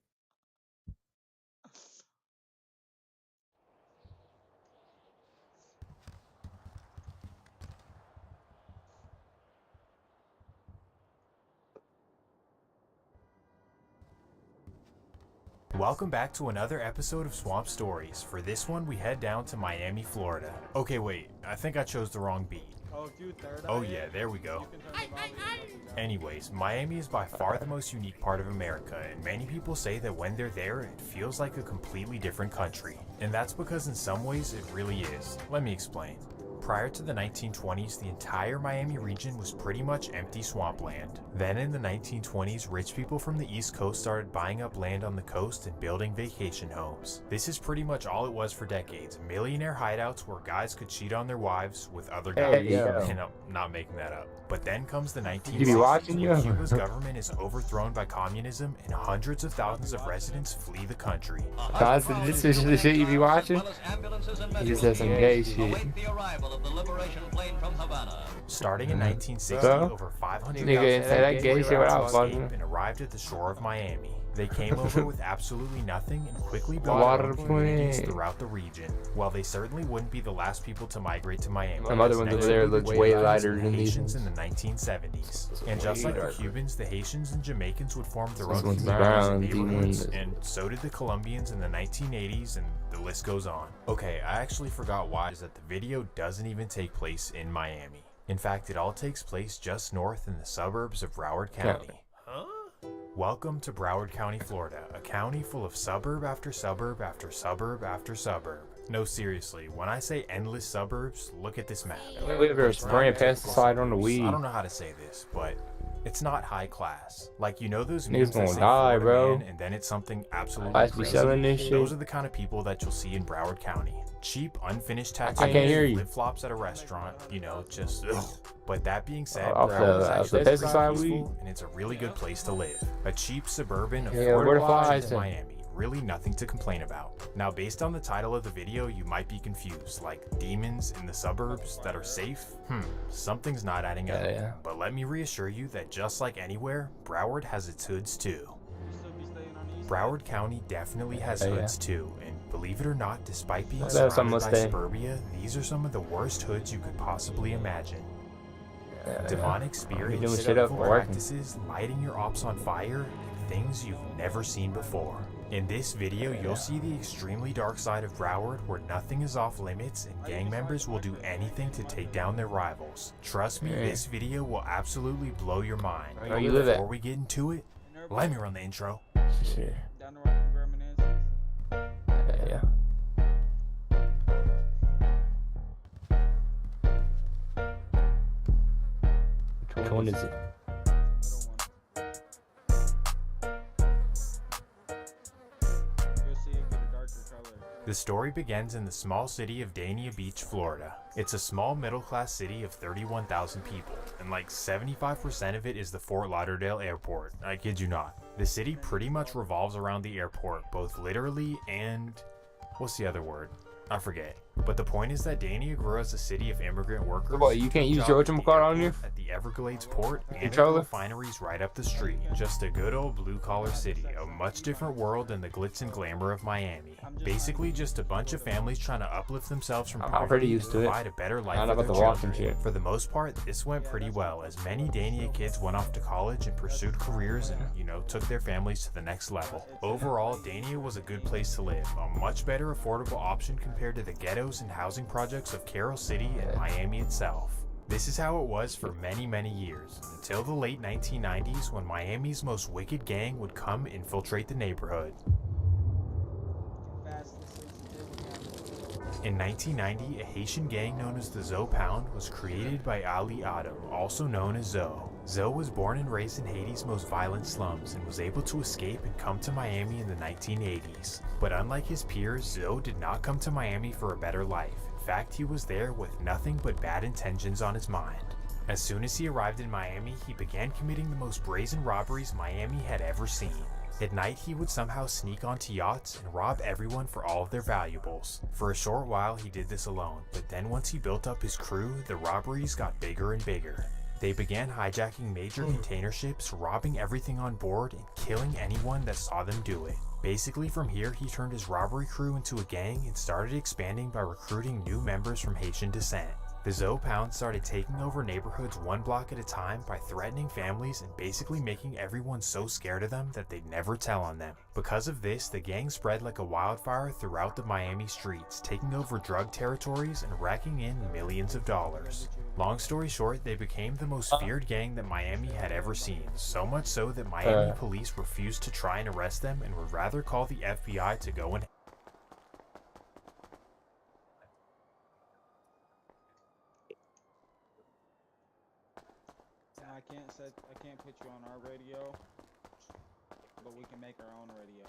Welcome back to another episode of Swamp Stories. For this one, we head down to Miami, Florida. Okay, wait, I think I chose the wrong beat. Oh yeah, there we go. Anyways, Miami is by far the most unique part of America, and many people say that when they're there, it feels like a completely different country. And that's because in some ways, it really is. Let me explain. Prior to the 1920s, the entire Miami region was pretty much empty swampland. Then in the 1920s, rich people from the East Coast started buying up land on the coast and building vacation homes. This is pretty much all it was for decades. Millionaire hideouts where guys could cheat on their wives with other guys. And I'm not making that up. But then comes the 1960s, where Cuba's government is overthrown by communism and hundreds of thousands of residents flee the country. This is the shit you be watching? You just said some gay shit. arrival of the liberation plane from Havana. Starting in 1960, So? over 500 Nigga ain't say that gay shit without escaped fucking. and arrived at the shore of Miami. They came over with absolutely nothing and quickly built Water their own communities plane. throughout the region. While they certainly wouldn't be the last people to migrate to Miami, Them other ones over there look way lighter than these Haitians in ones. the 1970s. And just way like the darker. Cubans, the Haitians and Jamaicans would form their This own one's communities brown, and these neighborhoods, ones- and so did the Colombians in the 1980s, and the list goes on. Okay, I actually forgot why, is that the video doesn't even take place in Miami. In fact, it all takes place just north in the suburbs of Broward County. Welcome to Broward County, Florida, a county full of suburb after suburb after suburb after suburb. No, seriously, when I say endless suburbs, look at this map. Look, they're spraying pesticide on the weed. I don't know how to say this, but it's not high class. Like, you know those Niggas memes that gonna say die, Florida bro. man, and then it's something absolutely Guys be crazy? selling this shit. Those are the kind of people that you'll see in Broward County. Cheap, unfinished tattoos, I can't hear you. flip-flops at a restaurant, you know, just ugh. But that being said, Off Broward is the actually pretty pesticide peaceful, weed? and it's a really good place to live. A cheap suburban, Yeah, where the affordable flies option in at? Miami. Really nothing to complain about. Now, based on the title of the video, you might be confused, like demons in the suburbs that are safe? Something's not adding up. Yeah. But let me reassure you that just like anywhere, Broward has its hoods too. Broward County definitely has Yeah. hoods too, and believe it or not, despite being That's some surrounded by Mustang. suburbia, these are some of the worst hoods you could possibly imagine. Yeah. Demonic Be spirits, doing shit up evil for working. practices, lighting your ops on fire, and things you've never seen before. In this video, you'll see the extremely dark side of Broward, where nothing is off limits and gang members will do anything to take down their rivals. Trust me, Yeah. this video will absolutely blow your mind. Where you live at? Before we get into it, let me run the intro. Shit. Down the road from Grumman is. Yeah. Which one is it? You'll see it get a darker color. The story begins in the small city of Dania Beach, Florida. It's a small middle-class city of 31,000 people, and like 75% of it is the Fort Lauderdale airport. I kid you not. The city pretty much revolves around the airport, both literally and... what's the other word? I forget. But the point is that Dania grew as a city of immigrant workers. What, you can't use Job your at the card on you? airport, At the Everglades port and the Controller? refineries right up the street. Just a good old blue-collar city, a much different world than the glitz and glamour of Miami. Basically just a bunch of families trying to uplift themselves from I'm poverty pretty and used to it. provide a better life I know for about their the walk and children. shit. For the most part, this went pretty well, as many Dania kids went off to college and pursued careers and, you know, took their families to the next level. Overall, Dania was a good place to live, a much better affordable option compared to the ghettos and housing projects of Carroll City and Miami itself. This is how it was for many, many years, until the late 1990s when Miami's most wicked gang would come infiltrate the neighborhood. In 1990, a Haitian gang known as the Zo Pound was created by Ali Adam, also known as Zo. Zo was born and raised in Haiti's most violent slums and was able to escape and come to Miami in the 1980s. But unlike his peers, Zo did not come to Miami for a better life. In fact, he was there with nothing but bad intentions on his mind. As soon as he arrived in Miami, he began committing the most brazen robberies Miami had ever seen. At night, he would somehow sneak onto yachts and rob everyone for all of their valuables. For a short while, he did this alone, but then once he built up his crew, the robberies got bigger and bigger. They began hijacking major container ships, robbing everything on board, and killing anyone that saw them do it. Basically, from here, he turned his robbery crew into a gang and started expanding by recruiting new members from Haitian descent. The Zo Pound started taking over neighborhoods one block at a time by threatening families and basically making everyone so scared of them that they'd never tell on them. Because of this, the gang spread like a wildfire throughout the Miami streets, taking over drug territories and racking in millions of dollars. Long story short, they became the most feared gang that Miami had ever seen, so much so that Miami police refused to try and arrest them and would rather call the FBI to go and I can't put you on our radio, but we can make our own radio.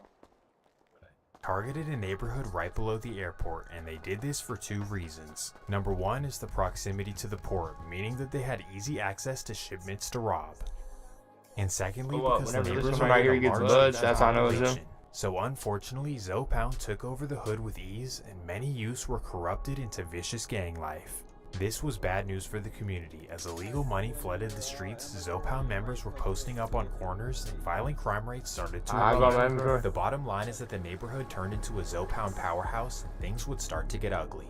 targeted a neighborhood right below the airport, and they did this for two reasons. Number one is the proximity to the port, meaning that they had easy access to shipments to rob. And secondly, because the whenever this neighbors one were right here in a gets large buzzed, that's how I know it's population. him. So unfortunately, Zo Pound took over the hood with ease, and many youths were corrupted into vicious gang life. This was bad news for the community, as illegal money flooded the streets, Zopound members were posting up on corners, and violent crime rates started to erode. The bottom line is that the neighborhood turned into a Zopound powerhouse, and things would start to get ugly.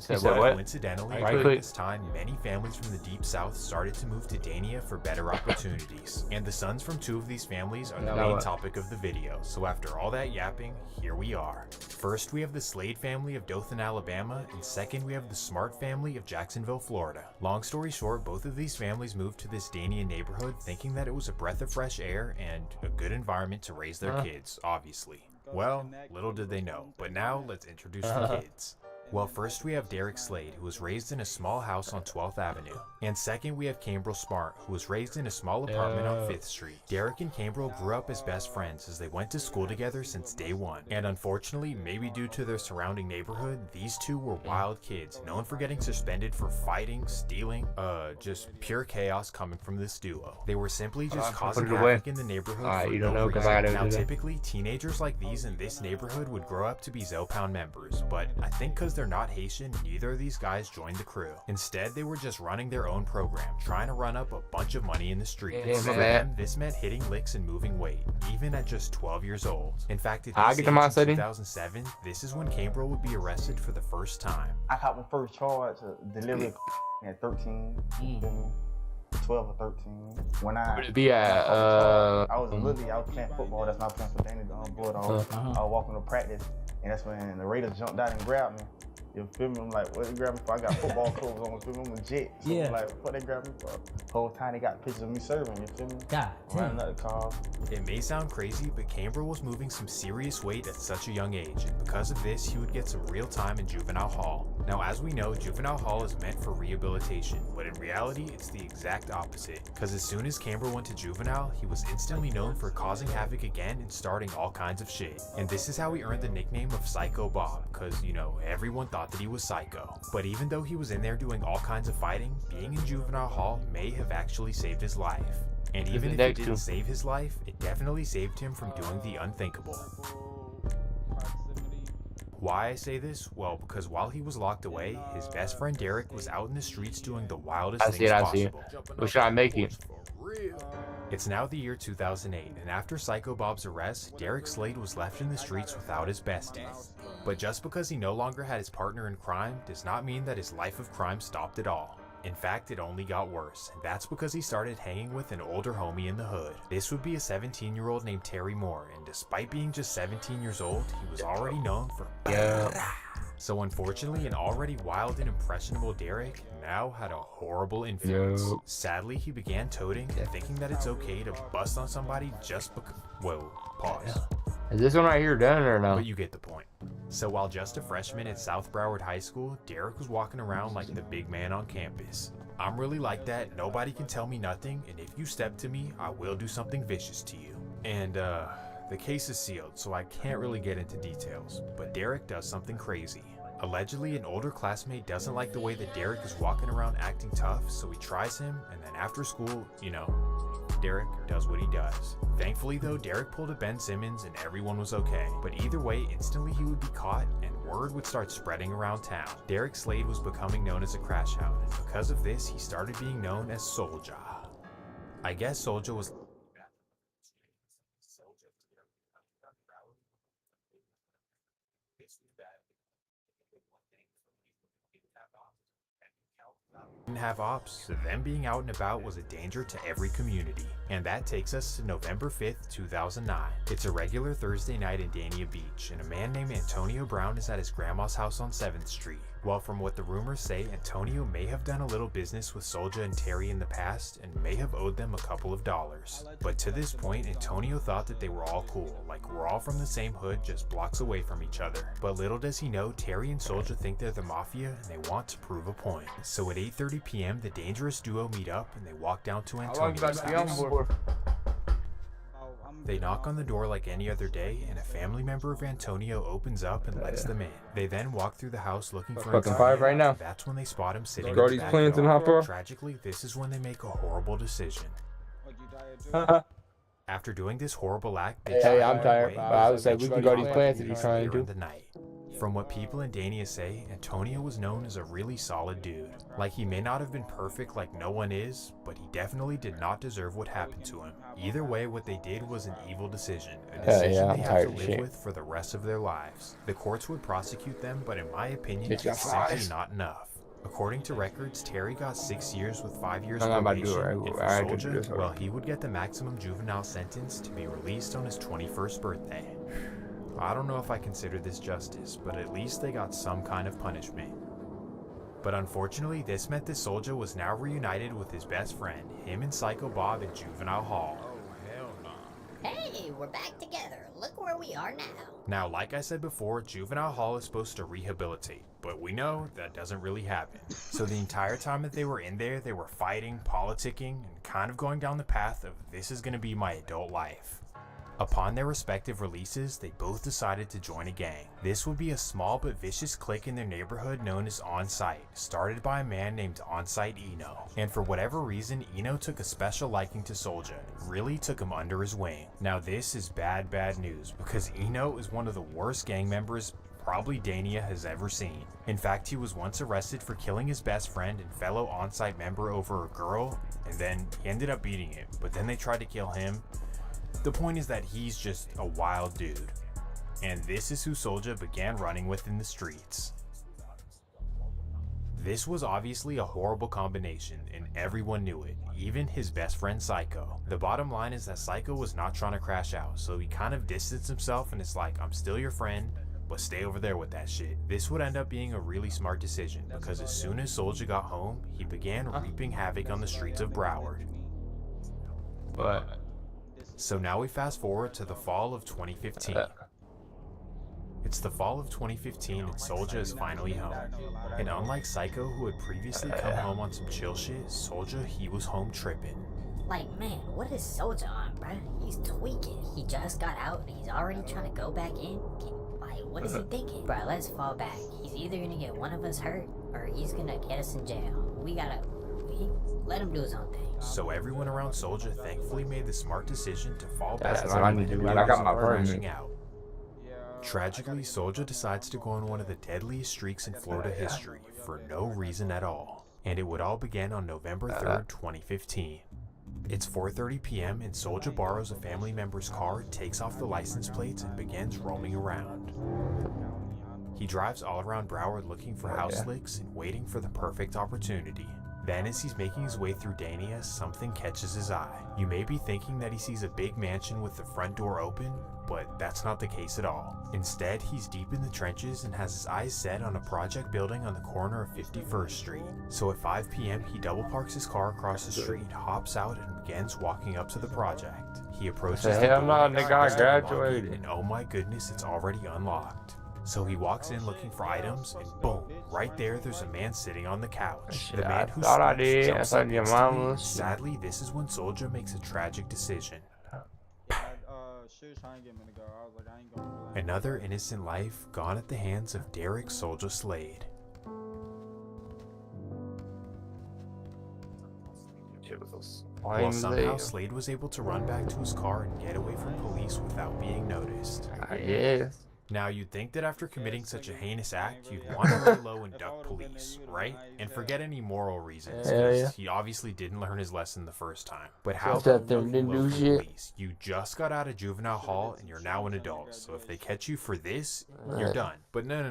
Coincidentally, during this time, many families from the Deep South started to move to Dania for better opportunities, and the sons from 2 of these families are the main topic of the video. So after all that yapping, here we are. First, we have the Slade family of Dothan, Alabama, and second, we have the Smart family of Jacksonville, Florida. Long story short, both of these families moved to this Dania neighborhood thinking that it was a breath of fresh air and a good environment to raise their kids, obviously. Well, little did they know, but now let's introduce the kids. Well, first we have Derek Slade, who was raised in a small house on 12th Avenue. And second, we have Cambrel Smart, who was raised in a small apartment on 5th Street. Derek and Cambrel grew up as best friends as they went to school together since day one. And unfortunately, maybe due to their surrounding neighborhood, these two were wild kids, known for getting suspended for fighting, stealing, just pure chaos coming from this duo. They were simply just causing havoc in the neighborhood for no reason. Now, typically, teenagers like these in this neighborhood would grow up to be Zopound members, but I think because they're not Haitian, neither of these guys joined the crew. Instead, they were just running their own program, trying to run up a bunch of money in the street. For them, this meant hitting licks and moving weight, even at just 12 years old. In fact, in 2007, this is when Cambrel would be arrested for the first time. I caught my first charge of delivery at 13. 12 or 13. When I was literally I was playing football. That's not Pennsylvania. I was walking to practice, and that's when the Raiders jumped out and grabbed me. You feel me? I'm like, what they grabbed me for? I got football clothes on. You feel me? I'm legit. So I'm like, what they grabbed me for? Whole time they got pictures of me serving. You feel me? Running up the car. It may sound crazy, but Cambrel was moving some serious weight at such a young age, and because of this, he would get some real time in juvenile hall. Now, as we know, juvenile hall is meant for rehabilitation, but in reality, it's the exact opposite. Because as soon as Cambrel went to juvenile, he was instantly known for causing havoc again and starting all kinds of shit. And this is how he earned the nickname of Psycho Bob, because, you know, everyone thought that he was psycho. But even though he was in there doing all kinds of fighting, being in juvenile hall may have actually saved his life. And even if it didn't save his life, it definitely saved him from doing the unthinkable. Why I say this? Well, because while he was locked away, his best friend Derek was out in the streets doing the wildest things possible. What should I make it? It's now the year 2008, and after Psycho Bob's arrest, Derek Slade was left in the streets without his bestie. But just because he no longer had his partner in crime does not mean that his life of crime stopped at all. In fact, it only got worse, and that's because he started hanging with an older homie in the hood. This would be a 17-year-old named Terry Moore, and despite being just 17 years old, he was already known for So unfortunately, an already wild and impressionable Derek now had a horrible influence. Sadly, he began toting and thinking that it's okay to bust on somebody just because... Whoa, pause. Is this one right here done or no? But you get the point. So while just a freshman at South Broward High School, Derek was walking around like the big man on campus. I'm really like that, nobody can tell me nothing, and if you step to me, I will do something vicious to you. And the case is sealed, so I can't really get into details, but Derek does something crazy. Allegedly, an older classmate doesn't like the way that Derek is walking around acting tough, so he tries him, and then after school, you know, Derek does what he does. Thankfully though, Derek pulled a Ben Simmons and everyone was okay. But either way, instantly he would be caught and word would start spreading around town. Derek Slade was becoming known as a crash hound, and because of this, he started being known as Soulja. I guess Soulja was... didn't have ops, so them being out and about was a danger to every community. And that takes us to November 5th, 2009. It's a regular Thursday night in Dania Beach, and a man named Antonio Brown is at his grandma's house on 7th Street. Well, from what the rumors say, Antonio may have done a little business with Soulja and Terry in the past, and may have owed them a couple of dollars. But to this point, Antonio thought that they were all cool, like we're all from the same hood, just blocks away from each other. But little does he know, Terry and Soulja think they're the mafia, and they want to prove a point. So at 8:30 p.m., the dangerous duo meet up, and they walk down to Antonio's house. They knock on the door like any other day, and a family member of Antonio opens up and lets them in. They then walk through the house looking for Antonio, right now. That's when they spot him sitting in Go the these back plans and hop door. off. Tragically, this is when they make a horrible decision. After doing this horrible act, they I'm tired. I would say we can go to these plants if you're trying to. The night. From what people in Dania say, Antonio was known as a really solid dude. Like, he may not have been perfect like no one is, but he definitely did not deserve what happened to him. Either way, what they did was an evil decision, a decision they have to live with for the rest of their lives. The courts would prosecute them, but in my opinion, it's simply not enough. According to records, Terry got 6 years with 5 years probation, and for Soulja, well, he would get the maximum juvenile sentence to be released on his 21st birthday. I don't know if I consider this justice, but at least they got some kind of punishment. But unfortunately, this meant that Soulja was now reunited with his best friend, him and Psycho Bob in Juvenile Hall. Hey, we're back together. Look where we are now. Now, like I said before, Juvenile Hall is supposed to rehabilitate, but we know that doesn't really happen. So the entire time that they were in there, they were fighting, politicking, and kind of going down the path of this is going to be my adult life. Upon their respective releases, they both decided to join a gang. This would be a small but vicious clique in their neighborhood known as On-Site, started by a man named On-Site Eno. And for whatever reason, Eno took a special liking to Soulja, really took him under his wing. Now this is bad news, because Eno is one of the worst gang members probably Dania has ever seen. In fact, he was once arrested for killing his best friend and fellow On-Site member over a girl, and then he ended up beating it, but then they tried to kill him. The point is that he's just a wild dude. And this is who Soulja began running with in the streets. This was obviously a horrible combination, and everyone knew it, even his best friend Psycho. The bottom line is that Psycho was not trying to crash out, so he kind of distanced himself and it's like, I'm still your friend, but stay over there with that shit. This would end up being a really smart decision, because as soon as Soulja got home, he began wreaking havoc on the streets of Broward. But so now we fast forward to the fall of 2015. It's the fall of 2015 and Soulja is finally home. And unlike Psycho, who had previously come home on some chill shit, Soulja, he was home tripping. Like, man, what is Soulja on, bruh? He's tweaking. He just got out and he's already trying to go back in. Like, what is he thinking? Bruh, let's fall back. He's either gonna get one of us hurt or he's gonna get us in jail. Let him do his own thing. So everyone around Soulja thankfully made the smart decision to fall back. That's what I need to do. I got my permit. Tragically, Soulja decides to go on one of the deadliest streaks in Florida history for no reason at all. And it would all begin on November 3rd, 2015. It's 4:30 p.m. and Soulja borrows a family member's car, takes off the license plates, and begins roaming around. He drives all around Broward looking for house slicks and waiting for the perfect opportunity. Then as he's making his way through Dania, something catches his eye. You may be thinking that he sees a big mansion with the front door open, but that's not the case at all. Instead, he's deep in the trenches and has his eyes set on a project building on the corner of 51st Street. So at 5 p.m., he double parks his car across the street, hops out, and begins walking up to the project. He approaches the door, nigga, I graduated. and oh my goodness, it's already unlocked. So he walks in looking for items, and boom, right there's a man sitting on the couch. The man who jumps up instantly. Sadly, this is when Soulja makes a tragic decision. Another innocent life gone at the hands of Derek Soulja Slade. Well, somehow Slade was able to run back to his car and get away from police without being noticed. Now, you'd think that after committing such a heinous act, you'd want to lay low and duck police, right? And forget any moral reasons, because he obviously didn't learn his lesson the first time. But how about police? You just got out of juvenile hall and you're now an adult, so if they catch you for this, you're done. But no.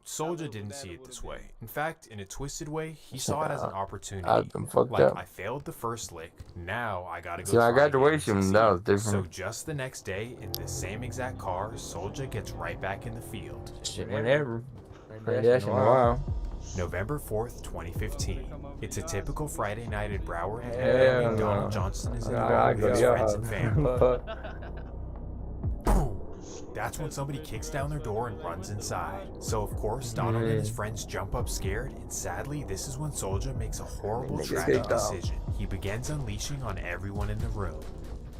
Soulja didn't see it this way. In fact, in a twisted way, he saw it as an opportunity. I failed the first lick, now I gotta go. I graduation, that was different. So just the next day, in the same exact car, Soulja gets right back in the field. November 4th, 2015. It's a typical Friday night in Broward, and Donald Johnston is involved with his friends and family. That's when somebody kicks down their door and runs inside. So of course, Donald and his friends jump up scared, and sadly, this is when Soulja makes a horrible, tragic decision. He begins unleashing on everyone in the room.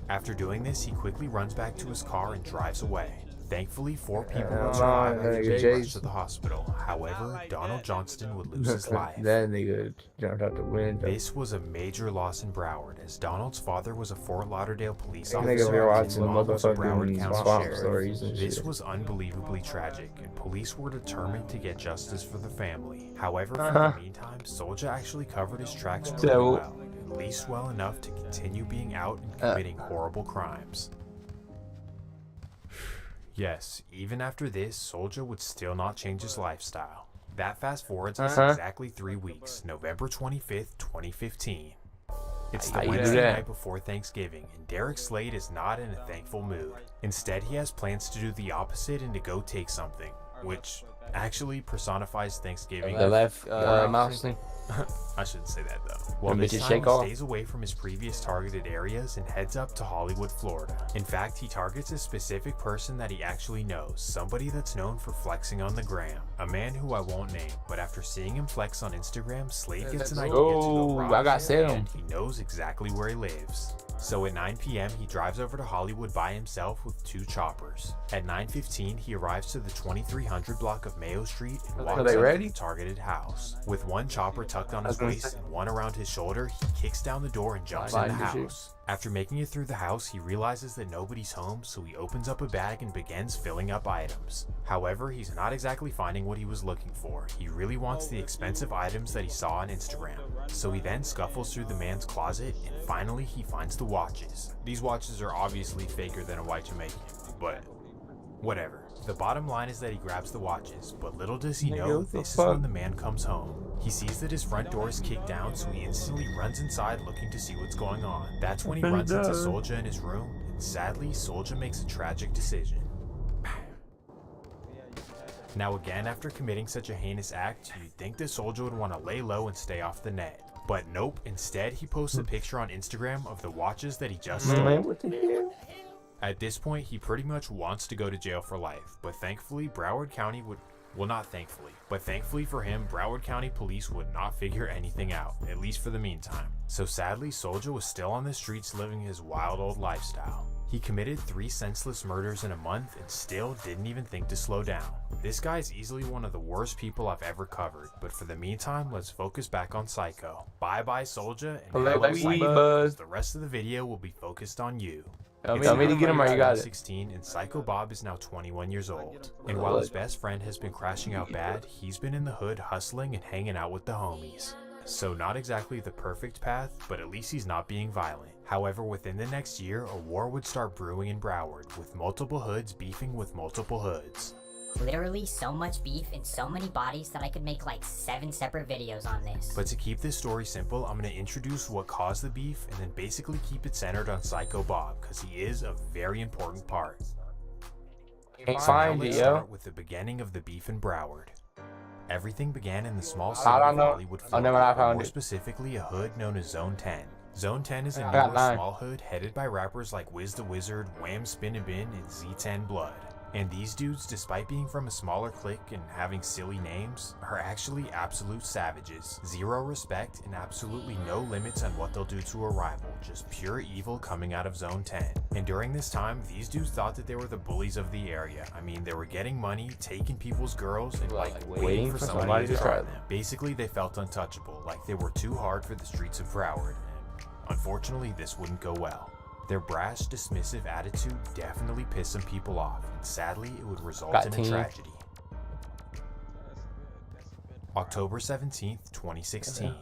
After doing this, he quickly runs back to his car and drives away. Thankfully, 4 people would survive and be rushed to the hospital. However, Donald Johnston would lose his life. That nigga jumped out the window. This was a major loss in Broward, as Donald's father was a Fort Lauderdale police That nigga officer be and watching his mom was a Broward motherfucking County swamp sheriff. stories and This shit. was unbelievably tragic, and police were determined to get justice for the family. However, for Uh-huh. the meantime, Soulja actually covered his tracks So- pretty well, at least well enough to continue being out and committing horrible crimes. Yes, even after this, Soulja would still not change his lifestyle. That fast forwards us exactly 3 weeks, November 25th, 2015. It's the How you do Wednesday that? night before Thanksgiving, and Derek Slade is not in a thankful mood. Instead, he has plans to do the opposite and to go take something, which actually personifies Thanksgiving. The left mouse thing. I shouldn't say that though. Well, Them this bitches time shake he off. stays away from his previous targeted areas and heads up to Hollywood, Florida. In fact, he targets a specific person that he actually knows, somebody that's known for flexing on the gram. A man who I won't name, but after seeing him flex on Instagram, Slade gets an idea to go rob I got him, him. and he knows exactly where he lives. So at 9 p.m., he drives over to Hollywood by himself with 2 choppers. At 9:15, he arrives to the 2300 block of Mayo Street and walks up to the targeted house. With 1 chopper tucked on his waist and 1 around his shoulder, he kicks down the door and jumps in the house. After making it through the house, he realizes that nobody's home, so he opens up a bag and begins filling up items. However, he's not exactly finding what he was looking for. He really wants the expensive items that he saw on Instagram. So he then scuffles through the man's closet, and finally he finds the watches. These watches are obviously faker than a white Jamaican, but whatever. The bottom line is that he grabs the watches, but little does he know this is when the man comes home. He sees that his front door is kicked down, so he instantly runs inside looking to see what's going on. That's when he runs into Soulja in his room, and sadly, Soulja makes a tragic decision. Now again, after committing such a heinous act, you'd think that Soulja would want to lay low and stay off the net. But nope, instead he posts a picture on Instagram of the watches that he just stole. At this point, he pretty much wants to go to jail for life, but thankfully, Broward County would, well, not thankfully, but thankfully for him, Broward County police would not figure anything out, at least for the meantime. So sadly, Soulja was still on the streets living his wild old lifestyle. He committed 3 senseless murders in a month and still didn't even think to slow down. This guy's easily one of the worst people I've ever covered, but for the meantime, let's focus back on Psycho. Bye bye Soulja, and hello Psycho, the rest of the video will be focused on you. Tell me to get him or you got it. 16 and Psycho Bob is now 21 years old. And while his best friend has been crashing out bad, he's been in the hood hustling and hanging out with the homies. So not exactly the perfect path, but at least he's not being violent. However, within the next year, a war would start brewing in Broward, with multiple hoods beefing with multiple hoods. Literally so much beef and so many bodies that I could make like 7 separate videos on this. But to keep this story simple, I'm going to introduce what caused the beef and then basically keep it centered on Psycho Bob, because he is a very important part. So now let's start with the beginning of the beef in Broward. Everything began in the small city of Hollywood, Florida, more specifically a hood known as Zone 10. Zone 10 is a newer small hood headed by rappers like Wiz the Wizard, Wham Spin Bin, and Z10 Blood. And these dudes, despite being from a smaller clique and having silly names, are actually absolute savages. Zero respect and absolutely no limits on what they'll do to a rival, just pure evil coming out of Zone 10. And during this time, these dudes thought that they were the bullies of the area. I mean, they were getting money, taking people's girls, and like waiting for somebody to try them. Basically, they felt untouchable, like they were too hard for the streets of Broward. And unfortunately, this wouldn't go well. Their brash, dismissive attitude definitely pissed some people off, and sadly, it would result in a tragedy. October 17th, 2016.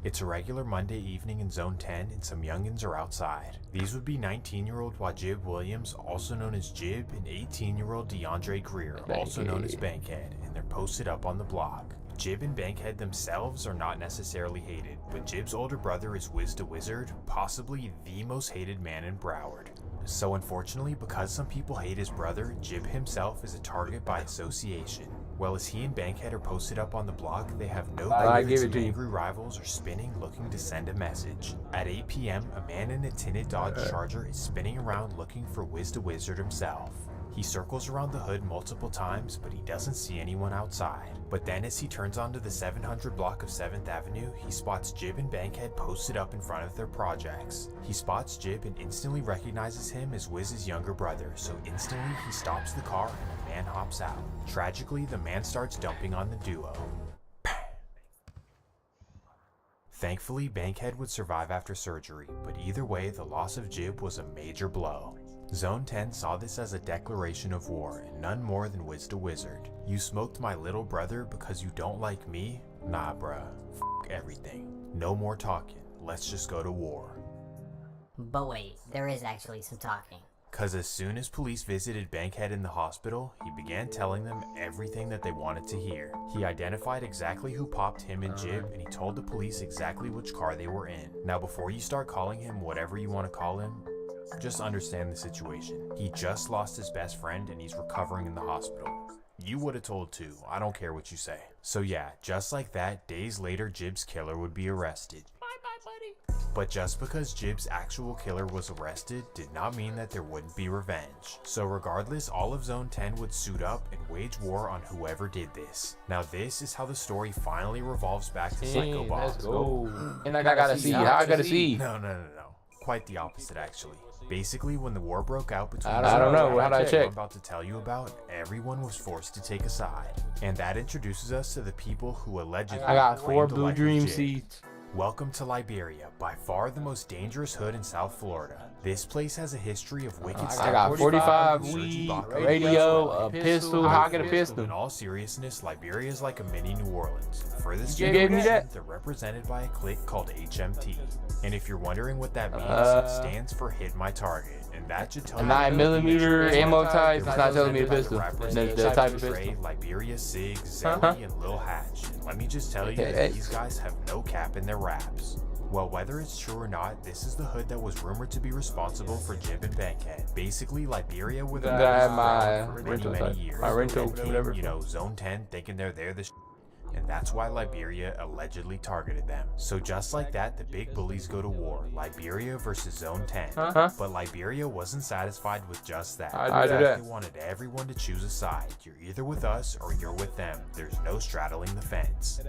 It's a regular Monday evening in Zone 10, and some youngins are outside. These would be 19-year-old Wajib Williams, also known as Jib, and 18-year-old DeAndre Greer, also known as Bankhead, and they're posted up on the block. Jib and Bankhead themselves are not necessarily hated, but Jib's older brother is Wiz the Wizard, possibly the most hated man in Broward. So unfortunately, because some people hate his brother, Jib himself is a target by association. Well, as he and Bankhead are posted up on the block, they have no clue that some angry rivals are spinning looking to send a message. At 8 p.m., a man in a tinted Dodge Charger is spinning around looking for Wiz the Wizard himself. He circles around the hood multiple times, but he doesn't see anyone outside. But then as he turns onto the 700 block of 7th Avenue, he spots Jib and Bankhead posted up in front of their projects. He spots Jib and instantly recognizes him as Wiz's younger brother, so instantly he stops the car and a man hops out. Tragically, the man starts dumping on the duo. Thankfully, Bankhead would survive after surgery, but either way, the loss of Jib was a major blow. Zone 10 saw this as a declaration of war, and none more than Wiz the Wizard. You smoked my little brother because you don't like me? Nah, bruh. F everything. No more talking. Let's just go to war. But wait, there is actually some talking. Cause as soon as police visited Bankhead in the hospital, he began telling them everything that they wanted to hear. He identified exactly who popped him and Jib, and he told the police exactly which car they were in. Now before you start calling him whatever you want to call him, just understand the situation. He just lost his best friend and he's recovering in the hospital. You would have told too, I don't care what you say. So yeah, just like that, days later Jib's killer would be arrested. But just because Jib's actual killer was arrested did not mean that there wouldn't be revenge. So regardless, all of Zone 10 would suit up and wage war on whoever did this. Now this is how the story finally revolves back to Psycho Bob. Let's go. And I gotta see. I gotta see. No. Quite the opposite actually. Basically, when the war broke out between I don't know. How'd I check? I'm about to tell you about, everyone was forced to take a side. And that introduces us to the people who allegedly I got 4 claimed the Blue life of Dream Jib. seeds. Welcome to Liberia, by far the most dangerous hood in South Florida. This place has a history of wicked stuff. I got 45 weed, radio, a pistol. How I get a pistol? In all seriousness, Liberia is like a mini New Orleans. For this You gave me generation, that? they're represented by a clique called HMT. And if you're wondering what that means, it stands for Hit My Target. And that should tell A you 9mm ammo type. It's not telling me a pistol. The type of Dre, pistol. Liberia, Sig, Zelly, and Lil Hatch. And let me just tell you that these guys have no cap in their raps. Well, whether it's true or not, this is the hood that was rumored to be responsible for Jib and Bankhead. Basically, Liberia with a for many years. My rental, And King, whatever. you know, Zone 10 thinking they're the and that's why Liberia allegedly targeted them. So just like that, the big bullies go to war, Liberia versus Zone 10. But Liberia wasn't satisfied with just that. They wanted everyone to choose a side. You're either with us or you're with them. There's no straddling the fence.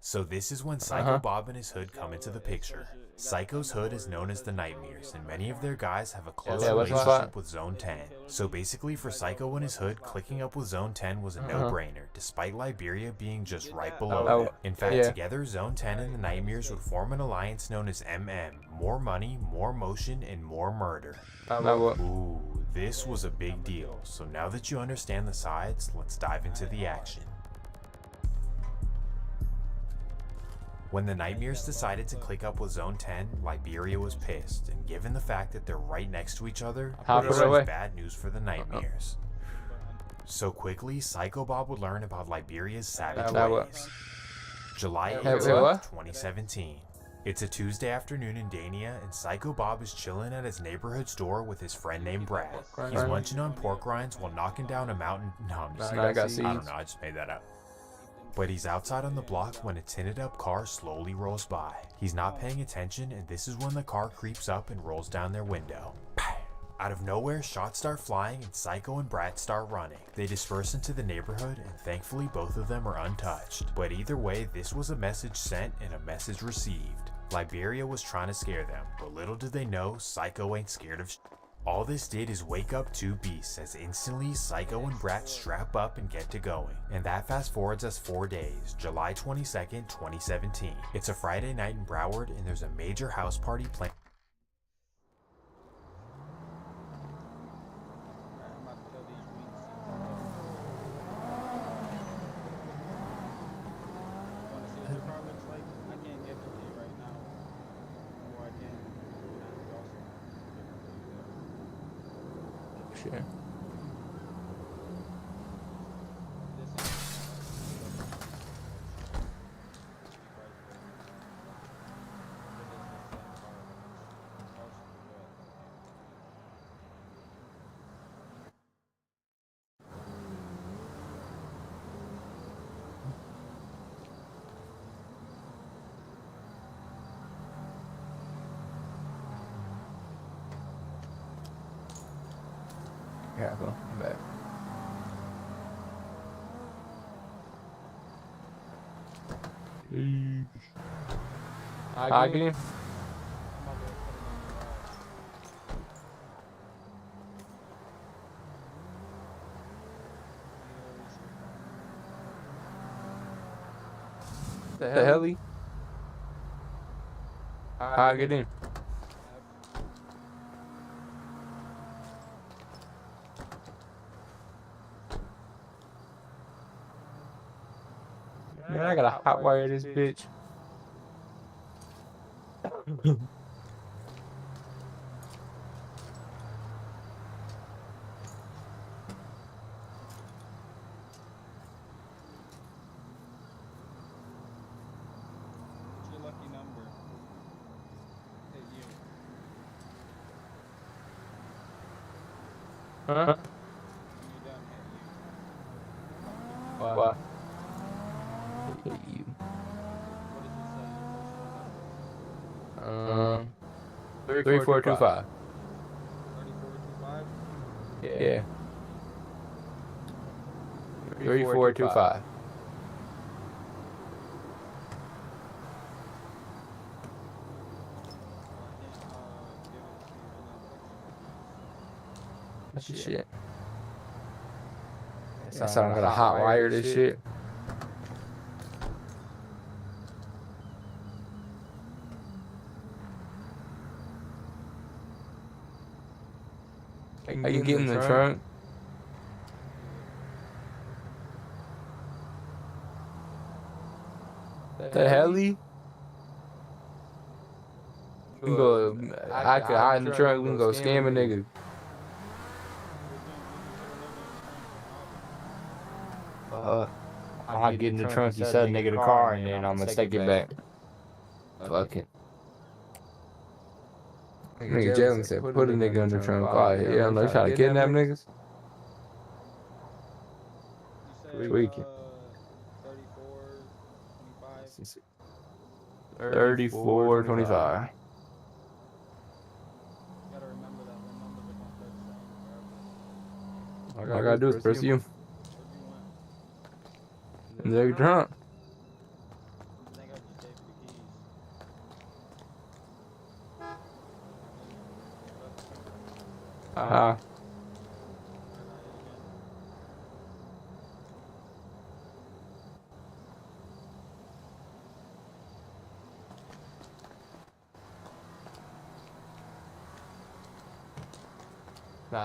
So this is when Psycho Bob and his hood come into the picture. Psycho's hood is known as the Nightmares, and many of their guys have a close relationship with Zone 10. So basically for Psycho and his hood, clicking up with Zone 10 was a no-brainer, despite Liberia being just right below it. In fact, together Zone 10 and the Nightmares would form an alliance known as MM. More money, more motion, and more murder. Ooh, this was a big deal. So now that you understand the sides, let's dive into the action. When the Nightmares decided to click up with Zone 10, Liberia was pissed, and given the fact that they're right next to each other, this was bad news for the Nightmares. So quickly, Psycho Bob would learn about Liberia's savage ways. July 8th, 2017. It's a Tuesday afternoon in Dania, and Psycho Bob is chilling at his neighborhood store with his friend named Brad. He's munching on pork rinds while knocking down a mountain. No, I'm just kidding. I don't know, I just made that up. But he's outside on the block when a tinted up car slowly rolls by. He's not paying attention, and this is when the car creeps up and rolls down their window. Out of nowhere, shots start flying and Psycho and Brad start running. They disperse into the neighborhood, and thankfully both of them are untouched. But either way, this was a message sent and a message received. Liberia was trying to scare them, but little did they know, Psycho ain't scared of All this did is wake up two beasts, as instantly Psycho and Brat strap up and get to going. And that fast forwards us 4 days, July 22nd, 2017. It's a Friday night in Broward, and there's a major house party planned. Sure. Alright, cool. I'm back. Get in. The heli? Get in. Man, I gotta hotwire this bitch. What's your lucky number? Hit you. Huh? When you're done, hit you. What? Hit you. What did you say? 3425. 3425? Yeah. 3425. Shit. That's how I'm gonna hotwire this shit. I can get in the trunk. The heli? We can go. I could hide in the trunk. We can go scam a nigga. I'll get in the trunk. You sell a nigga the car, and then I'm gonna take it back. Fuck it. Nigga Jalen said, put a nigga in the trunk. Oh, yeah, I'm like, trying to kidnap niggas. Tweaking. 3425. All I gotta do is press you. And they're drunk.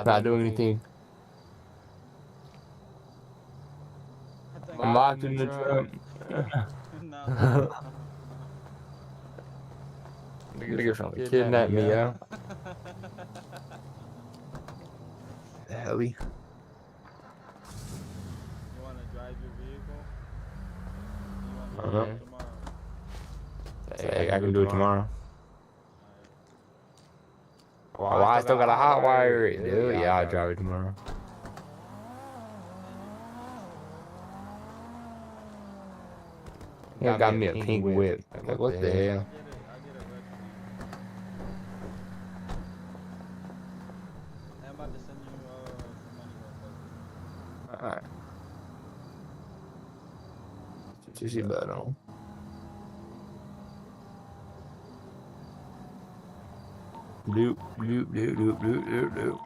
Not doing anything. I'm locked in the trunk. Nigga trying to kidnap me, yeah. The heli. You want to drive your vehicle? You want to do it tomorrow? Hey, I can do it tomorrow. Well, I still gotta hotwire it, dude. Yeah, I'll drive it tomorrow. You got me a pink whip. Like, what the hell? I'm about to send you some money real quick. Alright. Just your butt on. Doop, doop, doop, doop, doop, doop, doop.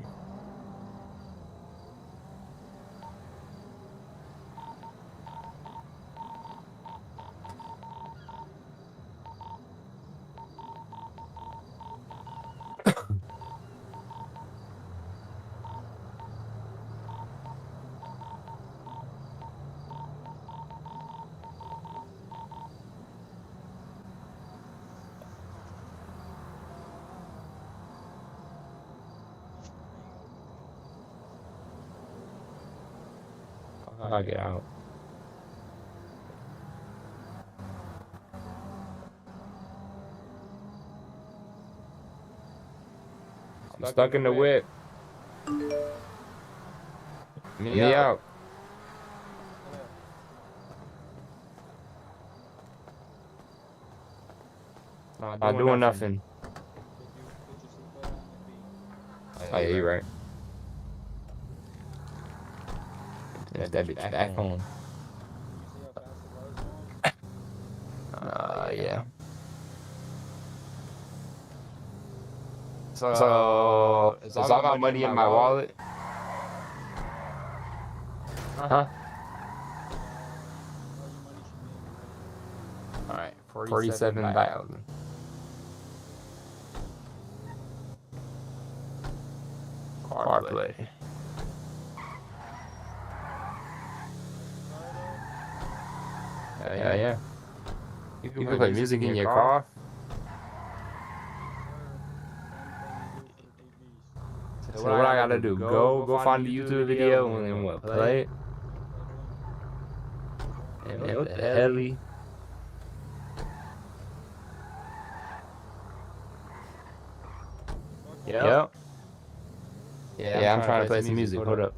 I'll get out. I'm stuck in the whip. Me out. Not doing nothing. Oh, yeah, you're right. That bitch back home. Yeah. So is all my money in my wallet? Huh? All right, 47,000. Car play. Yeah. You can play music in your car. So what I gotta do? Go find the YouTube video and then what? Play it. And what the hell? Yep. Yeah, I'm trying to play some music. Hold up.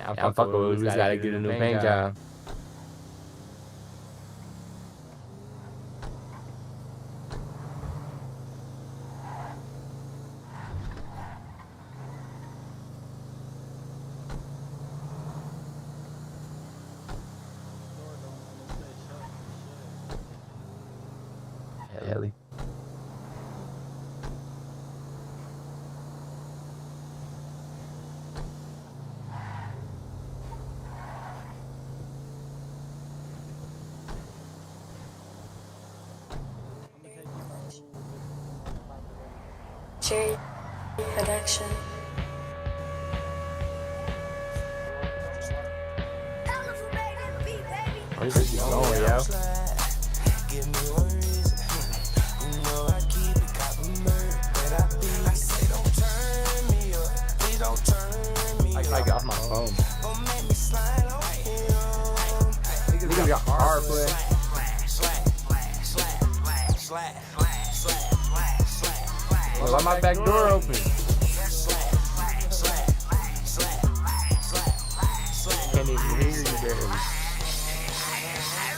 I'm fucking with it. We just gotta get a new paint job. Ellie. Cherry Production. Where's this going, yo? Give me one reason. You know I keep it copper but I be. I say don't turn me up. Please don't turn me up. I got my phone. Don't make me slide on him. Niggas got car play. Well, let my back door open. Can't even hear you barely.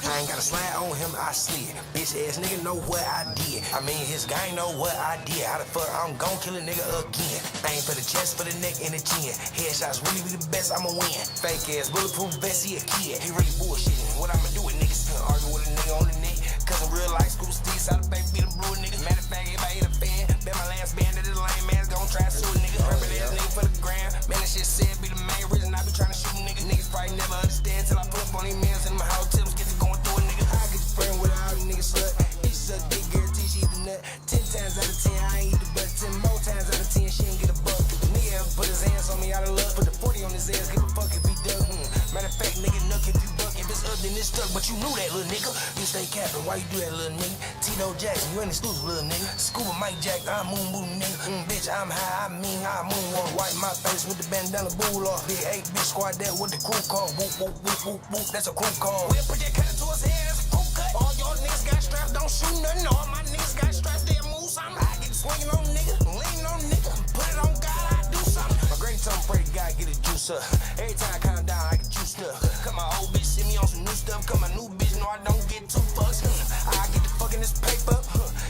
I ain't gotta slide on him, I slid. Bitch ass nigga know what I did. I mean, his gang know what I did. How the fuck I'm gon' kill a nigga again? Aim for the chest, for the neck, and the chin. Headshots really be the best, I'ma win. Fake ass, bulletproof vest, he a kid. He really bullshitting. What I'ma do with niggas? Argue with a nigga on the net. Cause in real life, school sticks out of baby, be them blue niggas. Matter of fact, if I hit a fan, bet my last band that this lame man's gon' try to sue a nigga. Purple ass nigga for the gram. Man, that shit said be the main reason I be trying to shoot niggas. Niggas probably never understand till I pull up on these mans in my house tips, get to going through a nigga. I get the friend with all these niggas slut. Bitch suck dick, guarantee she eat the nut. 10 times out of 10, I ain't eat the butt. 10 more times out of 10, she ain't get a buck. Nigga ever put his hands on me out of luck. Put the 40 on his ass, give a fuck if he done. Matter of fact, nigga, nuck if you buck. If it's up, then it's stuck. But you knew that, little nigga. You stay capping, why you do that, little nigga? Tito Jackson, you ain't exclusive, little nigga. Scuba Mike Jack, I'm moon booty nigga. Bitch, I'm high, I mean I moonwalk. Wipe my face with the bandana bull off. Big 8 bitch squad that with the crew call. Whoop, whoop, whoop, whoop, whoop, that's a crew call. We'll put that cut to his head, that's a crew cut. All your niggas got straps, don't shoot nothing. All my niggas got straps, they'll move something. I get swinging on nigga, leaning on nigga. Put it on God, I do something. My great tongue pray to God, get a juice up. Every time I calm down, I get juiced up. Cut my old bitch, send me on some new stuff. Cut my new bitch, know I don't get too fucks. I get the fucking this paper.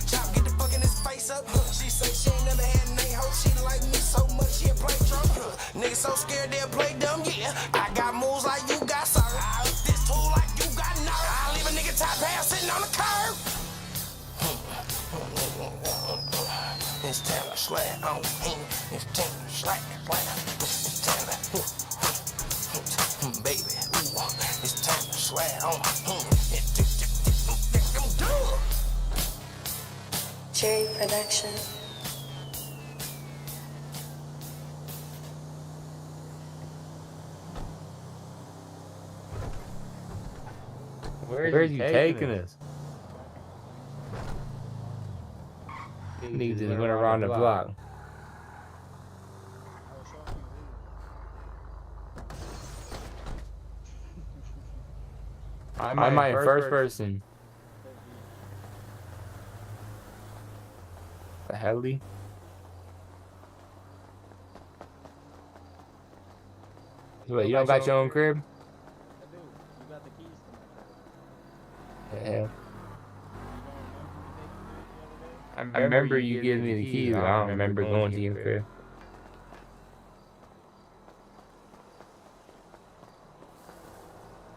Chop, get the fucking this face up. She say she ain't never had an A-ho. She like me so much, she'll play Trump. Niggas so scared they'll play dumb, yeah. I got moves like you got sir. I up this tool like you got nerve. I leave a nigga top half sitting on the curb. It's time to slide on him. It's time to slide. It's time to, baby, ooh. It's time to slide on him. Cherry Production. Where's you taking us? Niggas just went around the block. I'm my first person. The helly? Wait, you don't got your own crib? I do. You got the keys to my crib. The hell? I remember you giving me the keys, but I don't remember going to your crib.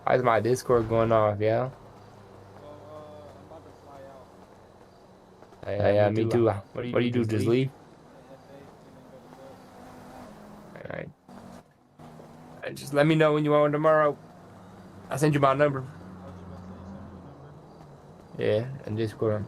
Why is my Discord going off, yeah? Yeah, me too. What do you do? Just leave? Alright. Just let me know when you want tomorrow. I'll send you my number. Yeah, and Discord.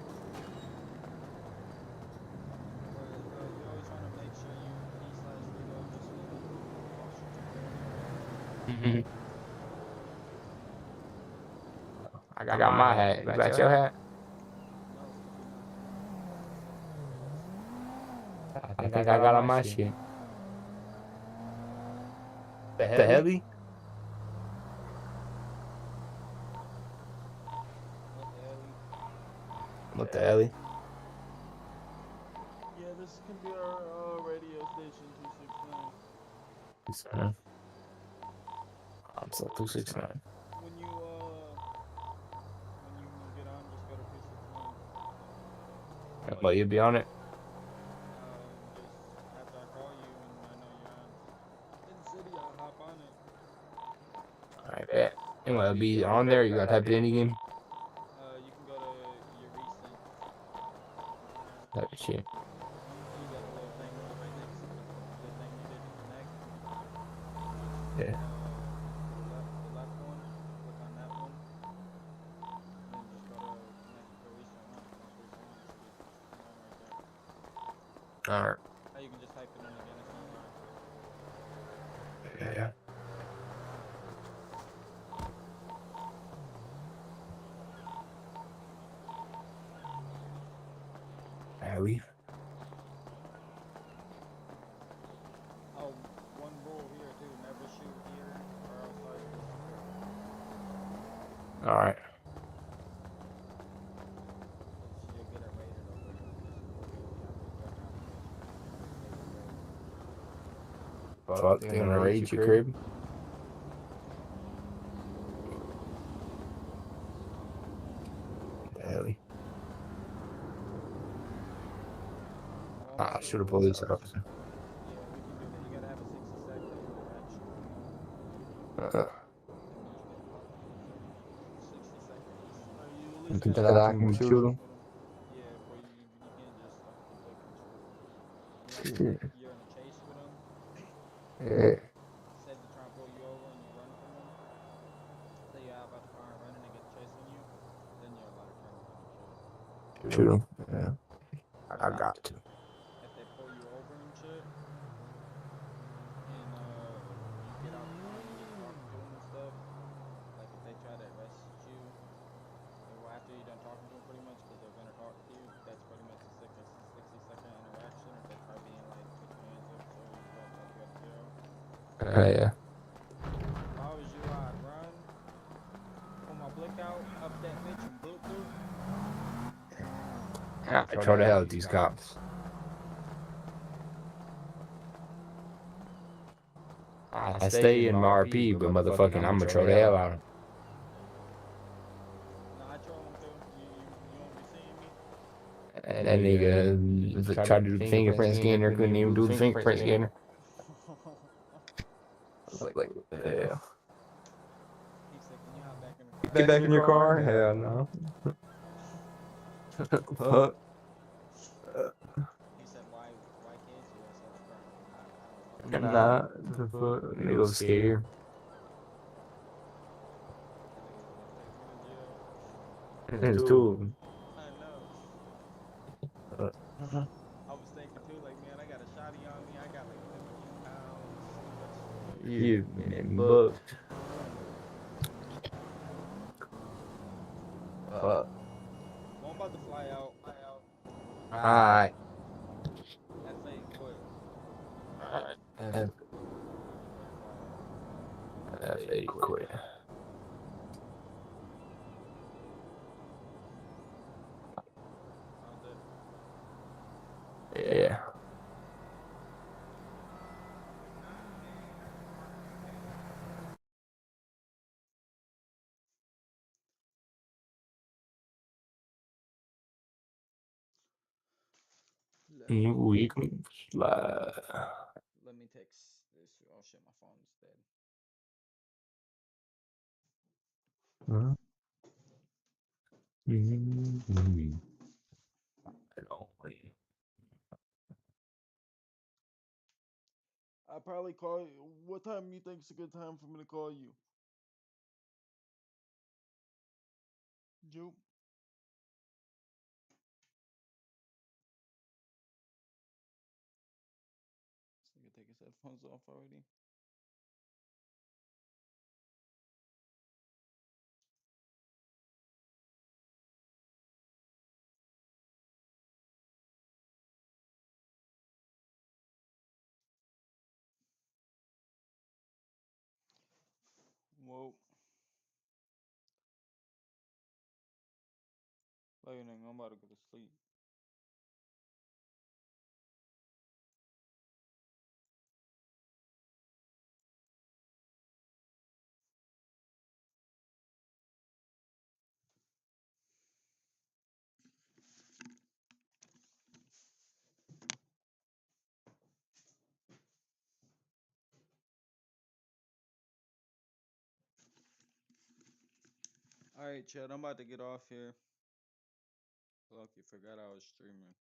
I got my hat. You got your hat? I think I got on my shit. The heli? What the heli? Yeah, this can be our radio station 269. 269. I'm so 269. When you get on, just go to 269. But you'll be on it? Just after I call you and I know you're in the city, I'll hop on it. Alright, bet. And will it be on there? You gotta type it in again? You can go to your recent. Type of shit. You got a little thing right next to the thing you did to connect. Yeah. The left one, click on that one. And then just go to connect to the recent one. Most recent one. Right there. Alright. Now you can just type it in again. It's online. Yeah. Heli? Oh, one rule here too, never shoot here or outside your Alright. you'll get it rated over. Fuck, they gonna raid your crib? The heli? Ah, shoot a police officer. You gotta have a 60-second interaction. 60 seconds. You at least That I can shoot him? Yeah, before you can't just Shit. you're in a chase with them. Yeah. Said to try and pull you over and you run from them. Say you're out about the car and running and get chasing you. Then you're allowed to turn around and shoot. Shoot him? Yeah. I got to. If they pull you over and shit, and you get out the car and you talk to them and stuff, like if they try to arrest you, or after you're done talking to them pretty much, because they're gonna talk to you, that's pretty much a 60-second interaction. If they try being like, put your hands up, so you don't talk you up zero. Yeah. If I was you, I'd run, pull my blick out, up that bitch and boot through. I try to hell with these cops. I stay in my RP, but motherfucking, I'm gonna throw the hell out of them. And that nigga tried to do the fingerprint scanner, couldn't even do the fingerprint scanner. Like, yeah. Get back in your car? Hell no. Fuck. Nah, the fuck, nigga was scared. There's two of them. I was thinking too, like, man, I got a shotty on me, I got like 15 pounds. You been booked. Fuck. Well, I'm about to fly out. Alright. That's ain't quick. That's a quit. Yeah. We can slide. Let me text this. Oh shit, my phone's dead. Huh? I'll probably call you. What time you think is a good time for me to call you? Jupe. So you can take his headphones off already. Whoa. Lightning, I'm about to go to sleep. Alright, Chad, I'm about to get off here. Lucky, forgot I was streaming.